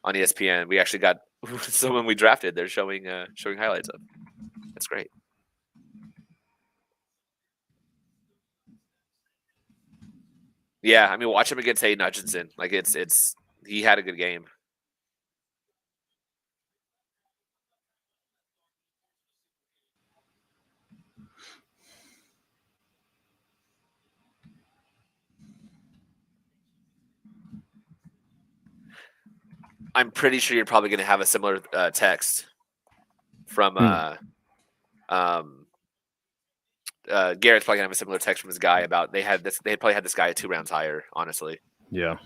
ESPN. We actually got so when we drafted, they're showing highlights of. That's great. Yeah, I mean, watch him against Hayden Hutchinson. Like he had a good game. I'm pretty sure you're probably going to have a similar text from Garrett's probably gonna have a similar text from his guy about they probably had this guy 2 rounds higher, honestly. Yeah.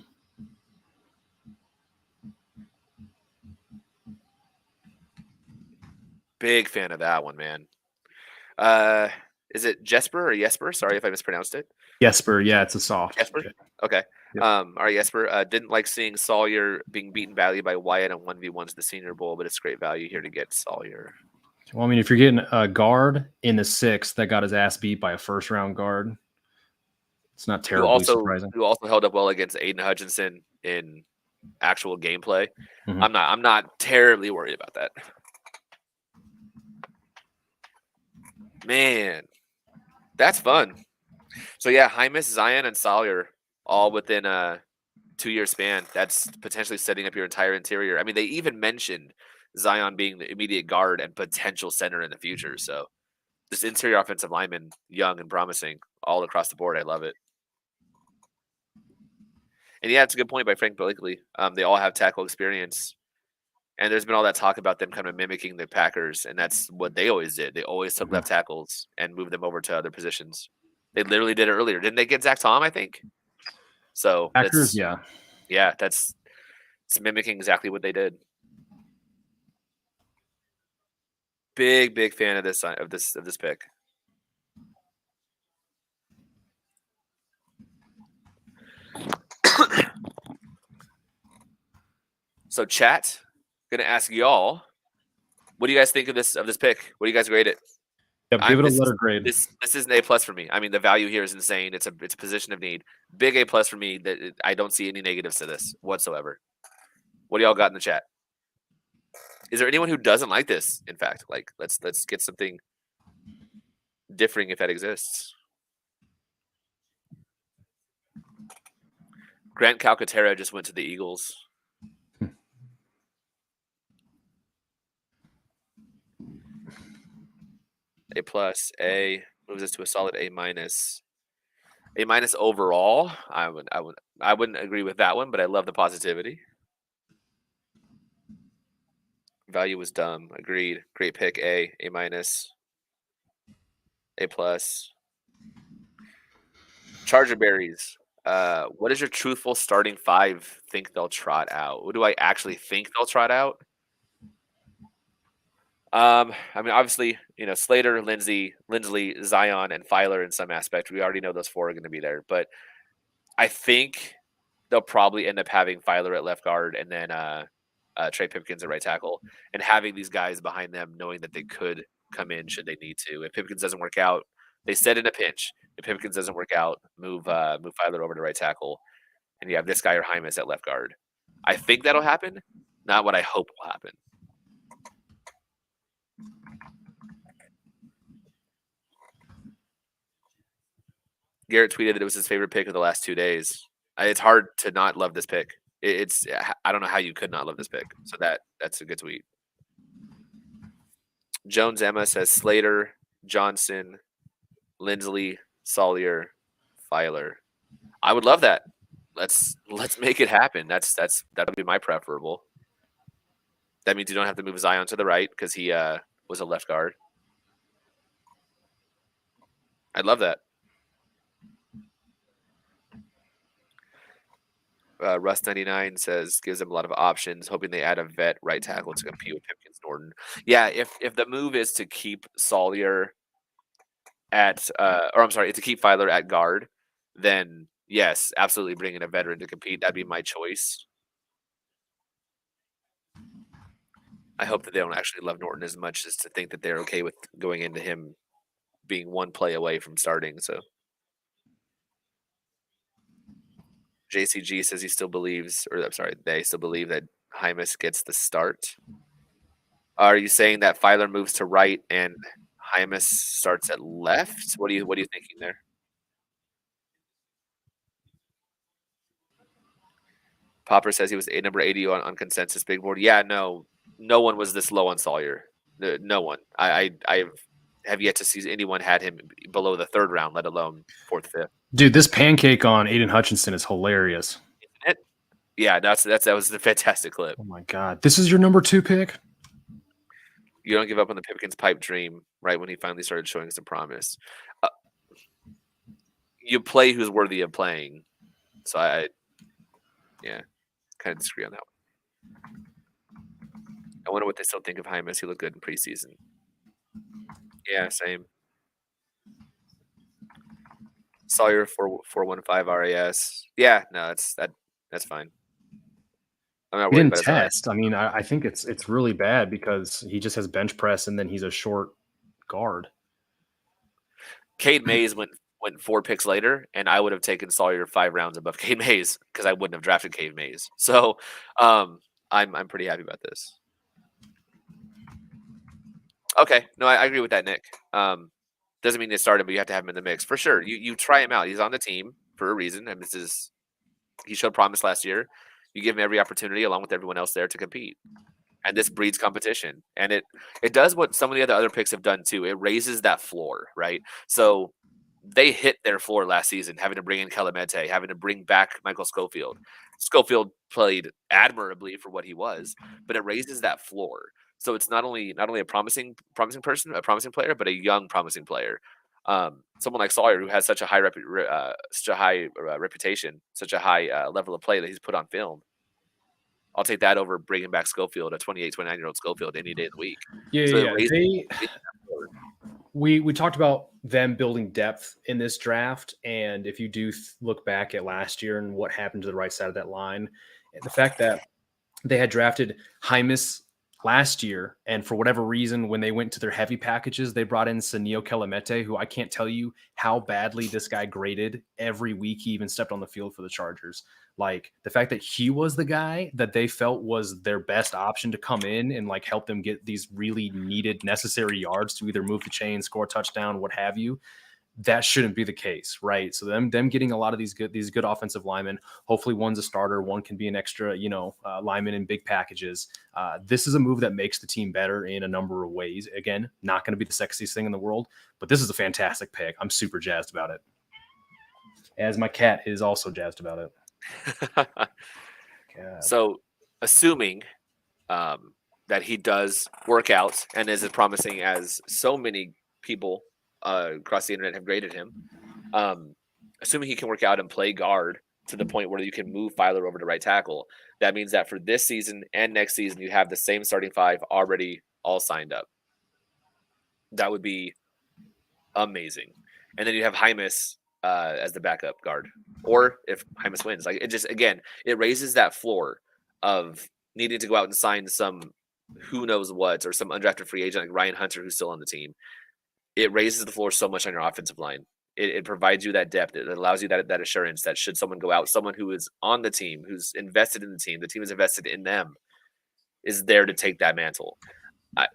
Big fan of that one, man. Is it Jesper or Jesper? Sorry if I mispronounced it. Jesper, yeah, it's a soft. Jesper? Okay. Yep. All right, Jesper. Didn't like seeing Sawyer being beaten badly by Wyatt on 1v1s at the Senior Bowl, but it's great value here to get Sawyer. Well, I mean, if you're getting a guard in the 6th that got his ass beat by a 1st-round guard, it's not terribly surprising. Who also held up well against Aiden Hutchinson in actual gameplay. Mhm. I'm not terribly worried about that. Man, that's fun. So yeah, Hymus, Zion, and Sawyer all within a 2-year span. That's potentially setting up your entire interior. I mean, they even mentioned Zion being the immediate guard and potential center in the future. So this interior offensive lineman, young and promising all across the board. I love it. And yeah, it's a good point by Frank Blakely. They all have tackle experience. And there's been all that talk about them kind of mimicking the Packers, and that's what they always did. They always took left tackles and moved them over to other positions. They literally did it earlier. Didn't they get Zach Tom, I think? So Packers, yeah. Yeah, it's mimicking exactly what they did. Big fan of this pick. So chat, gonna ask y'all, what do you guys think of this pick? What do you guys grade it? Yep, give it a letter grade. This is an A+ for me. I mean, the value here is insane. It's a position of need. Big A+ for me. That I don't see any negatives to this whatsoever. What do y'all got in the chat? Is there anyone who doesn't like this? In fact, like let's get something differing if that exists. Grant Calcaterra just went to the Eagles. A+, A moves us to a solid A-. A- overall. I wouldn't agree with that one, but I love the positivity. Value was dumb. Agreed. Great pick. A-. A+. Charger berries. What is your truthful starting five think they'll trot out? What do I actually think they'll trot out? I mean, obviously, Slater, Lindsley, Zion, and Filer in some aspect. We already know those four are going to be there, but I think they'll probably end up having Filer at left guard and then Trey Pipkins at right tackle, and having these guys behind them, knowing that they could come in should they need to. If Pipkins doesn't work out, they said in a pinch. If Pipkins doesn't work out, move Filer over to right tackle, and you have this guy or Hymas at left guard. I think that'll happen. Not what I hope will happen. Garrett tweeted that it was his favorite pick of the last 2 days. It's hard to not love this pick. I don't know how you could not love this pick. So that's a good tweet. Jones Emma says Slater, Johnson, Lindsley, Sawyer, Filer. I would love that. Let's make it happen. That'll be my preferable. That means you don't have to move Zion to the right because he was a left guard. I'd love that. Rust99 says gives them a lot of options, hoping they add a vet right tackle to compete with Pipkins Norton. Yeah, if the move is to keep Sawyer to keep Filer at guard, then yes, absolutely bring in a veteran to compete. That'd be my choice. I hope that they don't actually love Norton as much as to think that they're okay with going into him being one play away from starting. So JCG says they still believe that Hymas gets the start. Are you saying that Filer moves to right and Hymas starts at left? What are you thinking there? Popper says he was number 80 on consensus big board. Yeah, no one was this low on Sawyer. No one. I have yet to see anyone had him below the third round, let alone fourth, fifth. Dude, this pancake on Aiden Hutchinson is hilarious. Isn't it? Yeah, that was a fantastic clip. Oh my God. This is your number 2 pick? You don't give up on the Pipkins pipe dream right when he finally started showing some promise. You play who's worthy of playing. So I kind of disagree on that one. I wonder what they still think of Hymas. He looked good in preseason. Yeah, same. Sawyer 415 RAS. Yeah, no, that's fine. I'm not He worried didn't about it. test. I mean, I think it's really bad because he just has bench press and then he's a short guard. Cade Mays went 4 picks later, and I would have taken Sawyer 5 rounds above Cade Mays because I wouldn't have drafted Cade Mays. So I'm pretty happy about this. Okay, no, I agree with that, Nick. Doesn't mean they start him, but you have to have him in the mix for sure. You try him out. He's on the team for a reason, and he showed promise last year. You give him every opportunity, along with everyone else there, to compete, and this breeds competition. And it does what some of the other picks have done too. It raises that floor, right? So they hit their floor last season, having to bring in Kelemete, having to bring back Michael Schofield. Schofield played admirably for what he was, but it raises that floor. So it's not only a promising player, but a young promising player. Someone like Sawyer, who has such a high reputation, such a high level of play that he's put on film. I'll take that over bringing back Schofield, a 28, 29-year-old Schofield, any day of the week. We talked about them building depth in this draft, and if you do look back at last year and what happened to the right side of that line, the fact that they had drafted Hymas last year, and for whatever reason, when they went to their heavy packages, they brought in Sanio Kelemete, who I can't tell you how badly this guy graded every week he even stepped on the field for the Chargers. Like the fact that he was the guy that they felt was their best option to come in and like help them get these really needed, necessary yards to either move the chain, score a touchdown, what have you. That shouldn't be the case, right? So them getting a lot of these good offensive linemen. Hopefully, one's a starter, one can be an extra, lineman in big packages. This is a move that makes the team better in a number of ways. Again, not going to be the sexiest thing in the world, but this is a fantastic pick. I'm super jazzed about it. As my cat is also jazzed about it. So, assuming that he does work out and is as promising as so many people across the internet have graded him, assuming he can work out and play guard to the point where you can move Filer over to right tackle, that means that for this season and next season, you have the same starting five already all signed up. That would be amazing. And then you have Hymus as the backup guard, or if Hymus wins, like it just, again, it raises that floor of needing to go out and sign some who knows what, or some undrafted free agent like Ryan Hunter, who's still on the team. It raises the floor so much on your offensive line. It provides you that depth. It allows you that assurance that should someone go out, someone who is on the team, who's invested in the team is invested in them, is there to take that mantle. I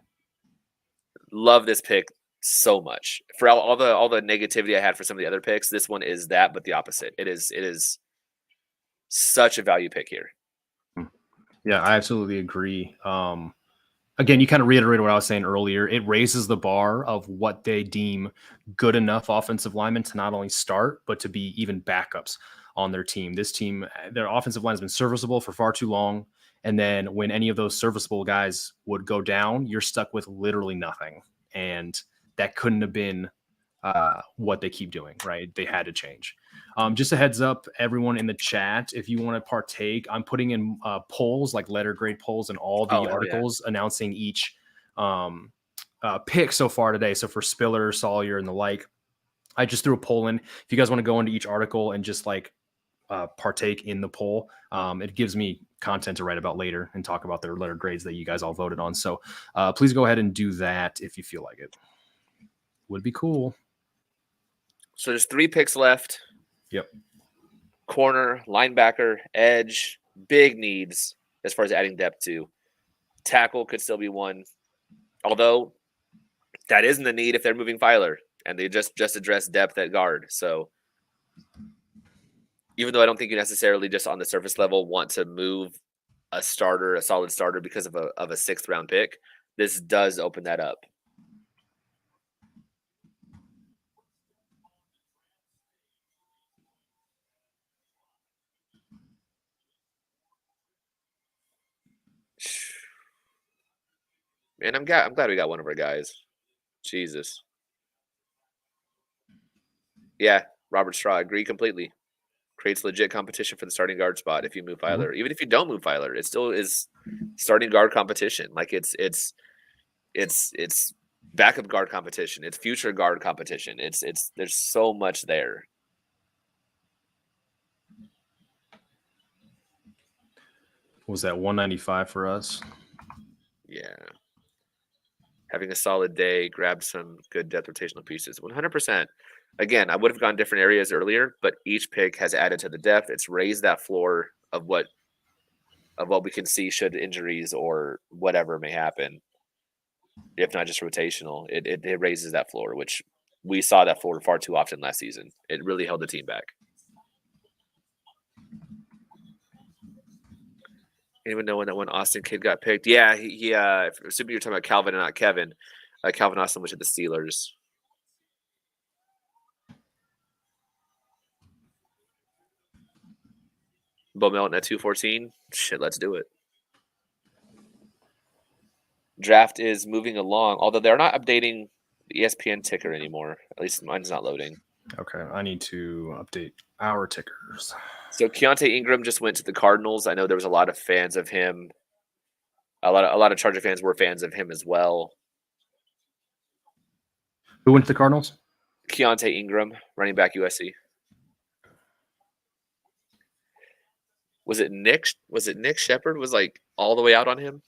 love this pick so much. For all the negativity I had for some of the other picks, this one is that, but the opposite. It is such a value pick here. Yeah, I absolutely agree. Again, you kind of reiterated what I was saying earlier. It raises the bar of what they deem good enough offensive linemen to not only start, but to be even backups on their team. This team, their offensive line has been serviceable for far too long. And then when any of those serviceable guys would go down, you're stuck with literally nothing. And that couldn't have been what they keep doing, right? They had to change. Just a heads up, everyone in the chat, if you want to partake, I'm putting in polls, like letter grade polls, in all the articles announcing each pick so far today. So for Spiller, Sawyer, and the like, I just threw a poll in. If you guys want to go into each article and just like partake in the poll, it gives me content to write about later and talk about their letter grades that you guys all voted on. So please go ahead and do that if you feel like it. Would be cool. So there's 3 picks left. Yep. Corner, linebacker, edge, big needs as far as adding depth to. Tackle could still be one. Although that isn't the need if they're moving Filer, and they just address depth at guard. So even though I don't think you necessarily just on the surface level want to move a solid starter because of a 6th round pick, this does open that up. Man, I'm glad we got one of our guys. Jesus. Yeah, Robert Straw, I agree completely. Creates legit competition for the starting guard spot if you move Filer. Even if you don't move Filer, it still is starting guard competition. Like it's backup guard competition. It's future guard competition. It's there's so much there. What was that 195 for us? Yeah. Having a solid day, grabbed some good depth rotational pieces. 100%. Again, I would have gone different areas earlier, but each pick has added to the depth. It's raised that floor of what we can see should injuries or whatever may happen. If not just rotational, it raises that floor, which we saw that floor far too often last season. It really held the team back. Anyone know when that one Austin kid got picked? Yeah, he assuming you're talking about Calvin and not Kevin. Calvin Austin was at the Steelers. Bo Melton at 214. Shit, let's do it. Draft is moving along, although they're not updating the ESPN ticker anymore. At least mine's not loading. Okay, I need to update our tickers. So Keontae Ingram just went to the Cardinals. I know there was a lot of fans of him. A lot of Charger fans were fans of him as well. Who went to the Cardinals? Keontae Ingram, running back USC. Was it Nick Shepard was like all the way out on him?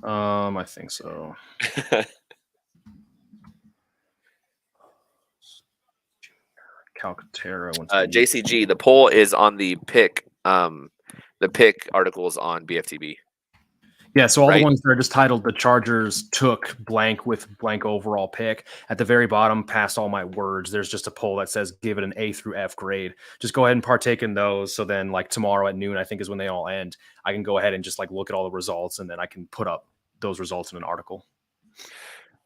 I think so. Calcaterra went to the JCG. The poll is on the pick. The pick articles on BFTB. Yeah, so all Right. the ones that are just titled "The Chargers took blank with blank overall pick." At the very bottom, past all my words, there's just a poll that says give it an A through F grade. Just go ahead and partake in those. So then, like tomorrow at noon, I think is when they all end. I can go ahead and just like look at all the results, and then I can put up those results in an article.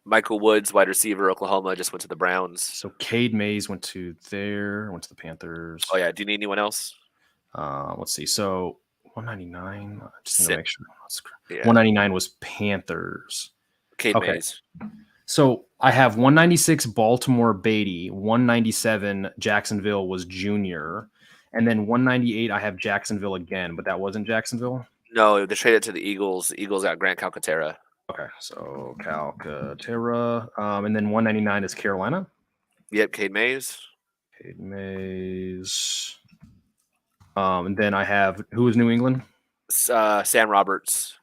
Michael Woods, wide receiver, Oklahoma, just went to the Browns. So Cade Mays went to the Panthers. Oh yeah. Do you need anyone else? Let's see. So 199. Just need to make sure. Yeah. 199 was Panthers. Cade Okay. Mays. So I have 196 Baltimore Beatty, 197 Jacksonville was Junior, and then 198 I have Jacksonville again, but that wasn't Jacksonville. No, they traded to the Eagles. The Eagles got Grant Calcaterra. Okay, so Calcaterra, and then 199 is Carolina. Yep, Cade Mays. Cade Mays. And then I have who is New England? Sam Roberts,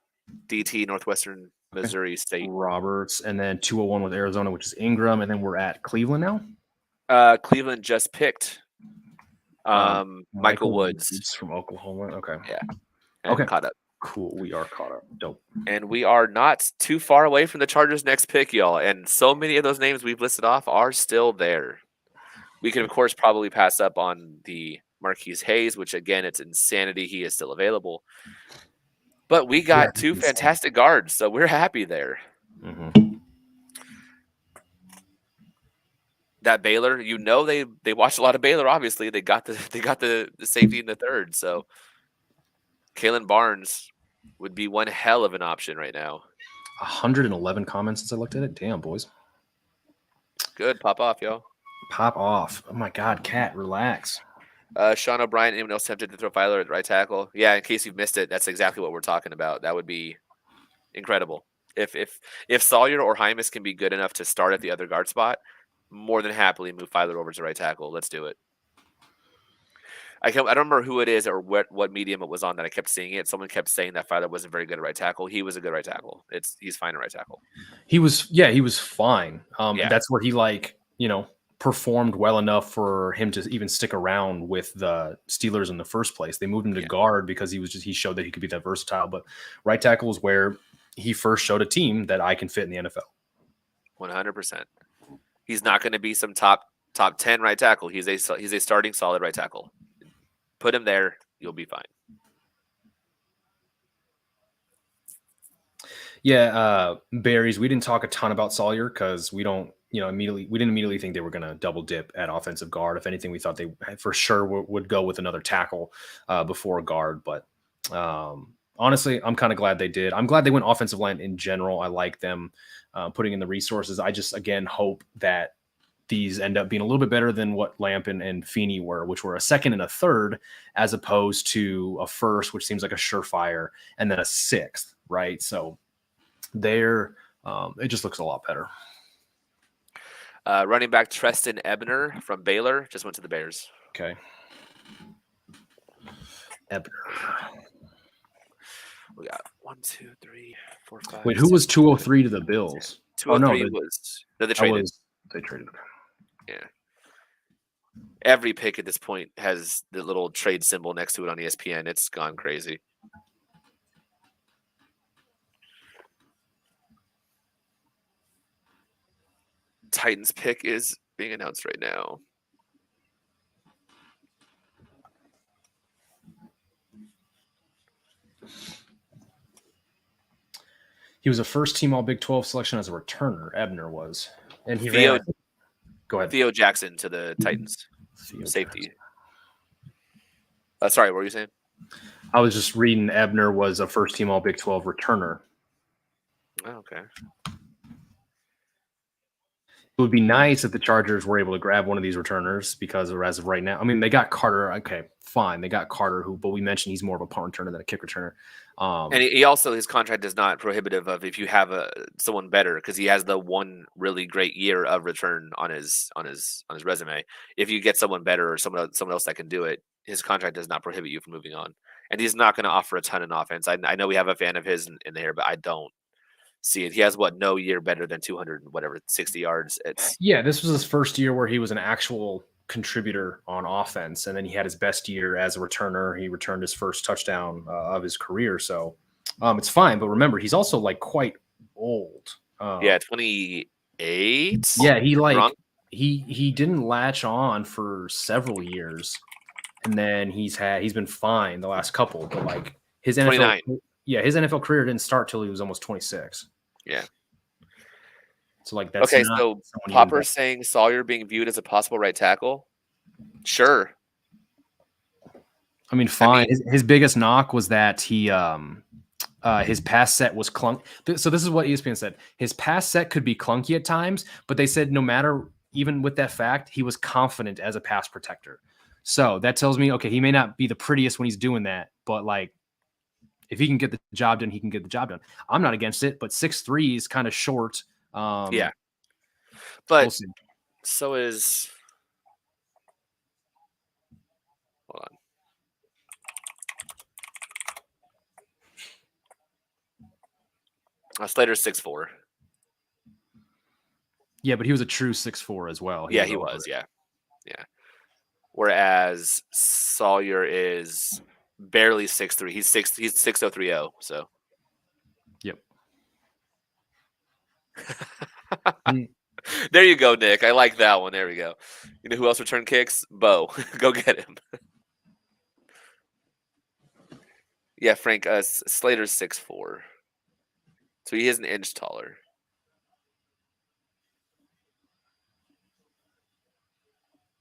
DT, Northwestern Missouri State. Roberts, and then 201 with Arizona, which is Ingram, and then we're at Cleveland now. Cleveland just picked Michael Woods from Oklahoma. Okay. Yeah. And Okay. caught up. Cool. We are caught up. Dope. And we are not too far away from the Chargers' next pick, y'all. And so many of those names we've listed off are still there. We can, of course, probably pass up on the Marquise Hayes, which, again, it's insanity. He is still available. But we got two fantastic guards, so we're happy there. Mm-hmm. That Baylor, they watched a lot of Baylor. Obviously, they got the safety in the third. So Kalen Barnes would be one hell of an option right now. 111 comments since I looked at it. Damn, boys. Good, pop off, y'all. Pop off. Oh my God, Cat, relax. Sean O'Brien, anyone else tempted to throw Filer at right tackle? Yeah, in case you've missed it, that's exactly what we're talking about. That would be incredible. If Sawyer or Hymas can be good enough to start at the other guard spot, more than happily move Filer over to right tackle. Let's do it. I don't remember who it is or what medium it was on that I kept seeing it. Someone kept saying that Filer wasn't very good at right tackle. He was a good right tackle. He's fine at right tackle. He was fine. That's where he performed well enough for him to even stick around with the Steelers in the first place. They moved him to guard because he showed that he could be that versatile. But right tackle is where he first showed a team that I can fit in the NFL. 100%. He's not going to be some top 10 right tackle. He's a starting solid right tackle. Put him there, you'll be fine. Yeah, Berries. We didn't talk a ton about Sawyer because we didn't immediately think they were going to double dip at offensive guard. If anything, we thought they for sure would go with another tackle before a guard. But honestly, I'm kind of glad they did. I'm glad they went offensive line in general. I like them putting in the resources. I just, again, hope that these end up being a little bit better than what Lampin and Feeney were, which were a second and a third, as opposed to a first, which seems like a surefire, and then a sixth, right? So there, it just looks a lot better. Running back Treston Ebner from Baylor just went to the Bears. Okay. Ebner. We got 1, 2, 3, 4, 5. Wait, who was 203 to the Bills? 203 was they traded. They traded. Yeah. Every pick at this point has the little trade symbol next to it on ESPN. It's gone crazy. Titans pick is being announced right now. He was a first-team All Big 12 selection as a returner. Ebner was, and he Theo, ran. Go ahead. Theo Jackson to the Titans. Safety. Sorry, what were you saying? I was just reading. Ebner was a first-team All Big 12 returner. Oh, okay. It would be nice if the Chargers were able to grab one of these returners because as of right now, I mean, they got Carter. Okay, fine. They got Carter, but we mentioned he's more of a punt returner than a kick returner. And he also, his contract is not prohibitive of if you have someone better, because he has the one really great year of return on his resume. If you get someone better or someone else that can do it, his contract does not prohibit you from moving on. And he's not going to offer a ton in offense. I know we have a fan of his in there, but I don't. see it. He has no year better than 200 whatever 60 yards. It's this was his first year where he was an actual contributor on offense, and then he had his best year as a returner. He returned his first touchdown of his career, so it's fine. But remember, he's also like quite old. 28. Yeah, he Wrong? he didn't latch on for several years, and then he's been fine the last couple. But like his 29. his NFL career didn't start till he was almost 26. Yeah. So like that's Okay. not So someone you Popper invest- saying Sawyer being viewed as a possible right tackle. Sure. I mean, fine. His biggest knock was that he his pass set was clunk. So this is what ESPN said. His pass set could be clunky at times, but they said no matter, even with that fact, he was confident as a pass protector. So that tells me, okay, he may not be the prettiest when he's doing that, but like if he can get the job done, he can get the job done. I'm not against it, but 6'3" is kind of short. Yeah. We'll But see. so is hold on. Slater's 6'4". Yeah, but he was a true 6'4" as well. Yeah, he was. Yeah. Whereas Sawyer is barely 6'3". He's 6'030". So. Yep. There you go, Nick. I like that one. There we go. You know who else returned kicks? Bo. Go get him. Yeah, Frank. Slater's 6'4", so he is an inch taller.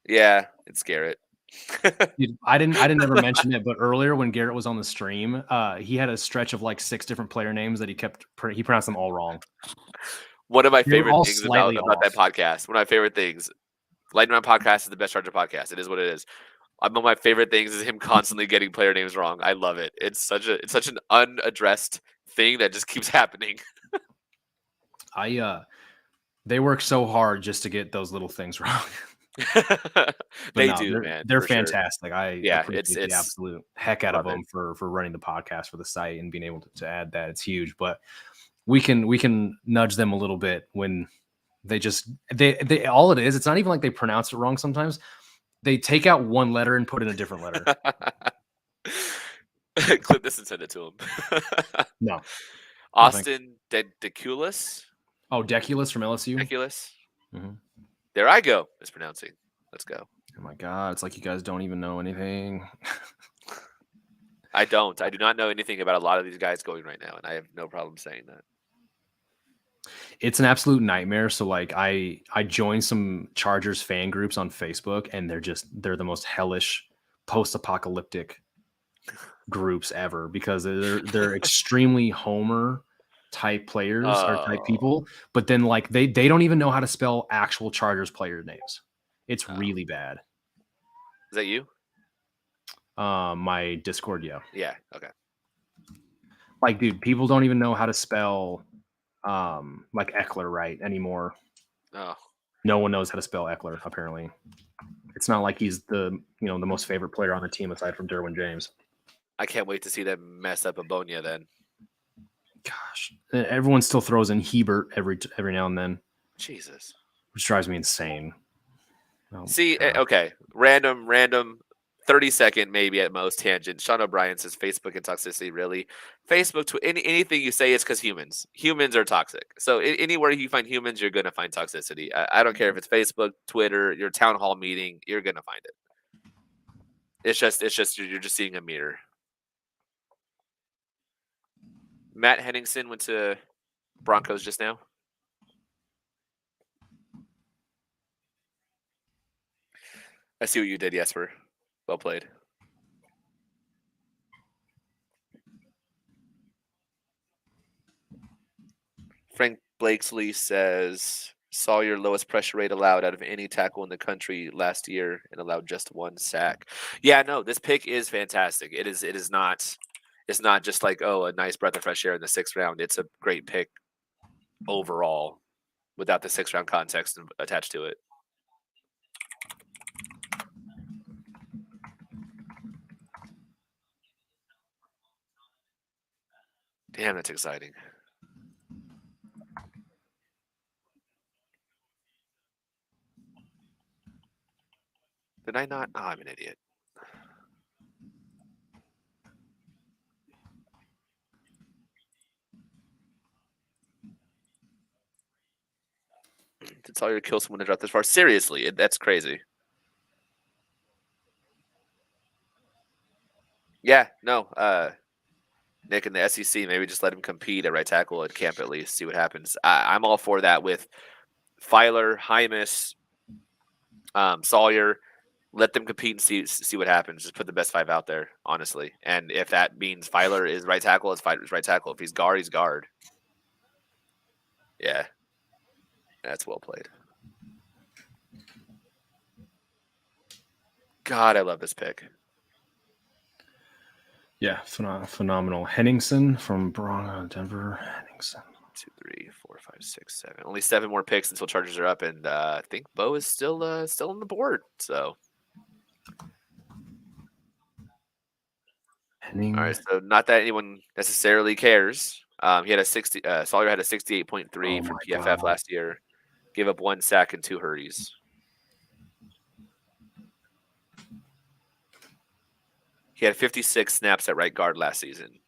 Yeah, it's Garrett. Dude, I didn't ever mention it, but earlier when Garrett was on the stream, he had a stretch of like 6 different player names that he pronounced them all wrong. One of my They were favorite all things slightly about that off. podcast. One of my favorite things. Lightning Round Podcast is the best Charger podcast. It is what it is. One of my favorite things is him constantly getting player names wrong. I love it. It's such an unaddressed thing that just keeps happening. They work so hard just to get those little things wrong. They do, man. They're for sure. fantastic. I appreciate the absolute heck out of them for running the podcast for the site and being able to add that. It's huge, but we can nudge them a little bit when they all it is. It's not even like they pronounce it wrong. Sometimes they take out one letter and put in a different letter. Clip this and send it to him. No. Austin Deculus. Oh, Deculus from LSU. Deculus. Mm-hmm. There I go. Mispronouncing. Let's go. Oh my God. It's like you guys don't even know anything. I do not know anything about a lot of these guys going right now, and I have no problem saying that. It's an absolute nightmare. So like I joined some Chargers fan groups on Facebook, and they're the most hellish post-apocalyptic groups ever because they're extremely homer type players or type people, but then like they don't even know how to spell actual Chargers player names. It's really bad. Is that you? My Discord, yeah. Yeah, okay. Like, dude, people don't even know how to spell like Eckler right anymore. Oh. No one knows how to spell Eckler, apparently. It's not like he's the most favorite player on the team aside from Derwin James. I can't wait to see them mess up Abonia then. Gosh, everyone still throws in Hebert every now and then. Jesus, which drives me insane. Oh, see, God. okay, random, 30-second maybe at most tangent. Sean O'Brien says Facebook and toxicity. Really, Facebook, anything you say is because humans are toxic. So anywhere you find humans, you're gonna find toxicity. I don't care if it's Facebook, Twitter, your town hall meeting, you're gonna find it. It's just you're just seeing a mirror. Matt Henningsen went to Broncos just now. I see what you did, Jesper. Well played. Frank Blakesley says, saw your lowest pressure rate allowed out of any tackle in the country last year and allowed just 1 sack. Yeah, no, this pick is fantastic. It is not. It's not just like, oh, a nice breath of fresh air in the 6th round. It's a great pick overall without the 6th round context attached to it. Damn, that's exciting. Did I not? Oh, I'm an idiot. Did Sawyer kill someone to drop this far? Seriously, that's crazy. Yeah, no. Nick in the SEC, maybe just let him compete at right tackle at camp at least, see what happens. I'm all for that with Filer, Hymus, Sawyer. Let them compete and see what happens. Just put the best 5 out there, honestly. And if that means Filer is right tackle, it's Filer's right tackle. If he's guard, he's guard. Yeah, that's well played. God, I love this pick. Yeah, phenomenal. Henningsen from Denver. Henningsen. 2, 3, 4, 5, 6, 7. Only 7 more picks until Chargers are up, and I think Bo is still on the board. So, Henning. all right. So not that anyone necessarily cares. He had a 60. Sawyer had a 68.3 from PFF last year. Gave up 1 sack and 2 hurries. He had 56 snaps at right guard last season.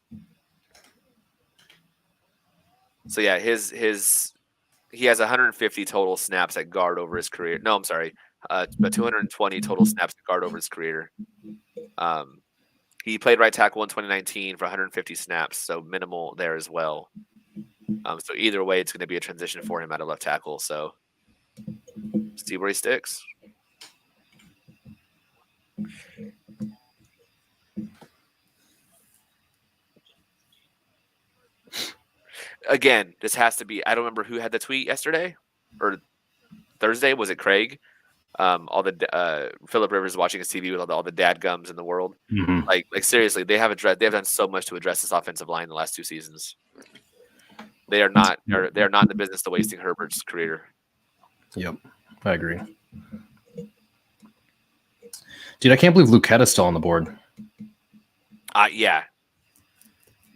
So yeah, he has 150 total snaps at guard over his career. No, I'm sorry, but 220 total snaps at guard over his career. He played right tackle in 2019 for 150 snaps, so minimal there as well. So either way, it's going to be a transition for him out of left tackle. So see where he sticks. Again, this has to be. I don't remember who had the tweet yesterday or Thursday. Was it Craig? All the Philip Rivers watching his TV with all the dad gums in the world. Mm-hmm. Like seriously, they have done so much to address this offensive line in the last 2 seasons. They are not in the business of wasting Herbert's career. Yep, I agree. Dude, I can't believe Luquetta's still on the board. Yeah.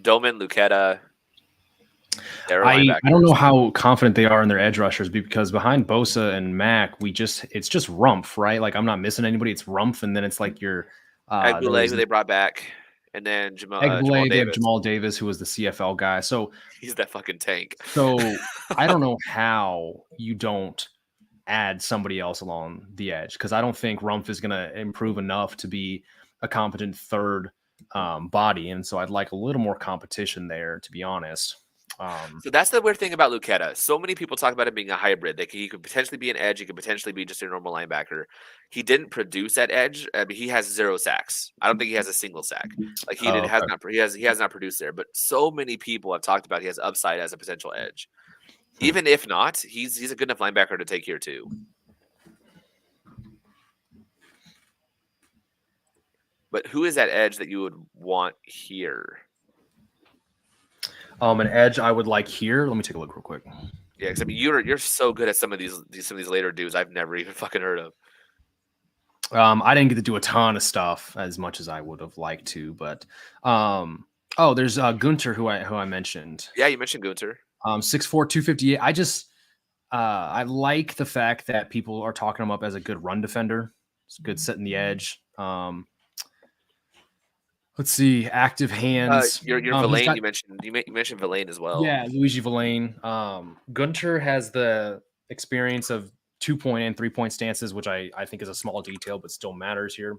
Doman, Luquetta. I don't know how confident they are in their edge rushers because behind Bosa and Mack, it's just Rumph, right? Like I'm not missing anybody. It's Rumph, and then it's like your Aguilera, who they brought back, and then Jamal Davis. They have Davis. Jamal Davis, who was the CFL guy. So he's that fucking tank. So I don't know how you don't add somebody else along the edge because I don't think Rumph is going to improve enough to be a competent third body, and so I'd like a little more competition there, to be honest. So that's the weird thing about Luquetta. So many people talk about him being a hybrid. He could potentially be an edge. He could potentially be just a normal linebacker. He didn't produce at edge. I mean, he has 0 sacks. I don't think he has a single sack. Like he has not produced there. But so many people have talked about he has upside as a potential edge. Even if not, he's a good enough linebacker to take here too. But who is that edge that you would want here? An edge I would like here. Let me take a look real quick. Yeah, because I mean you're so good at some of these later dudes I've never even fucking heard of. I didn't get to do a ton of stuff as much as I would have liked to, but there's Gunter who I mentioned. Yeah, you mentioned Gunter. 6'4", 258. I like the fact that people are talking him up as a good run defender. It's good setting the edge. Let's see, active hands. Your Villain, you mentioned Villain as well. Yeah, Luigi Villain. Gunter has the experience of 2-point and 3-point stances, which I think is a small detail, but still matters here.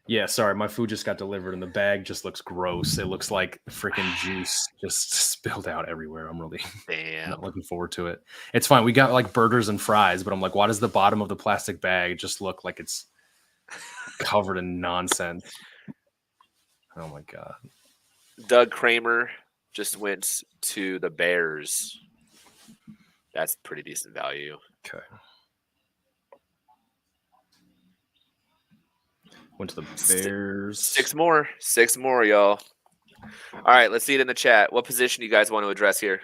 Yeah, sorry, my food just got delivered and the bag just looks gross. It looks like freaking juice just spilled out everywhere. I'm really not looking forward to it. It's fine. We got like burgers and fries, but I'm like, why does the bottom of the plastic bag just look like it's covered in nonsense? Oh my God. Doug Kramer just went to the Bears. That's pretty decent value. Okay. Went to the Bears. 6 more, y'all. All right, let's see it in the chat. What position do you guys want to address here?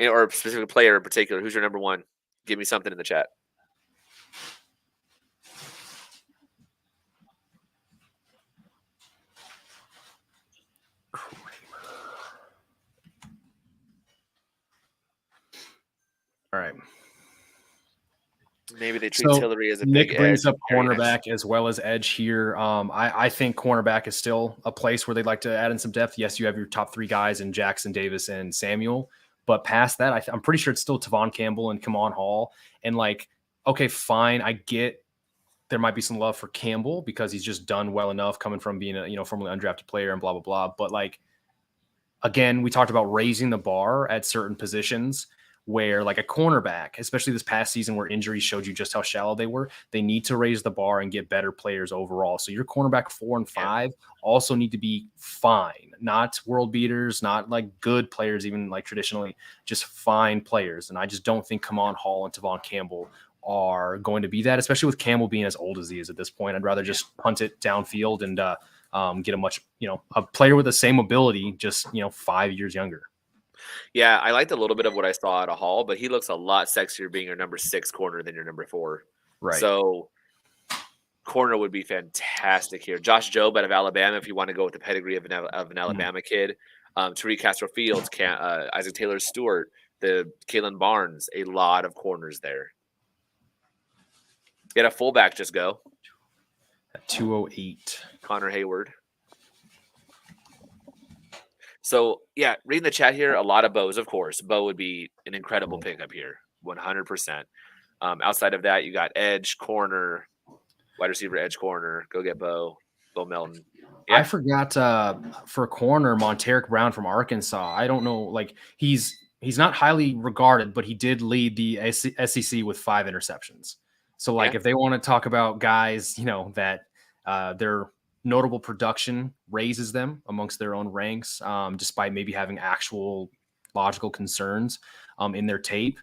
Or a specific player in particular? Who's your number one? Give me something in the chat. All right. Maybe they treat So Tillery as a Nick big brings edge. up cornerback as well as edge here. I think cornerback is still a place where they'd like to add in some depth. Yes, you have your top 3 guys in Jackson, Davis, and Samuel. But past that, I'm pretty sure it's still Tavon Campbell and Kamon Hall. And like, okay, fine. I get there might be some love for Campbell because he's just done well enough coming from being a formerly undrafted player and blah, blah, blah. But like, again, we talked about raising the bar at certain positions where like a cornerback, especially this past season where injuries showed you just how shallow they were, they need to raise the bar and get better players overall. So your cornerback 4 and 5 also need to be fine, not world beaters, not like good players, even like traditionally, just fine players. And I just don't think Kamon Hall and Tavon Campbell are going to be that, especially with Campbell being as old as he is at this point. I'd rather just punt it downfield and get a player with the same ability, just 5 years younger. Yeah, I liked a little bit of what I saw out of Hall, but he looks a lot sexier being your number 6 corner than your number 4. Right. So corner would be fantastic here. Josh Jobe out of Alabama, if you want to go with the pedigree of an Alabama kid. Tariq Castro Fields, Isaac Taylor Stewart, the Kalen Barnes, a lot of corners there. Get a fullback, just go. At 208. Connor Hayward. So, yeah, reading the chat here, a lot of Bo's, of course. Bo would be an incredible pickup here, 100%. Outside of that, you got edge, corner, wide receiver, edge, corner. Go get Bo Melton. Yeah. I forgot for a corner, Monteric Brown from Arkansas. I don't know, like he's not highly regarded, but he did lead the SEC with 5 interceptions. So, like, if they want to talk about guys, that their notable production raises them amongst their own ranks, despite maybe having actual logical concerns in their tape,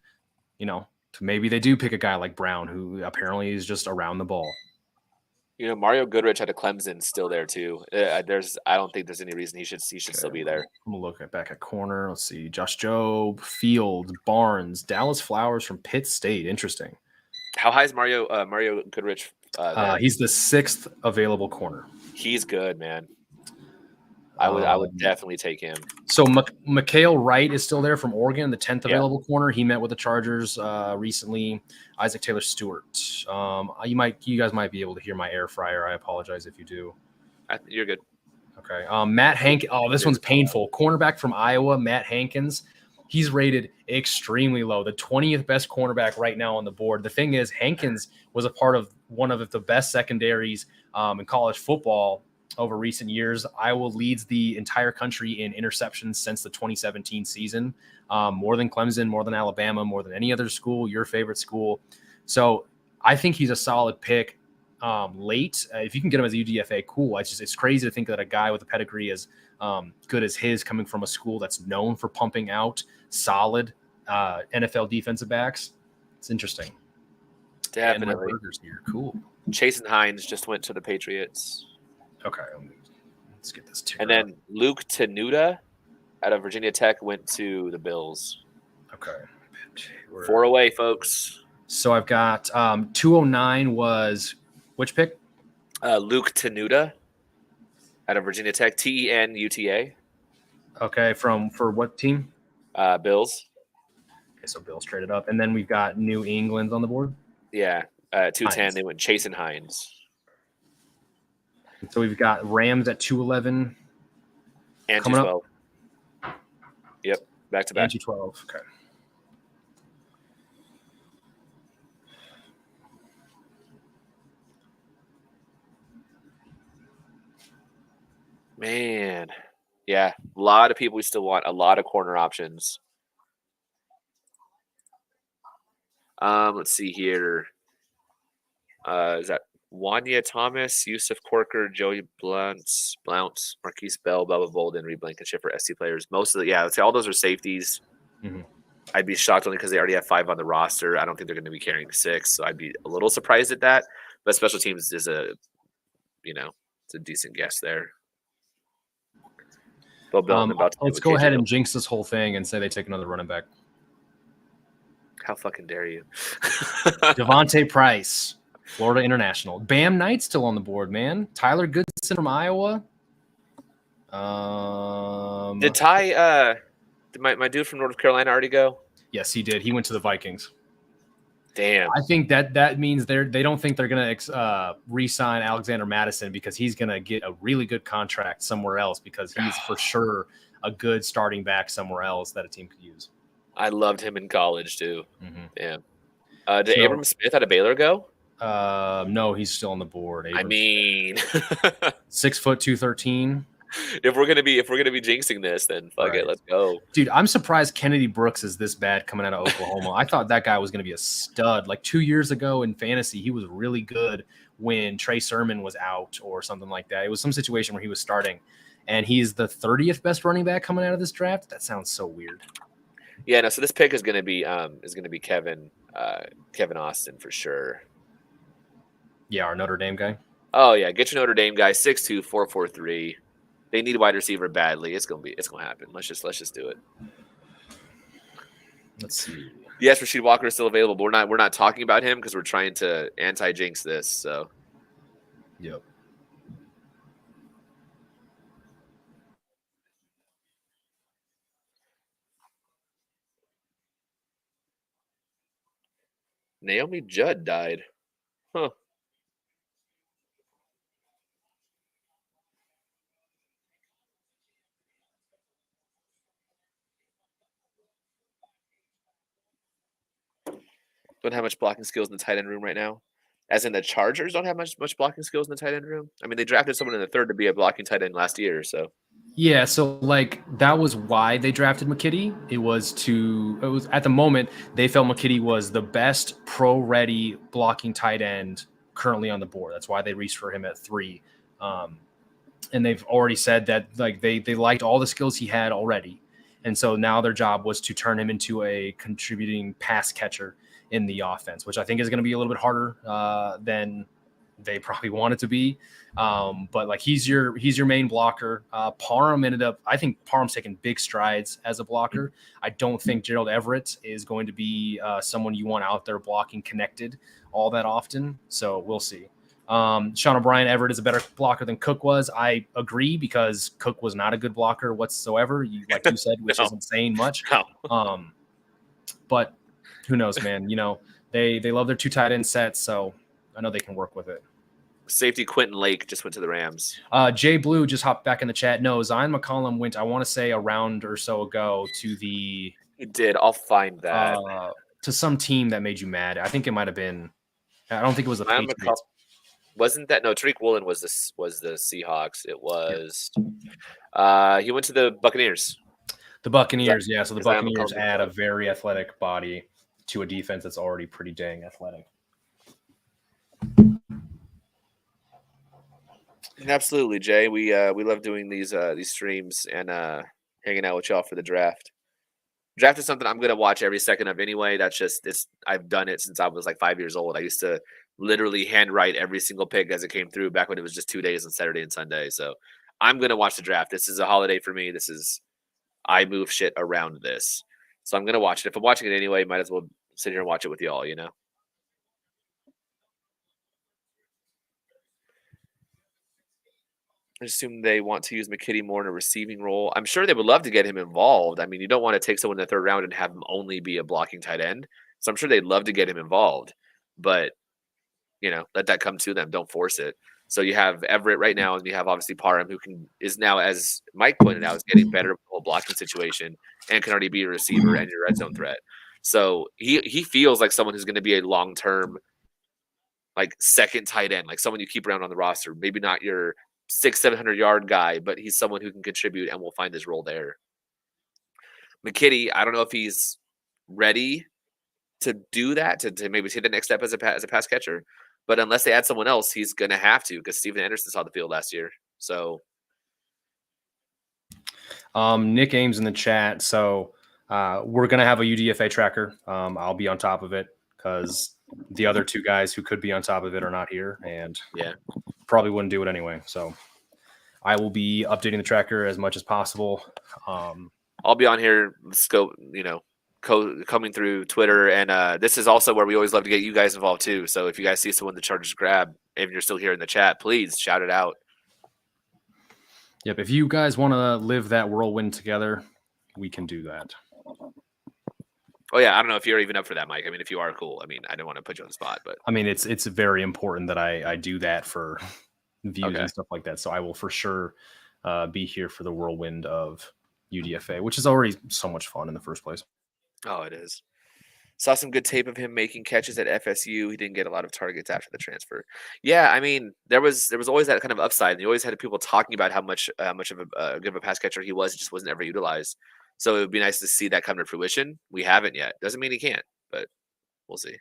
maybe they do pick a guy like Brown, who apparently is just around the ball. Mario Goodrich out of Clemson still there too. I don't think there's any reason he should still be there. I'm gonna look back at corner. Let's see: Josh Jobe, Fields, Barnes, Dallas Flowers from Pitt State. Interesting. How high is Mario Goodrich? He's the 6th available corner. He's good, man. I would definitely take him. So Mikhail Wright is still there from Oregon, the 10th available corner. He met with the Chargers recently. Isaac Taylor Stewart. You guys might be able to hear my air fryer. I apologize if you do. You're good. Okay. Matt Hankins. Oh, this one's painful. Cornerback from Iowa, Matt Hankins. He's rated extremely low, the 20th best cornerback right now on the board. The thing is, Hankins was a part of one of the best secondaries in college football over recent years. Iowa leads the entire country in interceptions since the 2017 season, more than Clemson, more than Alabama, more than any other school, your favorite school. So I think he's a solid pick late. If you can get him as a UDFA, cool. It's crazy to think that a guy with a pedigree as good as his, coming from a school that's known for pumping out solid NFL defensive backs. It's interesting. Definitely. Here. Cool. Chase and Hines just went to the Patriots. Okay. Let's get this. And then Luke Tenuta out of Virginia Tech went to the Bills. Okay. 4 away, folks. So I've got 209 was which pick? Luke Tenuta out of Virginia Tech, TENUTA. Okay, for what team? Bills. Okay, so Bills traded up. And then we've got New England on the board. Yeah, 210. Hines. They went Chase and Hines. So we've got Rams at 211. And coming 212. Yep, back to back. And 212. Okay. Man, yeah, a lot of people we still want a lot of corner options. Let's see here. Is that Wanya Thomas, Yusuf Corker, Joey Blount, Marquise Bell, Bubba Bolden, Reed Blankenship for SC players? Most of let's say all those are safeties. Mm-hmm. I'd be shocked only because they already have 5 on the roster. I don't think they're going to be carrying 6, so I'd be a little surprised at that. But special teams is it's a decent guess there. Let's go ahead and jinx this whole thing and say they take another running back. How fucking dare you? Devontae Price, Florida International. Bam Knight's still on the board, man. Tyler Goodson from Iowa. Did did my dude from North Carolina already go? Yes, he did. He went to the Vikings. Damn. I think that means they don't think they're going to re-sign Alexander Madison because he's going to get a really good contract somewhere else because he's for sure a good starting back somewhere else that a team could use. I loved him in college too. Mm-hmm. Yeah. Did Abram Smith out of Baylor go? No, he's still on the board. I mean, 6 foot 213. if we're gonna be jinxing this, then fuck it, let's go, dude. I'm surprised Kennedy Brooks is this bad coming out of Oklahoma. I thought that guy was gonna be a stud. Like 2 years ago in fantasy, he was really good when Trey Sermon was out or something like that. It was some situation where he was starting, and he's the 30th best running back coming out of this draft. That sounds so weird. Yeah, no. So this pick is gonna be Kevin Austin for sure. Yeah, our Notre Dame guy. Oh yeah, get your Notre Dame guy, 6'2", 443. They need a wide receiver badly. It's gonna happen. Let's just do it. Let's see. Yes, Rasheed Walker is still available, but we're not talking about him because we're trying to anti-jinx this. So. Yep. Naomi Judd died. Huh. Don't have much blocking skills in the tight end room right now. As in the Chargers don't have much blocking skills in the tight end room. I mean, they drafted someone in the third to be a blocking tight end last year. So. Yeah, so like that was why they drafted McKitty. It was at the moment they felt McKitty was the best pro-ready blocking tight end currently on the board. That's why they reached for him at 3. And they've already said that like they liked all the skills he had already. And so now their job was to turn him into a contributing pass catcher in the offense, which I think is going to be a little bit harder than they probably want it to be. But like he's your main blocker. Parham I think Parham's taken big strides as a blocker. I don't think Gerald Everett is going to be someone you want out there blocking connected all that often. So we'll see. Sean O'Brien, Everett is a better blocker than Cook was. I agree because Cook was not a good blocker whatsoever. Like you said, which isn't saying much. But who knows, man? You know, they love their 2 tight end sets, so I know they can work with it. Safety Quentin Lake just went to the Rams. Jay Blue just hopped back in the chat. No, Zion McCollum went, I want to say, a round or so ago to the. He did. I'll find that. To some team that made you mad. I think it might have been. I don't think it was the Patriots. Wasn't that no? Tariq Woolen was the Seahawks. It was. He went to the Buccaneers. The Buccaneers, yeah. So the Buccaneers add a very athletic body to a defense that's already pretty dang athletic. Absolutely, Jay. We love doing these streams and hanging out with y'all for the draft. Draft is something I'm gonna watch every second of anyway. That's just this. I've done it since I was like 5 years old. I used to literally handwrite every single pick as it came through back when it was just 2 days on Saturday and Sunday. So I'm gonna watch the draft. This is a holiday for me. I move shit around this. So I'm gonna watch it. If I'm watching it anyway, might as well sit here and watch it with y'all, you know. I assume they want to use McKitty more in a receiving role. I'm sure they would love to get him involved. I mean, you don't want to take someone in the third round and have him only be a blocking tight end. So I'm sure they'd love to get him involved. But, you know, let that come to them. Don't force it. So you have Everett right now, and you have obviously Parham, who is now, as Mike pointed out, is getting better with the whole blocking situation and can already be a receiver and your red zone threat. So he feels like someone who's going to be a long-term, like second tight end, like someone you keep around on the roster. Maybe not your 600-700 yard guy, but he's someone who can contribute and will find his role there. McKitty, I don't know if he's ready to do that, to maybe take the next step as a pass catcher. But unless they add someone else, he's going to have to, because Steven Anderson saw the field last year. So, Nick Ames in the chat. So we're going to have a UDFA tracker. I'll be on top of it because the other 2 guys who could be on top of it are not here, and probably wouldn't do it anyway. So I will be updating the tracker as much as possible. I'll be on here, coming through Twitter, and this is also where we always love to get you guys involved too. So if you guys see someone the Chargers grab, if you're still here in the chat, please shout it out. Yep. If you guys want to live that whirlwind together, we can do that. Oh yeah, I don't know if you're even up for that, Mike. I mean, if you are, cool. I mean, I don't want to put you on the spot, but I mean, it's very important that I do that for views Okay. and stuff like that. So I will for sure be here for the whirlwind of UDFA, which is already so much fun in the first place. oh, it is. Saw some good tape of him making catches at FSU. He didn't get a lot of targets after the transfer. Yeah, I mean, there was always that kind of upside. And you always had people talking about how much of a good of a pass catcher he was. It just wasn't ever utilized. So it would be nice to see that come to fruition. We haven't yet. Doesn't mean he can't, but we'll see.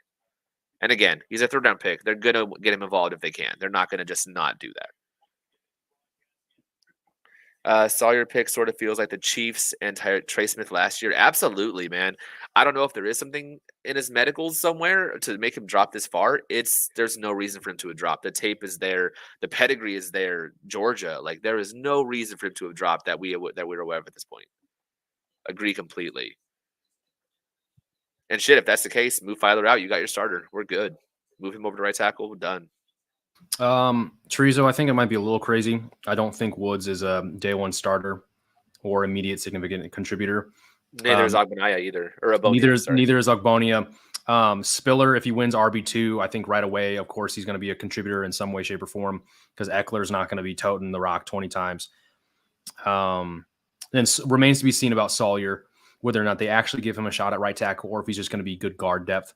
And again, he's a third round pick. They're gonna get him involved if they can. They're not gonna just not do that. Sawyer pick sort of feels like the Chiefs and Trey Smith last year. Absolutely, man. I don't know if there is something in his medicals somewhere to make him drop this far. There's no reason for him to have dropped. The tape is there, the pedigree is there. Georgia, like there is no reason for him to have dropped that we're aware of at this point. Agree completely. And shit, if that's the case, move Filer out. You got your starter. We're good. Move him over to right tackle. We're done. Chorizo, I think it might be a little crazy. I don't think Woods is a day one starter or immediate significant contributor. Neither is Agbonia either, or Abonia. Neither is Ogbonia. Spiller, if he wins RB2, I think right away, of course, he's going to be a contributor in some way, shape, or form because Eckler's not going to be toting the rock 20 times. And remains to be seen about Sawyer, whether or not they actually give him a shot at right tackle or if he's just going to be good guard depth.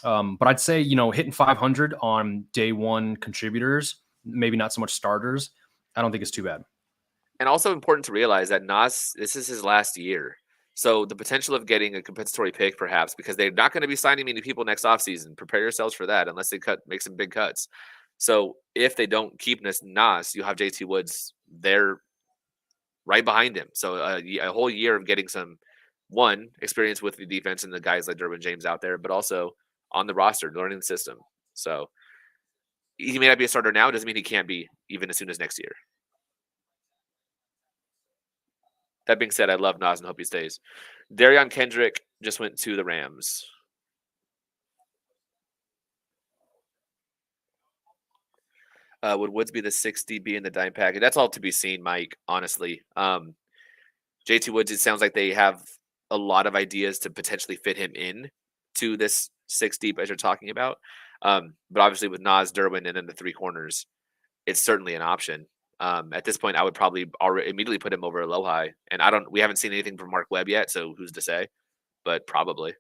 But I'd say, hitting 500 on day one contributors, maybe not so much starters, I don't think it's too bad. And also important to realize that Nas, this is his last year. So the potential of getting a compensatory pick, perhaps, because they're not going to be signing many people next offseason. Prepare yourselves for that unless they make some big cuts. So if they don't keep Nas, you have JT Woods there right behind him. So a whole year of getting some, experience with the defense and the guys like Derwin James out there, but also on the roster, learning the system. So he may not be a starter now. Doesn't mean he can't be even as soon as next year. That being said, I love Nas and hope he stays. Darion Kendrick just went to the Rams. Would Woods be the 6 DB in the dime package? That's all to be seen, Mike, honestly. JT Woods, it sounds like they have a lot of ideas to potentially fit him in to this 6 deep as you're talking about. But obviously with Nas, Derwin, and then the 3 corners, it's certainly an option. At this point, I would probably immediately put him over Alohi. And we haven't seen anything from Mark Webb yet, so who's to say? But probably.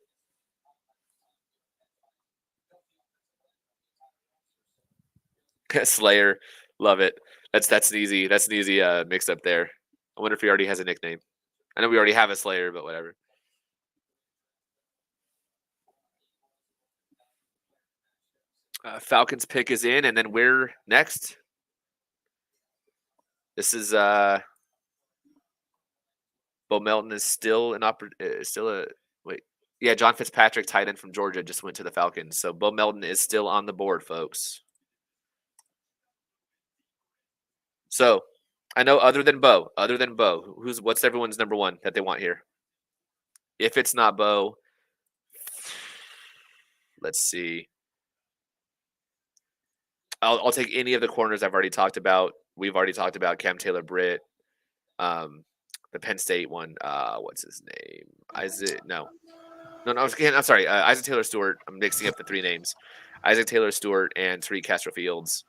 Slayer, love it. That's an easy mix up there. I wonder if he already has a nickname. I know we already have a Slayer, but whatever. Falcons pick is in, and then we're next. This is Bo Melton is still John Fitzpatrick, tight end from Georgia, just went to the Falcons. So Bo Melton is still on the board, folks. So I know other than Bo, what's everyone's number one that they want here? If it's not Bo, let's see. I'll take any of the corners I've already talked about. We've already talked about Cam Taylor-Britt, the Penn State one. What's his name? I'm sorry. Isaac Taylor-Stewart. I'm mixing up the 3 names. Isaac Taylor-Stewart and Tariq Castro-Fields.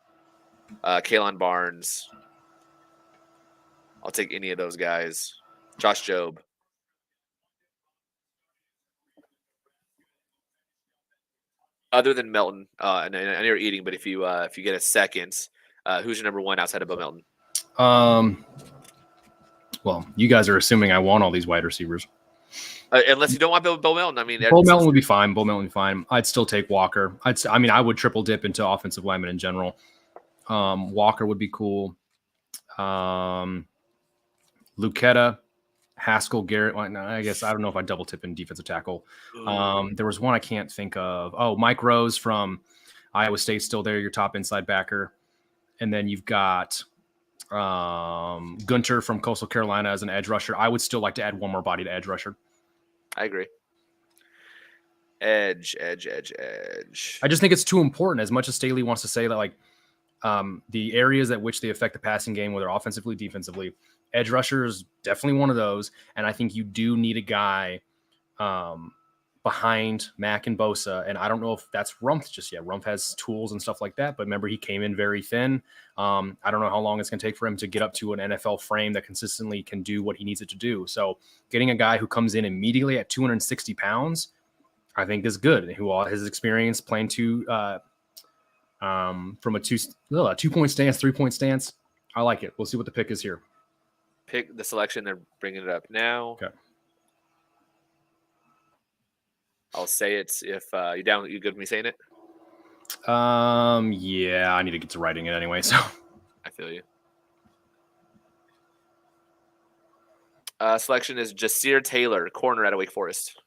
Kalen Barnes. I'll take any of those guys. Josh Jobe. Other than Melton, and I know you're eating, but if you get a second, who's your number one outside of Bo Melton? Well, you guys are assuming I want all these wide receivers. Unless you don't want Bo Melton. I mean, Bo Melton would be fine. I'd still take Walker. I would triple dip into offensive linemen in general. Walker would be cool. Lucetta, Haskell, Garrett. Well, no, I guess I don't know if I double tip in defensive tackle. There was one I can't think of. Oh, Mike Rose from Iowa State, still there, your top inside backer. And then you've got Gunter from Coastal Carolina as an edge rusher. I would still like to add one more body to edge rusher. I agree. Edge. I just think it's too important. As much as Staley wants to say that, the areas at which they affect the passing game, whether offensively, defensively, edge rusher is definitely one of those. And I think you do need a guy behind Mack and Bosa. And I don't know if that's Rumph just yet. Rumph has tools and stuff like that, but remember, he came in very thin. I don't know how long it's going to take for him to get up to an NFL frame that consistently can do what he needs it to do. So getting a guy who comes in immediately at 260 pounds, I think is good. Who has experience playing from a 2-point stance, 3-point stance. I like it. We'll see what the pick is here. Pick the selection. They're bringing it up now. Okay. I'll say it if you down. You good with me saying it? Yeah, I need to get to writing it anyway. So I feel you. Selection is Jasir Taylor, corner at Wake Forest.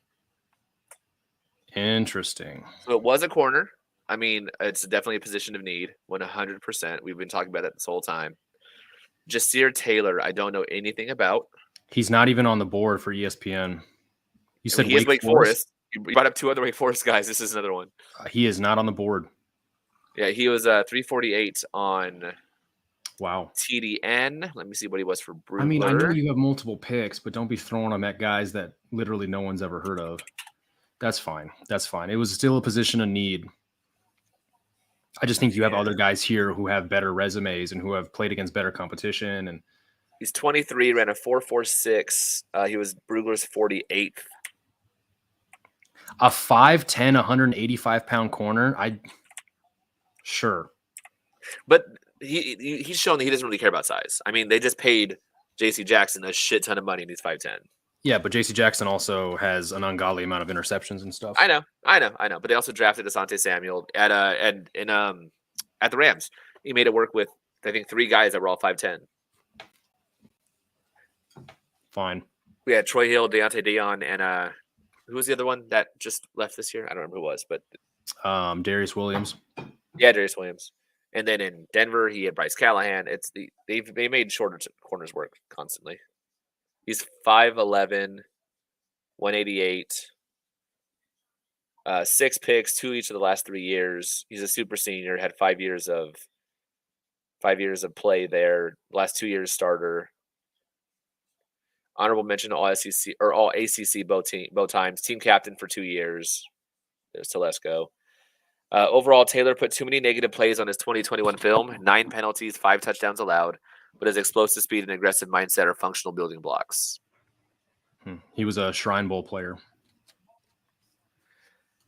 Interesting. So it was a corner. I mean, it's definitely a position of need. 100%. We've been talking about that this whole time. Jasir Taylor, I don't know anything about. He's not even on the board for ESPN. You said he is Wake Forest. You brought up 2 other Wake Forest guys. This is another one. He is not on the board. Yeah, he was 348 on Wow. TDN. Let me see what he was for Brugler. I mean, I know you have multiple picks, but don't be throwing them at guys that literally no one's ever heard of. That's fine. That's fine. It was still a position of need. I just think you have other guys here who have better resumes and who have played against better competition. And he's 23, ran a 4.46. He was Brugler's 48th. A 5'10", 185-pound corner. Sure. But he's shown that he doesn't really care about size. I mean, they just paid J.C. Jackson a shit ton of money, and he's 5'10". Yeah, but J.C. Jackson also has an ungodly amount of interceptions and stuff. I know. But they also drafted Asante Samuel at the Rams. He made it work with, I think, 3 guys that were all 5'10". Fine. We had Troy Hill, Deontay Dion, and who was the other one that just left this year? I don't remember who it was, but Darius Williams. Yeah, Darius Williams. And then in Denver, he had Bryce Callahan. They made shorter corners work constantly. He's 5'11", 188, 6 picks, 2 each of the last 3 years. He's a super senior. Had 5 years of play there. Last 2 years starter. Honorable mention to all SEC or all ACC both times. Team captain for 2 years. There's Telesco. Overall, Taylor put too many negative plays on his 2021 film. 9 penalties, 5 touchdowns allowed. But his explosive speed and aggressive mindset are functional building blocks. He was a Shrine Bowl player.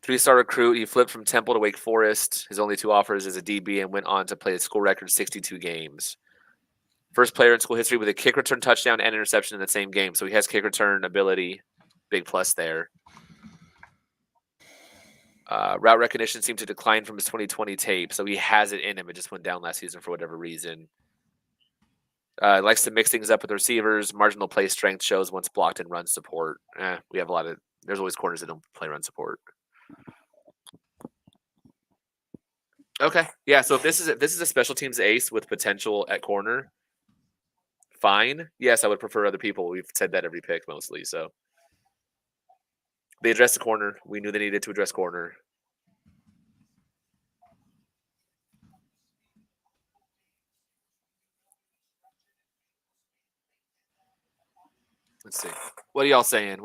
3-star recruit. He flipped from Temple to Wake Forest. His only 2 offers as a DB and went on to play a school record 62 games. First player in school history with a kick return touchdown and interception in the same game. So he has kick return ability. Big plus there. Route recognition seemed to decline from his 2020 tape. So he has it in him. It just went down last season for whatever reason. Likes to mix things up with receivers. Marginal play strength shows once blocked and run support. We have there's always corners that don't play run support. Okay. Yeah. So if this is a special teams ace with potential at corner, fine. Yes, I would prefer other people. We've said that every pick mostly. So they addressed the corner. We knew they needed to address corner. Let's see. What are y'all saying?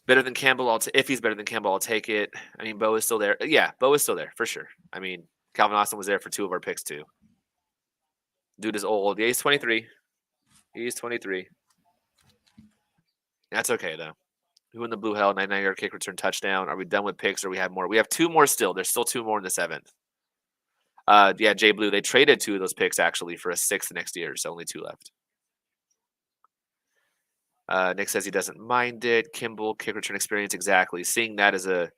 Better than Campbell? If he's better than Campbell, I'll take it. I mean, Bo is still there. Yeah, Bo is still there for sure. I mean, Calvin Austin was there for 2 of our picks too. Dude is old. Yeah, he's 23. He's 23. That's okay though. Who in the blue hell? 99-yard kick return touchdown. Are we done with picks or we have more? We have 2 more still. There's still 2 more in the 7th. Yeah, Jay Blue. They traded 2 of those picks actually for a 6th next year, so only 2 left. Nick says he doesn't mind it. Kimball, kick return experience, exactly. Seeing that as a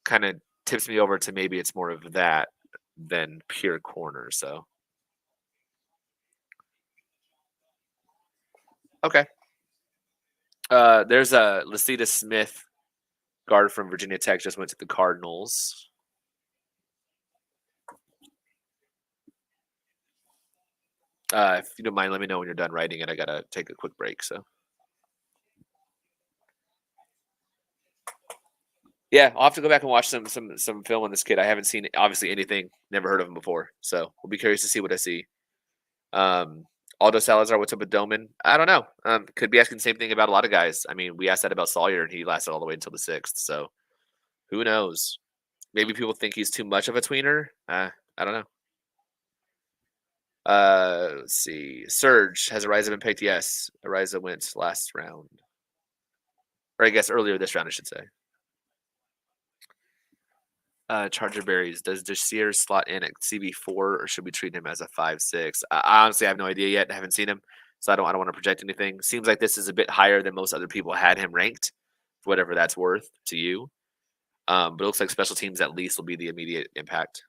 kind of tips me over to maybe it's more of that than pure corner. So, okay. There's a Lasita Smith, guard from Virginia Tech, just went to the Cardinals. If you don't mind, let me know when you're done writing it. I gotta take a quick break. So. Yeah, I'll have to go back and watch some film on this kid. I haven't seen obviously anything, never heard of him before. So we'll be curious to see what I see. Aldo Salazar, what's up with Doman? I don't know. Could be asking the same thing about a lot of guys. I mean, we asked that about Sawyer, and he lasted all the way until the 6th. So who knows? Maybe people think he's too much of a tweener. I don't know. Let's see. Surge, has Ariza been picked? Yes. Ariza went last round. Or I guess earlier this round, I should say. Charger Berries, does Desir slot in at CB4 or should we treat him as a 5-6? I honestly have no idea yet. I haven't seen him, so I don't want to project anything. Seems like this is a bit higher than most other people had him ranked, whatever that's worth to you. But it looks like special teams at least will be the immediate impact.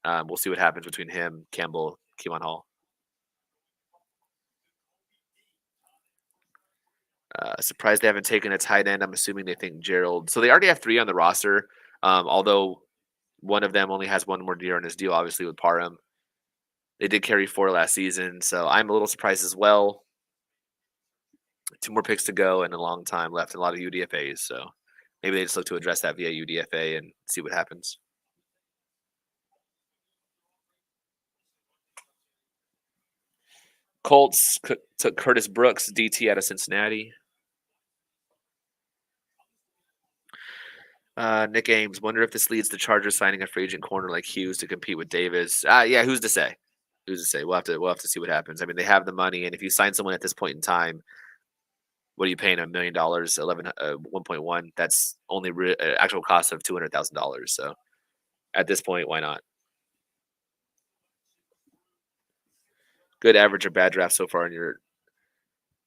We'll see what happens between him, Campbell, Keelan Hall. Surprised they haven't taken a tight end. I'm assuming they think Gerald. So they already have 3 on the roster, although one of them only has 1 more year on his deal, obviously, with Parham. They did carry 4 last season, so I'm a little surprised as well. 2 more picks to go and a long time left and a lot of UDFAs, so maybe they just look to address that via UDFA and see what happens. Colts took Curtis Brooks, DT out of Cincinnati. Nick Ames, wonder if this leads to Chargers signing a free agent corner like Hughes to compete with Davis. Yeah, who's to say? Who's to say? We'll have to see what happens. I mean, they have the money, and if you sign someone at this point in time, what are you paying $1 million, 1.1? That's only actual cost of $200,000. So at this point, why not? Good, average, or bad draft so far in your?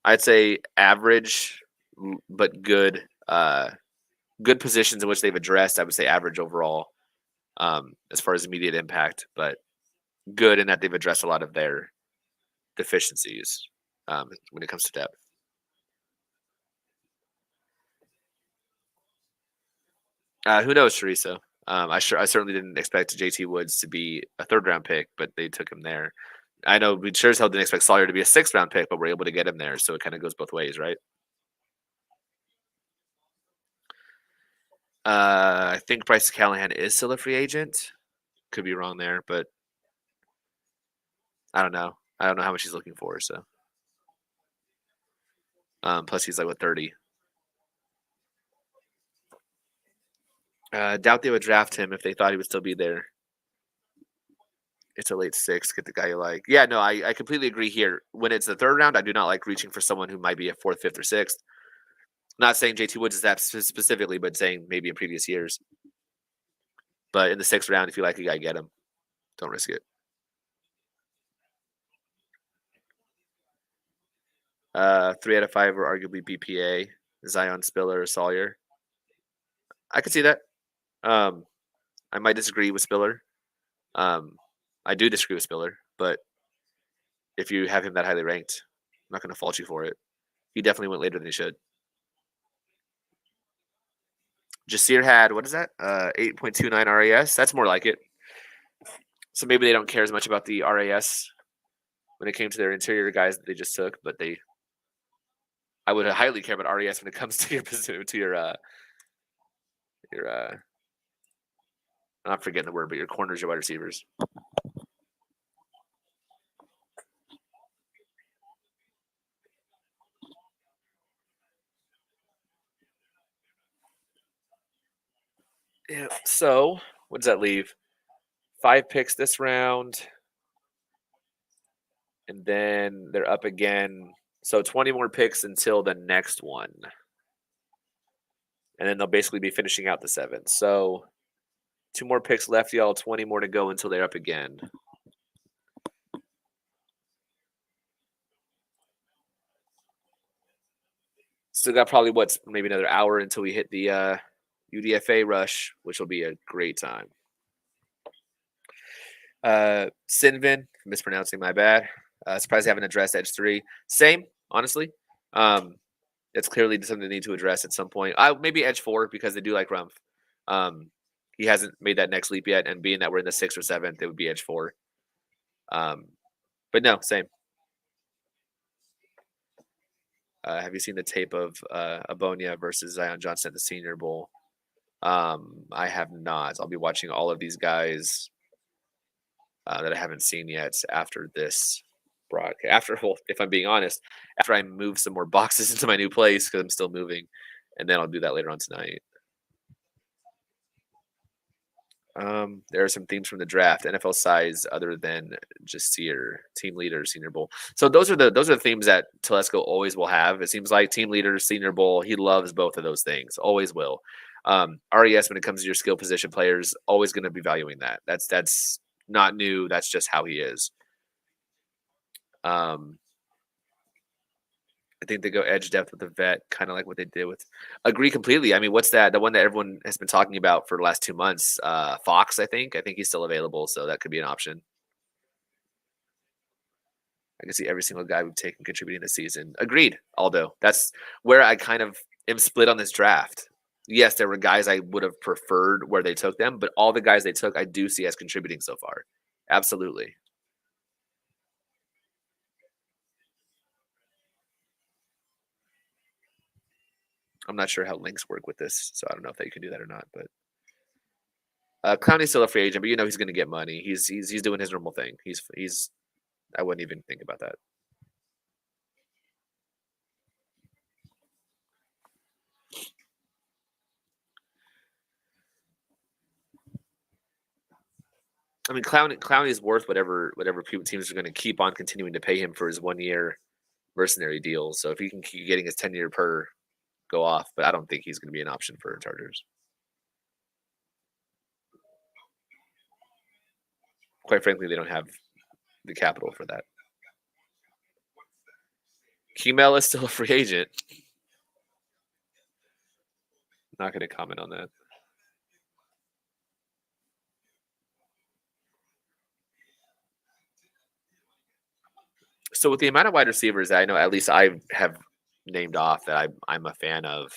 I'd say average, but good. Good positions in which they've addressed. I would say average overall, as far as immediate impact, but good in that they've addressed a lot of their deficiencies when it comes to depth. Who knows, Teresa? I certainly didn't expect JT Woods to be a 3rd-round pick, but they took him there. I know we sure as hell didn't expect Sawyer to be a 6th-round pick, but we're able to get him there, so it kind of goes both ways, right? I think Bryce Callahan is still a free agent. Could be wrong there, but I don't know. I don't know how much he's looking for, so. Plus, he's like, 30? Doubt they would draft him if they thought he would still be there. It's a late 6th. Get the guy you like. Yeah, no, I completely agree here. When it's the 3rd round, I do not like reaching for someone who might be a 4th, 5th, or 6th. Not saying JT Woods is that specifically, but saying maybe in previous years. But in the 6th round, if you like a guy, get him. Don't risk it. 3 out of 5 are arguably BPA. Zion, Spiller, or Sawyer. I could see that. I might disagree with Spiller. I do disagree with Spiller, but if you have him that highly ranked, I'm not going to fault you for it. He definitely went later than he should. Jasir had, what is that? 8.29 RAS. That's more like it. So maybe they don't care as much about the RAS when it came to their interior guys that they just took, but I would highly care about RAS when it comes to your I'm not forgetting the word, but your corners, your wide receivers. Yeah. So what does that leave? 5 picks this round. And then they're up again. So 20 more picks until the next one. And then they'll basically be finishing out the 7th. So 2 more picks left, y'all. 20 more to go until they're up again. Still got probably maybe another hour until we hit the UDFA rush, which will be a great time. Sinvin, mispronouncing, my bad. Surprised they haven't addressed Edge 3. Same, honestly. It's clearly something they need to address at some point. Maybe Edge 4 because they do like Rumpf. He hasn't made that next leap yet, and being that we're in the 6th or 7th, it would be Edge 4. But no, same. Have you seen the tape of Abonia versus Zion Johnson at the Senior Bowl? I have not. I'll be watching all of these guys that I haven't seen yet after this. broadcast. If I'm being honest, after I move some more boxes into my new place because I'm still moving, and then I'll do that later on tonight. There are some themes from the draft, NFL size other than just seer, team leader, Senior Bowl. So those are the themes that Telesco always will have. It seems like team leader, Senior Bowl. He loves both of those things. Always will. RES when it comes to your skill position players, always going to be valuing that. That's not new. That's just how he is. I think they go edge depth with the vet, kind of like what they did with. Agree completely. I mean, what's that? The one that everyone has been talking about for the last 2 months. Fox, I think. I think he's still available, so that could be an option. I can see every single guy we've taken contributing this season. Agreed, Aldo. That's where I kind of am split on this draft. Yes, there were guys I would have preferred where they took them, but all the guys they took, I do see as contributing so far. Absolutely. I'm not sure how links work with this, so I don't know if they can do that or not. But Clowney's still a free agent, but he's going to get money. He's doing his normal thing. He's. I wouldn't even think about that. I mean, Clowney is worth whatever teams are going to keep on continuing to pay him for his 1-year mercenary deal. So if he can keep getting his 10-year per, go off. But I don't think he's going to be an option for Chargers. Quite frankly, they don't have the capital for that. Kemel is still a free agent. Not going to comment on that. So with the amount of wide receivers that I know, at least I have named off that I'm a fan of,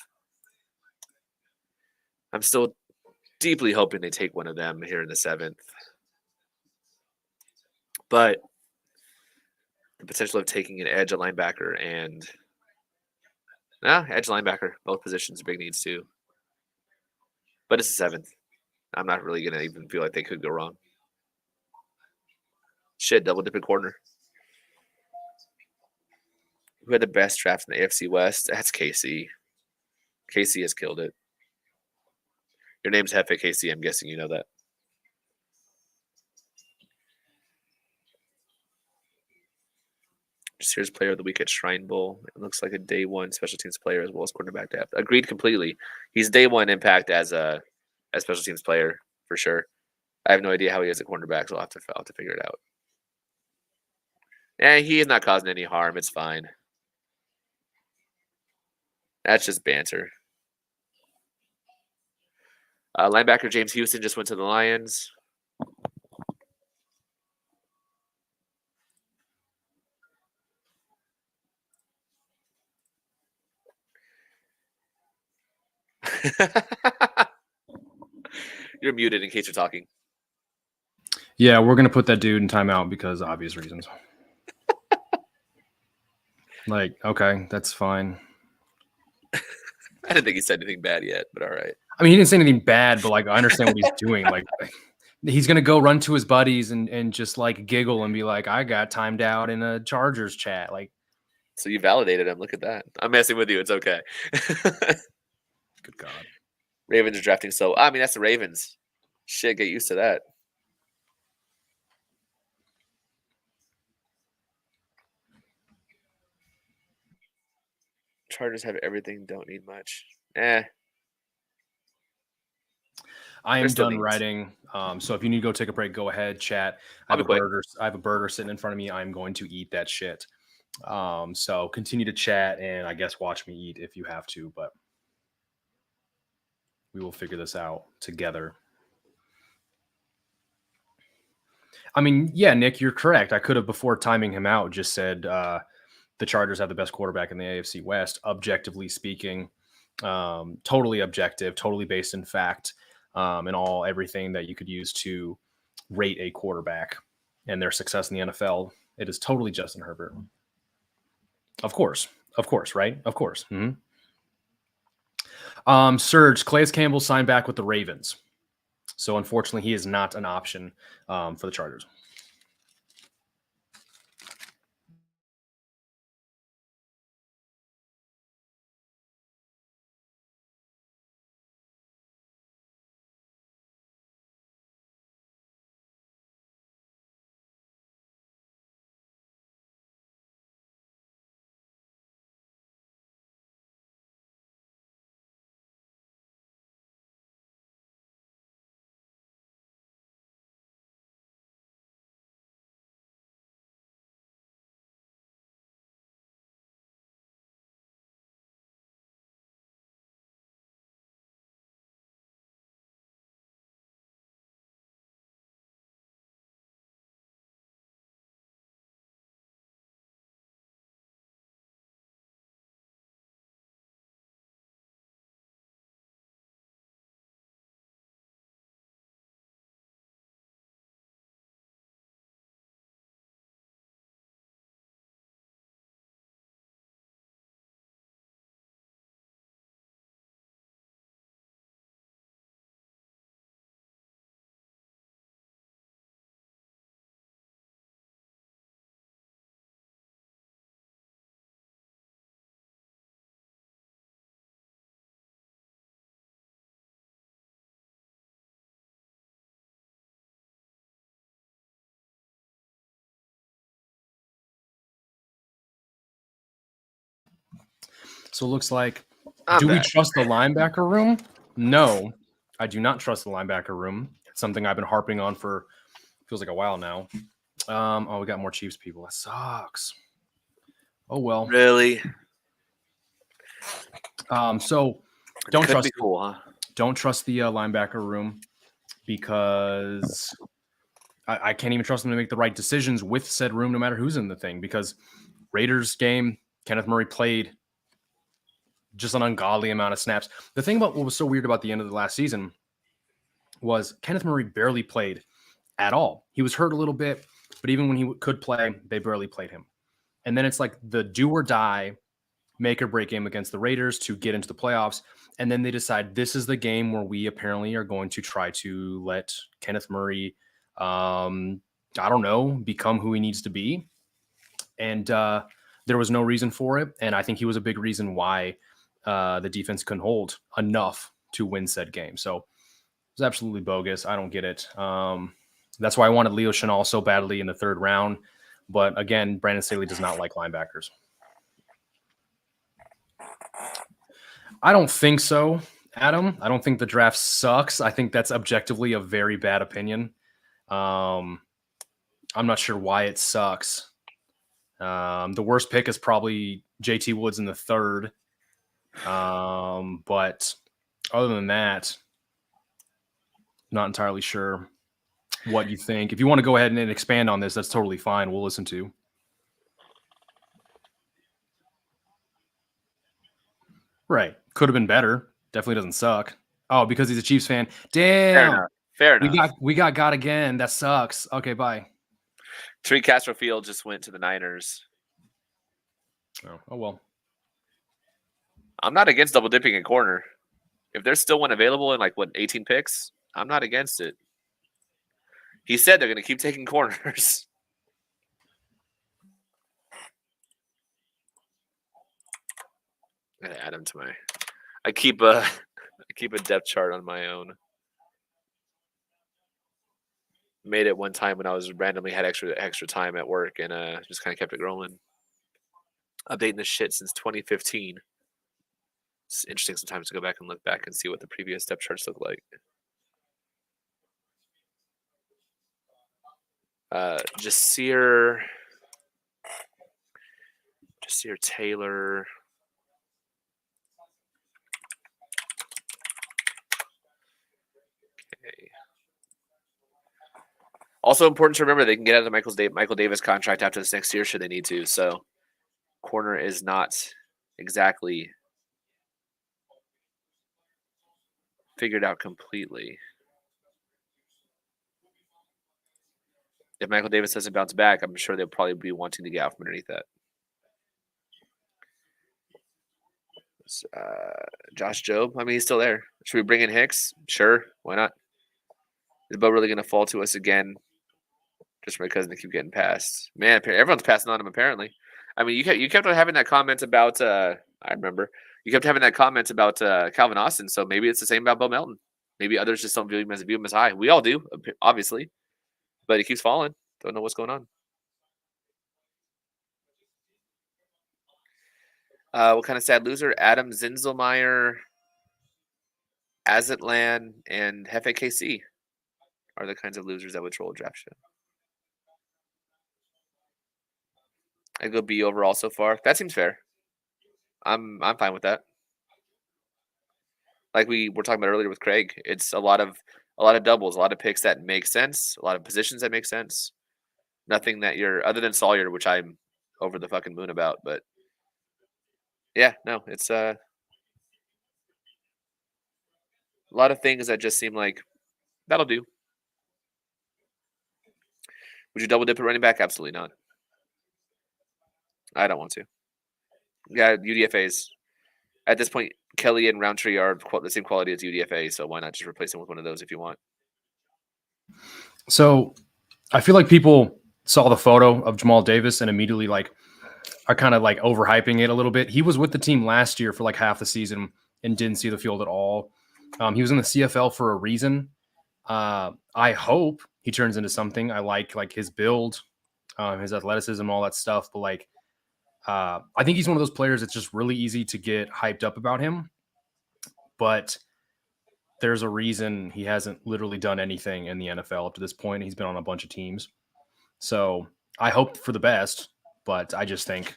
I'm still deeply hoping they take one of them here in the 7th. But the potential of taking an edge, a linebacker, and edge linebacker, both positions are big needs too. But it's the 7th. I'm not really going to even feel like they could go wrong. Shit, double dipping corner. Who had the best draft in the AFC West? That's KC. KC has killed it. Your name's Hefe KC. I'm guessing you know that. Just here's player of the week at Shrine Bowl. It looks like a day one special teams player as well as quarterback depth. Agreed completely. He's day one impact as a special teams player for sure. I have no idea how he is at cornerback, so I'll have to figure it out. And he is not causing any harm. It's fine. That's just banter. Linebacker James Houston just went to the Lions. You're muted in case you're talking. Yeah, we're going to put that dude in timeout because of obvious reasons. Like, okay, that's fine. I didn't think he said anything bad yet, but all right. I mean, he didn't say anything bad, but like I understand what he's doing. Like he's gonna go run to his buddies and just like giggle and be like, I got timed out in a Chargers chat. Like, so you validated him. Look at that. I'm messing with you. It's okay. Good God. Ravens are drafting so I mean that's the Ravens. Shit, get used to that. Chargers have everything, don't need much. I am done writing. So if you need to go take a break, go ahead, chat. I have a burger sitting in front of me. I'm going to eat that shit. So continue to chat and I guess watch me eat if you have to, but we will figure this out together. I mean, yeah, Nick, you're correct. I could have, before timing him out, just said the Chargers have the best quarterback in the AFC West, objectively speaking. Totally objective, totally based in fact, and everything that you could use to rate a quarterback and their success in the NFL. It is totally Justin Herbert. Of course, right? Of course. Mm-hmm. Serge, Calais Campbell signed back with the Ravens. So unfortunately, he is not an option for the Chargers. So it looks like, I'm do we back. trust the linebacker room? No, I do not trust the linebacker room. It's something I've been harping on for feels like a while now. Oh, we got more Chiefs people. That sucks. Oh well. Really? So It don't could trust be cool, huh? don't trust the linebacker room because I can't even trust them to make the right decisions with said room, no matter who's in the thing. Because Raiders game, Kenneth Murray played just an ungodly amount of snaps. The thing about what was so weird about the end of the last season was Kenneth Murray barely played at all. He was hurt a little bit, but even when he could play, they barely played him. And then it's like the do or die make or break game against the Raiders to get into the playoffs. And then they decide this is the game where we apparently are going to try to let Kenneth Murray, I don't know, become who he needs to be. And there was no reason for it. And I think he was a big reason why the defense couldn't hold enough to win said game. So it was absolutely bogus. I don't get it. That's why I wanted Leo Chenal so badly in the third round. But again, Brandon Staley does not like linebackers. I don't think so, Adam. I don't think the draft sucks. I think that's objectively a very bad opinion. I'm not sure why it sucks. The worst pick is probably JT Woods in the third. But other than that, not entirely sure what you think. If you want to go ahead and expand on this, that's totally fine. We'll listen to. Right. Could have been better. Definitely doesn't suck. Oh, because he's a Chiefs fan. Damn. Fair enough. We got again. That sucks. Okay, bye. Tree Castro Field just went to the Niners. Oh well. I'm not against double dipping in corner. If there's still one available in 18 picks, I'm not against it. He said they're going to keep taking corners. I gotta add him to my. I keep a depth chart on my own. Made it one time when I was randomly had extra time at work and just kind of kept it rolling. Updating this shit since 2015. It's interesting sometimes to go back and look back and see what the previous depth charts look like. Jasir Taylor. Okay. Also important to remember they can get out of the Michael Davis contract after this next year should they need to. So corner is not exactly figured out completely. If Michael Davis doesn't bounce back, I'm sure they'll probably be wanting to get out from underneath that. Josh Jobe, I mean, he's still there. Should we bring in Hicks? Sure, why not? Is Bo really going to fall to us again? Just because they keep getting passed. Man, everyone's passing on him apparently. I mean, you kept on having that comment about. I remember you kept having that comment about Calvin Austin. So maybe it's the same about Bo Melton. Maybe others just don't view him as high. We all do, obviously, but he keeps falling. Don't know what's going on. What kind of sad loser? Adam Zinzelmeyer, Azatlan, and Hefe KC are the kinds of losers that would troll a draft show. I go B overall so far. That seems fair. I'm fine with that. Like we were talking about earlier with Craig, it's a lot of doubles, a lot of picks that make sense, a lot of positions that make sense. Nothing that you're other than Sawyer, which I'm over the fucking moon about, but yeah, no, it's a lot of things that just seem like that'll do. Would you double dip at running back? Absolutely not. I don't want to. Yeah, UDFAs. At this point, Kelly and Roundtree are the same quality as UDFA, so why not just replace them with one of those if you want? So I feel like people saw the photo of Jamal Davis and immediately are kind of overhyping it a little bit. He was with the team last year for half the season and didn't see the field at all. He was in the CFL for a reason. I hope he turns into something. I like his build, his athleticism, all that stuff. But I think he's one of those players that's just really easy to get hyped up about him, but there's a reason he hasn't literally done anything in the NFL up to this point. He's been on a bunch of teams. So I hope for the best, but I just think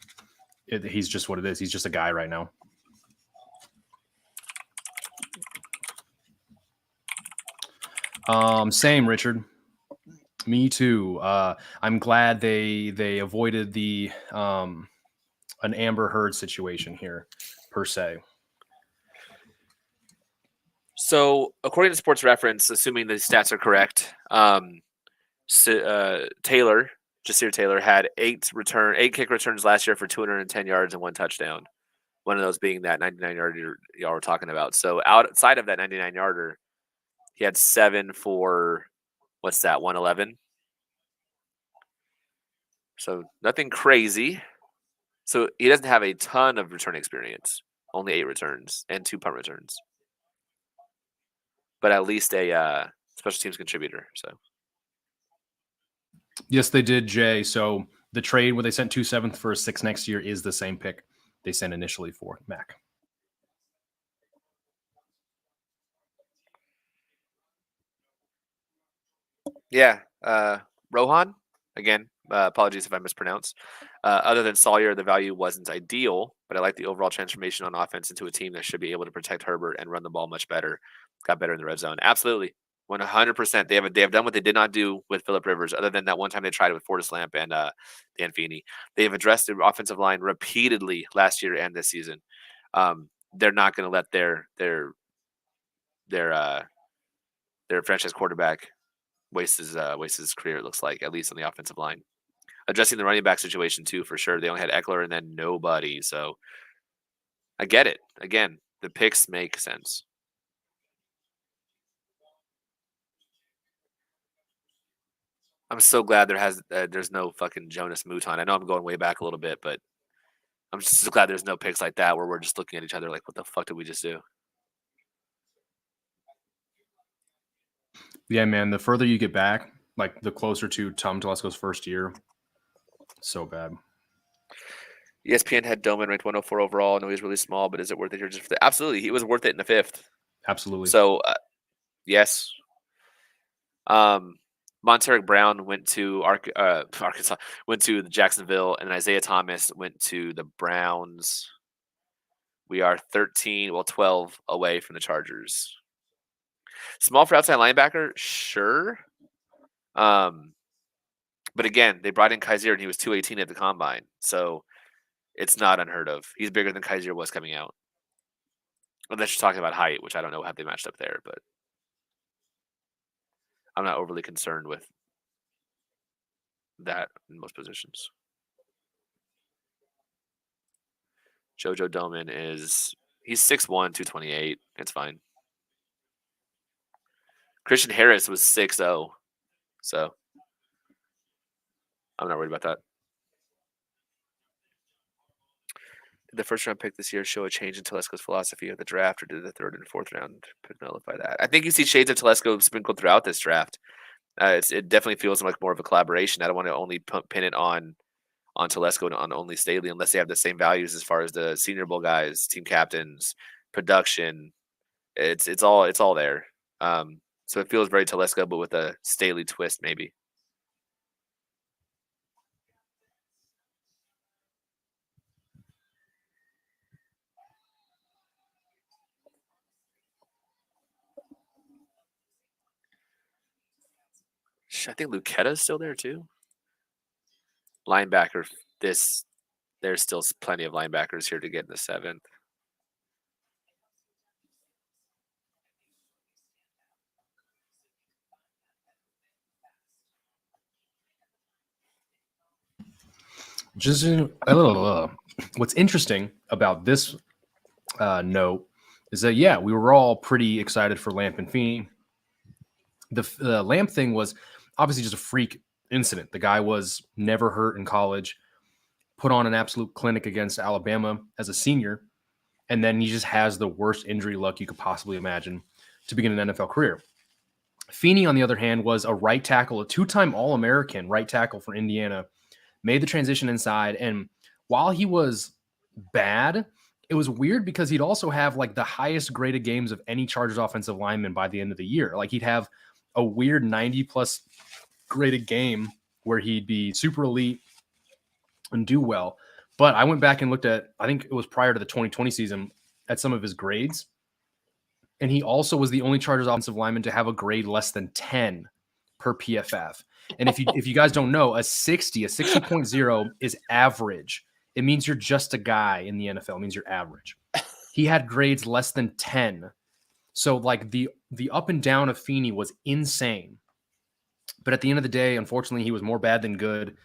he's just what it is. He's just a guy right now. Same, Richard. Me too. I'm glad they avoided the an Amber Heard situation here, per se. So, according to Sports Reference, assuming the stats are correct, Jasir Taylor had 8 kick returns last year for 210 yards and 1 touchdown. One of those being that 99-yarder y'all were talking about. So, outside of that 99-yarder, he had 7 for, 111? So, nothing crazy. So, he doesn't have a ton of return experience. Only 8 returns and 2 punt returns. But at least a special teams contributor. So, yes, they did, Jay. So the trade where they sent 2 7th for a 6 next year is the same pick they sent initially for Mac. Yeah, Rohan again. Apologies if I mispronounce. Other than Sawyer, the value wasn't ideal, but I like the overall transformation on offense into a team that should be able to protect Herbert and run the ball much better. Got better in the red zone. Absolutely. 100%. They have done what they did not do with Phillip Rivers, other than that one time they tried it with Fortis Lamp and Dan Feeney. They have addressed the offensive line repeatedly last year and this season. They're not going to let their franchise quarterback waste his career. It looks like, at least on the offensive line. Addressing the running back situation too, for sure. They only had Eckler and then nobody. So I get it. Again, the picks make sense. I'm so glad there's no fucking Jonas Mouton. I know I'm going way back a little bit, but I'm just so glad there's no picks like that where we're just looking at each other like, what the fuck did we just do? Yeah, man. The further you get back, like the closer to Tom Telesco's first year, so bad. ESPN had Doman ranked 104 overall. I know he's really small, but is it worth it here just for the? Absolutely, he was worth it in the 5th. Absolutely. So, yes. Monteric Brown went to Arkansas, went to Jacksonville, and Isaiah Thomas went to the Browns. We are 12 away from the Chargers. Small for outside linebacker, sure. But again, they brought in Kaiser, and he was 218 at the combine, so it's not unheard of. He's bigger than Kaiser was coming out. Unless you're talking about height, which I don't know how they matched up there, but I'm not overly concerned with that in most positions. JoJo Doman he's 6'1", 228. It's fine. Christian Harris was 6'0", so I'm not worried about that. Did the first round pick this year show a change in Telesco's philosophy of the draft, or did the 3rd and 4th round pick nullify that? I think you see shades of Telesco sprinkled throughout this draft. It definitely feels like more of a collaboration. I don't want to only pin it on Telesco and on only Staley unless they have the same values as far as the Senior Bowl guys, team captains, production. It's all there. So it feels very Telesco, but with a Staley twist, maybe. I think Luquetta's still there too. Linebacker, there's still plenty of linebackers here to get in the 7th. Just what's interesting about this note is that, yeah, we were all pretty excited for Lamp and Feeney. The Lamp thing was obviously just a freak incident. The guy was never hurt in college, put on an absolute clinic against Alabama as a senior, and then he just has the worst injury luck you could possibly imagine to begin an NFL career. Feeney, on the other hand, was a right tackle, a 2-time All-American right tackle for Indiana, made the transition inside, and while he was bad, it was weird because he'd also have like the highest graded games of any Chargers offensive lineman by the end of the year. Like he'd have a weird 90 plus graded game where he'd be super elite and do well. But I went back and looked at, I think it was prior to the 2020 season, at some of his grades. And he also was the only Chargers offensive lineman to have a grade less than 10 per PFF. And if you guys don't know, a 60.0 is average. It means you're just a guy in the NFL. It means you're average. He had grades less than 10. So like the up and down of Feeney was insane. But at the end of the day, unfortunately, he was more bad than good.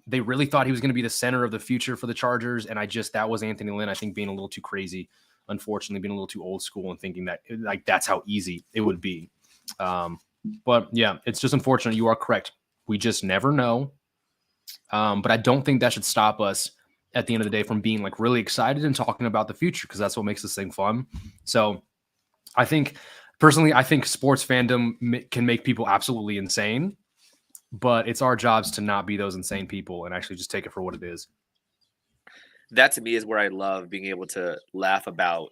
They really thought he was going to be the center of the future for the Chargers. And that was Anthony Lynn, I think, being a little too crazy, unfortunately, being a little too old school and thinking that like that's how easy it would be. But yeah, it's just unfortunate. You are correct. We just never know. But I don't think that should stop us at the end of the day from being like really excited and talking about the future, because that's what makes this thing fun. So I think personally, sports fandom can make people absolutely insane, but it's our jobs to not be those insane people and actually just take it for what it is. That to me is where I love being able to laugh about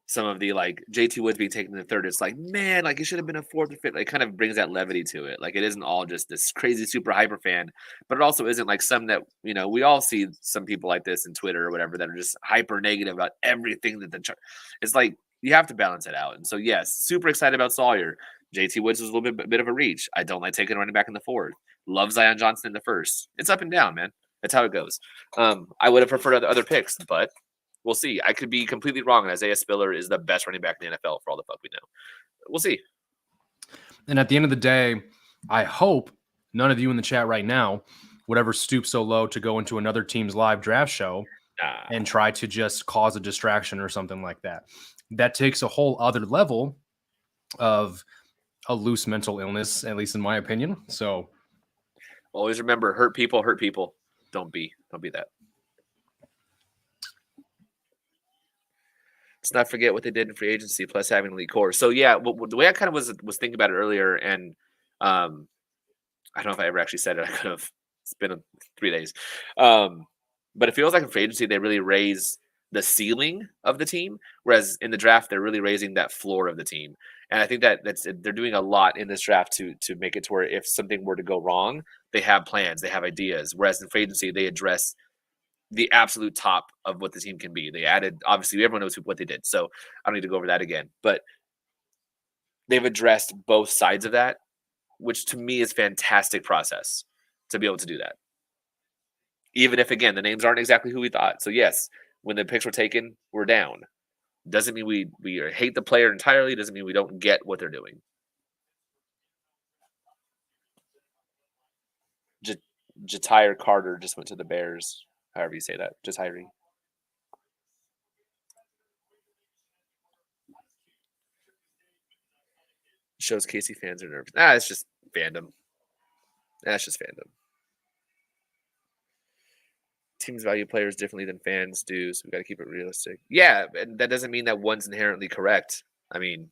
some of the like JT Woods being taken in the third. It's like, man, like it should have been a fourth or fifth. Like, it kind of brings that levity to it. Like it isn't all just this crazy super hyper fan, but it also isn't like some that, you know, we all see some people like this in Twitter or whatever that are just hyper negative about everything that it's like you have to balance it out. And so yes, super excited about Sawyer. JT Woods was a little bit of a reach. I don't like taking running back in the fourth. Love Zion Johnson in the first. It's up and down, man. That's how it goes. I would have preferred other picks, but we'll see. I could be completely wrong, and Isaiah Spiller is the best running back in the NFL for all the fuck we know. We'll see. And at the end of the day, I hope none of you in the chat right now would ever stoop so low to go into another team's live draft show and try to just cause a distraction or something like that. That takes a whole other level of a loose mental illness, at least in my opinion. So always remember, hurt people hurt people. Don't be that. Let's not forget what they did in free agency, plus having elite core. So yeah, the way I kind of was thinking about it earlier, and I don't know if I ever actually said it. I could have. It's been 3 days, but it feels like in free agency they really raise the ceiling of the team, whereas in the draft they're really raising that floor of the team. And I think they're doing a lot in this draft to make it to where if something were to go wrong, they have plans, they have ideas. Whereas in free agency they address the absolute top of what the team can be. They added, obviously, everyone knows what they did, so I don't need to go over that again. But they've addressed both sides of that, which to me is fantastic process to be able to do that. Even if, again, the names aren't exactly who we thought. So, yes, when the picks were taken, we're down. Doesn't mean we hate the player entirely. Doesn't mean we don't get what they're doing. Jatire Carter just went to the Bears. However you say that. Jatire. Shows Casey fans are nervous. It's just fandom. That's just fandom. Teams value players differently than fans do, so we got to keep it realistic. Yeah, and that doesn't mean that one's inherently correct. I mean,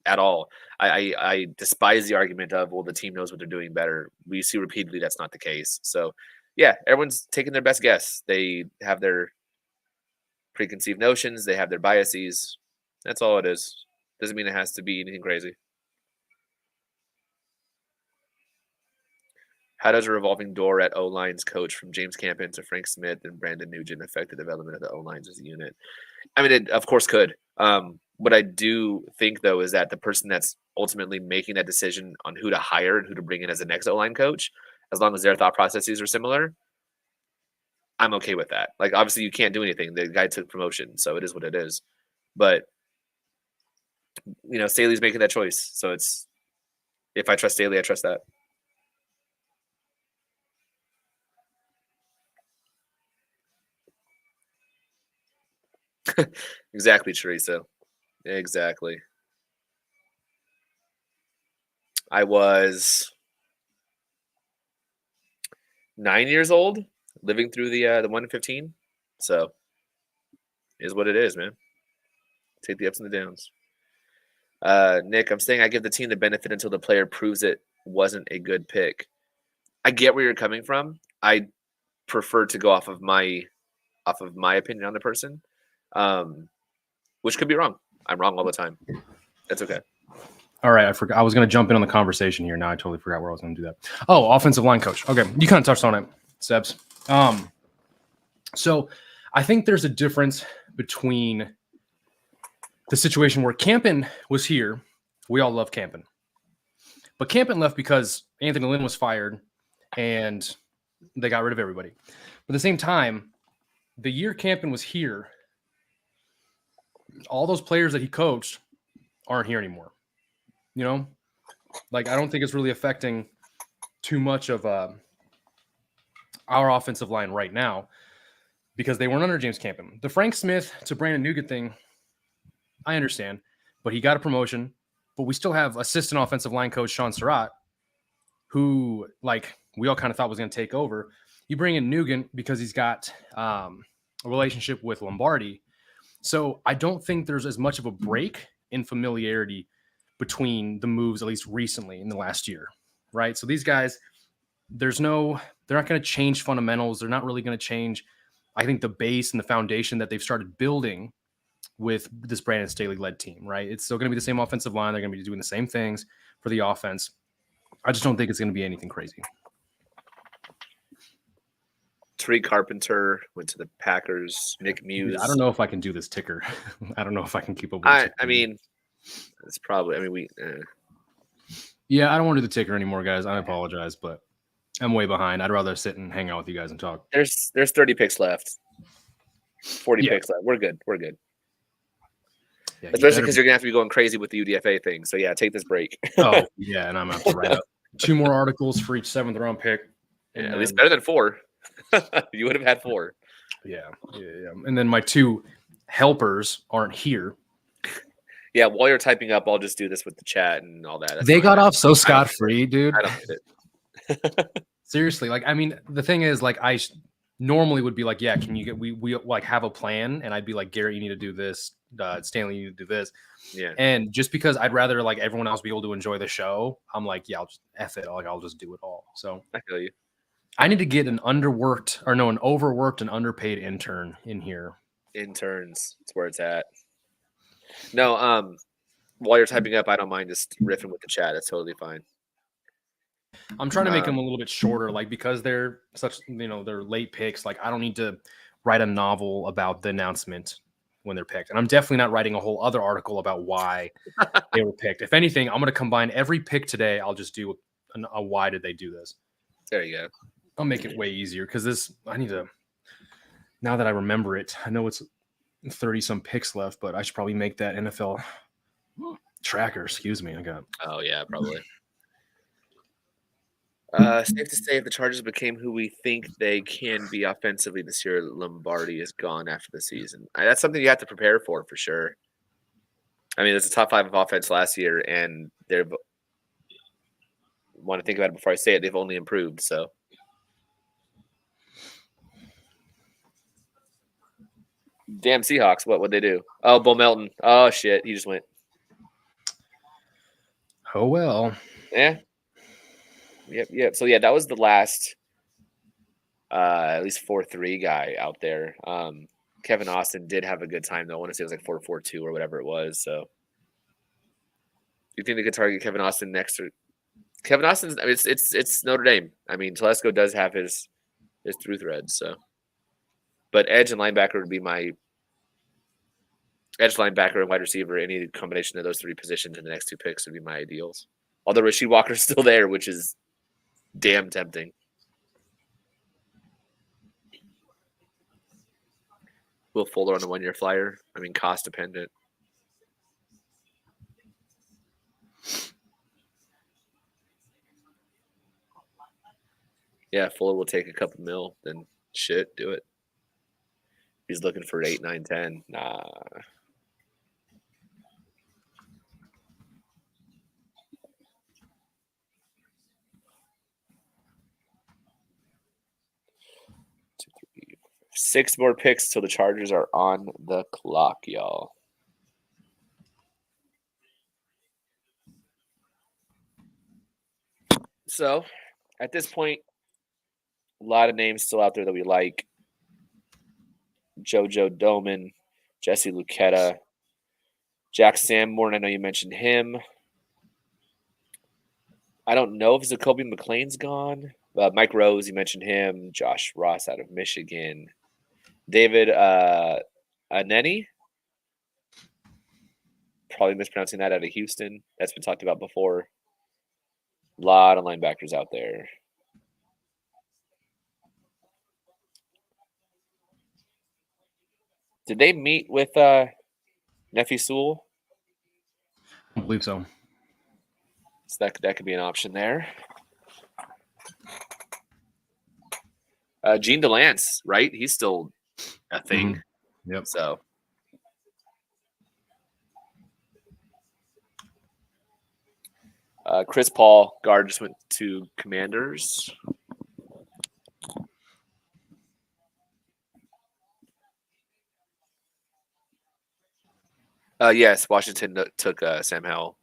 at all. I despise the argument of, well, the team knows what they're doing better. We see repeatedly that's not the case. So, yeah, everyone's taking their best guess. They have their preconceived notions. They have their biases. That's all it is. Doesn't mean it has to be anything crazy. How does a revolving door at O-line's coach from James Campen to Frank Smith and Brandon Nugent affect the development of the O-lines as a unit? I mean, it of course could. What I do think, though, is that the person that's ultimately making that decision on who to hire and who to bring in as the next O-line coach, as long as their thought processes are similar, I'm okay with that. Like, obviously, you can't do anything. The guy took promotion, so it is what it is. But, you know, Staley's making that choice. So it's, if I trust Staley, I trust that. Exactly, Teresa. Exactly. I was 9 years old, living through the 1 in 15. So, is what it is, man. Take the ups and the downs. Nick, I'm saying I give the team the benefit until the player proves it wasn't a good pick. I get where you're coming from. I prefer to go off of my off of my opinion on the person, which could be wrong. I'm wrong all the time. That's okay. All right, I forgot. I was going to jump in on the conversation here. Now I totally forgot where I was going to do that. Oh, offensive line coach. Okay, you kind of touched on it, Sebs. So I think there's a difference between the situation where Campen was here. We all love Campen. But Campen left because Anthony Lynn was fired and they got rid of everybody. But at the same time, the year Campen was here, all those players that he coached aren't here anymore. You know, like I don't think it's really affecting too much of our offensive line right now because they weren't under James Campen. The Frank Smith to Brandon Nugent thing, I understand, but he got a promotion. But we still have assistant offensive line coach Sean Surratt, who like we all kind of thought was going to take over. You bring in Nugent because he's got a relationship with Lombardi. So I don't think there's as much of a break in familiarity between the moves, at least recently in the last year, right? So these guys, they're not going to change fundamentals. They're not really going to change, I think, the base and the foundation that they've started building with this Brandon Staley-led team, right? It's still going to be the same offensive line. They're going to be doing the same things for the offense. I just don't think it's going to be anything crazy. Tariq Carpenter went to the Packers. Nick Muse. I don't know if I can do this ticker. I don't know if I can keep up with I mean, it's probably. I mean, Yeah, I don't want to do the ticker anymore, guys. I apologize, but I'm way behind. I'd rather sit and hang out with you guys and talk. There's 30 picks left. 40 picks left. We're good. We're good. Yeah, especially because you're gonna have to be going crazy with the UDFA thing. So yeah, take this break. Oh yeah, and I'm going to have to write up 2 more articles for each 7th round pick. Yeah, at least better than 4. You would have had 4. Yeah. And then my 2 helpers aren't here. Yeah, while you're typing up, I'll just do this with the chat and all that. That's they fine. got off so scot-free, dude. I don't get it. Seriously, like I mean, the thing is, like I normally would be like, yeah, can you get we like have a plan, and I'd be like, Garrett, you need to do this. Stanley, you need to do this. Yeah. And just because I'd rather like everyone else be able to enjoy the show, I'm like, yeah, I'll just F it. Like I'll just do it all. So I feel you. I need to get an overworked and underpaid intern in here. Interns, that's where it's at. No, while you're typing up, I don't mind just riffing with the chat. That's totally fine. I'm trying to make them a little bit shorter, like because they're such, they're late picks. Like I don't need to write a novel about the announcement when they're picked. And I'm definitely not writing a whole other article about why they were picked. If anything, I'm going to combine every pick today. I'll just do a why did they do this? There you go. I'll make it way easier because now that I remember it, I know it's 30 some picks left, but I should probably make that NFL tracker. Excuse me. Oh yeah, probably. Safe to say if the Chargers became who we think they can be offensively this year, Lombardi is gone after the season. That's something you have to prepare for sure. I mean, it's a top 5 of offense last year, and they're want to think about it before I say it. They've only improved. So, damn Seahawks! What would they do? Oh, Bo Melton. Oh shit, he just went. Oh well. Yeah. Yep. So yeah, that was the last, at least 4-3 guy out there. Kevin Austin did have a good time though. I want to say it was like 4-4-2 or whatever it was. So, do you think they could target Kevin Austin next? Or Kevin Austin's? I mean, it's Notre Dame. I mean, Telesco does have his through threads. So, but edge and linebacker would be my edge linebacker and wide receiver. Any combination of those 3 positions in the next 2 picks would be my ideals. Although Rasheed Walker's still there, which is damn tempting. Will Fuller on a 1-year flyer. I mean, cost dependent. Yeah, Fuller will take a couple mil, then shit, do it. He's looking for 8, 9, 10. Nah. Six more picks till the Chargers are on the clock, y'all. So, at this point, a lot of names still out there that we like. JoJo Doman, Jesse Lucchetta, Jack Sanborn. I know you mentioned him. I don't know if Jacoby McLean's gone. Mike Rose, you mentioned him. Josh Ross out of Michigan. David Aneni. Probably mispronouncing that, out of Houston. That's been talked about before. A lot of linebackers out there. Did they meet with Nephi Sewell? I believe so. So that could be an option there. Gene DeLance, right? He's still a thing. Yep. So Chris Paul, guard, just went to Commanders. Yes, Washington took Sam Howell.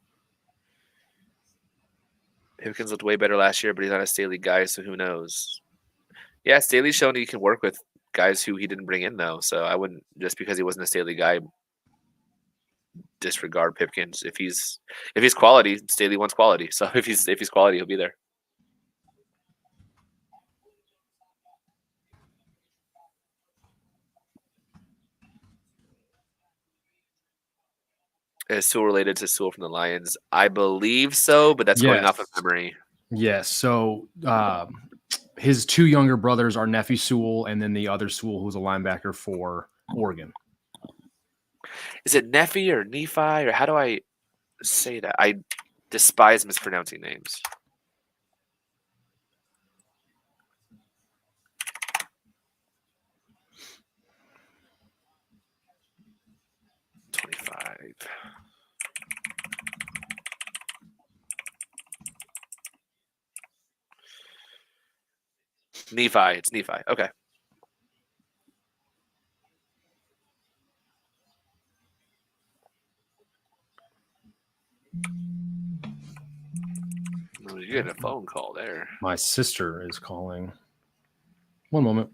Pipkins looked way better last year, but he's not a Staley guy, so who knows? Yeah, Staley's shown he can work with guys who he didn't bring in, though. So I wouldn't, just because he wasn't a Staley guy, disregard Pipkins. If he's quality, Staley wants quality. So if he's quality, he'll be there. Is Sewell related to Sewell from the Lions? I believe so, but that's going off of memory. Yes. So his two younger brothers are Nephi Sewell, and then the other Sewell, who's a linebacker for Oregon. Is it Nephi or Nephi, or how do I say that? I despise mispronouncing names. Nephi. It's Nephi. Okay. Oh, you get a phone call there. My sister is calling. One moment.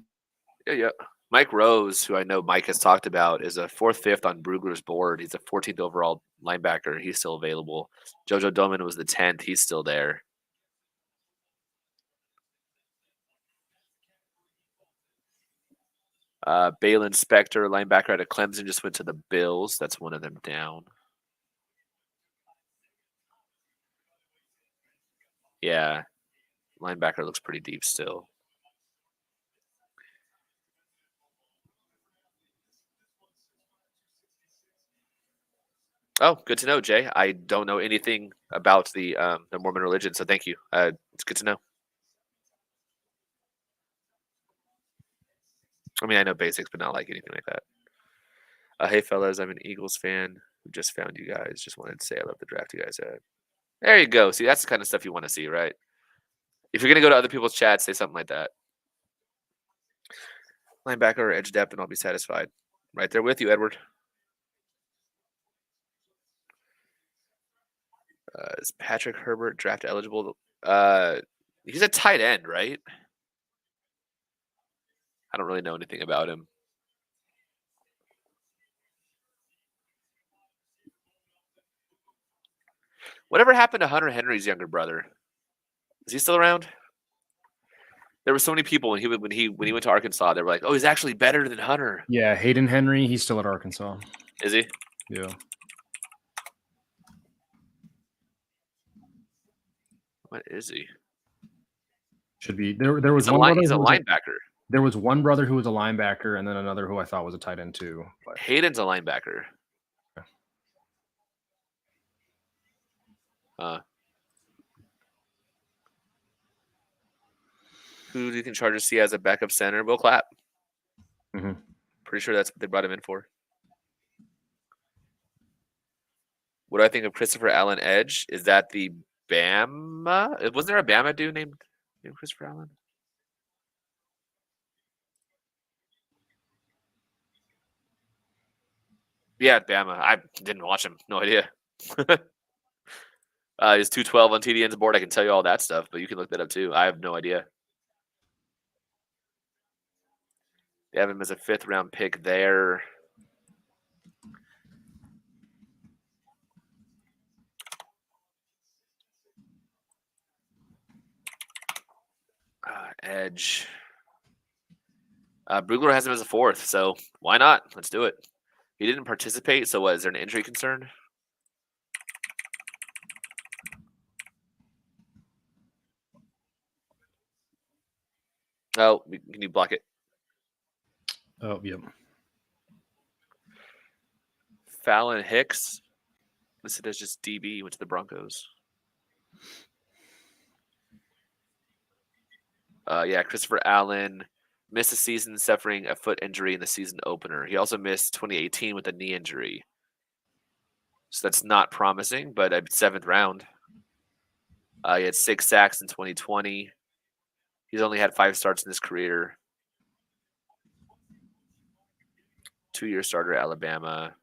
Yeah. Mike Rose, who I know Mike has talked about, is a 4th, 5th on Brugler's board. He's a 14th overall linebacker. He's still available. JoJo Doman was the 10th. He's still there. Balin Spector, linebacker out of Clemson, just went to the Bills. That's one of them down. Yeah. Linebacker looks pretty deep still. Oh, good to know, Jay. I don't know anything about the Mormon religion, so thank you. It's good to know. I mean, I know basics, but not like anything like that. Hey, fellas, I'm an Eagles fan who just found you guys. Just wanted to say I love the draft you guys had. There you go. See, that's the kind of stuff you want to see, right? If you're going to go to other people's chats, say something like that. Linebacker or edge depth, and I'll be satisfied. Right there with you, Edward. Is Patrick Herbert draft eligible? He's a tight end, right? I don't really know anything about him. Whatever happened to Hunter Henry's younger brother? Is he still around? There were so many people when he went to Arkansas, they were like, "Oh, he's actually better than Hunter." Yeah, Hayden Henry. He's still at Arkansas. Is he? Yeah. What is he? Should be there. There was He's one brother. He's a linebacker. There was one brother who was a linebacker, and then another who I thought was a tight end too. But Hayden's a linebacker. Who do you think Chargers see as a backup center? Will Clapp. Mm-hmm. Pretty sure that's what they brought him in for. What do I think of Christopher Allen Edge? Is that the Bama? Wasn't there a Bama dude named Christopher Allen? Yeah, Bama. I didn't watch him. No idea. He's 212 on TDN's board. I can tell you all that stuff, but you can look that up too. I have no idea. You have him as a 5th-round pick there. Edge. Brugler has him as a 4th, so why not? Let's do it. He didn't participate, so what? Is there an injury concern? Oh, can you block it? Oh, yep. Fallon Hicks, listed as just DB, went to the Broncos. Yeah, Christopher Allen missed a season suffering a foot injury in the season opener. He also missed 2018 with a knee injury. So that's not promising, but a 7th round. He had 6 sacks in 2020. He's only had 5 starts in his career. 2-year starter at Alabama.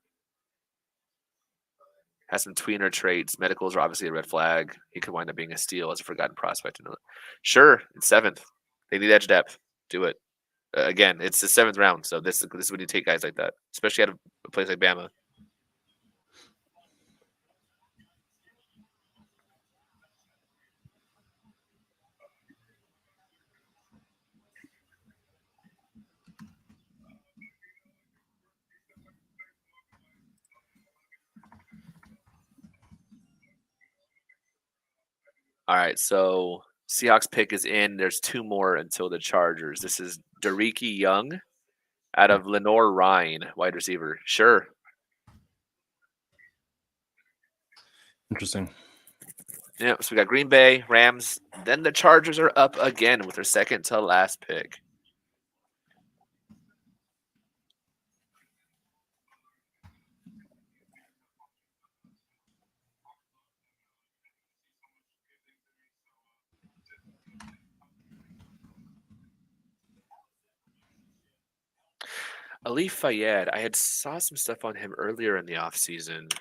Has some tweener traits. Medicals are obviously a red flag. He could wind up being a steal as a forgotten prospect. Sure, it's 7th. They need edge depth. Do it. Again, it's the 7th round, so this is when you take guys like that, especially at a place like Bama. All right, so Seahawks pick is in. There's 2 more until the Chargers. This is Dareke Young out of Lenore Rhine, wide receiver. Sure. Interesting. Yeah, so we got Green Bay, Rams. Then the Chargers are up again with their 2nd to last pick. Ali Fayed, I had saw some stuff on him earlier in the offseason.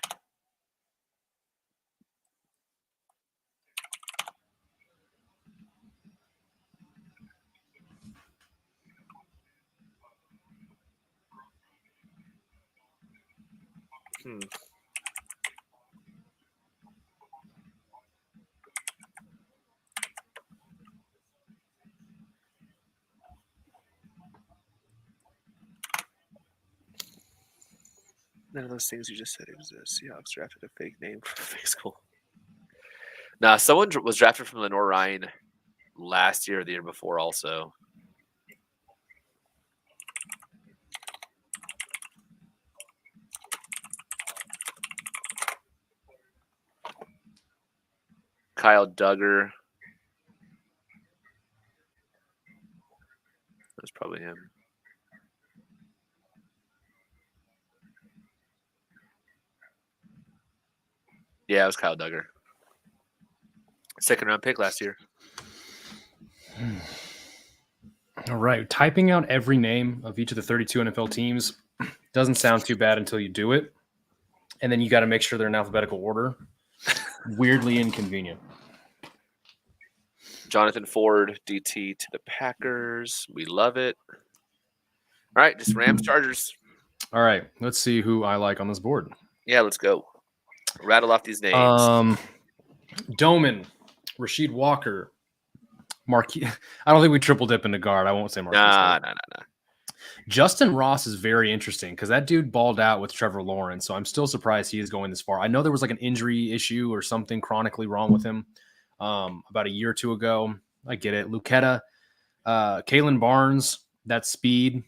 None of those things you just said exist. Seahawks drafted a fake name from a fake school. Nah, someone was drafted from Lenore Rhine last year or the year before also. Kyle Duggar. That's probably him. Yeah, it was Kyle Duggar. 2nd round pick last year. All right. Typing out every name of each of the 32 NFL teams doesn't sound too bad until you do it. And then you got to make sure they're in alphabetical order. Weirdly inconvenient. Jonathan Ford, DT to the Packers. We love it. All right, just Rams, Chargers. All right. Let's see who I like on this board. Yeah, let's go. Rattle off these names. Doman, Rasheed Walker, Marquis. I don't think we triple dip into guard. I won't say Marquis. Nah. Justin Ross is very interesting because that dude balled out with Trevor Lawrence, so I'm still surprised he is going this far. I know there was like an injury issue or something chronically wrong with him about a year or 2 ago. I get it. Lucetta, Kalen Barnes, that speed.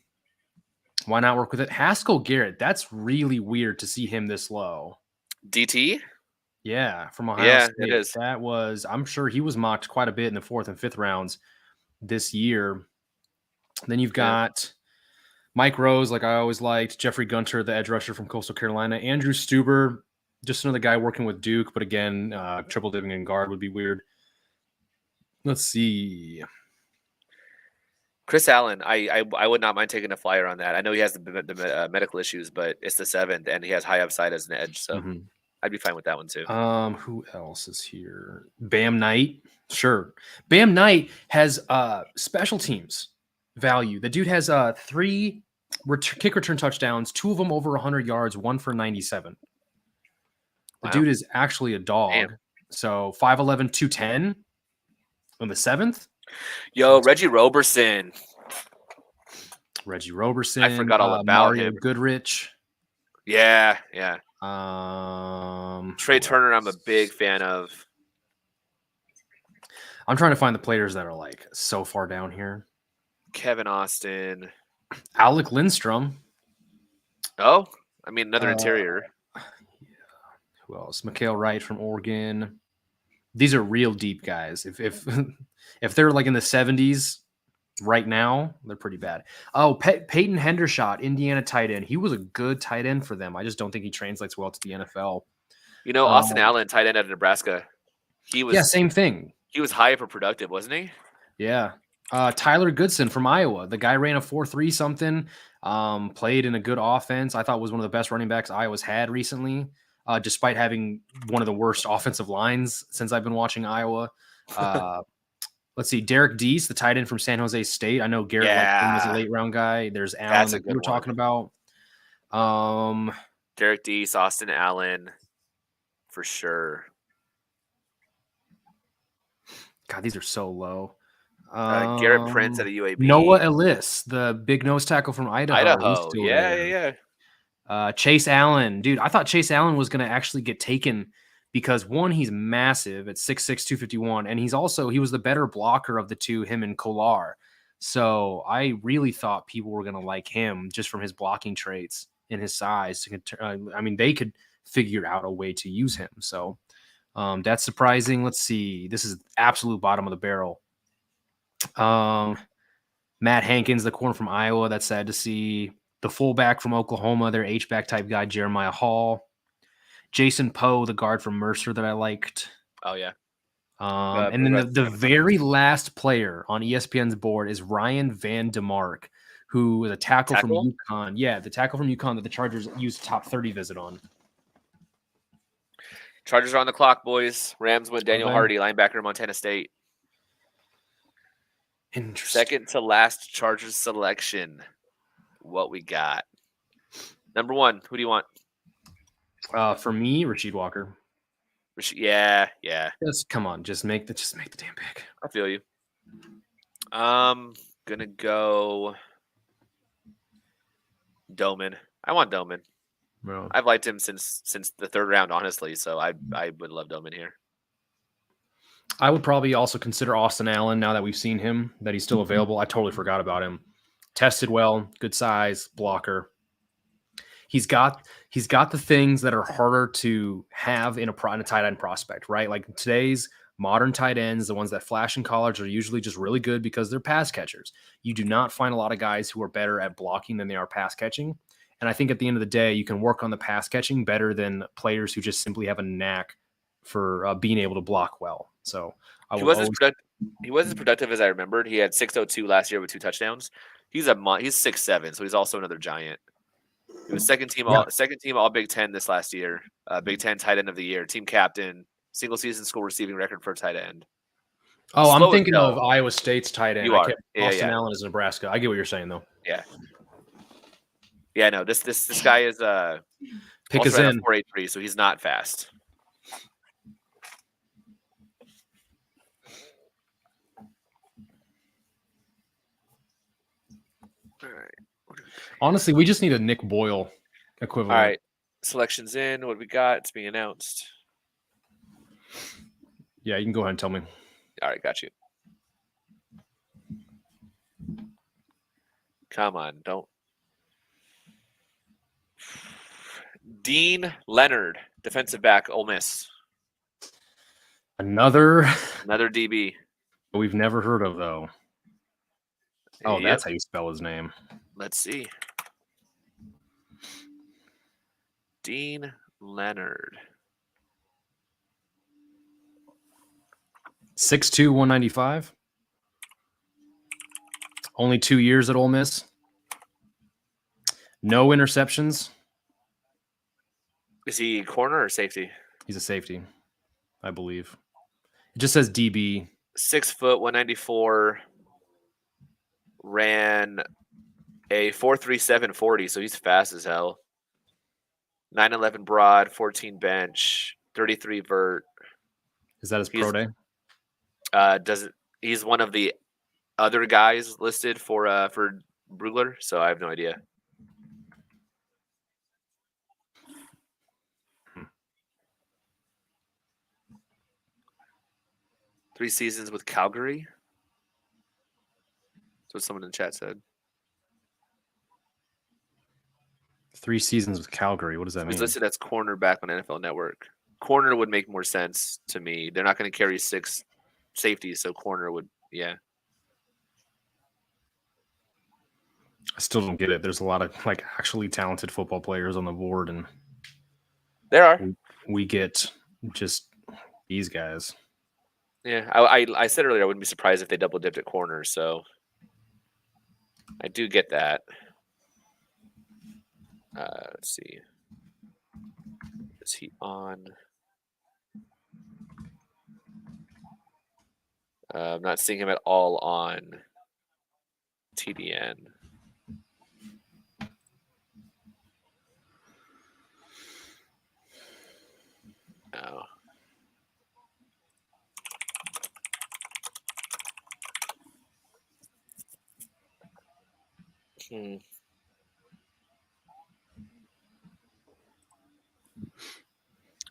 Why not work with it? Haskell Garrett, that's really weird to see him this low. DT? Yeah, from Ohio State. It is. That was, I'm sure he was mocked quite a bit in the 4th and 5th rounds this year. Then you've got Mike Rose, like I always liked, Jeffrey Gunter, the edge rusher from Coastal Carolina, Andrew Stuber, just another guy working with Duke, but again, triple dipping in guard would be weird. Let's see. Chris Allen, I would not mind taking a flyer on that. I know he has the medical issues, but it's the 7th, and he has high upside as an edge, so I'd be fine with that one too. Who else is here? Bam Knight, sure. Bam Knight has special teams. value. The dude has 3 kick return touchdowns, 2 of them over 100 yards, 1 for 97. The Wow. dude is actually a dog. Damn. So 5'11", 210 on the 7th. Yo, Reggie Roberson. Reggie Roberson. I forgot all about Mario him. Goodrich. Yeah. Trey who Turner, I'm a else? big fan of. I'm trying to find the players that are like so far down here. Kevin Austin. Alec Lindstrom. Oh, I mean, another interior. Who else? Mikhail Wright from Oregon. These are real deep guys. If if they're like in the 70s right now, they're pretty bad. Oh, Peyton Hendershot, Indiana tight end. He was a good tight end for them. I just don't think he translates well to the NFL. You know, Austin Allen, tight end out of Nebraska. Yeah, same thing. He was hyper productive, wasn't he? Yeah. Tyler Goodson from Iowa. The guy ran a 4.3 something, played in a good offense. I thought was one of the best running backs Iowa's had recently, despite having one of the worst offensive lines since I've been watching Iowa. Let's see. Derek Deese, the tight end from San Jose State. I know Garrett liked him as a late round guy. There's Allen that we were talking about. Derek Deese, Austin Allen, for sure. God, these are so low. Garrett Prince at a UAB. Noah Ellis, the big nose tackle from Idaho. He's still Yeah. Chase Allen. Dude, I thought Chase Allen was going to actually get taken because, one, he's massive at 6'6", 251, and he was the better blocker of the two, him and Kolar. So I really thought people were going to like him just from his blocking traits and his size. They could figure out a way to use him. So that's surprising. Let's see. This is absolute bottom of the barrel. Matt Hankins, the corner from Iowa. That's sad to see. The fullback from Oklahoma, their H-back type guy, Jeremiah Hall. Jason Poe, the guard from Mercer that I liked. Oh, yeah. And then the very last player on ESPN's board is Ryan Van DeMark, who is a tackle from UConn. Yeah, the tackle from UConn that the Chargers used top 30 visit on. Chargers are on the clock, boys. Rams went Daniel Hardy, linebacker, Montana State. Second to last Chargers selection. What we got? Number 1, who do you want? For me, Rasheed Walker. Yeah. Come on, just make the damn pick. I feel you. Gonna go Doman. I want Doman. Bro. I've liked him since the 3rd round, honestly. So I would love Doman here. I would probably also consider Austin Allen now that we've seen him, that he's still available. I totally forgot about him. Tested well, good size, blocker. He's got the things that are harder to have in a tight end prospect, right? Like today's modern tight ends, the ones that flash in college, are usually just really good because they're pass catchers. You do not find a lot of guys who are better at blocking than they are pass catching. And I think at the end of the day, you can work on the pass catching better than players who just simply have a knack for being able to block well. So he wasn't as productive as I remembered. He had 602 last year with 2 touchdowns. He's 6'7", so he's also another giant. He was second team all Big Ten this last year. Big Ten tight end of the year, team captain, single season school receiving record for a tight end. Oh, I'm thinking of Iowa State's tight end. You are. Austin Allen is Nebraska. I get what you're saying though. Yeah. Yeah, no, this guy is pick us in 4.83, so he's not fast. All right. Honestly, we just need a Nick Boyle equivalent. All right. Selections in. What we got? It's being announced. Yeah, you can go ahead and tell me. All right, got you. Come on, don't. Dean Leonard, defensive back, Ole Miss. Another DB. We've never heard of, though. Oh, that's how you spell his name. Let's see. Dean Leonard. 6'2", 195. Only 2 years at Ole Miss. No interceptions. Is he corner or safety? He's a safety, I believe. It just says DB. 6 foot, 194. ran a 4.37 40, so he's fast as hell. 9.11 broad, 14 bench, 33 vert. Is that his pro day? He's one of the other guys listed for Brugler, so I have no idea. Three seasons with Calgary. That's what someone in the chat said. 3 seasons with Calgary. What does that He's mean? listed as cornerback on NFL Network. Corner would make more sense to me. They're not going to carry 6 safeties, so corner would, yeah. I still don't get it. There's a lot of like actually talented football players on the board, and There are. we get just these guys. Yeah, I said earlier I wouldn't be surprised if they double dipped at corner, so I do get that. Let's see. Is he on? I'm not seeing him at all on TDN. No.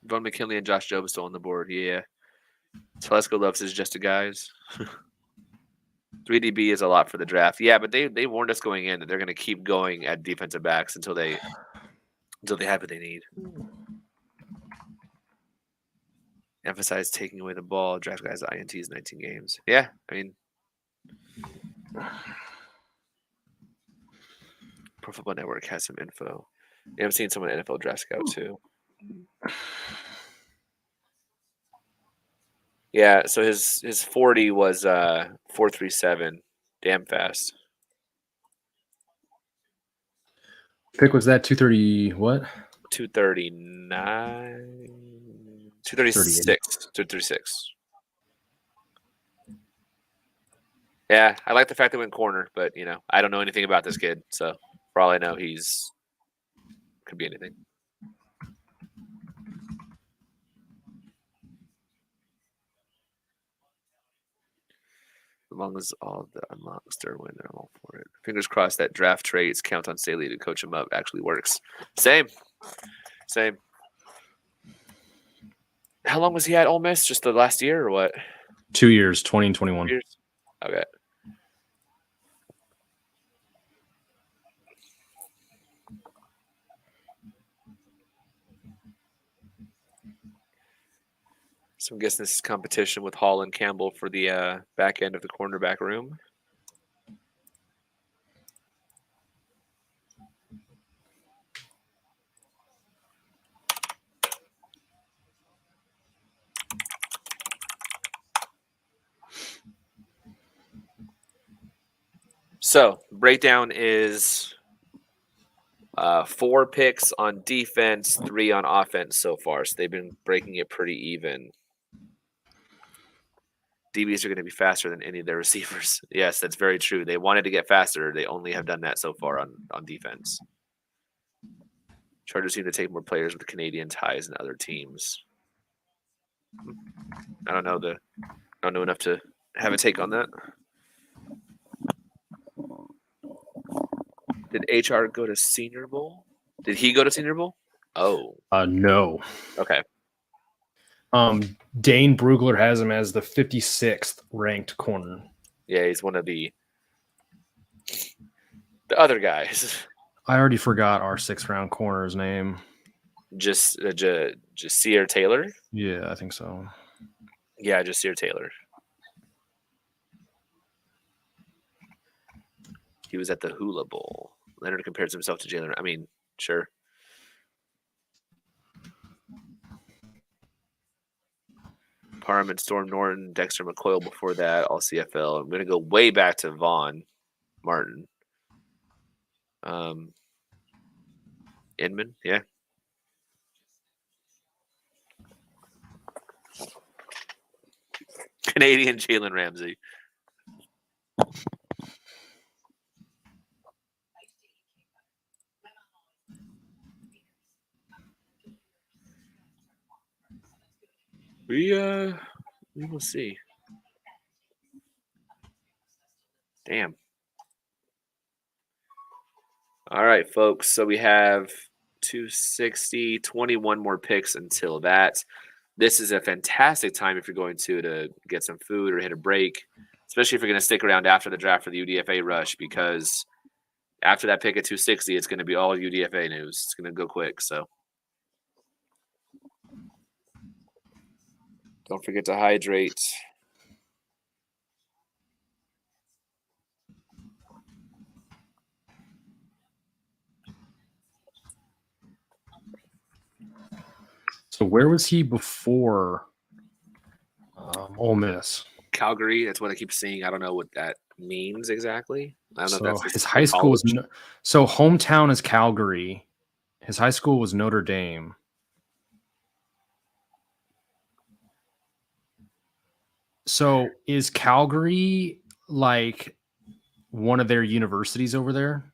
Von McKinley and Josh Jobe still on the board. Yeah. Telesco loves his just a guys. 3DB is a lot for the draft. Yeah, but they warned us going in that they're going to keep going at defensive backs until they have what they need. Emphasize taking away the ball. Draft guys INTs 19 games. Yeah, I mean, Pro Football Network has some info. Yeah, I'm seeing someone NFL Draft Scout too. Yeah, so his 40 was 4.37. Damn fast. Pick was that 230 what? 239. 236. 236. Yeah, I like the fact that went corner, but I don't know anything about this kid, so for all I know, could be anything. As long as all the unlocks are win, I'm all for it. Fingers crossed that draft trades count on Staley to coach him up actually works. Same. How long was he at Ole Miss? Just the last year or what? 2 years, 20 and 21. 2 years? Okay. So I'm guessing this is competition with Hall and Campbell for the back end of the cornerback room. So breakdown is 4 picks on defense, 3 on offense so far. So they've been breaking it pretty even. DBs are going to be faster than any of their receivers. Yes, that's very true. They wanted to get faster. They only have done that so far on defense. Chargers seem to take more players with Canadian ties than other teams. I don't know enough to have a take on that. Did HR go to Senior Bowl? Did he go to Senior Bowl? Oh. No. Okay. Dane Brugler has him as the 56th ranked corner. Yeah, he's one of the other guys. I already forgot our 6th round corner's name. Jasir Taylor? Yeah, I think so. Yeah, Jasir Taylor. He was at the Hula Bowl. Leonard compares himself to Jalen. I mean, sure. Parham, Storm Norton, Dexter McCoyle before that, all CFL. I'm going to go way back to Vaughn Martin. Inman, yeah. Canadian Jalen Ramsey. We will see. Damn. All right, folks. So we have 260, 21 more picks until that. This is a fantastic time if you're going to get some food or hit a break, especially if you're going to stick around after the draft for the UDFA rush, because after that pick at 260, it's going to be all UDFA news. It's going to go quick. So don't forget to hydrate. So where was he before Ole Miss? Calgary. That's what I keep seeing. I don't know what that means exactly. I don't know if that's his high school was so hometown is Calgary. His high school was Notre Dame. So is Calgary like one of their universities over there?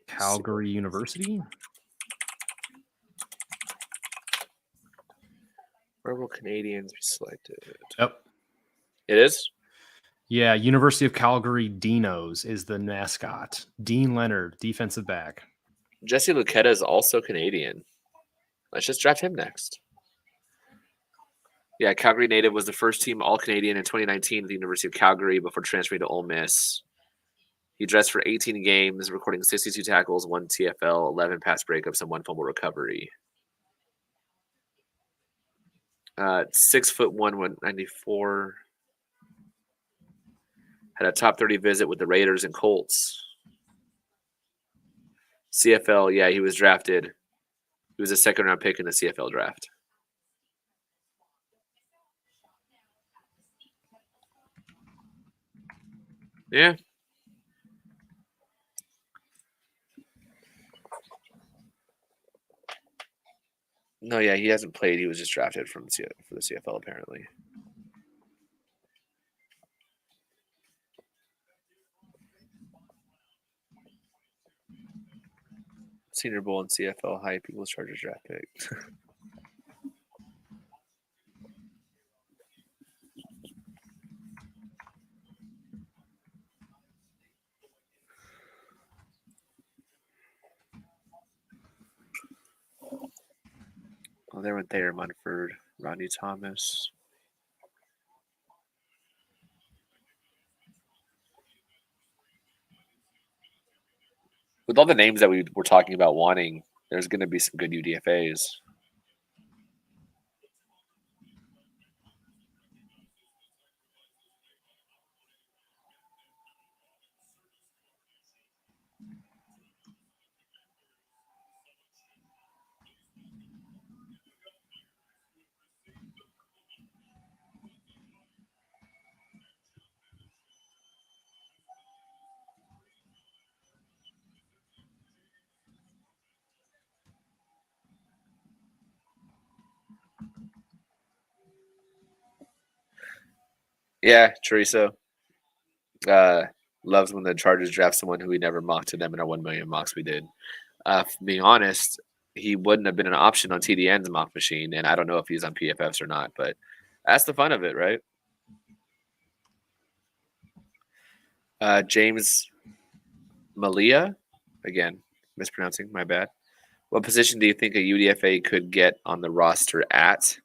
Calgary University? Where will Canadians be selected? Yep. It is? Yeah, University of Calgary Dinos is the mascot. Dean Leonard, defensive back. Jesse Luketa is also Canadian. Let's just draft him next. Yeah, Calgary native, was the first team All-Canadian in 2019 at the University of Calgary before transferring to Ole Miss. He dressed for 18 games, recording 62 tackles, 1 TFL, 11 pass breakups, and 1 fumble recovery. 6'1", 194. Had a top 30 visit with the Raiders and Colts. CFL, yeah, he was drafted. He was a second-round pick in the CFL draft. Yeah. No, yeah, he hasn't played. He was just drafted for the CFL, apparently. Senior Bowl and CFL hype equals Chargers draft pick. Oh, they went there. Munford, Rodney Thomas. With all the names that we were talking about wanting, there's going to be some good UDFAs. Yeah, Teresa. Loves when the Chargers draft someone who we never mocked to them in our 1 million mocks we did. Being honest, he wouldn't have been an option on TDN's mock machine, and I don't know if he's on PFFs or not, but that's the fun of it, right? James Malia, again, mispronouncing, my bad. What position do you think a UDFA could get on the roster at?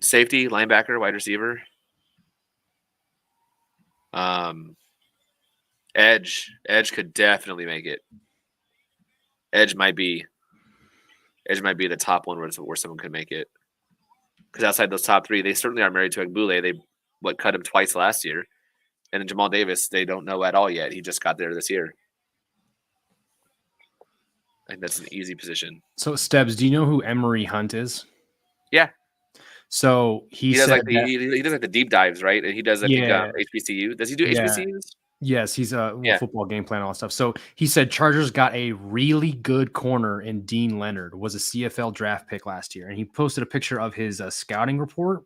Safety, linebacker, wide receiver. Edge could definitely make it. Edge might be the top one where someone could make it. Because outside those top three, they certainly are married to Agbule. They cut him twice last year. And then Jamal Davis, they don't know at all yet. He just got there this year. I think that's an easy position. So, Stebbs, do you know who Emery Hunt is? Yeah. So he does said he does like the deep dives, right? And he does HBCU. Does he do HBCUs? Yes, he's a football game plan, all that stuff. So he said Chargers got a really good corner in Dean Leonard, was a CFL draft pick last year. And he posted a picture of his scouting report.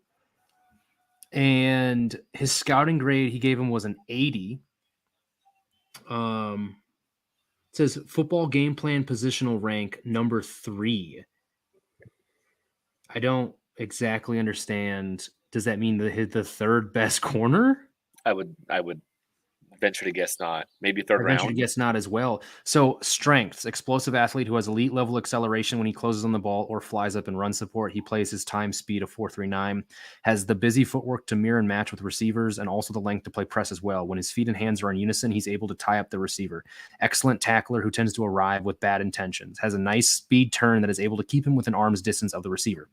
And his scouting grade he gave him was an 80. It says football game plan positional rank number 3. I don't exactly understand. Does that mean the third best corner? I would venture to guess not. Maybe third I venture to round. guess not as well. So strengths, explosive athlete who has elite level acceleration when he closes on the ball or flies up and run support. He plays his time speed of 4.39, has the busy footwork to mirror and match with receivers, and also the length to play press as well. When his feet and hands are in unison, he's able to tie up the receiver. Excellent tackler who tends to arrive with bad intentions. Has a nice speed turn that is able to keep him within arm's distance of the receiver.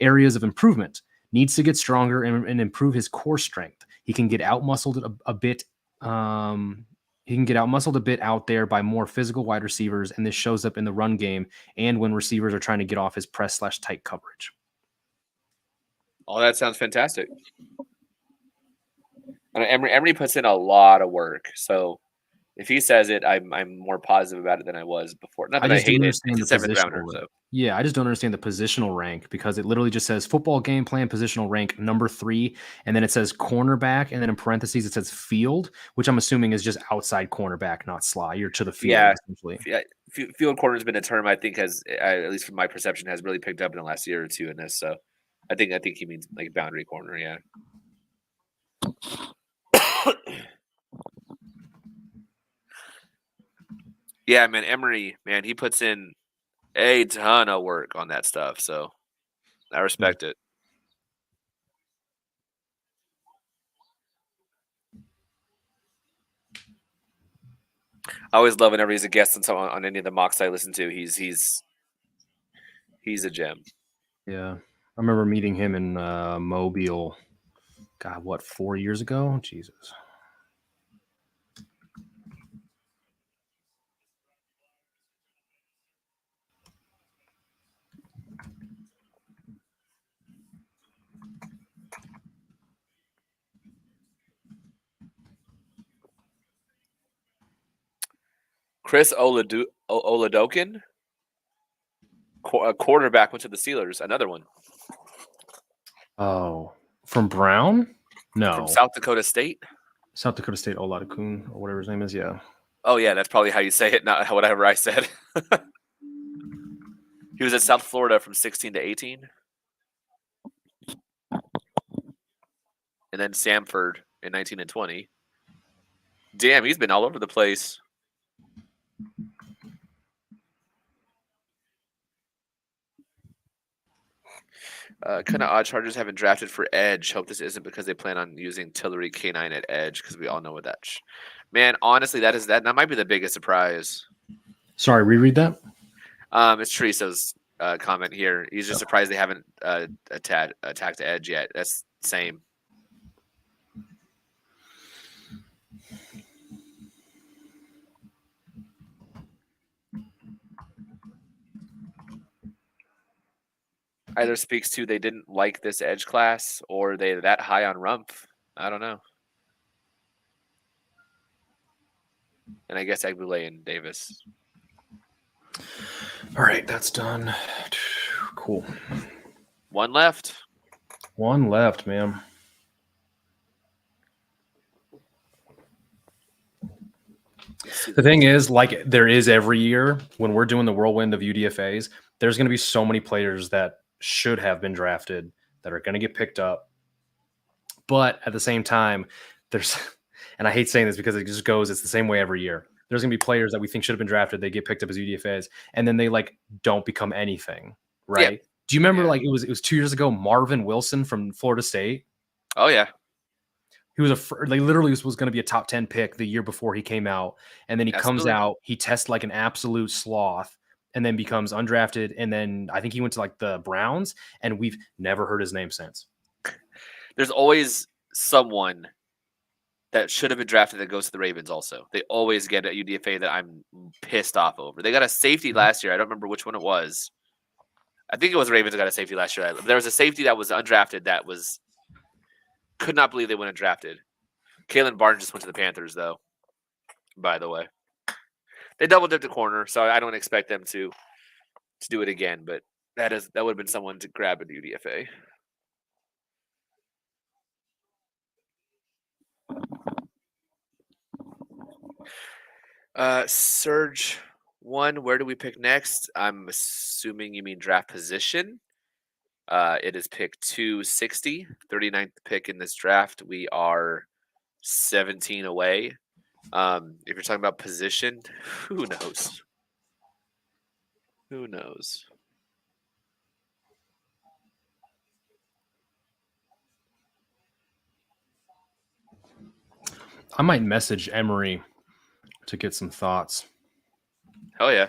Areas of improvement. Needs to get stronger and improve his core strength. He can get out-muscled a bit. He can get out-muscled a bit out there by more physical wide receivers, and this shows up in the run game and when receivers are trying to get off his press/tight coverage. Oh, that sounds fantastic. And Emery puts in a lot of work, so if he says it, I'm more positive about it than I was before. Not that I hate it. It's a 7th rounder, so. Yeah, I just don't understand the positional rank because it literally just says football game plan positional rank number 3, and then it says cornerback, and then in parentheses it says field, which I'm assuming is just outside cornerback, not slot. You're to the field, essentially. Yeah, field corner has been a term I think has, at least from my perception, has really picked up in the last year or two in this. So I think he means like boundary corner. Yeah. Yeah, man, Emery, man, he puts in a ton of work on that stuff, so I respect it. I always love whenever he's a guest on any of the mocks I listen to. He's a gem. Yeah, I remember meeting him in Mobile. God, what, 4 years ago? Jesus. Chris Oladokin, quarterback, went to the Steelers. Another one. Oh, from Brown? No. From South Dakota State? South Dakota State, Oladokun, or whatever his name is, yeah. Oh, yeah, that's probably how you say it, not whatever I said. He was at South Florida from 16 to 18. And then Samford in 19 and 20. Damn, he's been all over the place. Kind of odd Chargers haven't drafted for edge. Hope this isn't because they plan on using Tillery K9 at edge because we all know what that. Man, honestly, that might be the biggest surprise. Sorry, reread that. It's Teresa's comment here. He's just surprised they haven't attacked edge yet. That's the same. Either speaks to they didn't like this edge class or they're that high on Rumpf. I don't know. And I guess Egbule and Davis. All right, that's done. Cool. One left. One left, man. The thing is, like there is every year when we're doing the whirlwind of UDFAs, there's going to be so many players that should have been drafted that are going to get picked up. But at the same time, there's, and I hate saying this because it just goes, it's the same way every year. There's going to be players that we think should have been drafted. They get picked up as UDFAs and then they like don't become anything. Right. Yeah. Do you remember like it was 2 years ago, Marvin Wilson from Florida State? Oh yeah. He was they literally was going to be a top 10 pick the year before he came out. And then he comes out, he tests like an absolute sloth and then becomes undrafted. And then I think he went to like the Browns and we've never heard his name since. There's always someone that should have been drafted that goes to the Ravens also. They always get a UDFA that I'm pissed off over. They got a safety last year. I don't remember which one it was. I think it was Ravens that got a safety last year. There was a safety that was undrafted that was could not believe they went undrafted. Kalen Barnes just went to the Panthers, though, by the way. They double-dipped a corner, so I don't expect them to do it again, but that would have been someone to grab at the UDFA. Surge 1, where do we pick next? I'm assuming you mean draft position. It is pick 260, 39th pick in this draft. We are 17 away. If you're talking about position, who knows? Who knows? I might message Emery to get some thoughts. Hell yeah.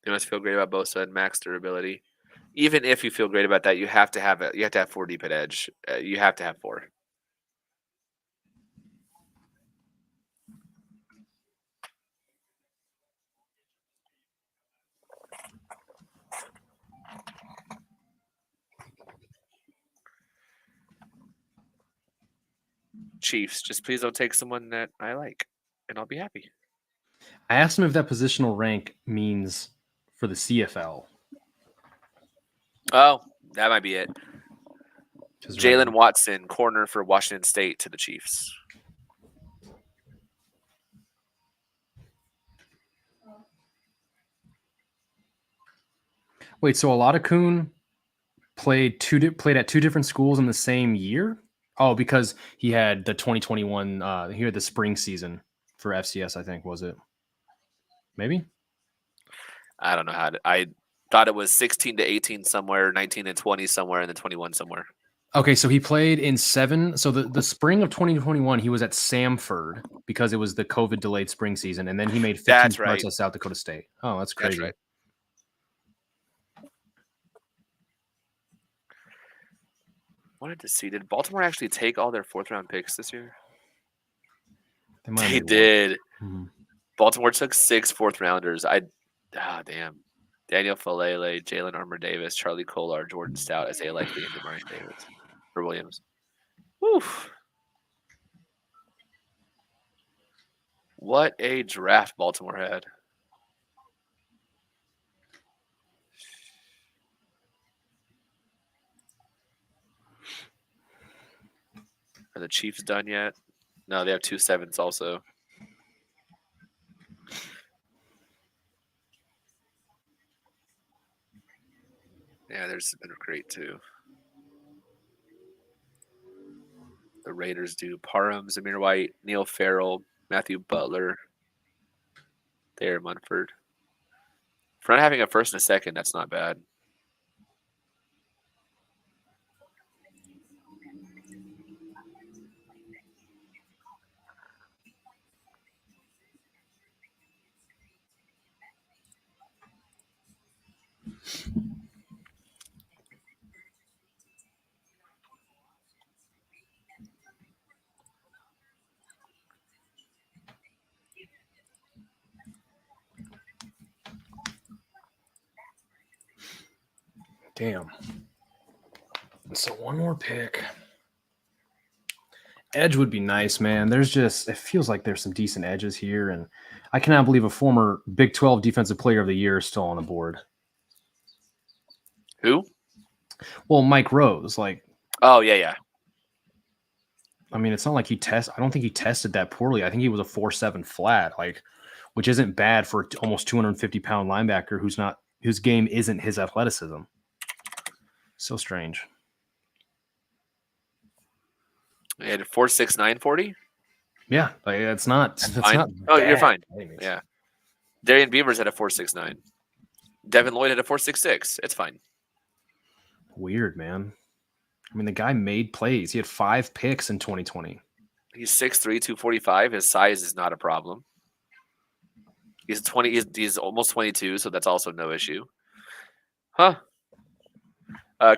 You must feel great about Bosa and max durability. Even if you feel great about that, you have to have it. You have to have 4 deep at edge. You have to have 4. Chiefs, just please don't take someone that I like, and I'll be happy. I asked him if that positional rank means for the CFL. Oh, that might be it. 'Cause Jalen Watson, corner for Washington State to the Chiefs. Wait, so Oladakunle played at 2 different schools in the same year? Oh, because he had the 2021 he had the spring season for FCS, I think, was it? Maybe? I don't know I thought it was 16 to 18 somewhere, 19 and 20 somewhere, and then 21 somewhere. Okay, so he played in 7. So the spring of 2021, he was at Samford because it was the COVID delayed spring season, and then he made 15 That's starts right. at South Dakota State. Oh, that's crazy. That's right. Wanted to see, did Baltimore actually take all their 4th round picks this year? They did. Mm-hmm. Baltimore took 6 4th rounders. Damn. Daniel Falele, Jalen Armour Davis, Charlie Kolar, Jordan Stout, Isaiah Likely, and Demarion Davis for Williams. Woof. What a draft Baltimore had. Are the Chiefs done yet? No, they have 2 7s also. Yeah, there's been great too. The Raiders do Parham, Zamir White, Neil Farrell, Matthew Butler, Thayer Munford. For not having a 1st and a 2nd, that's not bad. Damn. So one more pick. Edge would be nice, man. It feels like there's some decent edges here, and I cannot believe a former Big 12 Defensive Player of the Year is still on the board. Who? Well, Mike Rose. Oh, yeah. I mean, it's not like I don't think he tested that poorly. I think he was a 4.7 flat, which isn't bad for almost 250-pound linebacker whose game isn't his athleticism. So strange. He had a 4.69 40. Yeah, it's not. That's fine. not. Oh, you're bad. fine. Yeah. Darian Beavers had a 4.69. Devin Lloyd had a 4.66. It's fine. Weird, man. I mean, the guy made plays. He had 5 picks in 2020. He's 6'3", 245. His size is not a problem. He's 20. He's almost 22, so that's also no issue. Huh.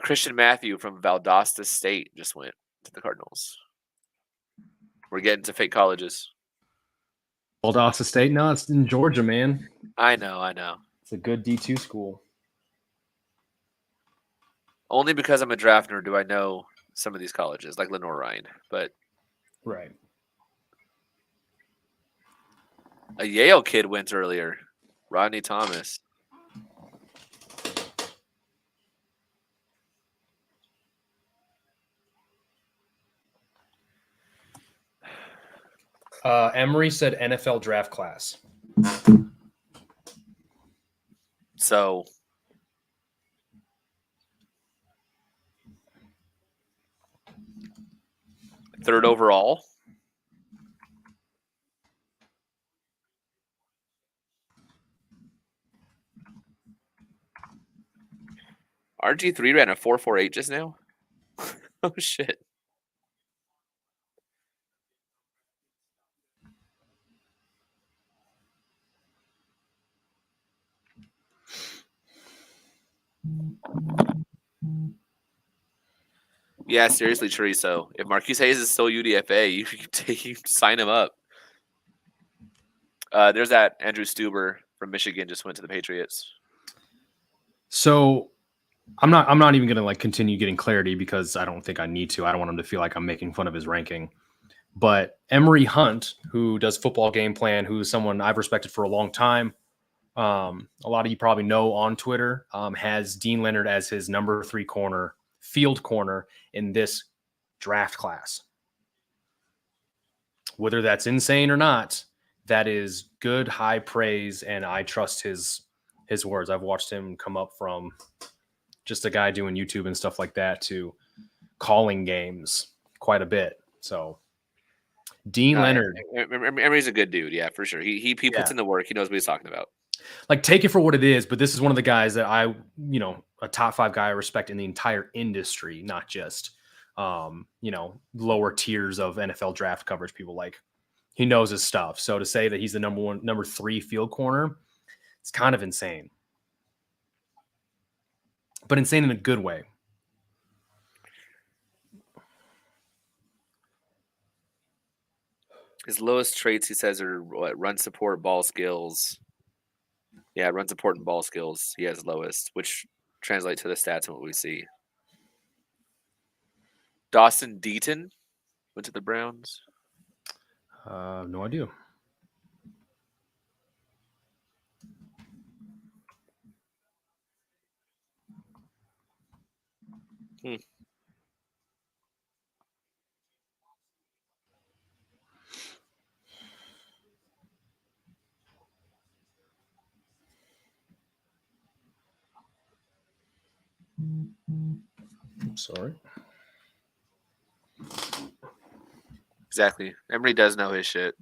Christian Matthew from Valdosta State just went to the Cardinals. We're getting to fake colleges. Valdosta State? No, it's in Georgia, man. I know. It's a good D2 school. Only because I'm a draft nerd do I know some of these colleges, like Lenore Ryan. But right. A Yale kid went earlier. Rodney Thomas. Emery said NFL draft class. So third overall. RG3 ran a 4.48 just now. Oh shit. Yeah, seriously, Chorizo. If Marquise Hayes is still UDFA, you sign him up. There's that Andrew Stuber from Michigan just went to the Patriots. So I'm not even gonna like continue getting clarity because I don't think I need to. I don't want him to feel like I'm making fun of his ranking. But Emery Hunt, who does Football Game Plan, who's someone I've respected for a long time, a lot of you probably know on Twitter, has Dean Leonard as his number 3 corner, field corner in this draft class. Whether that's insane or not, that is good, high praise, and I trust his words. I've watched him come up from just a guy doing YouTube and stuff like that to calling games quite a bit. So Dean Leonard. Emery's a good dude, yeah, for sure. He puts in the work. He knows what he's talking about. Like, take it for what it is, but this is one of the guys that I, a top 5 guy I respect in the entire industry, not just, lower tiers of NFL draft coverage. People like, he knows his stuff. So to say that he's the number 3 field corner, it's kind of insane, but insane in a good way. His lowest traits, he says, are what? Run support, ball skills. Yeah, run support and ball skills. He has lowest, which translate to the stats and what we see. Dawson Deaton went to the Browns. No idea. I'm sorry. Exactly. Emery does know his shit.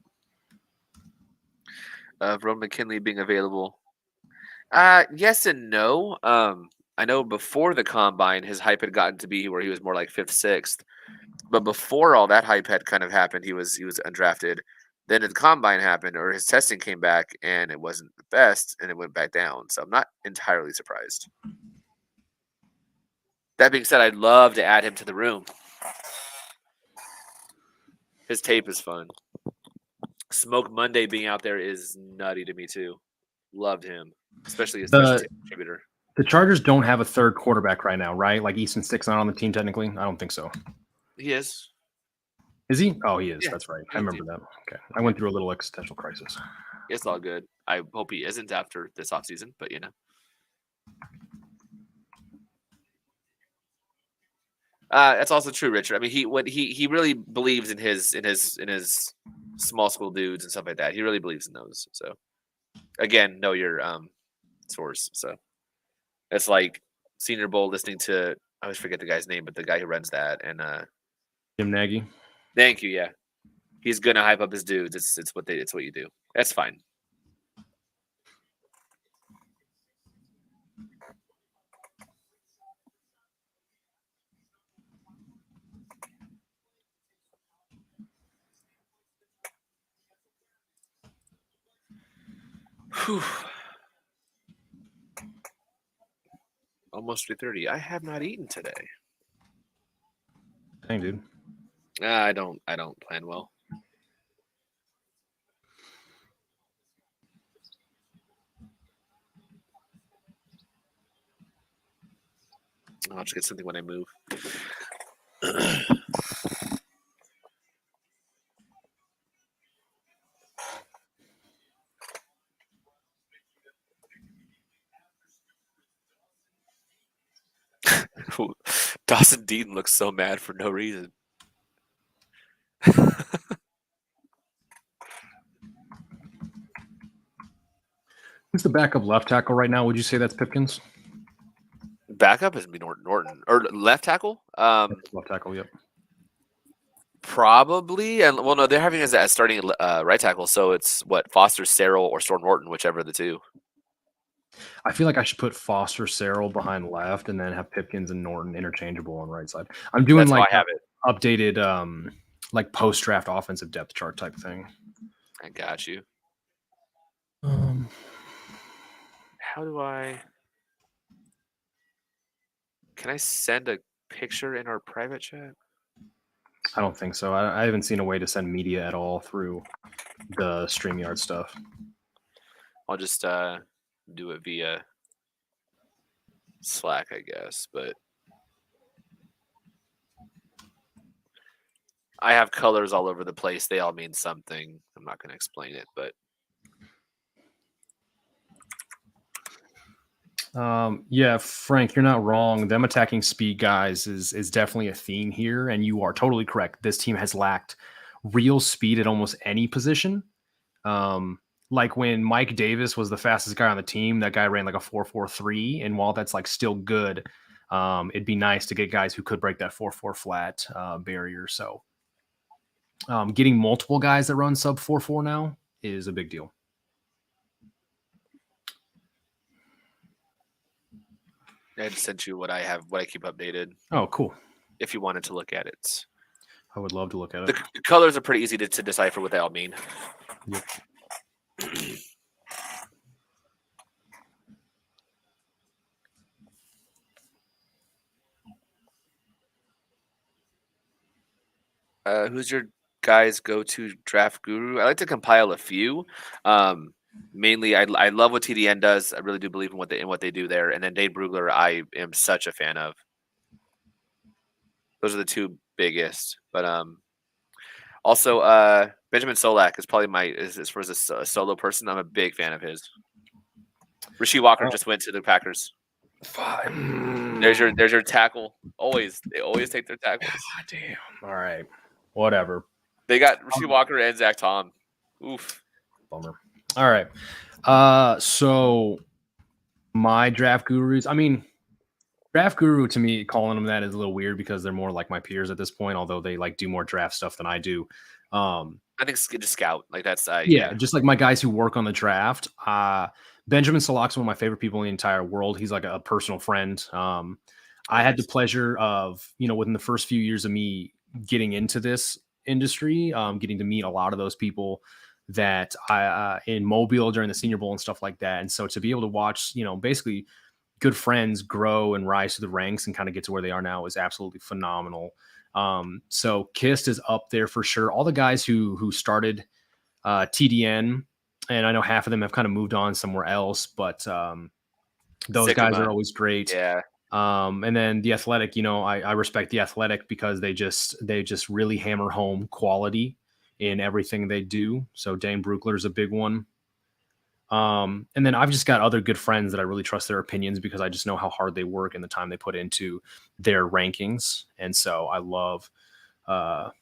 Ron McKinley being available. Yes and no. I know before the combine, his hype had gotten to be where he was more like 5th, 6th. But before all that hype had kind of happened, he was undrafted. Then the combine happened, or his testing came back, and it wasn't the best, and it went back down. So I'm not entirely surprised. That being said, I'd love to add him to the room. His tape is fun. Smoke Monday being out there is nutty to me too. Loved him, especially as a contributor. The Chargers don't have a 3rd quarterback right now, right? Like Easton Stick's not on the team technically. I don't think so. He is. Is he? Oh, he is. Yeah, That's right. I remember that. Okay. I went through a little existential crisis. It's all good. I hope he isn't after this offseason, but that's also true, Richard. I mean, he really believes in his small school dudes and stuff like that. He really believes in those. So again, know your source. So it's like Senior Bowl listening to, I always forget the guy's name, but the guy who runs that, and Jim Nagy. Thank you. Yeah, he's gonna hype up his dudes. It's what you do. That's fine. Whew. Almost 3:30. I have not eaten today. Dang, dude. I don't plan well. I'll just get something when I move. Dawson Deaton looks so mad for no reason. Who's the backup left tackle right now? Would you say that's Pipkins? Backup is Norton or left tackle. Left tackle, yep. Probably, and well, no, they're having as starting right tackle, so it's what Foster, Serrell, or Storm Norton, whichever of the two. I feel like I should put Foster, Serrell behind left, and then have Pipkins and Norton interchangeable on right side. I'm doing That's how like I have it. updated, like post draft offensive depth chart type thing. I got you. How do I? Can I send a picture in our private chat? I don't think so. I haven't seen a way to send media at all through the StreamYard stuff. I'll just do it via Slack, I guess. But I have colors all over the place. They all mean something. I'm not going to explain it, but yeah, Frank, you're not wrong. Them attacking speed guys is definitely a theme here, and you are totally correct. This team has lacked real speed at almost any position. Like when Mike Davis was the fastest guy on the team, that guy ran like a 4.43, and while that's like still good, it'd be nice to get guys who could break that 4.4 flat barrier. So getting multiple guys that run sub 4.4 now is a big deal. I just sent you what I have, what I keep updated. Oh, cool. If you wanted to look at it, I would love to look at it. The colors are pretty easy to decipher what they all mean. Yep. Who's your guys' go-to draft guru? I like to compile a few. Mainly, I love what TDN does. I really do believe in what they do there. And then Dane Brugler, I am such a fan of. Those are the two biggest. But also Benjamin Solak is probably as far as a solo person, I'm a big fan of his. Rasheed Walker just went to the Packers. There's your tackle. They always take their tackles. God damn. All right. Whatever. They got Rasheed Walker and Zach Tom. Oof. Bummer. All right. So my draft gurus, I mean, draft guru to me, calling them that is a little weird because they're more like my peers at this point, although they like do more draft stuff than I do. I think just scout. Like that's yeah, just like my guys who work on the draft. Benjamin Solak's one of my favorite people in the entire world. He's like a personal friend. I had the pleasure of, within the first few years of me getting into this industry, getting to meet a lot of those people that I in Mobile during the Senior Bowl and stuff like that. And so to be able to watch, basically good friends grow and rise to the ranks and kind of get to where they are now is absolutely phenomenal. So Kist is up there for sure. All the guys who started TDN, and I know half of them have kind of moved on somewhere else, but those guys are always great. Yeah. And then the Athletic, I respect the Athletic because they just really hammer home quality in everything they do. So Dane Brugler is a big one. And then I've just got other good friends that I really trust their opinions because I just know how hard they work and the time they put into their rankings. And so I love all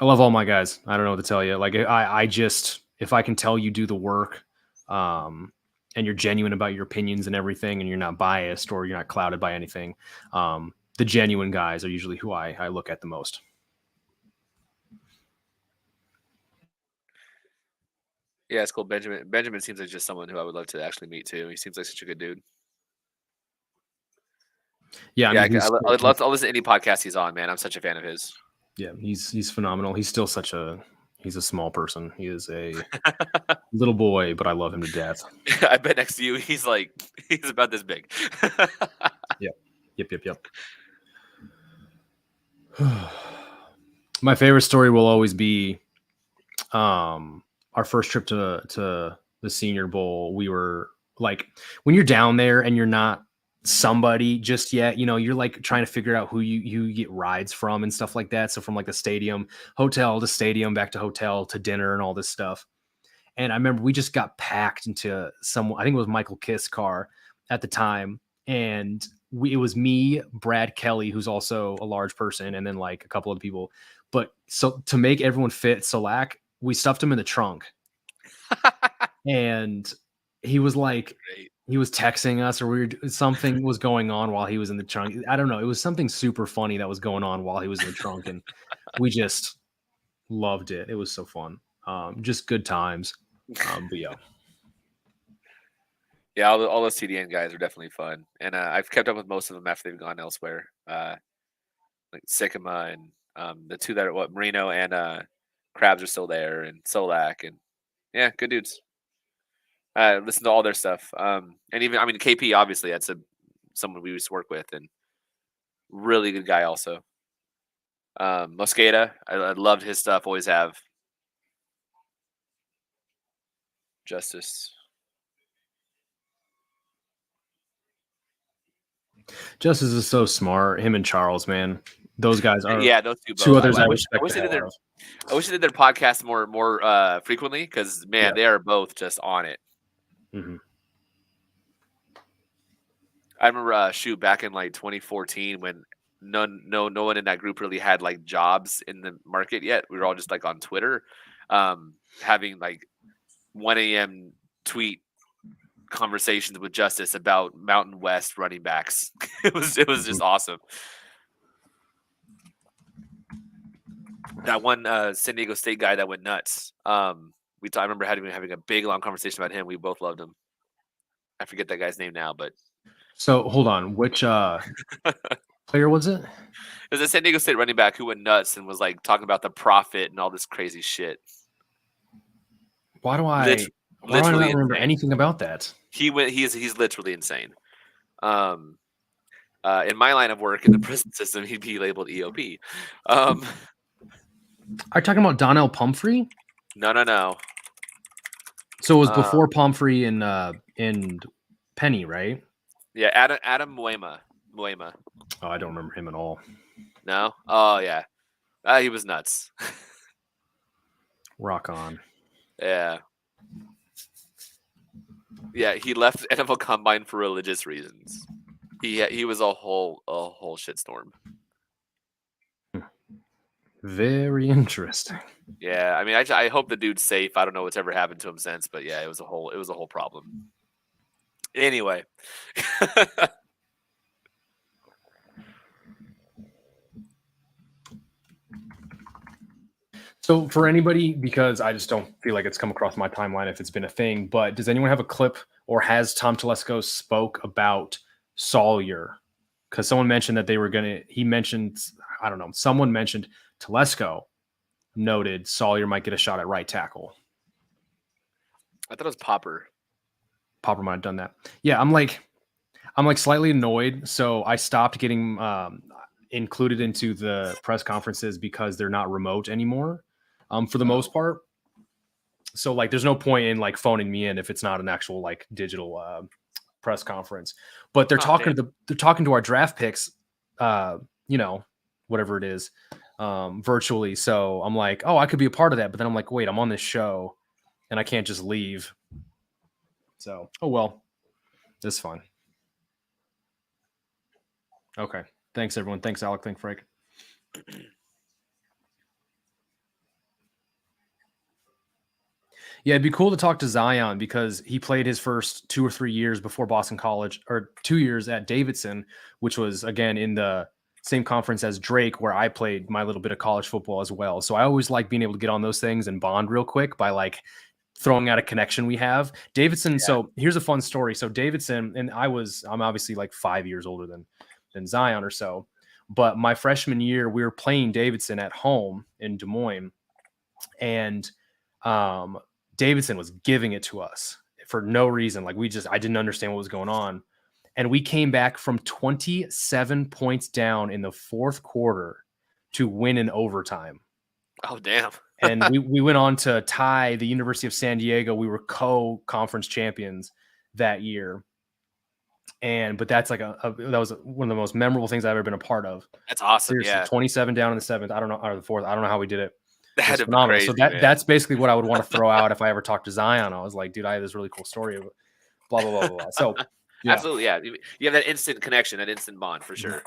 my guys. I don't know what to tell you. Like I just, if I can tell you do the work, and you're genuine about your opinions and everything, and you're not biased or you're not clouded by anything, the genuine guys are usually who I look at the most. Yeah, it's cool. Benjamin seems like just someone who I would love to actually meet too. He seems like such a good dude. Yeah, I love to listen to any podcast he's on, man. I'm such a fan of his. Yeah, he's phenomenal. He's still he's a small person. He is a little boy, but I love him to death. I bet next to you, he's about this big. Yep. My favorite story will always be our first trip to the Senior Bowl. We were like, when you're down there and you're not somebody just yet, you're like trying to figure out who you get rides from and stuff like that. So from like the stadium, hotel to stadium, back to hotel to dinner and all this stuff. And I remember we just got packed into I think it was Michael Kist's car at the time. And it was me, Brad Kelly, who's also a large person, and then like a couple of people. But so to make everyone fit, Solak, we stuffed him in the trunk. and he was like, Great. he was texting us, or something was going on while he was in the trunk. I don't know. It was something super funny that was going on while he was in the trunk, and we just loved it. It was so fun. Just good times. But yeah. Yeah, all those TDN guys are definitely fun, and I've kept up with most of them after they've gone elsewhere. Like Sycama and the two that are Marino and Krabs are still there, and Solak, and yeah, good dudes. Listen to all their stuff, and even KP obviously that's someone we used to work with, and really good guy also. Mosqueda, I loved his stuff, always have. Justice. Justice is so smart. Him and Charles, man, those guys are. Yeah, those two. Two both. others I wish respect. they did their podcast more frequently because man, they are both just on it. Mm-hmm. I remember back in like 2014 when no one in that group really had like jobs in the market yet. We were all just like on Twitter, having like 1 a.m. tweet conversations with Justice about Mountain West running backs. it was just awesome. That one San Diego State guy that went nuts. I remember having a big long conversation about him. We both loved him. I forget that guy's name now, but so hold on, which player was it? There's a San Diego State running back who went nuts and was like talking about the profit and all this crazy shit. Why do I not remember anything about that? He's literally insane. In my line of work in the prison system, he'd be labeled EOP. Are you talking about Donnell Pumphrey? No. So it was before Pumphrey and Penny, right? Yeah, Adam Muema. Oh, I don't remember him at all. No? Oh, yeah. He was nuts. Rock on. Yeah. Yeah, he left NFL Combine for religious reasons. He was a whole shitstorm. Very interesting. Yeah, I mean, I hope the dude's safe. I don't know what's ever happened to him since, but yeah, it was a whole problem. Anyway. So for anybody, because I just don't feel like it's come across my timeline if it's been a thing, but does anyone have a clip, or has Tom Telesco spoke about Sawyer? Because someone mentioned that someone mentioned Telesco noted Sawyer might get a shot at right tackle. I thought it was Popper. Popper might have done that. Yeah, I'm like slightly annoyed. So I stopped getting included into the press conferences because they're not remote anymore. For the most part. So like, there's no point in like phoning me in if it's not an actual like digital press conference, but they're talking to our draft picks, whatever it is, virtually. So I'm like, oh, I could be a part of that. But then I'm like, wait, I'm on this show and I can't just leave. So, oh, well, that's fine. Okay. Thanks everyone. Thanks Alec. Thanks Frank. Yeah, it'd be cool to talk to Zion because he played his first 2 or 3 years before Boston College, or 2 years at Davidson, which was, again, in the same conference as Drake, where I played my little bit of college football as well. So I always like being able to get on those things and bond real quick by like throwing out a connection we have. Davidson, yeah. So here's a fun story. So Davidson, and I'm obviously like 5 years older than Zion or so, but my freshman year, we were playing Davidson at home in Des Moines, and Davidson was giving it to us for no reason. Like I didn't understand what was going on. And we came back from 27 points down in the fourth quarter to win in overtime. Oh, damn. And we went on to tie the University of San Diego. We were co-conference champions that year. But that's like that was one of the most memorable things I've ever been a part of. That's awesome. Seriously, yeah. 27 down in the seventh. I don't know, or the fourth. I don't know how we did it. That's phenomenal. Crazy, so that's basically what I would want to throw out if I ever talked to Zion. I was like, dude, I have this really cool story of blah, blah, blah, blah. So yeah. Absolutely. Yeah. You have that instant connection, that instant bond for sure.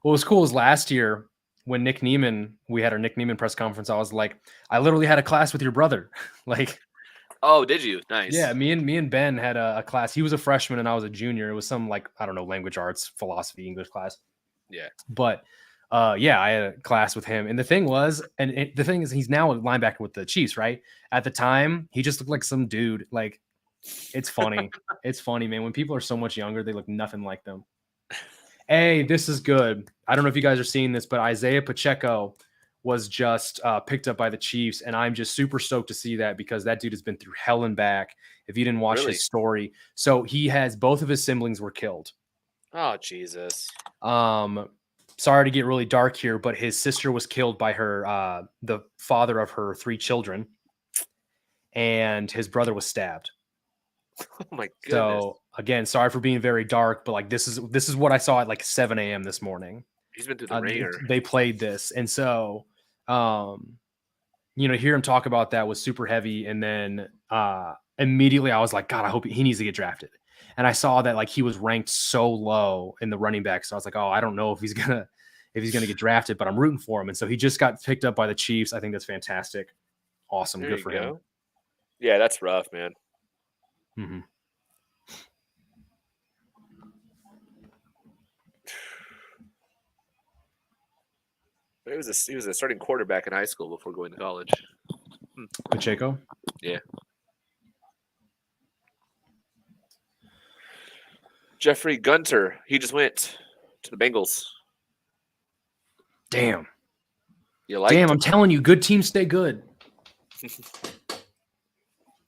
What was cool is last year when we had our Nick Neiman press conference, I was like, I literally had a class with your brother. Like Oh, did you? Nice. Yeah, me and Ben had a class. He was a freshman and I was a junior. It was some like, I don't know, language arts, philosophy, English class. Yeah. But yeah, I had a class with him. And the thing was, the thing is, he's now a linebacker with the Chiefs, right? At the time, he just looked like some dude. Like, it's funny. It's funny, man. When people are so much younger, they look nothing like them. Hey, this is good. I don't know if you guys are seeing this, but Isaiah Pacheco was just picked up by the Chiefs, and I'm just super stoked to see that because that dude has been through hell and back. If you didn't watch Really? his story, so he has both of his siblings were killed. Oh, Jesus. Sorry to get really dark here, but his sister was killed by her, the father of her 3 children, and his brother was stabbed. Oh my goodness. So again, sorry for being very dark, but like this is what I saw at like 7 a.m. this morning. He's been through the ringer. They played this, and so hear him talk about that was super heavy, and then immediately I was like, God, I hope he needs to get drafted. And I saw that like he was ranked so low in the running back, so I was like, oh, I don't know if he's gonna get drafted, but I'm rooting for him. And so he just got picked up by the Chiefs. I think that's fantastic, awesome, There good you for go. him. Yeah, that's rough, man. Mm-hmm. He was a starting quarterback in high school before going to college. Pacheco. Yeah. Jeffrey Gunter. He just went to the Bengals. Damn. You like? Damn, I'm telling you, good teams stay good.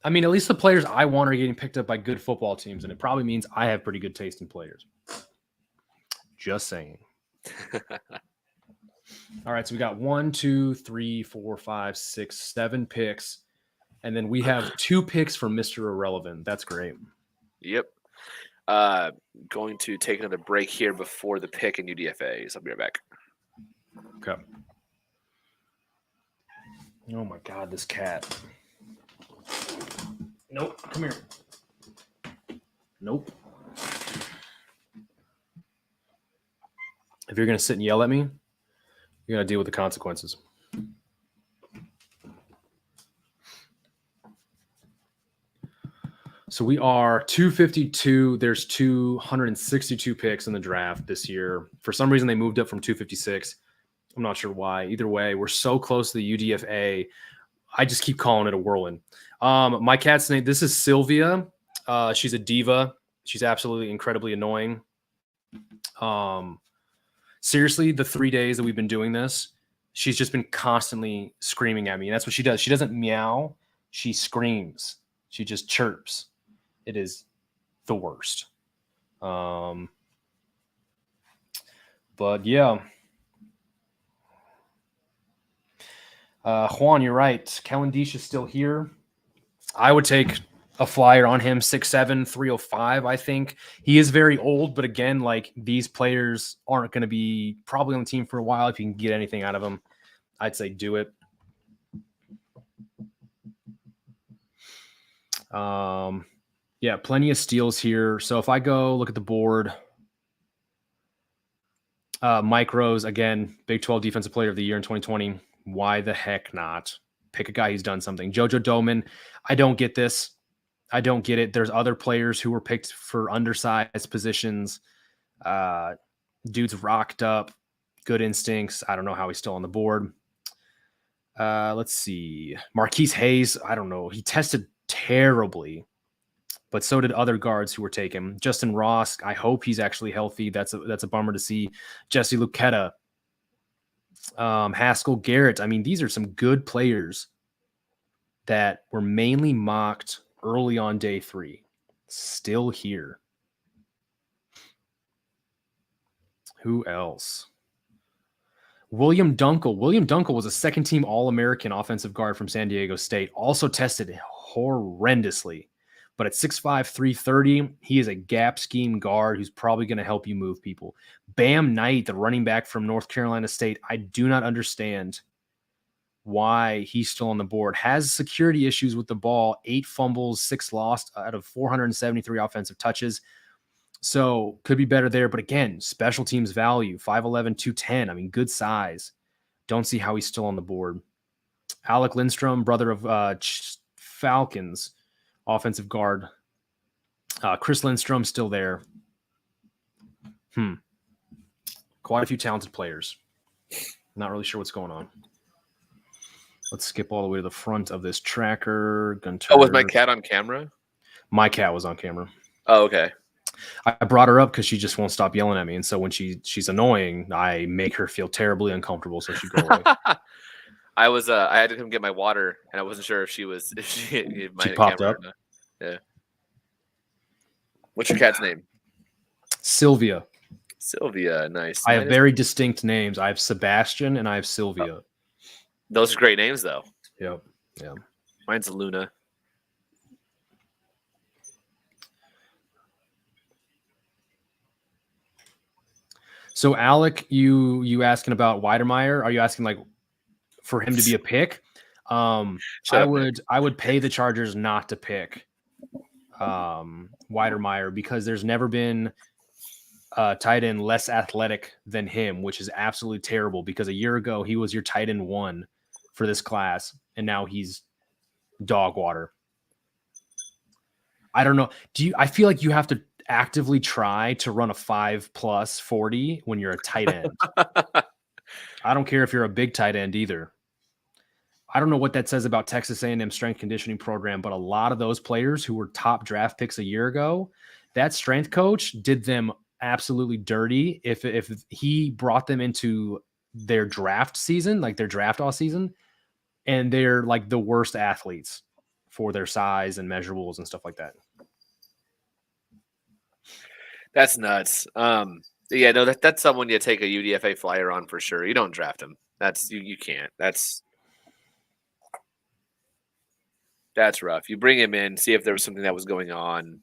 I mean, at least the players I want are getting picked up by good football teams, and it probably means I have pretty good taste in players. Just saying. All right, so we got 1, 2, 3, 4, 5, 6, 7 picks, and then we have 2 picks for Mr. Irrelevant. That's great. Yep. Going to take another break here before the pick in UDFAs. I'll be right back. Okay. Oh my God, this cat. Nope. Come here. Nope. If you're going to sit and yell at me, you're going to deal with the consequences. So we are 252. There's 262 picks in the draft this year. For some reason, they moved up from 256. I'm not sure why. Either way, we're so close to the UDFA. I just keep calling it a whirlwind. My cat's name, this is Sylvia. She's a diva. She's absolutely incredibly annoying. Seriously, the 3 days that we've been doing this, she's just been constantly screaming at me. And that's what she does. She doesn't meow. She screams. She just chirps. It is the worst. But yeah. Juan, you're right. Calendish is still here. I would take a flyer on him, 6'7", 305, I think. He is very old, but again, like these players aren't going to be probably on the team for a while. If you can get anything out of them, I'd say do it. Yeah, plenty of steals here. So if I go look at the board, Mike Rose, again, Big 12 Defensive Player of the Year in 2020. Why the heck not? Pick a guy who's done something. Jojo Doman, I don't get this. I don't get it. There's other players who were picked for undersized positions. Dude's rocked up, good instincts. I don't know how he's still on the board. Let's see. Marquise Hayes, I don't know. He tested terribly, but so did other guards who were taken. Justin Ross, I hope he's actually healthy. That's a bummer to see. Jesse Luketa, Haskell Garrett. I mean, these are some good players that were mainly mocked early on day 3. Still here. Who else? William Dunkel. William Dunkel was a second-team All-American offensive guard from San Diego State. Also tested horrendously. But at 6'5", 330, he is a gap scheme guard who's probably going to help you move people. Bam Knight, the running back from North Carolina State, I do not understand why he's still on the board. Has security issues with the ball, 8 fumbles, 6 lost out of 473 offensive touches. So could be better there. But again, special teams value, 5'11", 210. I mean, good size. Don't see how he's still on the board. Alec Lindstrom, brother of Falcons. offensive guard. Chris Lindstrom's still there. Quite a few talented players. Not really sure what's going on. Let's skip all the way to the front of this tracker. Gunter. Oh, was my cat on camera? My cat was on camera. Oh, okay. I brought her up because she just won't stop yelling at me, and so when she's annoying, I make her feel terribly uncomfortable, so she go away. I had to come get my water, and I wasn't sure if she popped up. Yeah. What's your cat's name? Sylvia. Sylvia, nice. I have very distinct names. I have Sebastian and I have Sylvia. Oh. Those are great names, though. Yep. Yeah. Mine's Luna. So Alec, you asking about Weidermeyer? Are you asking like for him to be a pick? I would pay the Chargers not to pick Weidermeyer because there's never been a tight end less athletic than him, which is absolutely terrible because a year ago he was your tight end 1 for this class, and now he's dog water. I don't know. I feel like you have to actively try to run a 5+ 40 when you're a tight end. I don't care if you're a big tight end either. I don't know what that says about Texas A&M strength conditioning program, but a lot of those players who were top draft picks a year ago, that strength coach did them absolutely dirty. If he brought them into their draft season, like their draft off season, and they're like the worst athletes for their size and measurables and stuff like that. That's nuts. Yeah, no, that's someone you take a UDFA flyer on for sure. You don't draft him. You can't. That's rough. You bring him in, see if there was something that was going on.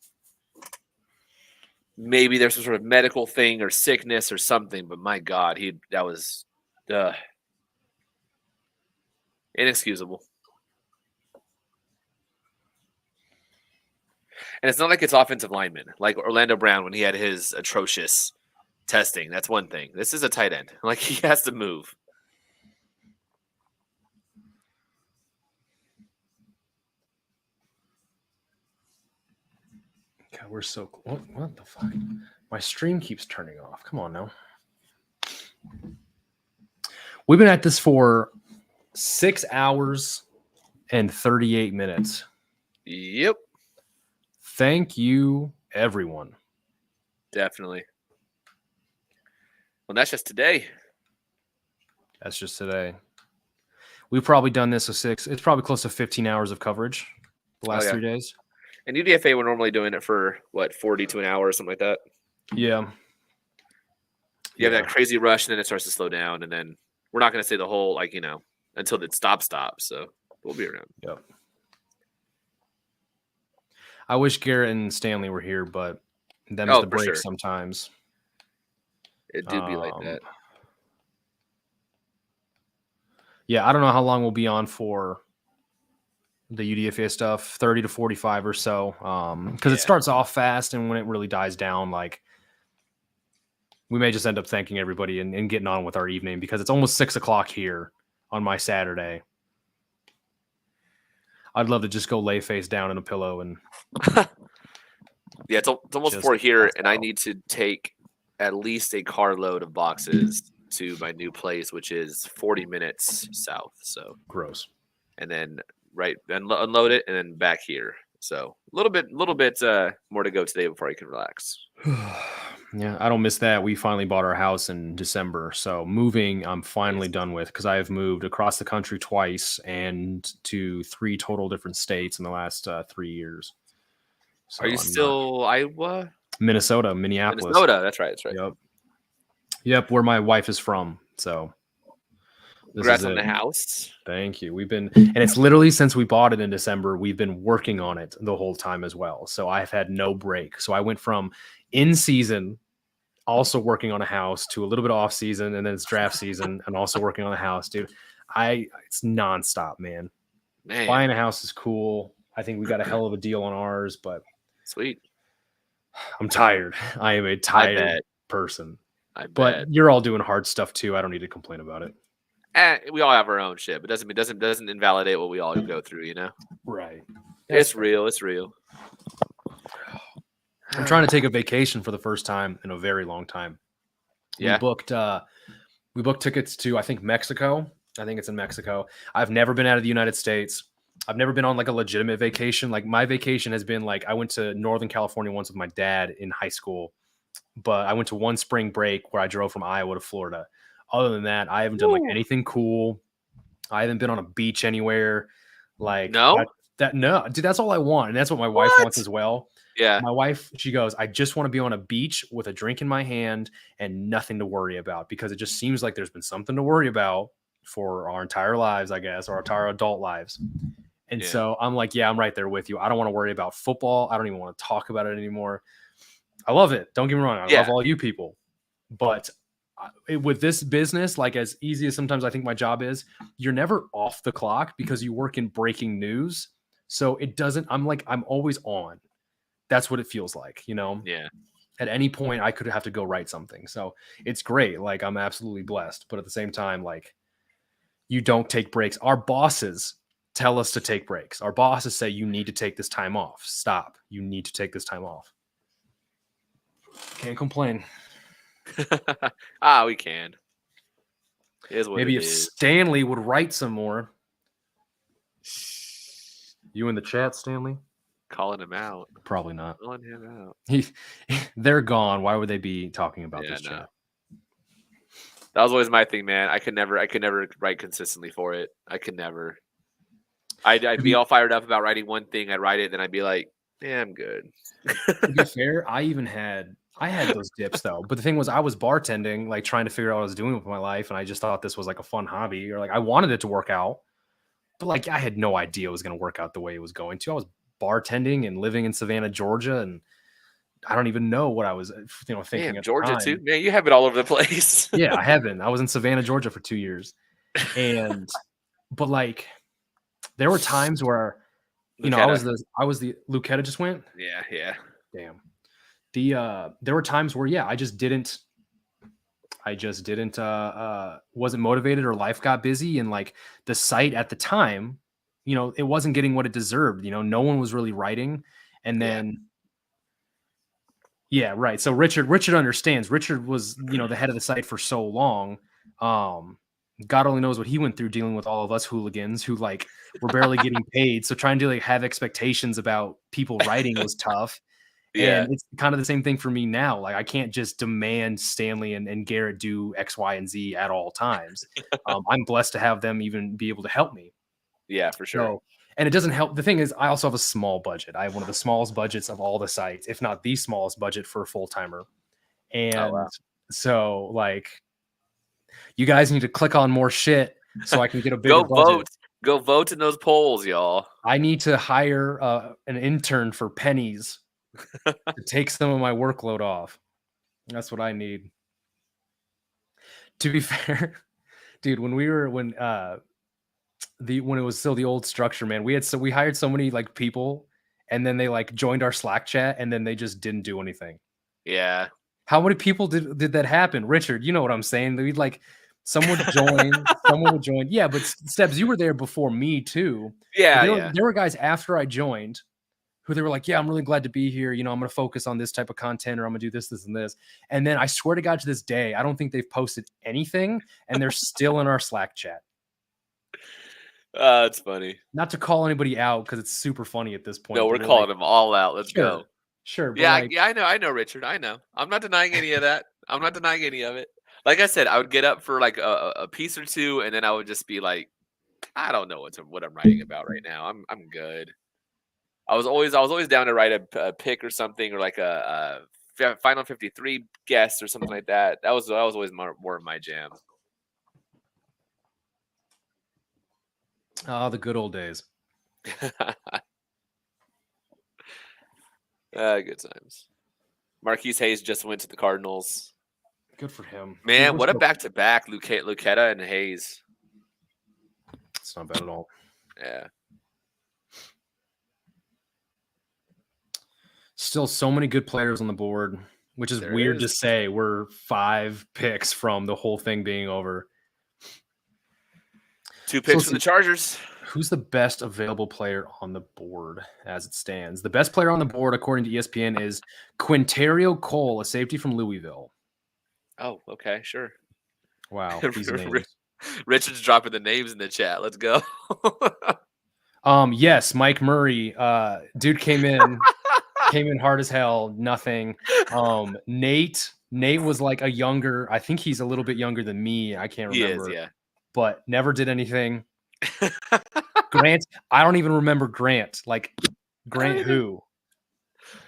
Maybe there's some sort of medical thing or sickness or something, but my God, that was inexcusable. And it's not like it's offensive linemen, like Orlando Brown when he had his atrocious testing. That's one thing. This is a tight end. Like, he has to move. God, we're so cool. What the fuck? My stream keeps turning off. Come on now. We've been at this for 6 hours and 38 minutes. Yep. Thank you, everyone. Definitely. Well, that's just today. That's just today. We've probably done this it's probably close to 15 hours of coverage the last 3 days. And UDFA, we're normally doing it for, 40 to an hour or something like that? Yeah. You have that crazy rush, and then it starts to slow down, and then we're not going to say the whole, until it stops. So we'll be around. Yep. I wish Garrett and Stanley were here, but them's the break sometimes. It do be like that. Yeah, I don't know how long we'll be on for the UDFA stuff, 30 to 45 or so. Because it starts off fast, and when it really dies down, we may just end up thanking everybody and getting on with our evening because it's almost 6 o'clock here on my Saturday. I'd love to just go lay face down in a pillow and. Yeah, it's almost 4 here, and I need to take at least a carload of boxes to my new place, which is 40 minutes south. So gross. And then unload it, and then back here. So a little bit more to go today before I can relax. Yeah, I don't miss that. We finally bought our house in December. So moving, I'm finally done with because I have moved across the country twice and to 3 total different states in the last 3 years. So are you still Iowa? Minnesota, Minneapolis. Minnesota, that's right. Yep, where my wife is from. So congrats on the house. Thank you. And it's literally since we bought it in December, we've been working on it the whole time as well. So I've had no break. So I went from in season, also working on a house, to a little bit off season, and then it's draft season, and also working on a house, dude. It's nonstop, man. Buying a house is cool. I think we got a hell of a deal on ours, but sweet. I'm tired. I am a tired person. But you're all doing hard stuff too. I don't need to complain about it. We all have our own shit, but doesn't invalidate what we all go through, you know? Right. It's real. It's real. I'm trying to take a vacation for the first time in a very long time. Yeah. We booked tickets to, I think, Mexico. I think it's in Mexico. I've never been out of the United States. I've never been on like a legitimate vacation. Like my vacation has been like I went to Northern California once with my dad in high school, but I went to one spring break where I drove from Iowa to Florida. Other than that, I haven't done like anything cool. I haven't been on a beach anywhere. Like No? No, dude, that's all I want. And that's what my wife wants as well. Yeah. My wife, she goes, I just want to be on a beach with a drink in my hand and nothing to worry about, because it just seems like there's been something to worry about for our entire lives, I guess, or our entire adult lives. And so I'm like, yeah, I'm right there with you. I don't want to worry about football. I don't even want to talk about it anymore. I love it. Don't get me wrong. I love all you people. But with this business, like as easy as sometimes I think my job is, you're never off the clock because you work in breaking news. So it doesn't, I'm always on. That's what it feels like, you know? Yeah. At any point I could have to go write something. So it's great. Like I'm absolutely blessed. But at the same time, like you don't take breaks. Our bosses tell us to take breaks. Our bosses say you need to take this time off. Stop. You need to take this time off. Can't complain. We can. Maybe if Stanley would write some more. You in the chat, Stanley? Calling him out. Probably not. Calling him out. They're gone. Why would they be talking about this chat? That was always my thing, man. I could never write consistently for it. I could never. I'd be all fired up about writing one thing. I'd write it, then I'd be like, "Yeah, I'm good." To be fair, I had those dips though. But the thing was, I was bartending, like trying to figure out what I was doing with my life, and I just thought this was like a fun hobby, or like I wanted it to work out, but like I had no idea it was going to work out the way it was going to. I was bartending and living in Savannah, Georgia, and I don't even know what I was, thinking. Damn, Georgia too, man. You have it all over the place. Yeah, I haven't. I was in Savannah, Georgia for 2 years, but like there were times where, Lucetta. I was the Lucetta just went. Yeah. Damn. There were times where I just didn't wasn't motivated, or life got busy, and like the site at the time, it wasn't getting what it deserved. No one was really writing. And then right. So Richard understands. Richard was, the head of the site for so long. God only knows what he went through dealing with all of us hooligans who like were barely getting paid. So trying to like have expectations about people writing was tough. Yeah. And it's kind of the same thing for me now. Like I can't just demand Stanley and Garrett do X, Y, and Z at all times. I'm blessed to have them even be able to help me. Yeah, for sure. So, and it doesn't help. The thing is, I also have a small budget. I have one of the smallest budgets of all the sites, if not the smallest budget for a full-timer. And so like you guys need to click on more shit so I can get a bigger budget. Go vote in those polls, y'all. I need to hire an intern for pennies to take some of my workload off. That's what I need. To be fair, dude, when it was still the old structure, man, we hired so many like people, and then they like joined our Slack chat, and then they just didn't do anything. Yeah. How many people did that happen? Richard, you know what I'm saying? We'd like someone would join. Yeah, but Stebbs, you were there before me too. Yeah. There were guys after I joined who they were like, yeah, I'm really glad to be here. I'm going to focus on this type of content, or I'm going to do this, and this. And then I swear to God, to this day, I don't think they've posted anything, and they're still in our Slack chat. It's funny. Not to call anybody out because it's super funny at this point. No, we're calling them all out. Let's go. Sure. Yeah, I know, Richard. I know. I'm not denying any of that. I'm not denying any of it. Like I said, I would get up for like a piece or two, and then I would just be like, I don't know what I'm writing about right now. I'm good. I was always down to write a pick or something, or like a Final 53 guest or something like that. That was always more of my jam. Oh, the good old days. Good times. Marquise Hayes just went to the Cardinals. Good for him. Man, what a back-to-back, Lucetta and Hayes. It's not bad at all. Yeah. Still so many good players on the board, which is weird to say. We're 5 picks from the whole thing being over. 2 picks from the Chargers. Who's the best available player on the board as it stands? The best player on the board, according to ESPN, is Quinterio Cole, a safety from Louisville. Oh, okay, sure. Wow, these names. Richard's dropping the names in the chat. Let's go. Yes, Mike Murray. Dude came in hard as hell. Nothing. Nate was like a younger. I think he's a little bit younger than me. I can't remember. He is, yeah. But never did anything. Grant, I don't even remember Grant. Like Grant who?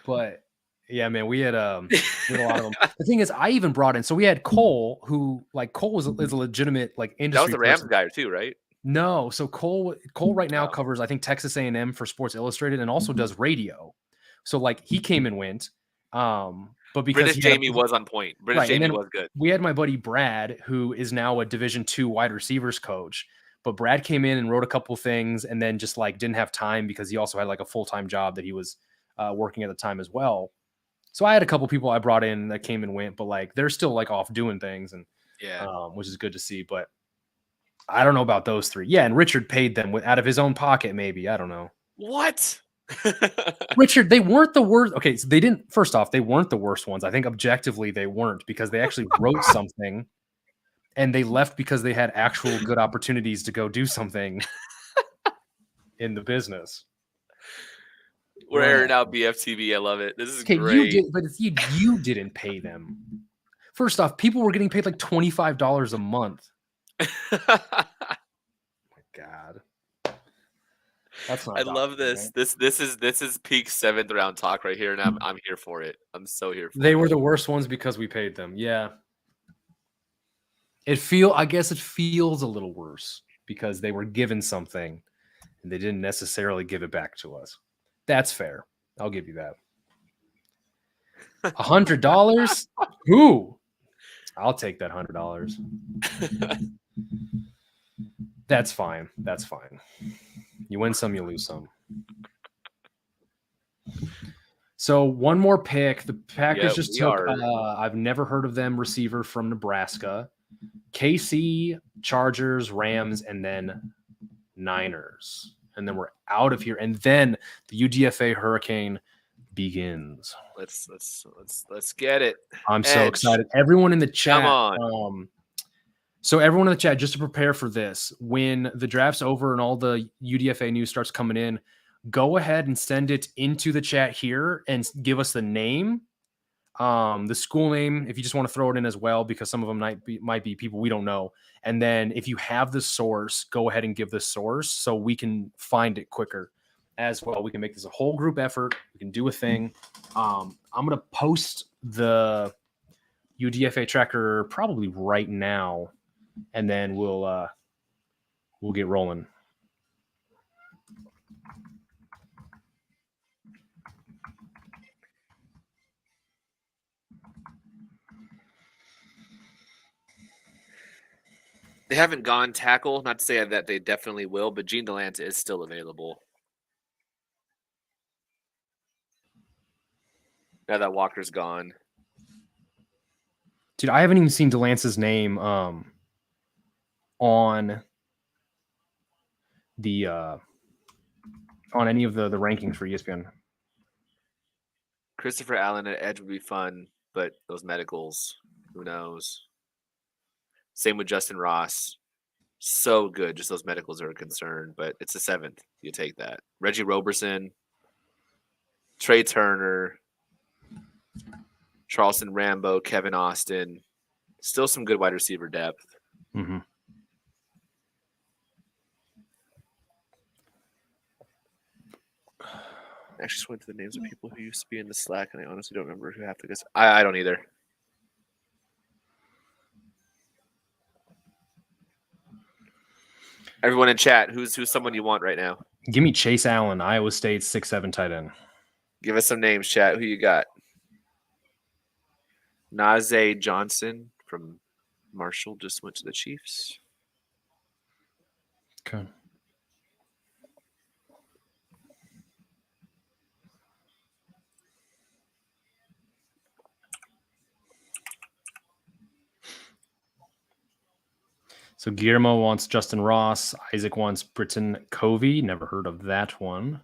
But yeah, man, we had a lot of them. The thing is, I even brought in. So we had Cole, who like Cole is a legitimate like industry. That was the Rams person. guy too, right? No, so Cole right now covers I think Texas A&M for Sports Illustrated and also does radio. So like he came and went. But because British Jamie was on point. British Jamie was good. We had my buddy Brad, who is now a Division II wide receivers coach. But Brad came in and wrote a couple things and then just like didn't have time because he also had like a full-time job that he was working at the time as well. So I had a couple people I brought in that came and went, but like they're still like off doing things and which is good to see. But I don't know about those three. Yeah, and Richard paid them out of his own pocket, maybe. I don't know. What? Richard, they weren't the worst. Okay, so they didn't. First off, they weren't the worst ones. I think objectively they weren't because they actually wrote something and they left because they had actual good opportunities to go do something in the business. We're airing out BFTB. I love it. This is great. You didn't pay them. First off, people were getting paid like $25 a month. Oh my God. That's not. I love this. Right? This is peak 7th round talk right here, and I'm here for it. I'm so here for it. They were the worst ones because we paid them. Yeah. I guess it feels a little worse because they were given something and they didn't necessarily give it back to us. That's fair. I'll give you that. $100? Who? I'll take that $100. That's fine. That's fine. You win some, you lose some. So one more pick. The Packers just took, I've never heard of them, receiver from Nebraska. KC, Chargers, Rams, and then Niners. And then we're out of here. And then the UDFA hurricane begins. Let's get it. I'm so excited. Everyone in the chat. Come on. So everyone in the chat, just to prepare for this, when the draft's over and all the UDFA news starts coming in, go ahead and send it into the chat here and give us the name, the school name, if you just want to throw it in as well, because some of them might be people we don't know. And then if you have the source, go ahead and give the source so we can find it quicker as well. We can make this a whole group effort. We can do a thing. I'm going to post the UDFA tracker probably right now. And then we'll get rolling. They haven't gone tackle. Not to say that they definitely will, but Gene DeLance is still available. Now that Walker's gone. Dude, I haven't even seen DeLance's name on the on any of the rankings for ESPN. Christopher Allen at edge would be fun, but those medicals, who knows? Same with Justin Ross. So good. Just those medicals are a concern, but it's the 7th. You take that. Reggie Roberson, Trey Turner, Charleston Rambo, Kevin Austin. Still some good wide receiver depth. Mm-hmm. I just went to the names of people who used to be in the Slack, and I honestly don't remember who half the guys. I don't either. Everyone in chat, who's someone you want right now? Give me Chase Allen, Iowa State 6'7" tight end. Give us some names, chat. Who you got? Najee Johnson from Marshall just went to the Chiefs. Okay. So Guillermo wants Justin Ross. Isaac wants Britton Covey. Never heard of that one.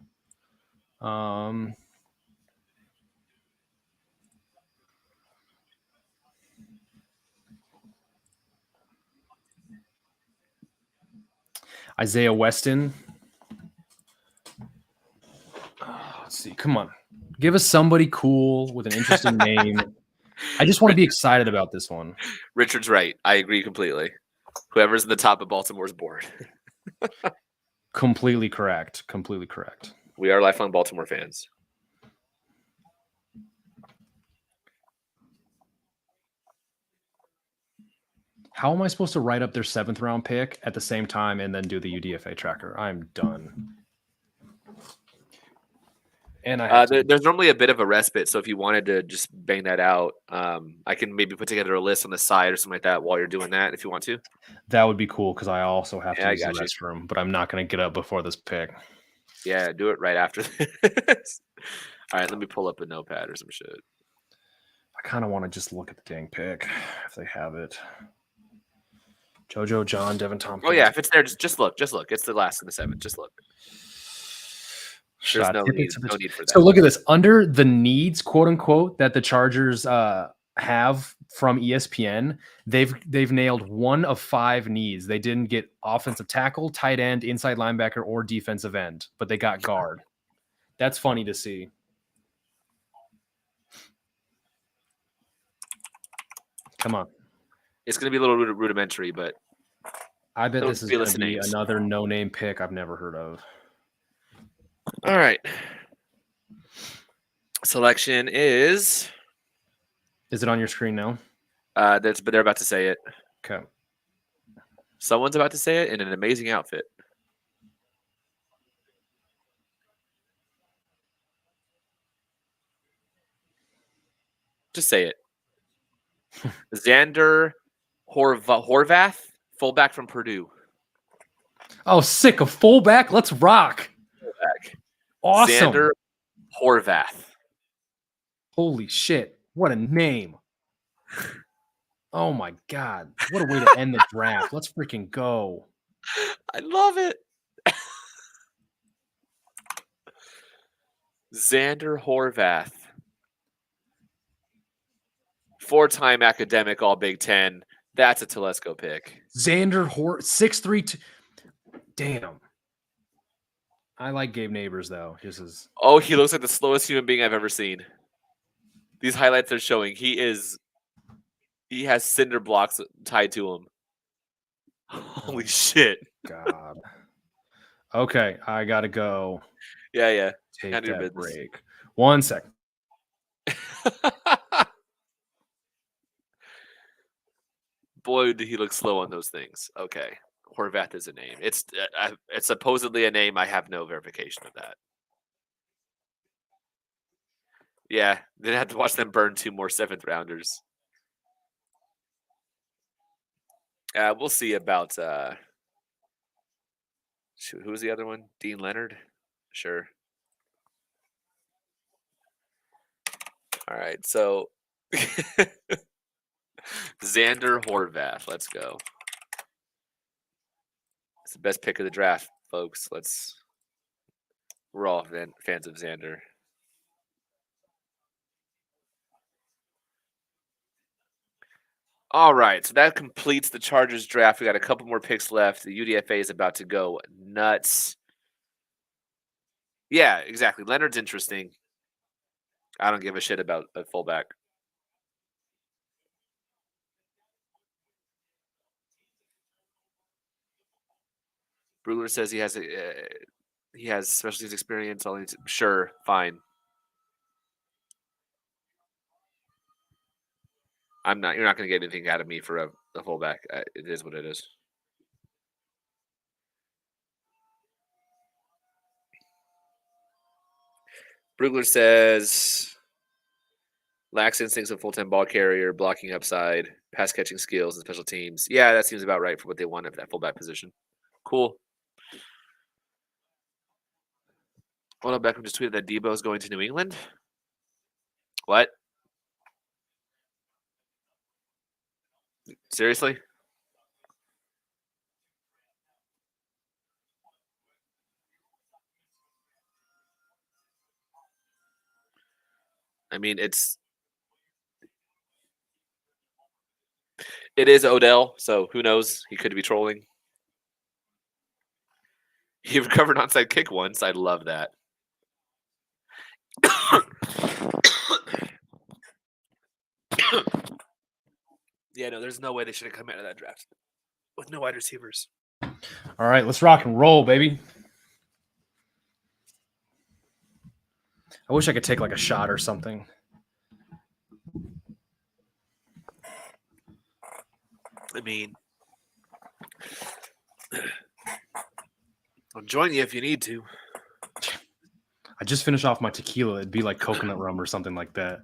Isaiah Weston. Let's see. Come on. Give us somebody cool with an interesting name. I just want to be excited about this one. Richard's right. I agree completely. Whoever's in the top of Baltimore's board. Completely correct. Completely correct. We are lifelong Baltimore fans. How am I supposed to write up their 7th round pick at the same time and then do the UDFA tracker? I'm done. And there's normally a bit of a respite, so if you wanted to just bang that out, I can maybe put together a list on the side or something like that while you're doing that if you want to. That would be cool because I also have to Yeah, I use the got you. restroom, but I'm not going to get up before this pick. Yeah, do it right after this. All right, let me pull up a notepad or some shit. I kind of want to just look at the dang pick if they have it. JoJo, John, Devin Tompkins. Oh yeah, if it's there, just look. Just look. It's the last in the 7th. Just look. There's no need for that. So look at this. Under the needs, quote unquote, that the Chargers have from ESPN, they've nailed 1 of 5 needs. They didn't get offensive tackle, tight end, inside linebacker, or defensive end, but they got guard. That's funny to see. Come on. It's going to be a little rudimentary, but I bet this is going to be names. another no-name pick I've never heard of. All right. Selection is. Is it on your screen now? But they're about to say it. Okay. Someone's about to say it in an amazing outfit. Just say it. Xander Horvath, fullback from Purdue. Oh, sick. A fullback? Let's rock. Fullback. Awesome. Xander Horvath. Holy shit. What a name. Oh, my God. What a way to end the draft. Let's freaking go. I love it. Xander Horvath. 4-time academic All Big Ten. That's a Telesco pick. Xander 6'3". Damn. I like Gabe Neighbors, though. He looks like the slowest human being I've ever seen. These highlights are showing he has cinder blocks tied to him. Holy shit. God. Okay, I got to go. Yeah. Take Handle your that business. break. 1 second. Boy, did he look slow on those things. Okay. Horvath is a name. It's supposedly a name. I have no verification of that. Yeah, then I have to watch them burn 2 more 7th rounders. We'll see about who was the other one? Dean Leonard? Sure. All right, so Xander Horvath. Let's go. It's the best pick of the draft, folks. We're all fans of Xander. All right, so that completes the Chargers draft. We got a couple more picks left. The UDFA is about to go nuts. Yeah, exactly. Leonard's interesting. I don't give a shit about a fullback. Brugler says he has special teams experience. Sure, fine. You're not going to get anything out of me for a fullback. It is what it is. Brugler says lacks instincts of full-time ball carrier, blocking upside, pass catching skills, and special teams. Yeah, that seems about right for what they want at that fullback position. Cool. Odell Beckham just tweeted that Debo is going to New England. What? Seriously? I mean, it is Odell, so who knows? He could be trolling. He recovered an onside kick once. I love that. Yeah, no, there's no way they should have come out of that draft with no wide receivers. All right, let's rock and roll, baby. I wish I could take like a shot or something. I mean, I'll join you if you need to. I just finished off my tequila. It'd be like coconut rum or something like that.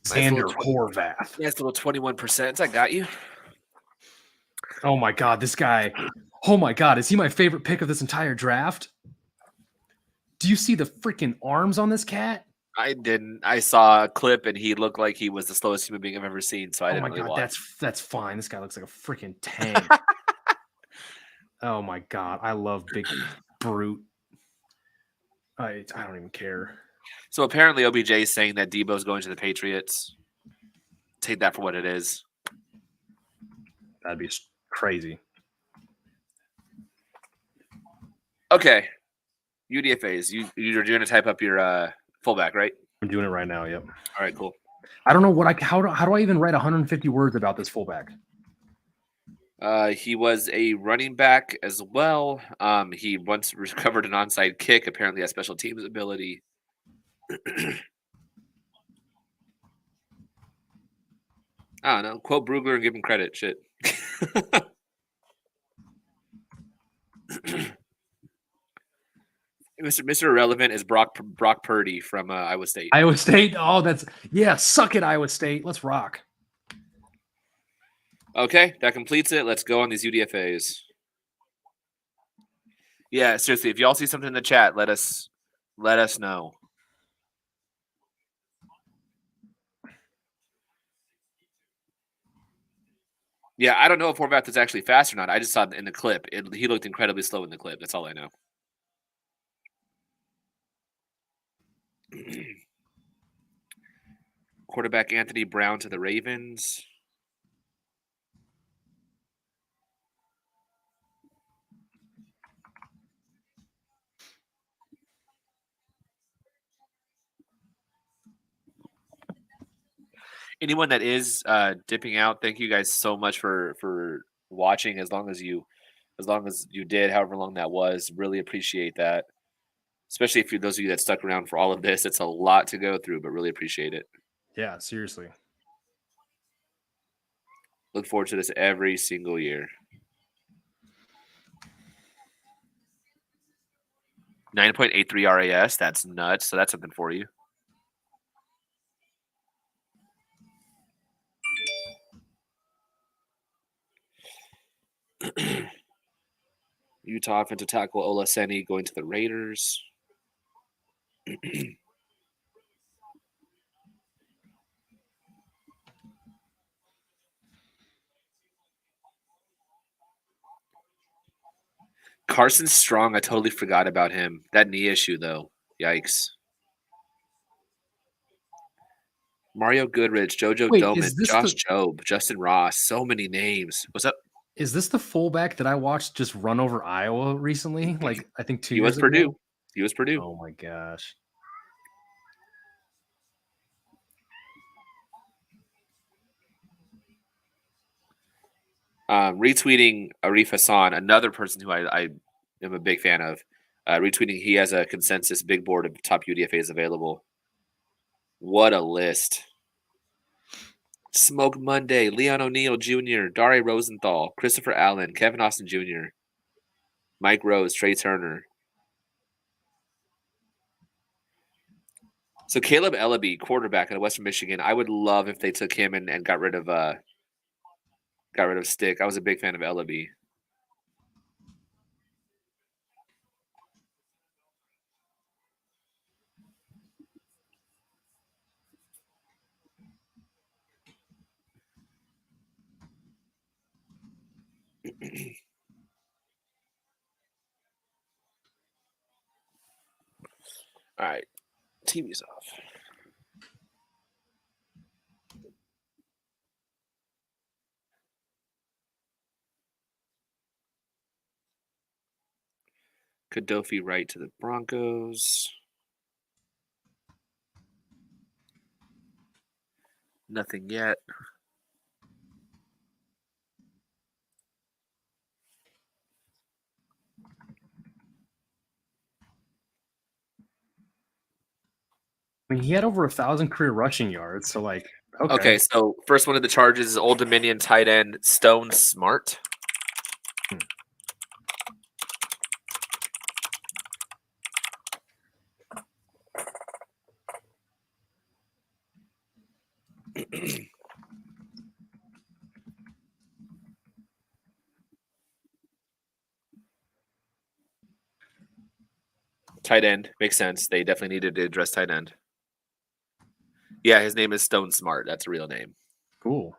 Xander Horvath. Nice little 21%. I got you. Oh my God, this guy. Oh my God, is he my favorite pick of this entire draft? Do you see the freaking arms on this cat? I didn't. I saw a clip and he looked like he was the slowest human being I've ever seen. So I didn't really watch. That's fine. This guy looks like a freaking tank. Oh my God, I love big brute. I don't even care. So apparently OBJ is saying that Debo's going to the Patriots. Take that for what it is. That'd be crazy. Okay. UDFAs. You're going to type up your fullback, right? I'm doing it right now. Yep. All right, cool. I don't know how do I even write 150 words about this fullback? He was a running back as well. He once recovered an onside kick. Apparently has special teams ability. I don't know. Quote Brugler and give him credit. Shit. Mr. Irrelevant is Brock Purdy from Iowa State. Iowa State. Oh, suck it, Iowa State. Let's rock. Okay, that completes it. Let's go on these UDFAs. Yeah, seriously, if y'all see something in the chat, let us know. Yeah, I don't know if Horvath is actually fast or not. I just saw it in the clip. He looked incredibly slow in the clip. That's all I know. Quarterback Anthony Brown to the Ravens. Anyone that is dipping out, thank you guys so much for watching. As long as you did, however long that was, really appreciate that. Especially for those of you that stuck around for all of this. It's a lot to go through, but really appreciate it. Yeah, seriously. Look forward to this every single year. 9.83 RAS. That's nuts. So that's something for you. Utah offensive tackle Olaseni going to the Raiders. Carson Strong, I totally forgot about him. That knee issue, though. Yikes. Mario Goodrich, JoJo Doman, Josh Jobe, Justin Ross. So many names. What's up? Is this the fullback that I watched just run over Iowa recently? Like, I think 2 years ago? Purdue. He was Purdue. Oh, my gosh. Retweeting Arif Hassan, another person who I am a big fan of. Retweeting, he has a consensus big board of top UDFAs available. What a list. Smoke Monday, Leon O'Neal Jr., Dare Rosenthal, Christopher Allen, Kevin Austin Jr., Mike Rose, Trey Turner. So Caleb Ellaby, quarterback out of Western Michigan. I would love if they took him and got rid of Stick. I was a big fan of Ellaby. All right. TV's off. Kadofi right to the Broncos. Nothing yet. I mean, he had over 1,000 career rushing yards. So, like, Okay, so first one of the Chargers is Old Dominion tight end Stone Smart. Tight end makes sense. They definitely needed to address tight end. Yeah, his name is Stone Smart. That's a real name. Cool.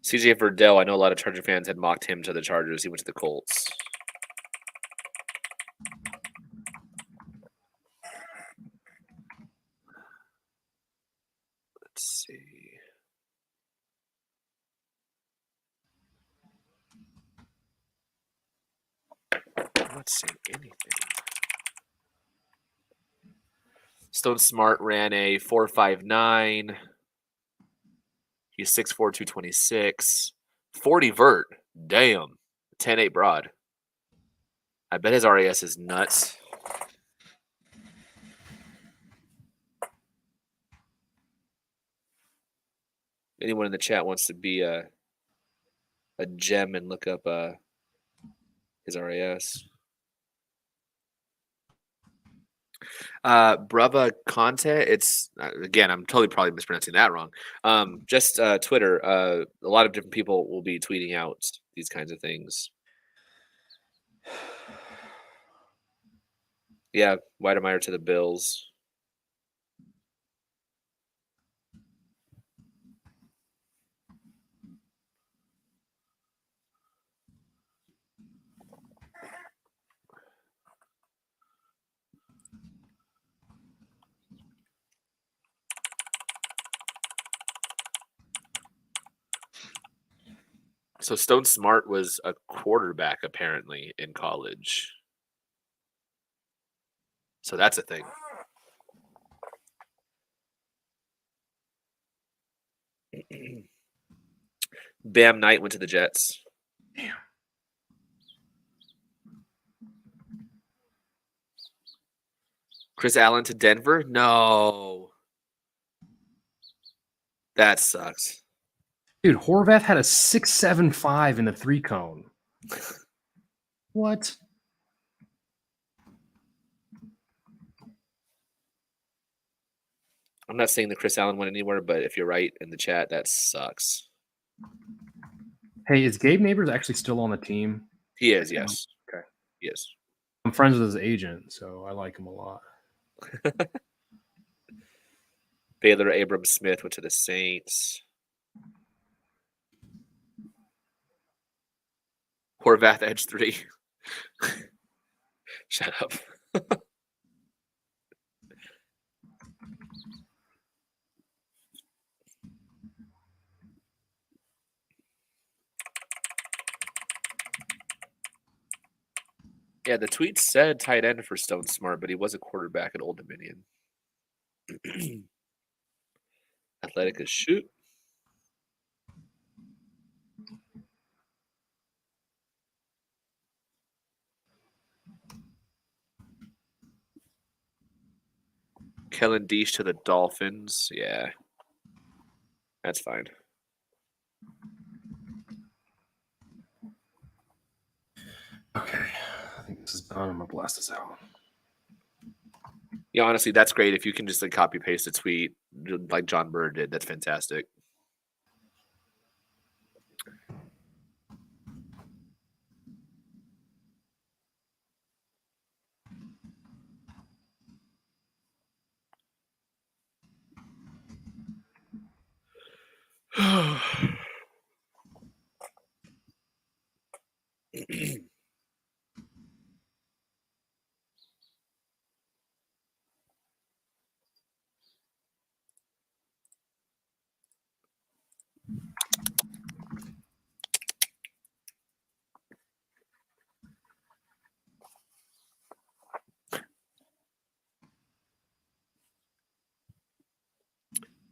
CJ Verdell, I know a lot of Charger fans had mocked him to the Chargers. He went to the Colts. Let's see. I'm not seeing anything. Stone Smart ran a 4.59. He's 6'4", 226. 40 vert. Damn. 10.8 broad. I bet his RAS is nuts. Anyone in the chat wants to be a gem and look up his RAS. Brava Conte. It's again, I'm totally probably mispronouncing that wrong. Just Twitter. A lot of different people will be tweeting out these kinds of things. Yeah, Weidemeyer to the Bills. So Stone Smart was a quarterback apparently in college. So that's a thing. Bam Knight went to the Jets. Damn. Chris Allen to Denver? No. That sucks. Dude, Horvath had a 6.75 in the 3-cone. What? I'm not saying that Chris Allen went anywhere, but if you're right in the chat, that sucks. Hey, is Gabe Neighbors actually still on the team? He is, yes. Okay. He is. I'm friends with his agent, so I like him a lot. Baylor Abram Smith went to the Saints. Horvath edge 3. Shut up. Yeah, the tweet said tight end for Stone Smart, but he was a quarterback at Old Dominion. Athletic as shoot. Kellen Deesh to the Dolphins. Yeah. That's fine. Okay. I think this is done. I'm going to blast this out. Yeah, honestly, that's great. If you can just like copy paste a tweet like John Bird did, that's fantastic.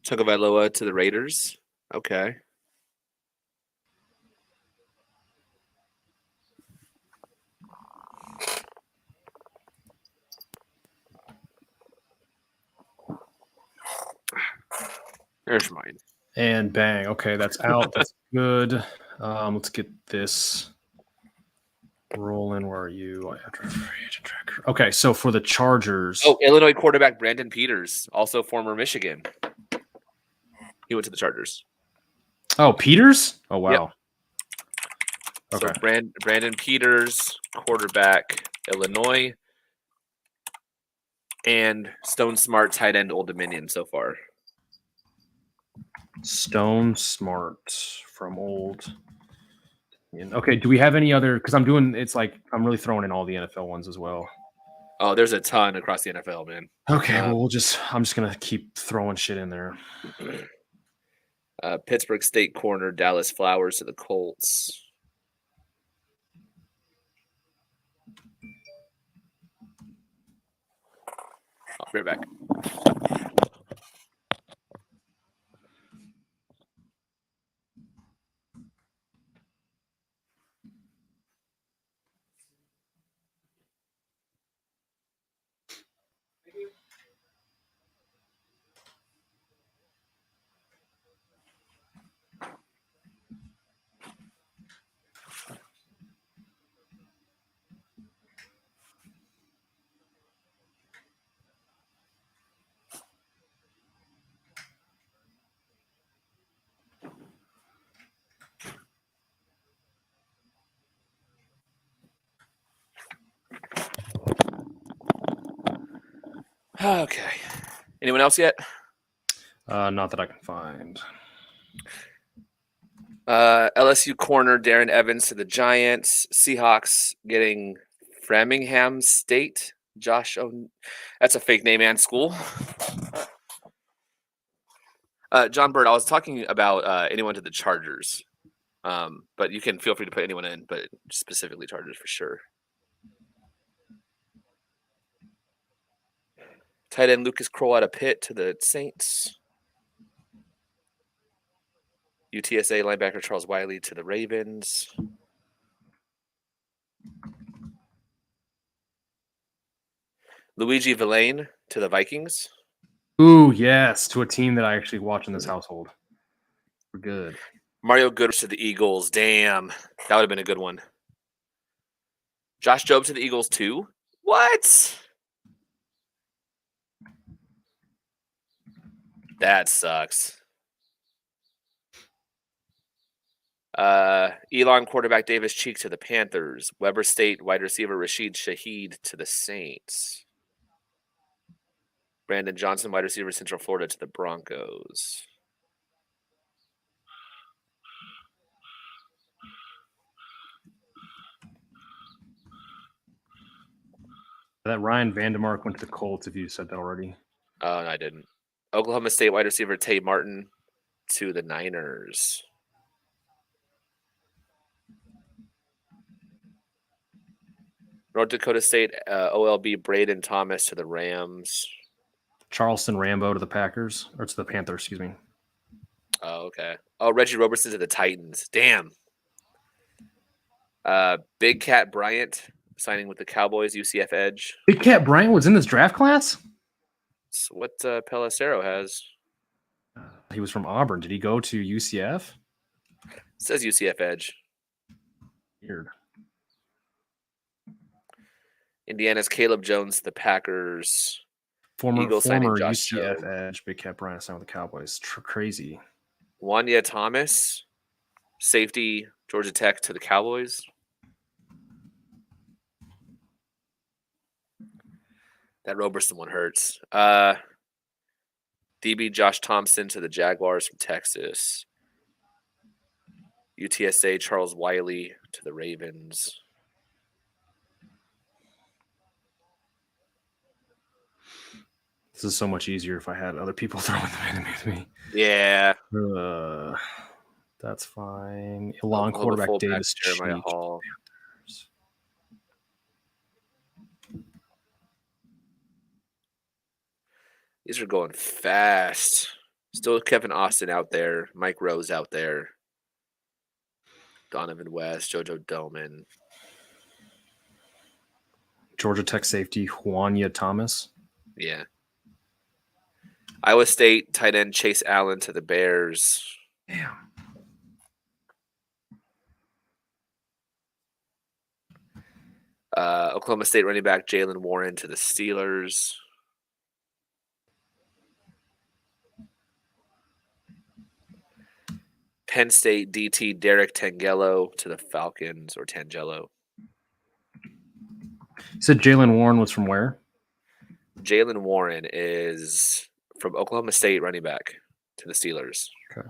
Tagovailoa to the Raiders. Okay. There's mine. And bang. Okay, that's out. That's good. Let's get this rolling. Where are you? Okay, so for the Chargers. Oh, Illinois quarterback Brandon Peters, also former Michigan. He went to the Chargers. Oh, Peters? Oh, wow. Yep. Okay. So Brandon Peters, quarterback, Illinois, and Stone Smart, tight end, Old Dominion so far. Stone Smart from Old. Okay, do we have any other? Because I'm really throwing in all the NFL ones as well. Oh, there's a ton across the NFL, man. Okay, well, I'm just gonna keep throwing shit in there. Pittsburgh State corner Dallas Flowers to the Colts. I'll be right back. Okay. Anyone else yet? Not that I can find. LSU corner Darren Evans to the Giants. Seahawks getting Framingham State. That's a fake name and school. John Bird, I was talking about anyone to the Chargers, but you can feel free to put anyone in, but specifically Chargers for sure. Tight end Lucas Kroll out of Pitt to the Saints. UTSA linebacker Charles Wiley to the Ravens. Luigi Villain to the Vikings. Ooh, yes, to a team that I actually watch in this household. We're good. Mario Goodrich to the Eagles. Damn, that would have been a good one. Josh Jobe to the Eagles too. What? That sucks. Elon quarterback Davis Cheek to the Panthers. Weber State wide receiver Rashid Shaheed to the Saints. Brandon Johnson wide receiver Central Florida to the Broncos. That Ryan Vandemark went to the Colts, if you said that already. Oh, no, I didn't. Oklahoma State wide receiver Tay Martin to the Niners. North Dakota State OLB Braden Thomas to the Rams. Charleston Rambo to the Packers, or to the Panthers, excuse me. Oh, okay. Oh, Reggie Roberson to the Titans. Damn. Big Cat Bryant signing with the Cowboys, UCF Edge. Big Cat Bryant was in this draft class? That's what Pelissero has. He was from Auburn. Did he go to UCF? It says UCF Edge. Weird. Indiana's Caleb Jones to the Packers. Former Josh UCF Jobe. Edge, Big Cat Bryant signed with the Cowboys. Crazy. Wanya Thomas, safety, Georgia Tech to the Cowboys. That Roberson one hurts. DB Josh Thompson to the Jaguars from Texas. UTSA Charles Wiley to the Ravens. This is so much easier if I had other people throwing them in with me. Yeah. That's fine. Elon quarterback Davis Jeremiah Hall. These are going fast. Still Kevin Austin out there. Mike Rose out there. Donovan West, JoJo Doman. Georgia Tech safety Juanya Thomas. Yeah. Iowa State tight end Chase Allen to the Bears. Damn. Oklahoma State running back Jalen Warren to the Steelers. Penn State DT Derek Tangelo to the Falcons, or Tangelo. You said Jalen Warren was from where? Jalen Warren is from Oklahoma State running back to the Steelers. Okay.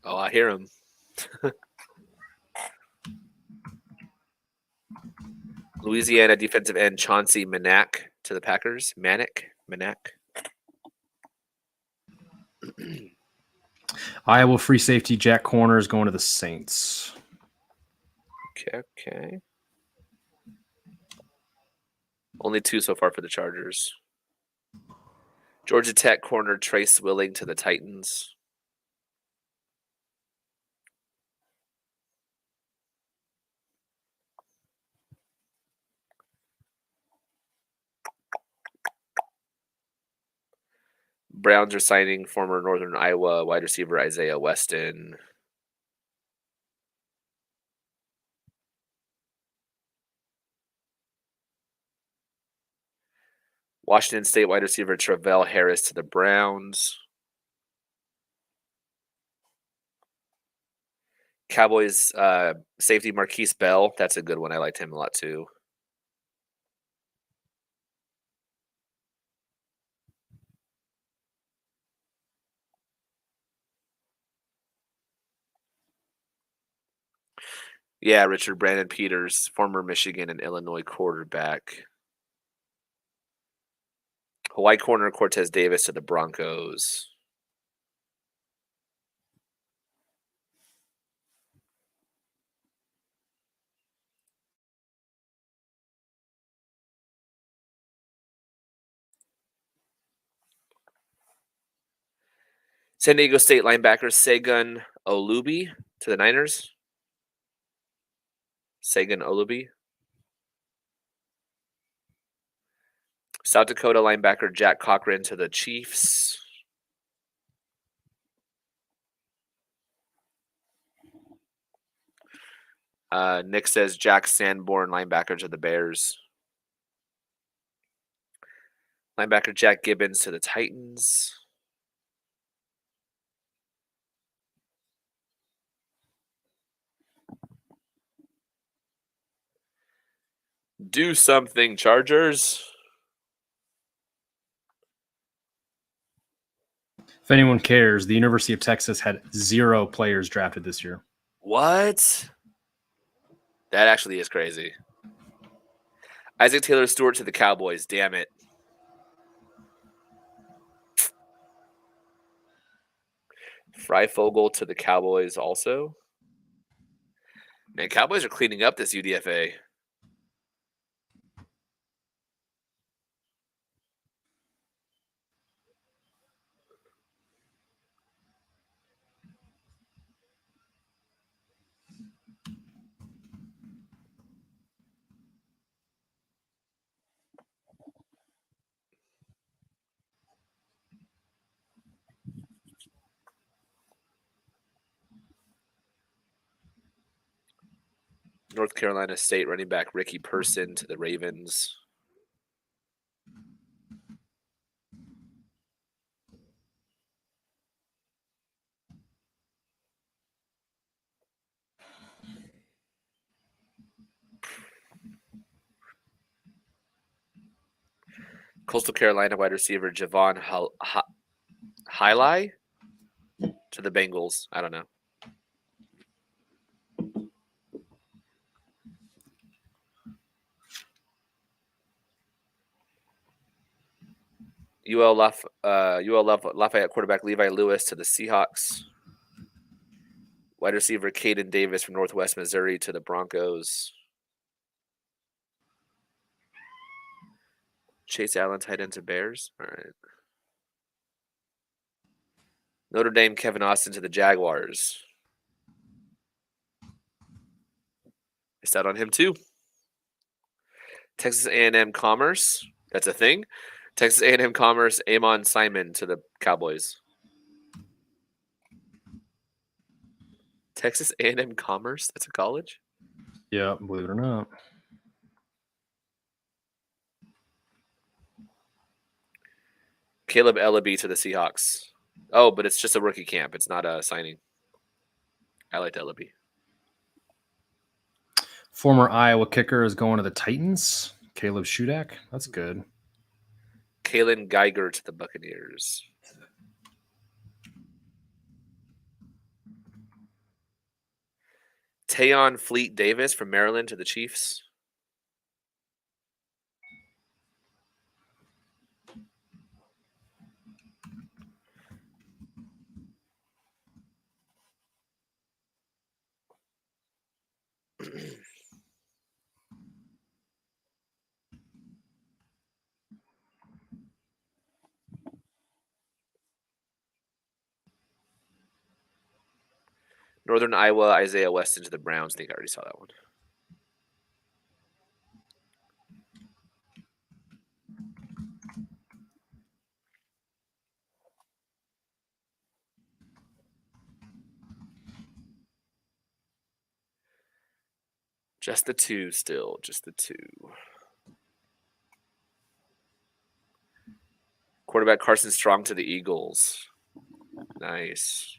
Oh, I hear him. Louisiana defensive end Chauncey Manac to the Packers. Manac. Iowa free safety Jack Corner is going to the Saints. Okay. Only 2 so far for the Chargers. Georgia Tech corner Trace Willing to the Titans. Browns are signing former Northern Iowa wide receiver Isaiah Weston. Washington State wide receiver Travell Harris to the Browns. Cowboys safety Marquise Bell. That's a good one. I liked him a lot too. Yeah, Richard Brandon Peters, former Michigan and Illinois quarterback. Hawaii corner Cortez Davis to the Broncos. San Diego State linebacker Segun Olubi to the Niners. Segun Olubi. South Dakota linebacker Jack Cochran to the Chiefs. Nick says Jack Sanborn, linebacker to the Bears. Linebacker Jack Gibbons to the Titans. Do something, Chargers. If anyone cares, the University of Texas had 0 players drafted this year. What? That actually is crazy. Isaac Taylor Stewart to the Cowboys. Damn it. Freifogel to the Cowboys also. Man, Cowboys are cleaning up this UDFA. North Carolina State running back Ricky Person to the Ravens. Coastal Carolina wide receiver Javon Hiley to the Bengals. I don't know. Lafayette quarterback Levi Lewis to the Seahawks. Wide receiver Caden Davis from Northwest Missouri to the Broncos. Chase Allen tight end to Bears. All right. Notre Dame Kevin Austin to the Jaguars. Missed out on him too. Texas A&M Commerce. That's a thing. Texas A&M Commerce Amon Simon to the Cowboys. Texas A&M Commerce. That's a college. Yeah, believe it or not. Caleb Ellaby to the Seahawks. Oh, but it's just a rookie camp. It's not a signing. I liked Ellaby. Former Iowa kicker is going to the Titans. Caleb Shudak. That's good. Kalen Geiger to the Buccaneers. Tayon Fleet Davis from Maryland to the Chiefs. Northern Iowa, Isaiah Weston to the Browns. I think I already saw that one. Just the two still. Just the two. Quarterback Carson Strong to the Eagles. Nice.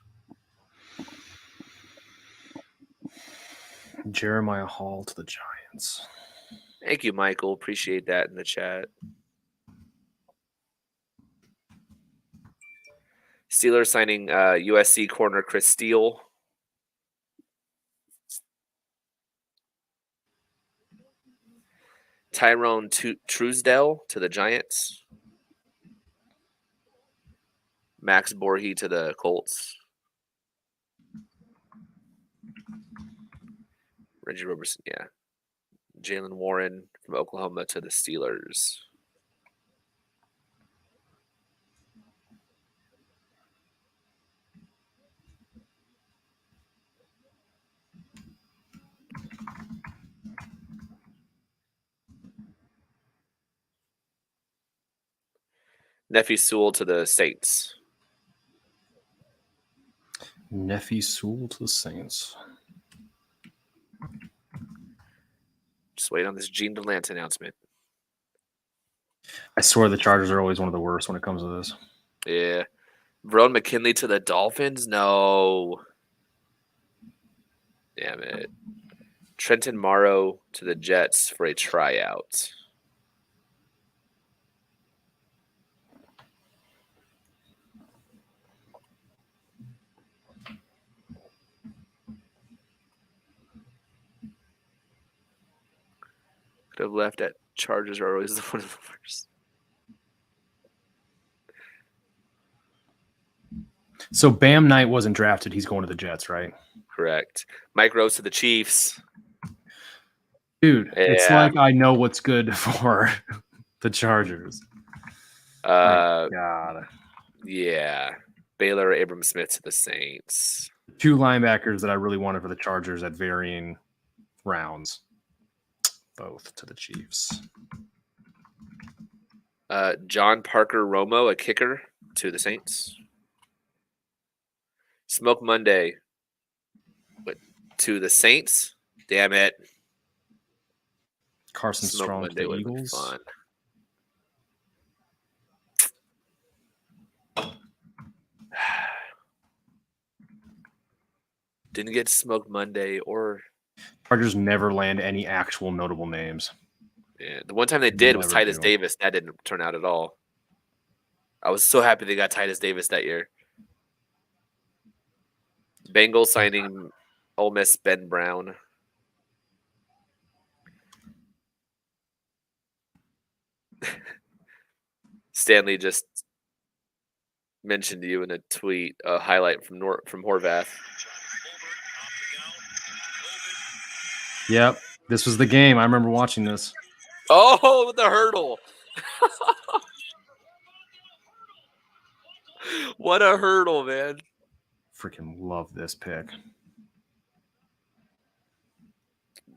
Jeremiah Hall to the Giants. Thank you, Michael. Appreciate that in the chat. Steelers signing USC corner Chris Steele. Tyrone Truesdell to the Giants. Max Borhe to the Colts. Reggie Roberson, yeah. Jalen Warren from Oklahoma to the Steelers. Nephi Sewell to the Saints. Nephi Sewell to the Saints. Just wait on this Gene DeLance announcement. I swear the Chargers are always one of the worst when it comes to this. Yeah. Verone McKinley to the Dolphins? No. Damn it. Trenton Morrow to the Jets for a tryout. Could have left at Chargers are always one of the worst. So Bam Knight wasn't drafted. He's going to the Jets, right? Correct. Mike Rose to the Chiefs. Dude, it's Yeah. like I know what's good for the Chargers. My God. Yeah. Baylor Abram Smith to the Saints. Two linebackers that I really wanted for the Chargers at varying rounds. Both to the Chiefs. John Parker Romo, a kicker, to the Saints. Smoke Monday to the Saints. Damn it. Carson Smoke Strong Monday to the would have been Eagles. fun. Didn't get Smoke Monday or Chargers never land any actual notable names. yeah. The one time they did was Never Titus do. Davis. That didn't turn out at all. I was so happy they got Titus Davis that year. Bengals signing Ole Miss Ben Brown. Stanley just mentioned you in a tweet, a highlight from Horvath. Yep. This was the game. I remember watching this. Oh, the hurdle. What a hurdle, man. Freaking love this pick.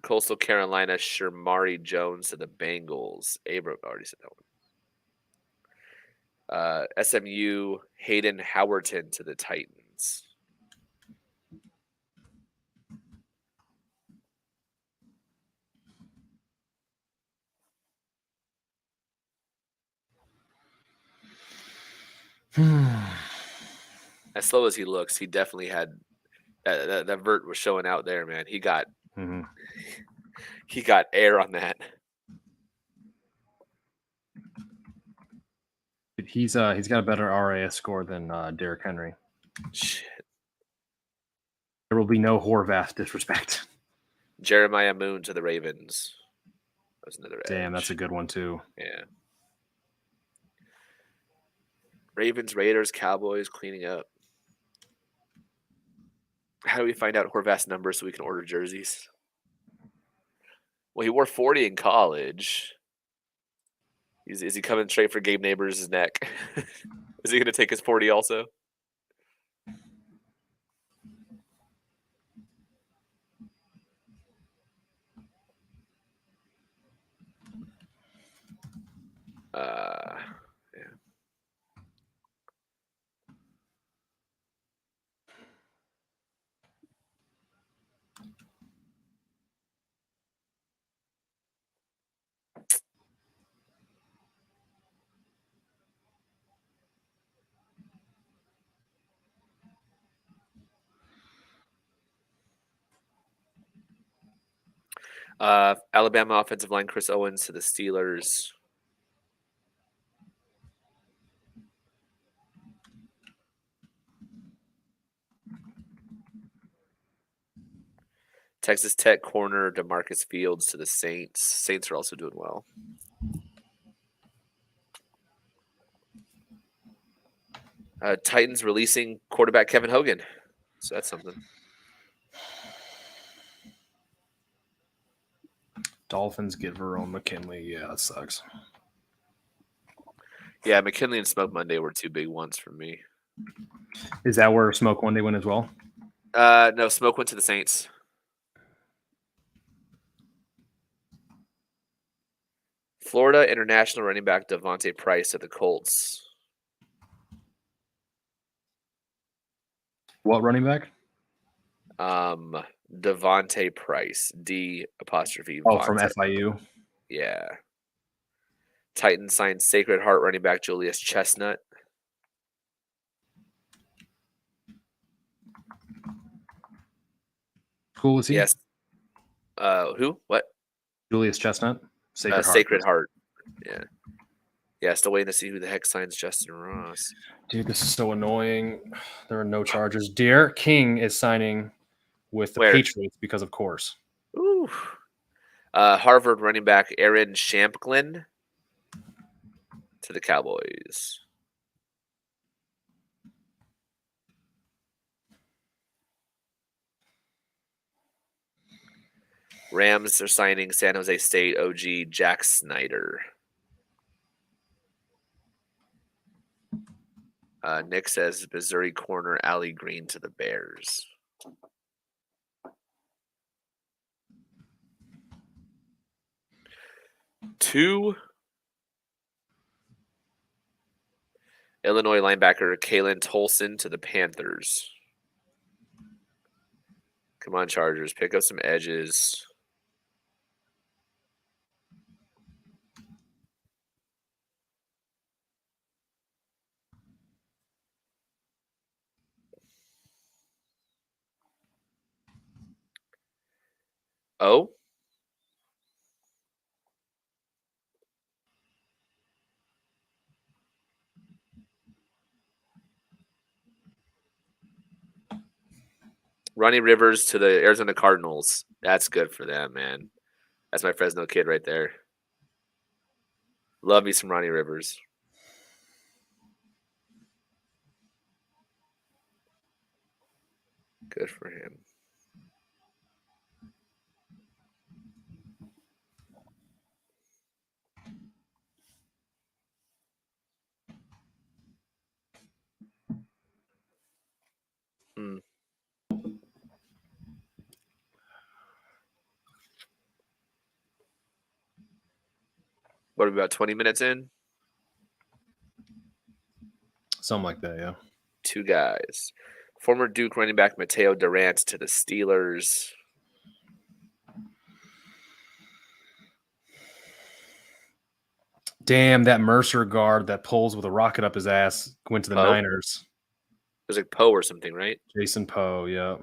Coastal Carolina, Shermari Jones to the Bengals. Abram already said that one. SMU, Hayden Howerton to the Titans. As slow as he looks, he definitely had that vert was showing out there, man. He got air on that. He's got a better RAS score than Derrick Henry. Shit. There will be no Horvath disrespect. Jeremiah Moon to the Ravens. That's another Damn, edge. that's a good one too. Yeah. Ravens, Raiders, Cowboys cleaning up. How do we find out Horvath's number so we can order jerseys? Well, he wore 40 in college. Is he coming straight for Gabe Neighbors' neck? Is he going to take his 40 also? Yeah. Alabama offensive line Chris Owens to the Steelers. Texas Tech corner DeMarcus Fields to the Saints. Saints are also doing well. Titans releasing quarterback Kevin Hogan. So that's something. Dolphins get Verone McKinley. Yeah, that sucks. Yeah, McKinley and Smoke Monday were two big ones for me. Is that where Smoke one day went as well? No, Smoke went to the Saints. Florida international running back Devontae Price to the Colts. What running back? Devontae Price. D apostrophe. Oh, from Vontae. FIU. Yeah. Titans signed Sacred Heart running back Julius Chestnut. Cool was he? Yes. Who? What? Julius Chestnut. Sacred Heart. Yeah. Yeah, still waiting to see who the heck signs Justin Ross. Dude, this is so annoying. There are no Chargers. Derek King is signing with the Where? Patriots because of course. Ooh. Harvard running back Aaron Shamplin to the Cowboys. Rams are signing San Jose State OG Jack Snyder. Nick says Missouri corner Allie Green to the Bears. Two Illinois linebacker Kalen Tolson to the Panthers. Come on, Chargers. Pick up some edges. Oh? Ronnie Rivers to the Arizona Cardinals. That's good for them, man. That's my Fresno kid right there. Love me some Ronnie Rivers. Good for him. What are we about 20 minutes in? Something like that, yeah. 2 guys. Former Duke running back Mateo Durant to the Steelers. Damn, that Mercer guard that pulls with a rocket up his ass went to the Poe? Niners. It was like Poe or something, right? Jason Poe, yeah.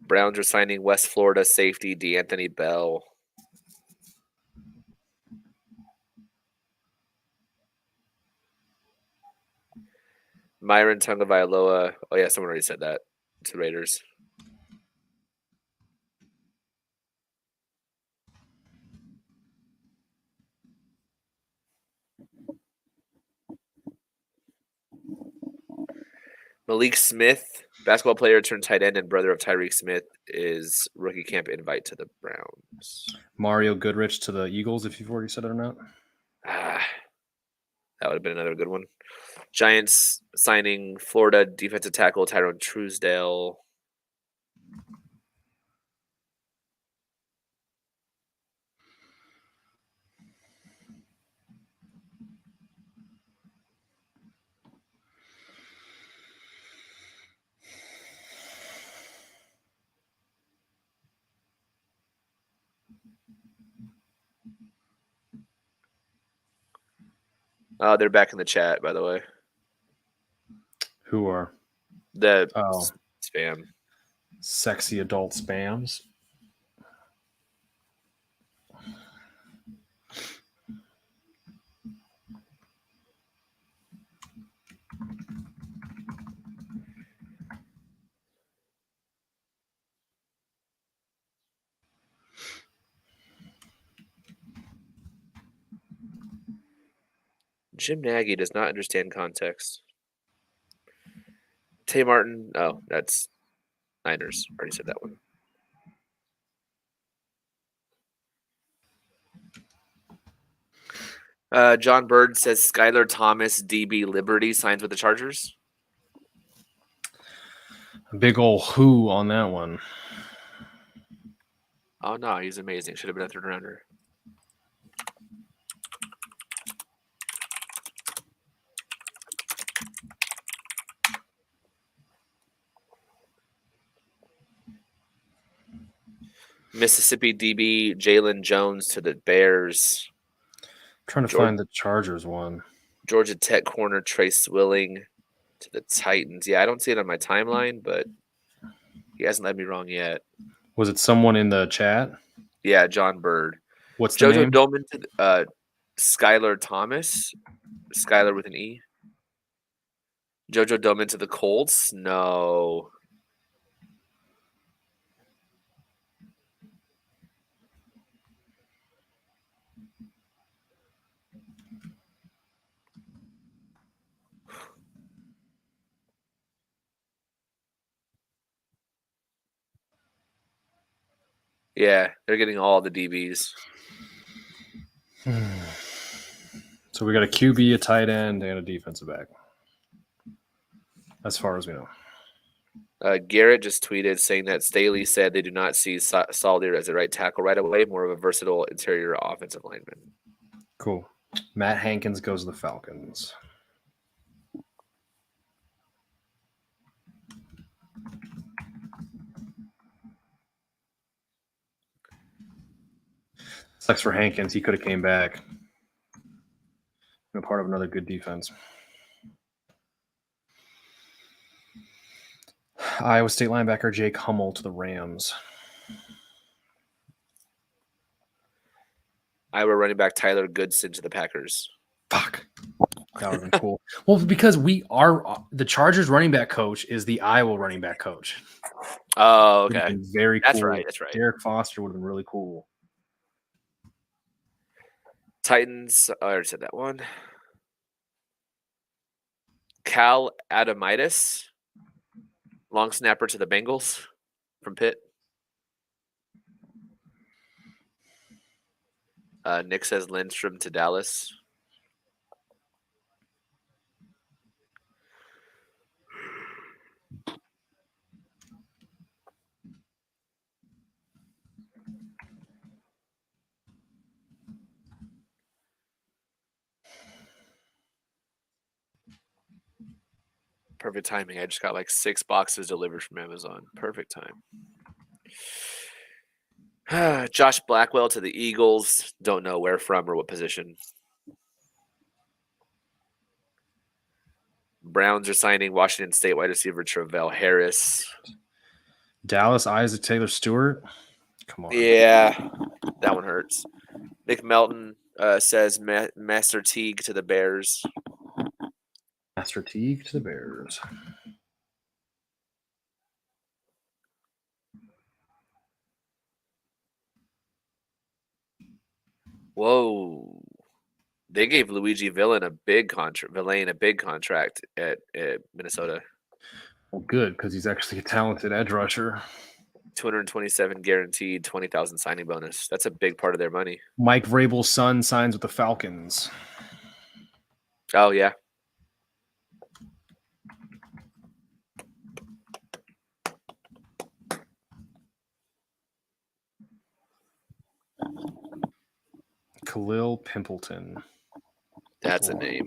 Browns are signing West Florida safety DeAnthony Bell. Myron Tagovailoa. Oh, yeah, someone already said that. It's the Raiders. Malik Smith, basketball player turned tight end and brother of Tyreek Smith, is rookie camp invite to the Browns. Mario Goodrich to the Eagles, if you've already said it or not. Ah, that would have been another good one. Giants signing Florida defensive tackle Tyrone Truesdale. Oh, they're back in the chat, by the way. Who are The Oh. spam. Sexy adult spams? Jim Nagy does not understand context. Tay Martin. Oh, that's Niners. Already said that one. John Bird says Skylar Thomas, DB Liberty, signs with the Chargers. Big ol' who on that one. Oh, no, he's amazing. Should have been a third rounder. Mississippi DB Jalen Jones to the Bears. Trying to find the Chargers one. Georgia Tech corner Trace Swilling to the Titans. Yeah, I don't see it on my timeline, but he hasn't led me wrong yet. Was it someone in the chat? Yeah, John Bird. What's the Jojo name? Dolman to Skylar Thomas. Skylar with an E. Jojo Dolman to the Colts. No. Yeah, they're getting all the DBs. So we got a QB, a tight end, and a defensive back. As far as we know. Garrett just tweeted saying that Staley said they do not see Saldier as a right tackle right away, more of a versatile interior offensive lineman. Cool. Matt Hankins goes to the Falcons. Sucks for Hankins. He could have came back. Been part of another good defense. Iowa State linebacker Jake Hummel to the Rams. Iowa running back Tyler Goodson to the Packers. Fuck. That would have been cool. Well, because the Chargers running back coach is the Iowa running back coach. Oh, Would have okay. been very That's cool. right. That's right. Derek Foster would have been really cool. Titans. I already said that one. Cal Adamitis, long snapper to the Bengals from Pitt. Nick says Lindstrom to Dallas. Perfect timing. I just got like 6 boxes delivered from Amazon. Perfect time. Josh Blackwell to the Eagles. Don't know where from or what position. Browns are signing Washington State wide receiver Travell Harris. Dallas Isaac Taylor Stewart. Come on. Yeah, that one hurts. Nick Melton says Master Teague to the Bears. Master Teague to the Bears. Whoa. They gave Luigi Villain a big contract at Minnesota. Well, good, because he's actually a talented edge rusher. 227 guaranteed, 20,000 signing bonus. That's a big part of their money. Mike Vrabel's son signs with the Falcons. Oh, yeah. Khalil Pimpleton. That's a name.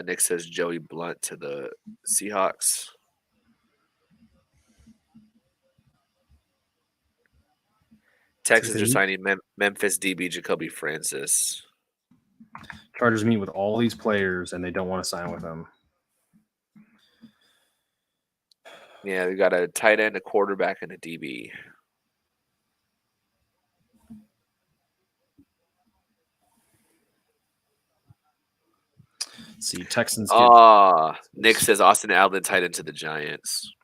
Nick says Joey Blunt to the Seahawks. Texans are signing Memphis DB Jacoby Francis. Chargers meet with all these players, and they don't want to sign with them. Yeah, they got a tight end, a quarterback, and a DB. Let's see, Texans. Nick says Austin Allen tight end to the Giants.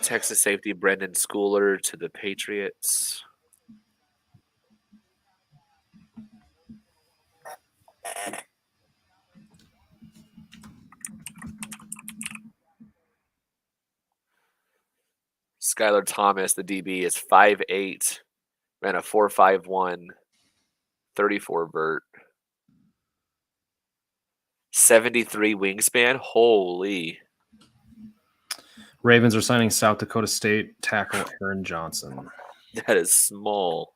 Texas safety Brendan Schooler to the Patriots. Skylar Thomas, the DB, is 5'8", ran a 4.51, 34 vert, 73 wingspan. Holy. Ravens are signing South Dakota State tackle Aaron Johnson. That is small.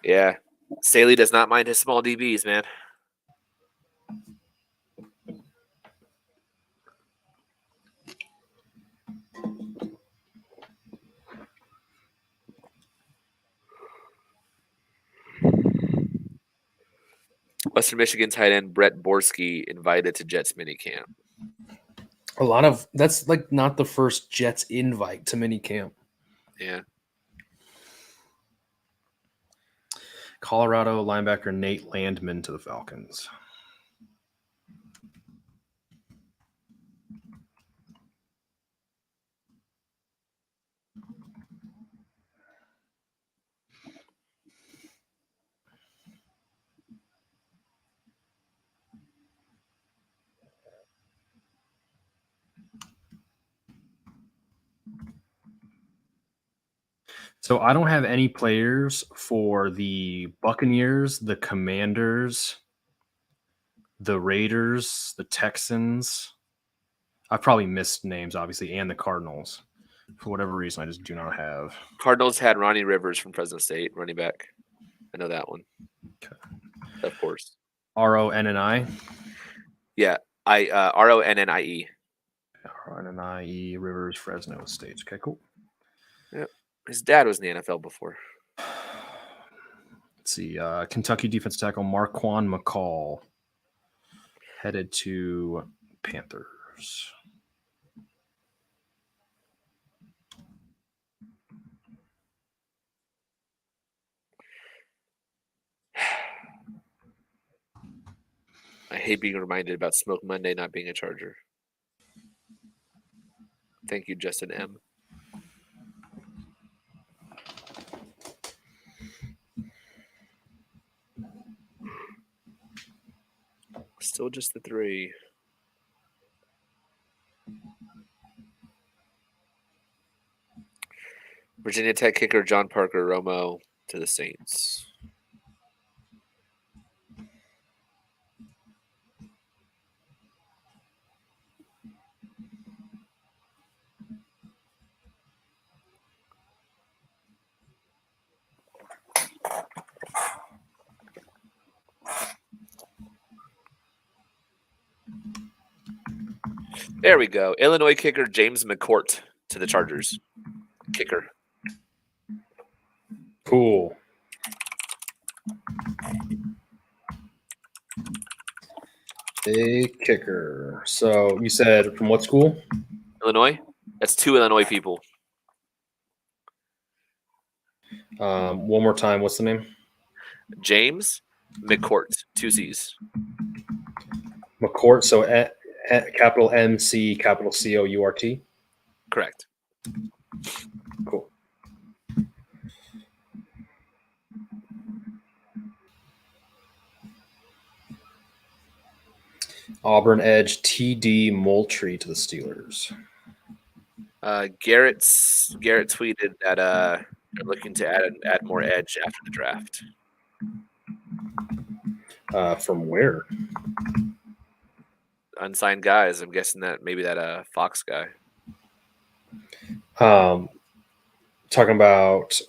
Yeah. Staley does not mind his small DBs, man. Western Michigan tight end Brett Borski invited to Jets minicamp. A lot of that's like not the first Jets invite to minicamp. Yeah. Colorado linebacker Nate Landman to the Falcons. So I don't have any players for the Buccaneers, the Commanders, the Raiders, the Texans. I've probably missed names, obviously, and the Cardinals. For whatever reason, I just do not have. Cardinals had Ronnie Rivers from Fresno State, running back. I know that one. Okay. Of course. RONNI. Yeah. RONNIE. RONNIE, Rivers, Fresno State. Okay, cool. Yep. His dad was in the NFL before. Let's see. Kentucky defensive tackle Marquand McCall headed to Panthers. I hate being reminded about Smoke Monday not being a Charger. Thank you, Justin M. Still just the 3. Virginia Tech kicker John Parker Romo to the Saints. There we go. Illinois kicker James McCourt to the Chargers. Kicker. Cool. A kicker. So you said from what school? Illinois? That's 2 Illinois people. One more time. What's the name? James McCourt, 2 C's. McCourt. So capital MC, capital COURT. Correct. Cool. Auburn edge TD Moultrie to the Steelers. Garrett tweeted that they're looking to add more edge after the draft. From where? Unsigned guys. I'm guessing that maybe that Fox guy. Talking about.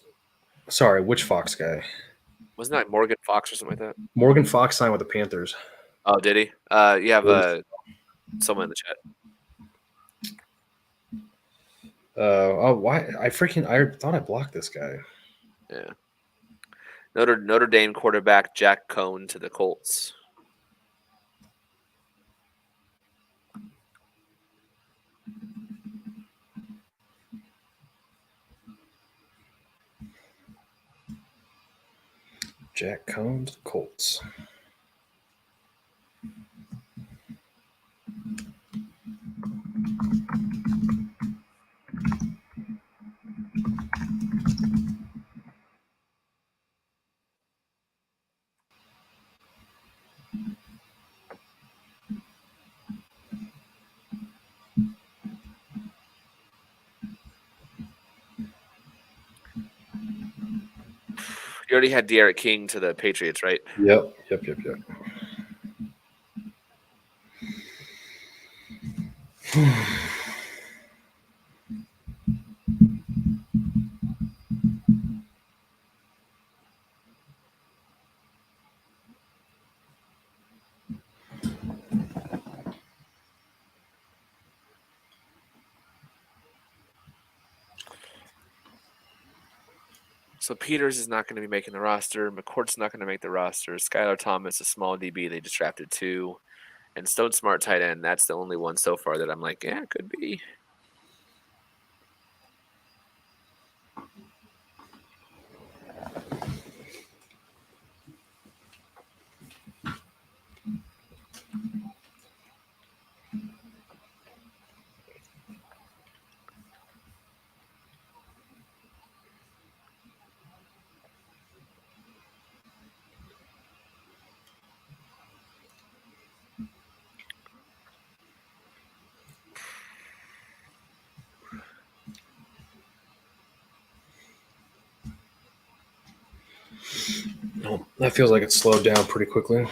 Sorry, which Fox guy? Wasn't that Morgan Fox or something like that? Morgan Fox signed with the Panthers. Oh, did he? You have someone in the chat. Why? I thought I blocked this guy. Yeah. Notre Dame quarterback Jack Cohn to the Colts. Jack Cohn to the Colts. You already had De'Aaron King to the Patriots, right? Yep. So Peters is not going to be making the roster. McCourt's not going to make the roster. Skylar Thomas, a small DB, they just drafted 2. And Stone Smart tight end, that's the only one so far that I'm like, yeah, it could be. Oh, that feels like it's slowed down pretty quickly.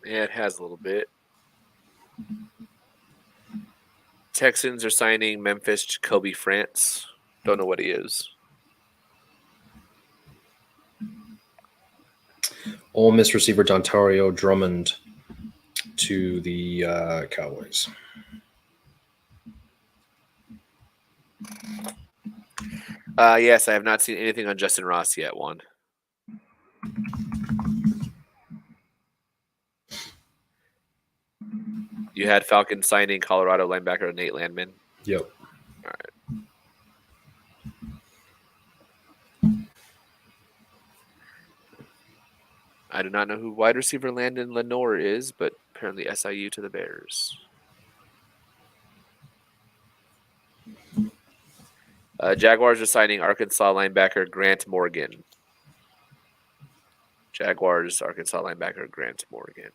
Yeah, it has a little bit. Texans are signing Memphis Jacoby France. Don't know what he is. Ole Miss receiver Dontario Drummond to the Cowboys. Yes, I have not seen anything on Justin Ross yet, Juan. You had Falcon signing Colorado linebacker Nate Landman. Yep. All right. I do not know who wide receiver Landon Lenore is, but apparently SIU to the Bears. Jaguars are signing Arkansas linebacker Grant Morgan. Jaguars, Arkansas linebacker Grant Morgan.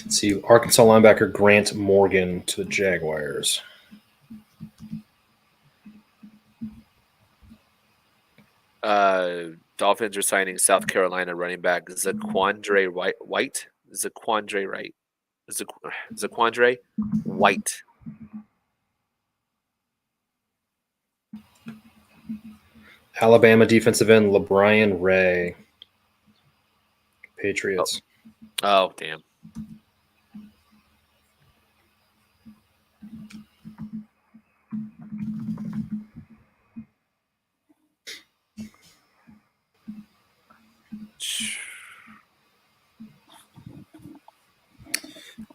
Let's see, Arkansas linebacker Grant Morgan to the Jaguars. Dolphins are signing South Carolina running back Zaquandre White. Zaquandre White. Alabama defensive end LeBrian Ray. Patriots. Oh, damn.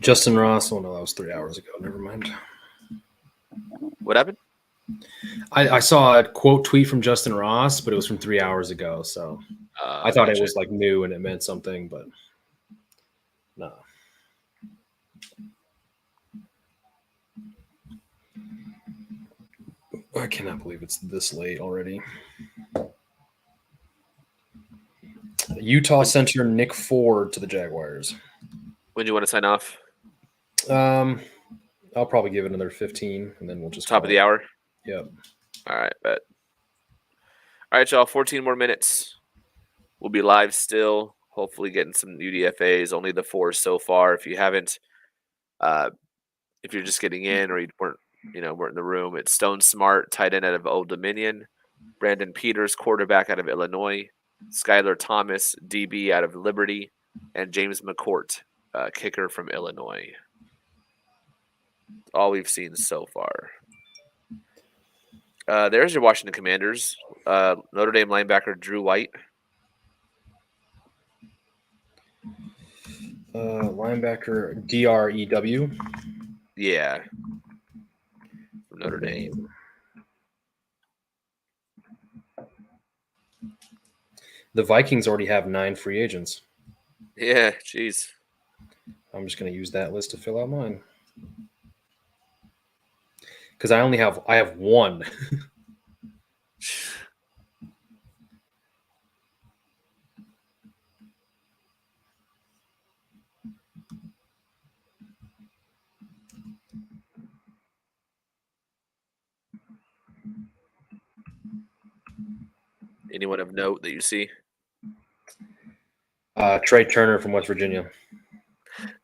Justin Ross. Oh, no, that was 3 hours ago. Never mind. What happened? I saw a quote tweet from Justin Ross, but it was from 3 hours ago. So I thought it was like new and it meant something, but no. I cannot believe it's this late already. Utah center Nick Ford to the Jaguars. When do you want to sign off? I'll probably give it another 15, and then we'll just Top of the hour? Yep. All right, bet. All right, y'all, 14 more minutes. We'll be live still, hopefully getting some UDFAs, only the 4 so far. If you haven't, if you're just getting in or you weren't in the room, it's Stone Smart, tight end out of Old Dominion, Brandon Peters, quarterback out of Illinois, Skylar Thomas, DB out of Liberty, and James McCourt, kicker from Illinois. All we've seen so far. There's your Washington Commanders. Notre Dame linebacker Drew White. Linebacker DREW. Yeah. From Notre Dame. The Vikings already have 9 free agents. Yeah, jeez. I'm just going to use that list to fill out mine. Because I have 1. Anyone of note that you see? Trey Turner from West Virginia.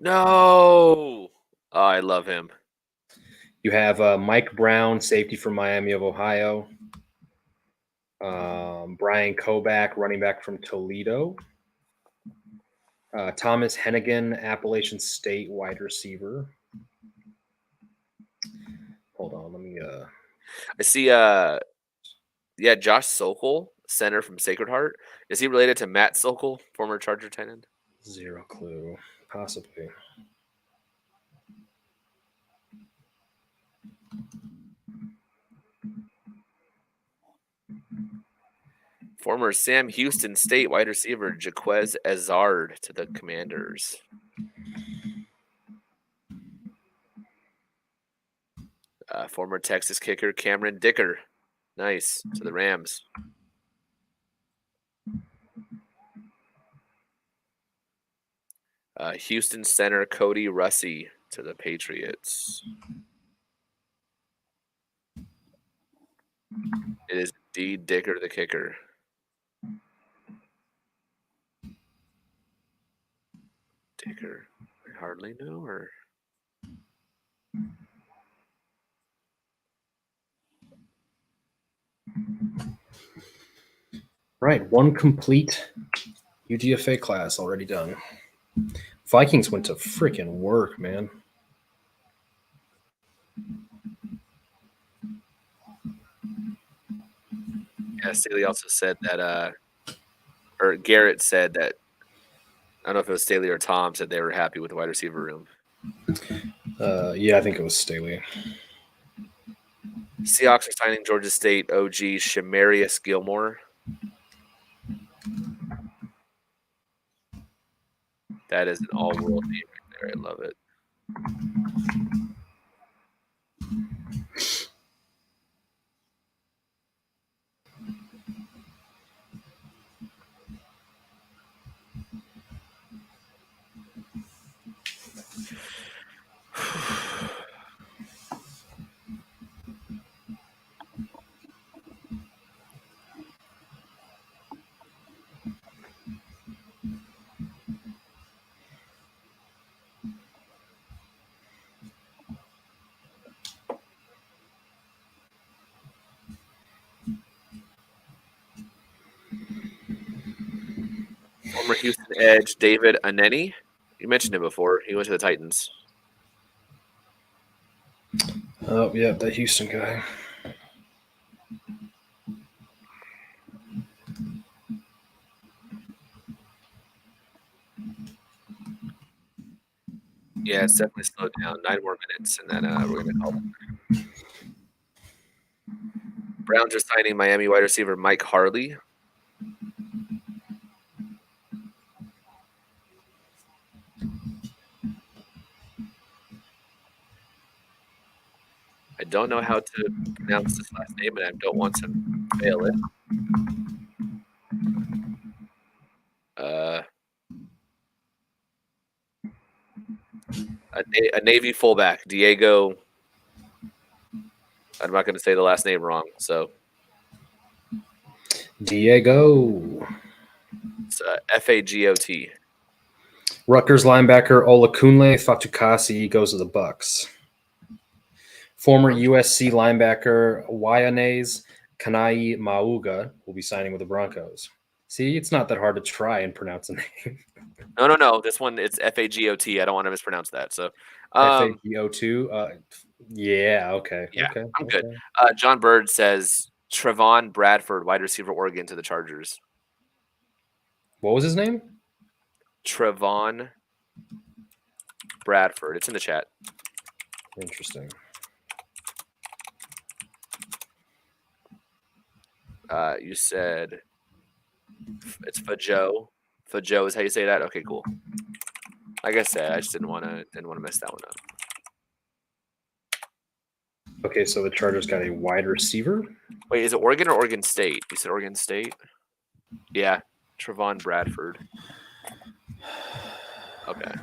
No. Oh, I love him. You have Mike Brown, safety from Miami of Ohio. Brian Koback, running back from Toledo. Thomas Hennigan, Appalachian State wide receiver. Hold on, let me. I see. Josh Sokol, center from Sacred Heart. Is he related to Matt Sokol, former Charger tight end? Zero clue. Possibly. Former Sam Houston State wide receiver Jaquez Azard to the Commanders. Former Texas kicker Cameron Dicker. Nice. To the Rams. Houston center Cody Russey to the Patriots. It is indeed Dicker the kicker. Dicker. I hardly know her. Right, 1 complete UDFA class already done. Vikings went to freaking work, man. Yeah, Staley also said that, or Garrett said that, I don't know if it was Staley or Tom said they were happy with the wide receiver room. Yeah, I think it was Staley. Seahawks are signing Georgia State OG Shamarius Gilmore. That is an all-world name right there. I love it. Former Houston Edge David Aneni. You mentioned him before. He went to the Titans. Oh, yeah, that Houston guy. Yeah, it's definitely slowed down. 9 more minutes, and then we're going to call it. Browns are signing Miami wide receiver Mike Harley. I don't know how to pronounce this last name, and I don't want to fail it. A Navy fullback, Diego. I'm not going to say the last name wrong, so Diego. it's Fagot. Rutgers linebacker Olakunle Fatukasi goes to the Bucks. Former USC linebacker Wyanes Kanai Mauga will be signing with the Broncos. See, it's not that hard to try and pronounce a name. No. This one, it's Fagot. I don't want to mispronounce that. So, FAGO2. Yeah. Okay. Yeah, Okay. I'm good. John Bird says Trevon Bradford, wide receiver, Oregon, to the Chargers. What was his name? Trevon Bradford. It's in the chat. Interesting. You said it's Fajo. Fajo is how you say that. Okay, cool. Like I said, I just didn't want to mess that one up. Okay, so the Chargers got a wide receiver. Wait, is it Oregon or Oregon State? You said Oregon State? Yeah, Trevon Bradford. Okay.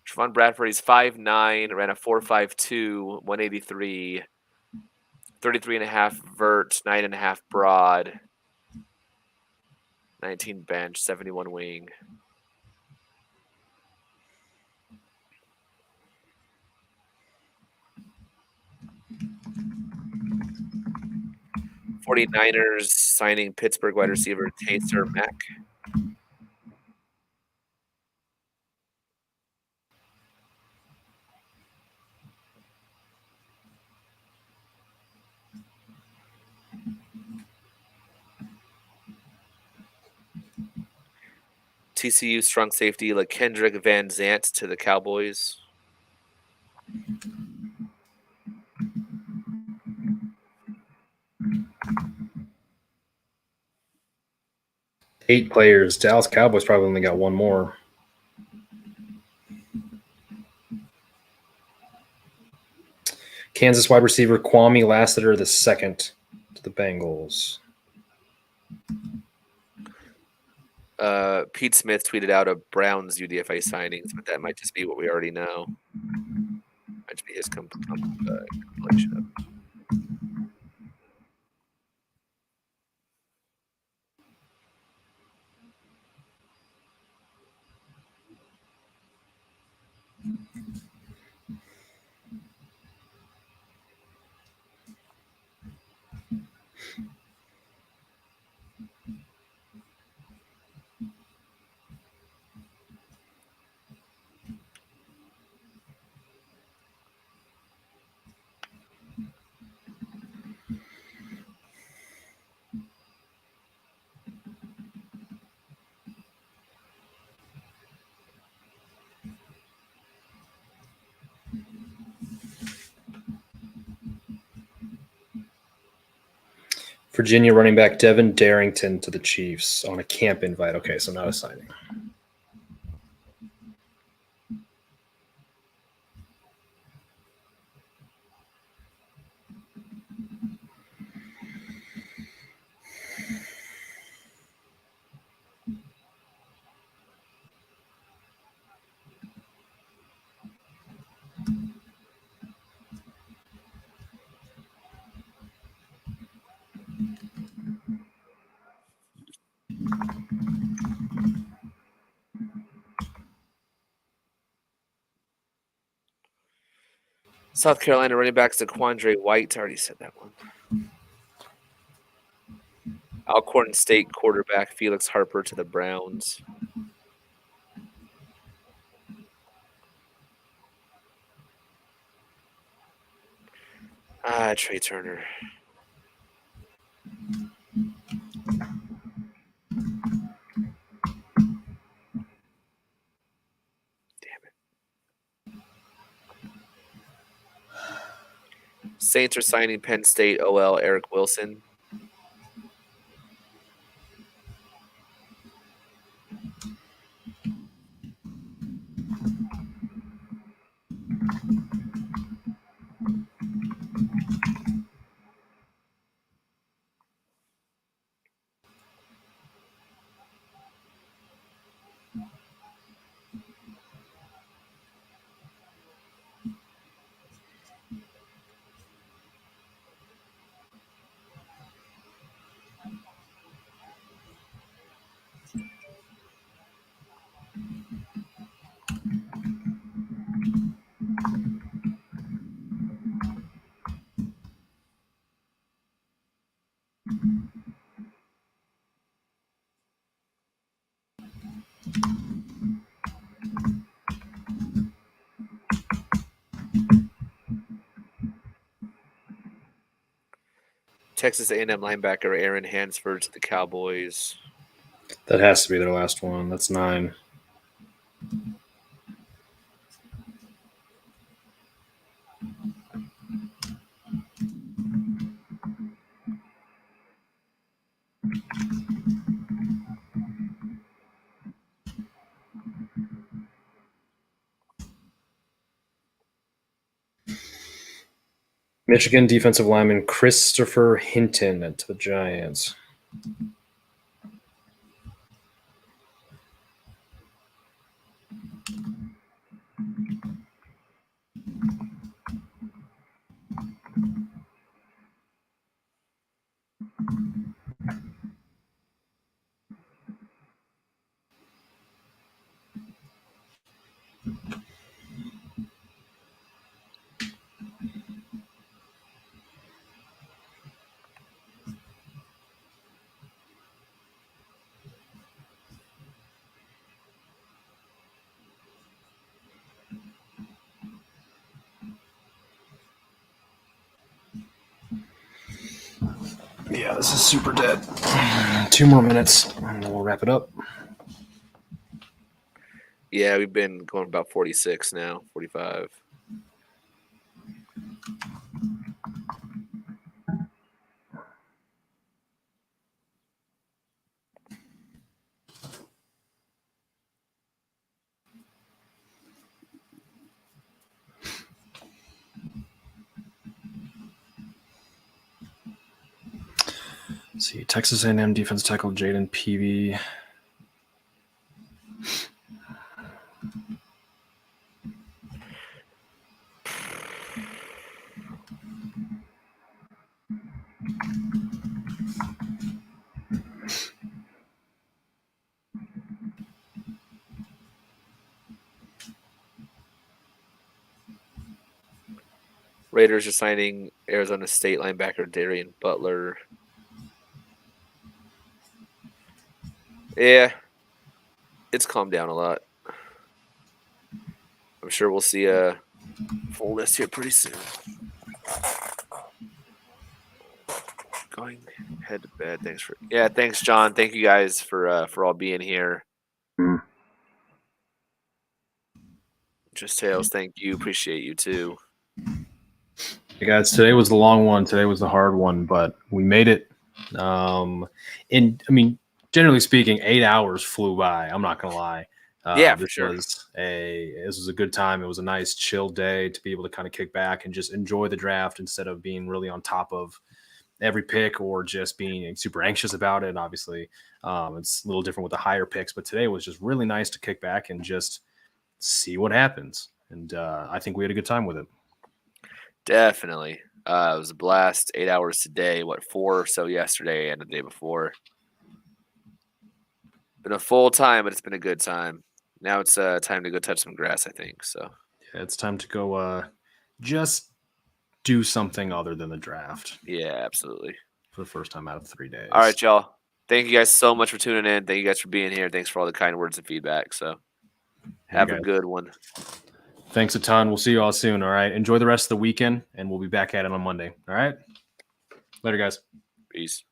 Trevon Bradford, he's 5'9", ran a 4.52, 183, 33.5 vert, 9.5 broad, 19 bench, 71 wing. '49ers signing Pittsburgh wide receiver Taser Mack. TCU strong safety LaKendrick Van Zant to the Cowboys. Eight players. Dallas Cowboys probably only got one more. Kansas wide receiver Kwame Lassiter the second to the Bengals. Pete Smith tweeted out a Browns UDFA signings, but that might just be what we already know. Might just be his compilation of it. Virginia running back Devin Darrington to the Chiefs on a camp invite. Okay, so not a signing. South Carolina running backs Daquandre White. I already said that one. Alcorn State quarterback Felix Harper to the Browns. Trey Turner. Saints are signing Penn State OL Eric Wilson. Texas A&M linebacker Aaron Hansford to the Cowboys. That has to be their last one. That's 9. Michigan defensive lineman Christopher Hinton to the Giants. Yeah, this is super dead. 2 more minutes, and then we'll wrap it up. Yeah, we've been going about 46 now, 45. Let's see, Texas A&M defense tackle Jaden Peavy. Raiders are signing Arizona State linebacker Darian Butler. Yeah, it's calmed down a lot. I'm sure we'll see a full list here pretty soon. Going head to bed. Thanks, John. Thank you guys for all being here. Just Tails, thank you. Appreciate you too. Hey guys, today was the long one. Today was the hard one, but we made it. And I mean, generally speaking, 8 hours flew by. I'm not gonna lie. Yeah, for this sure. was a good time. It was a nice chill day to be able to kind of kick back and just enjoy the draft instead of being really on top of every pick or just being super anxious about it. Obviously, it's a little different with the higher picks, but today was just really nice to kick back and just see what happens. And I think we had a good time with it. Definitely. It was a blast. 8 hours today. 4 or so yesterday and the day before. Been a full time, but it's been a good time. Now it's time to go touch some grass, I think. So Yeah, it's time to go just do something other than the draft yeah, absolutely. for the first time out of 3 days. All right, y'all. Thank you guys so much for tuning in. Thank you guys for being here. Thanks for all the kind words and feedback. So have a guys. good one. Thanks a ton. We'll see you all soon. All right. Enjoy the rest of the weekend, and we'll be back at it on Monday. All right. Later, guys. Peace.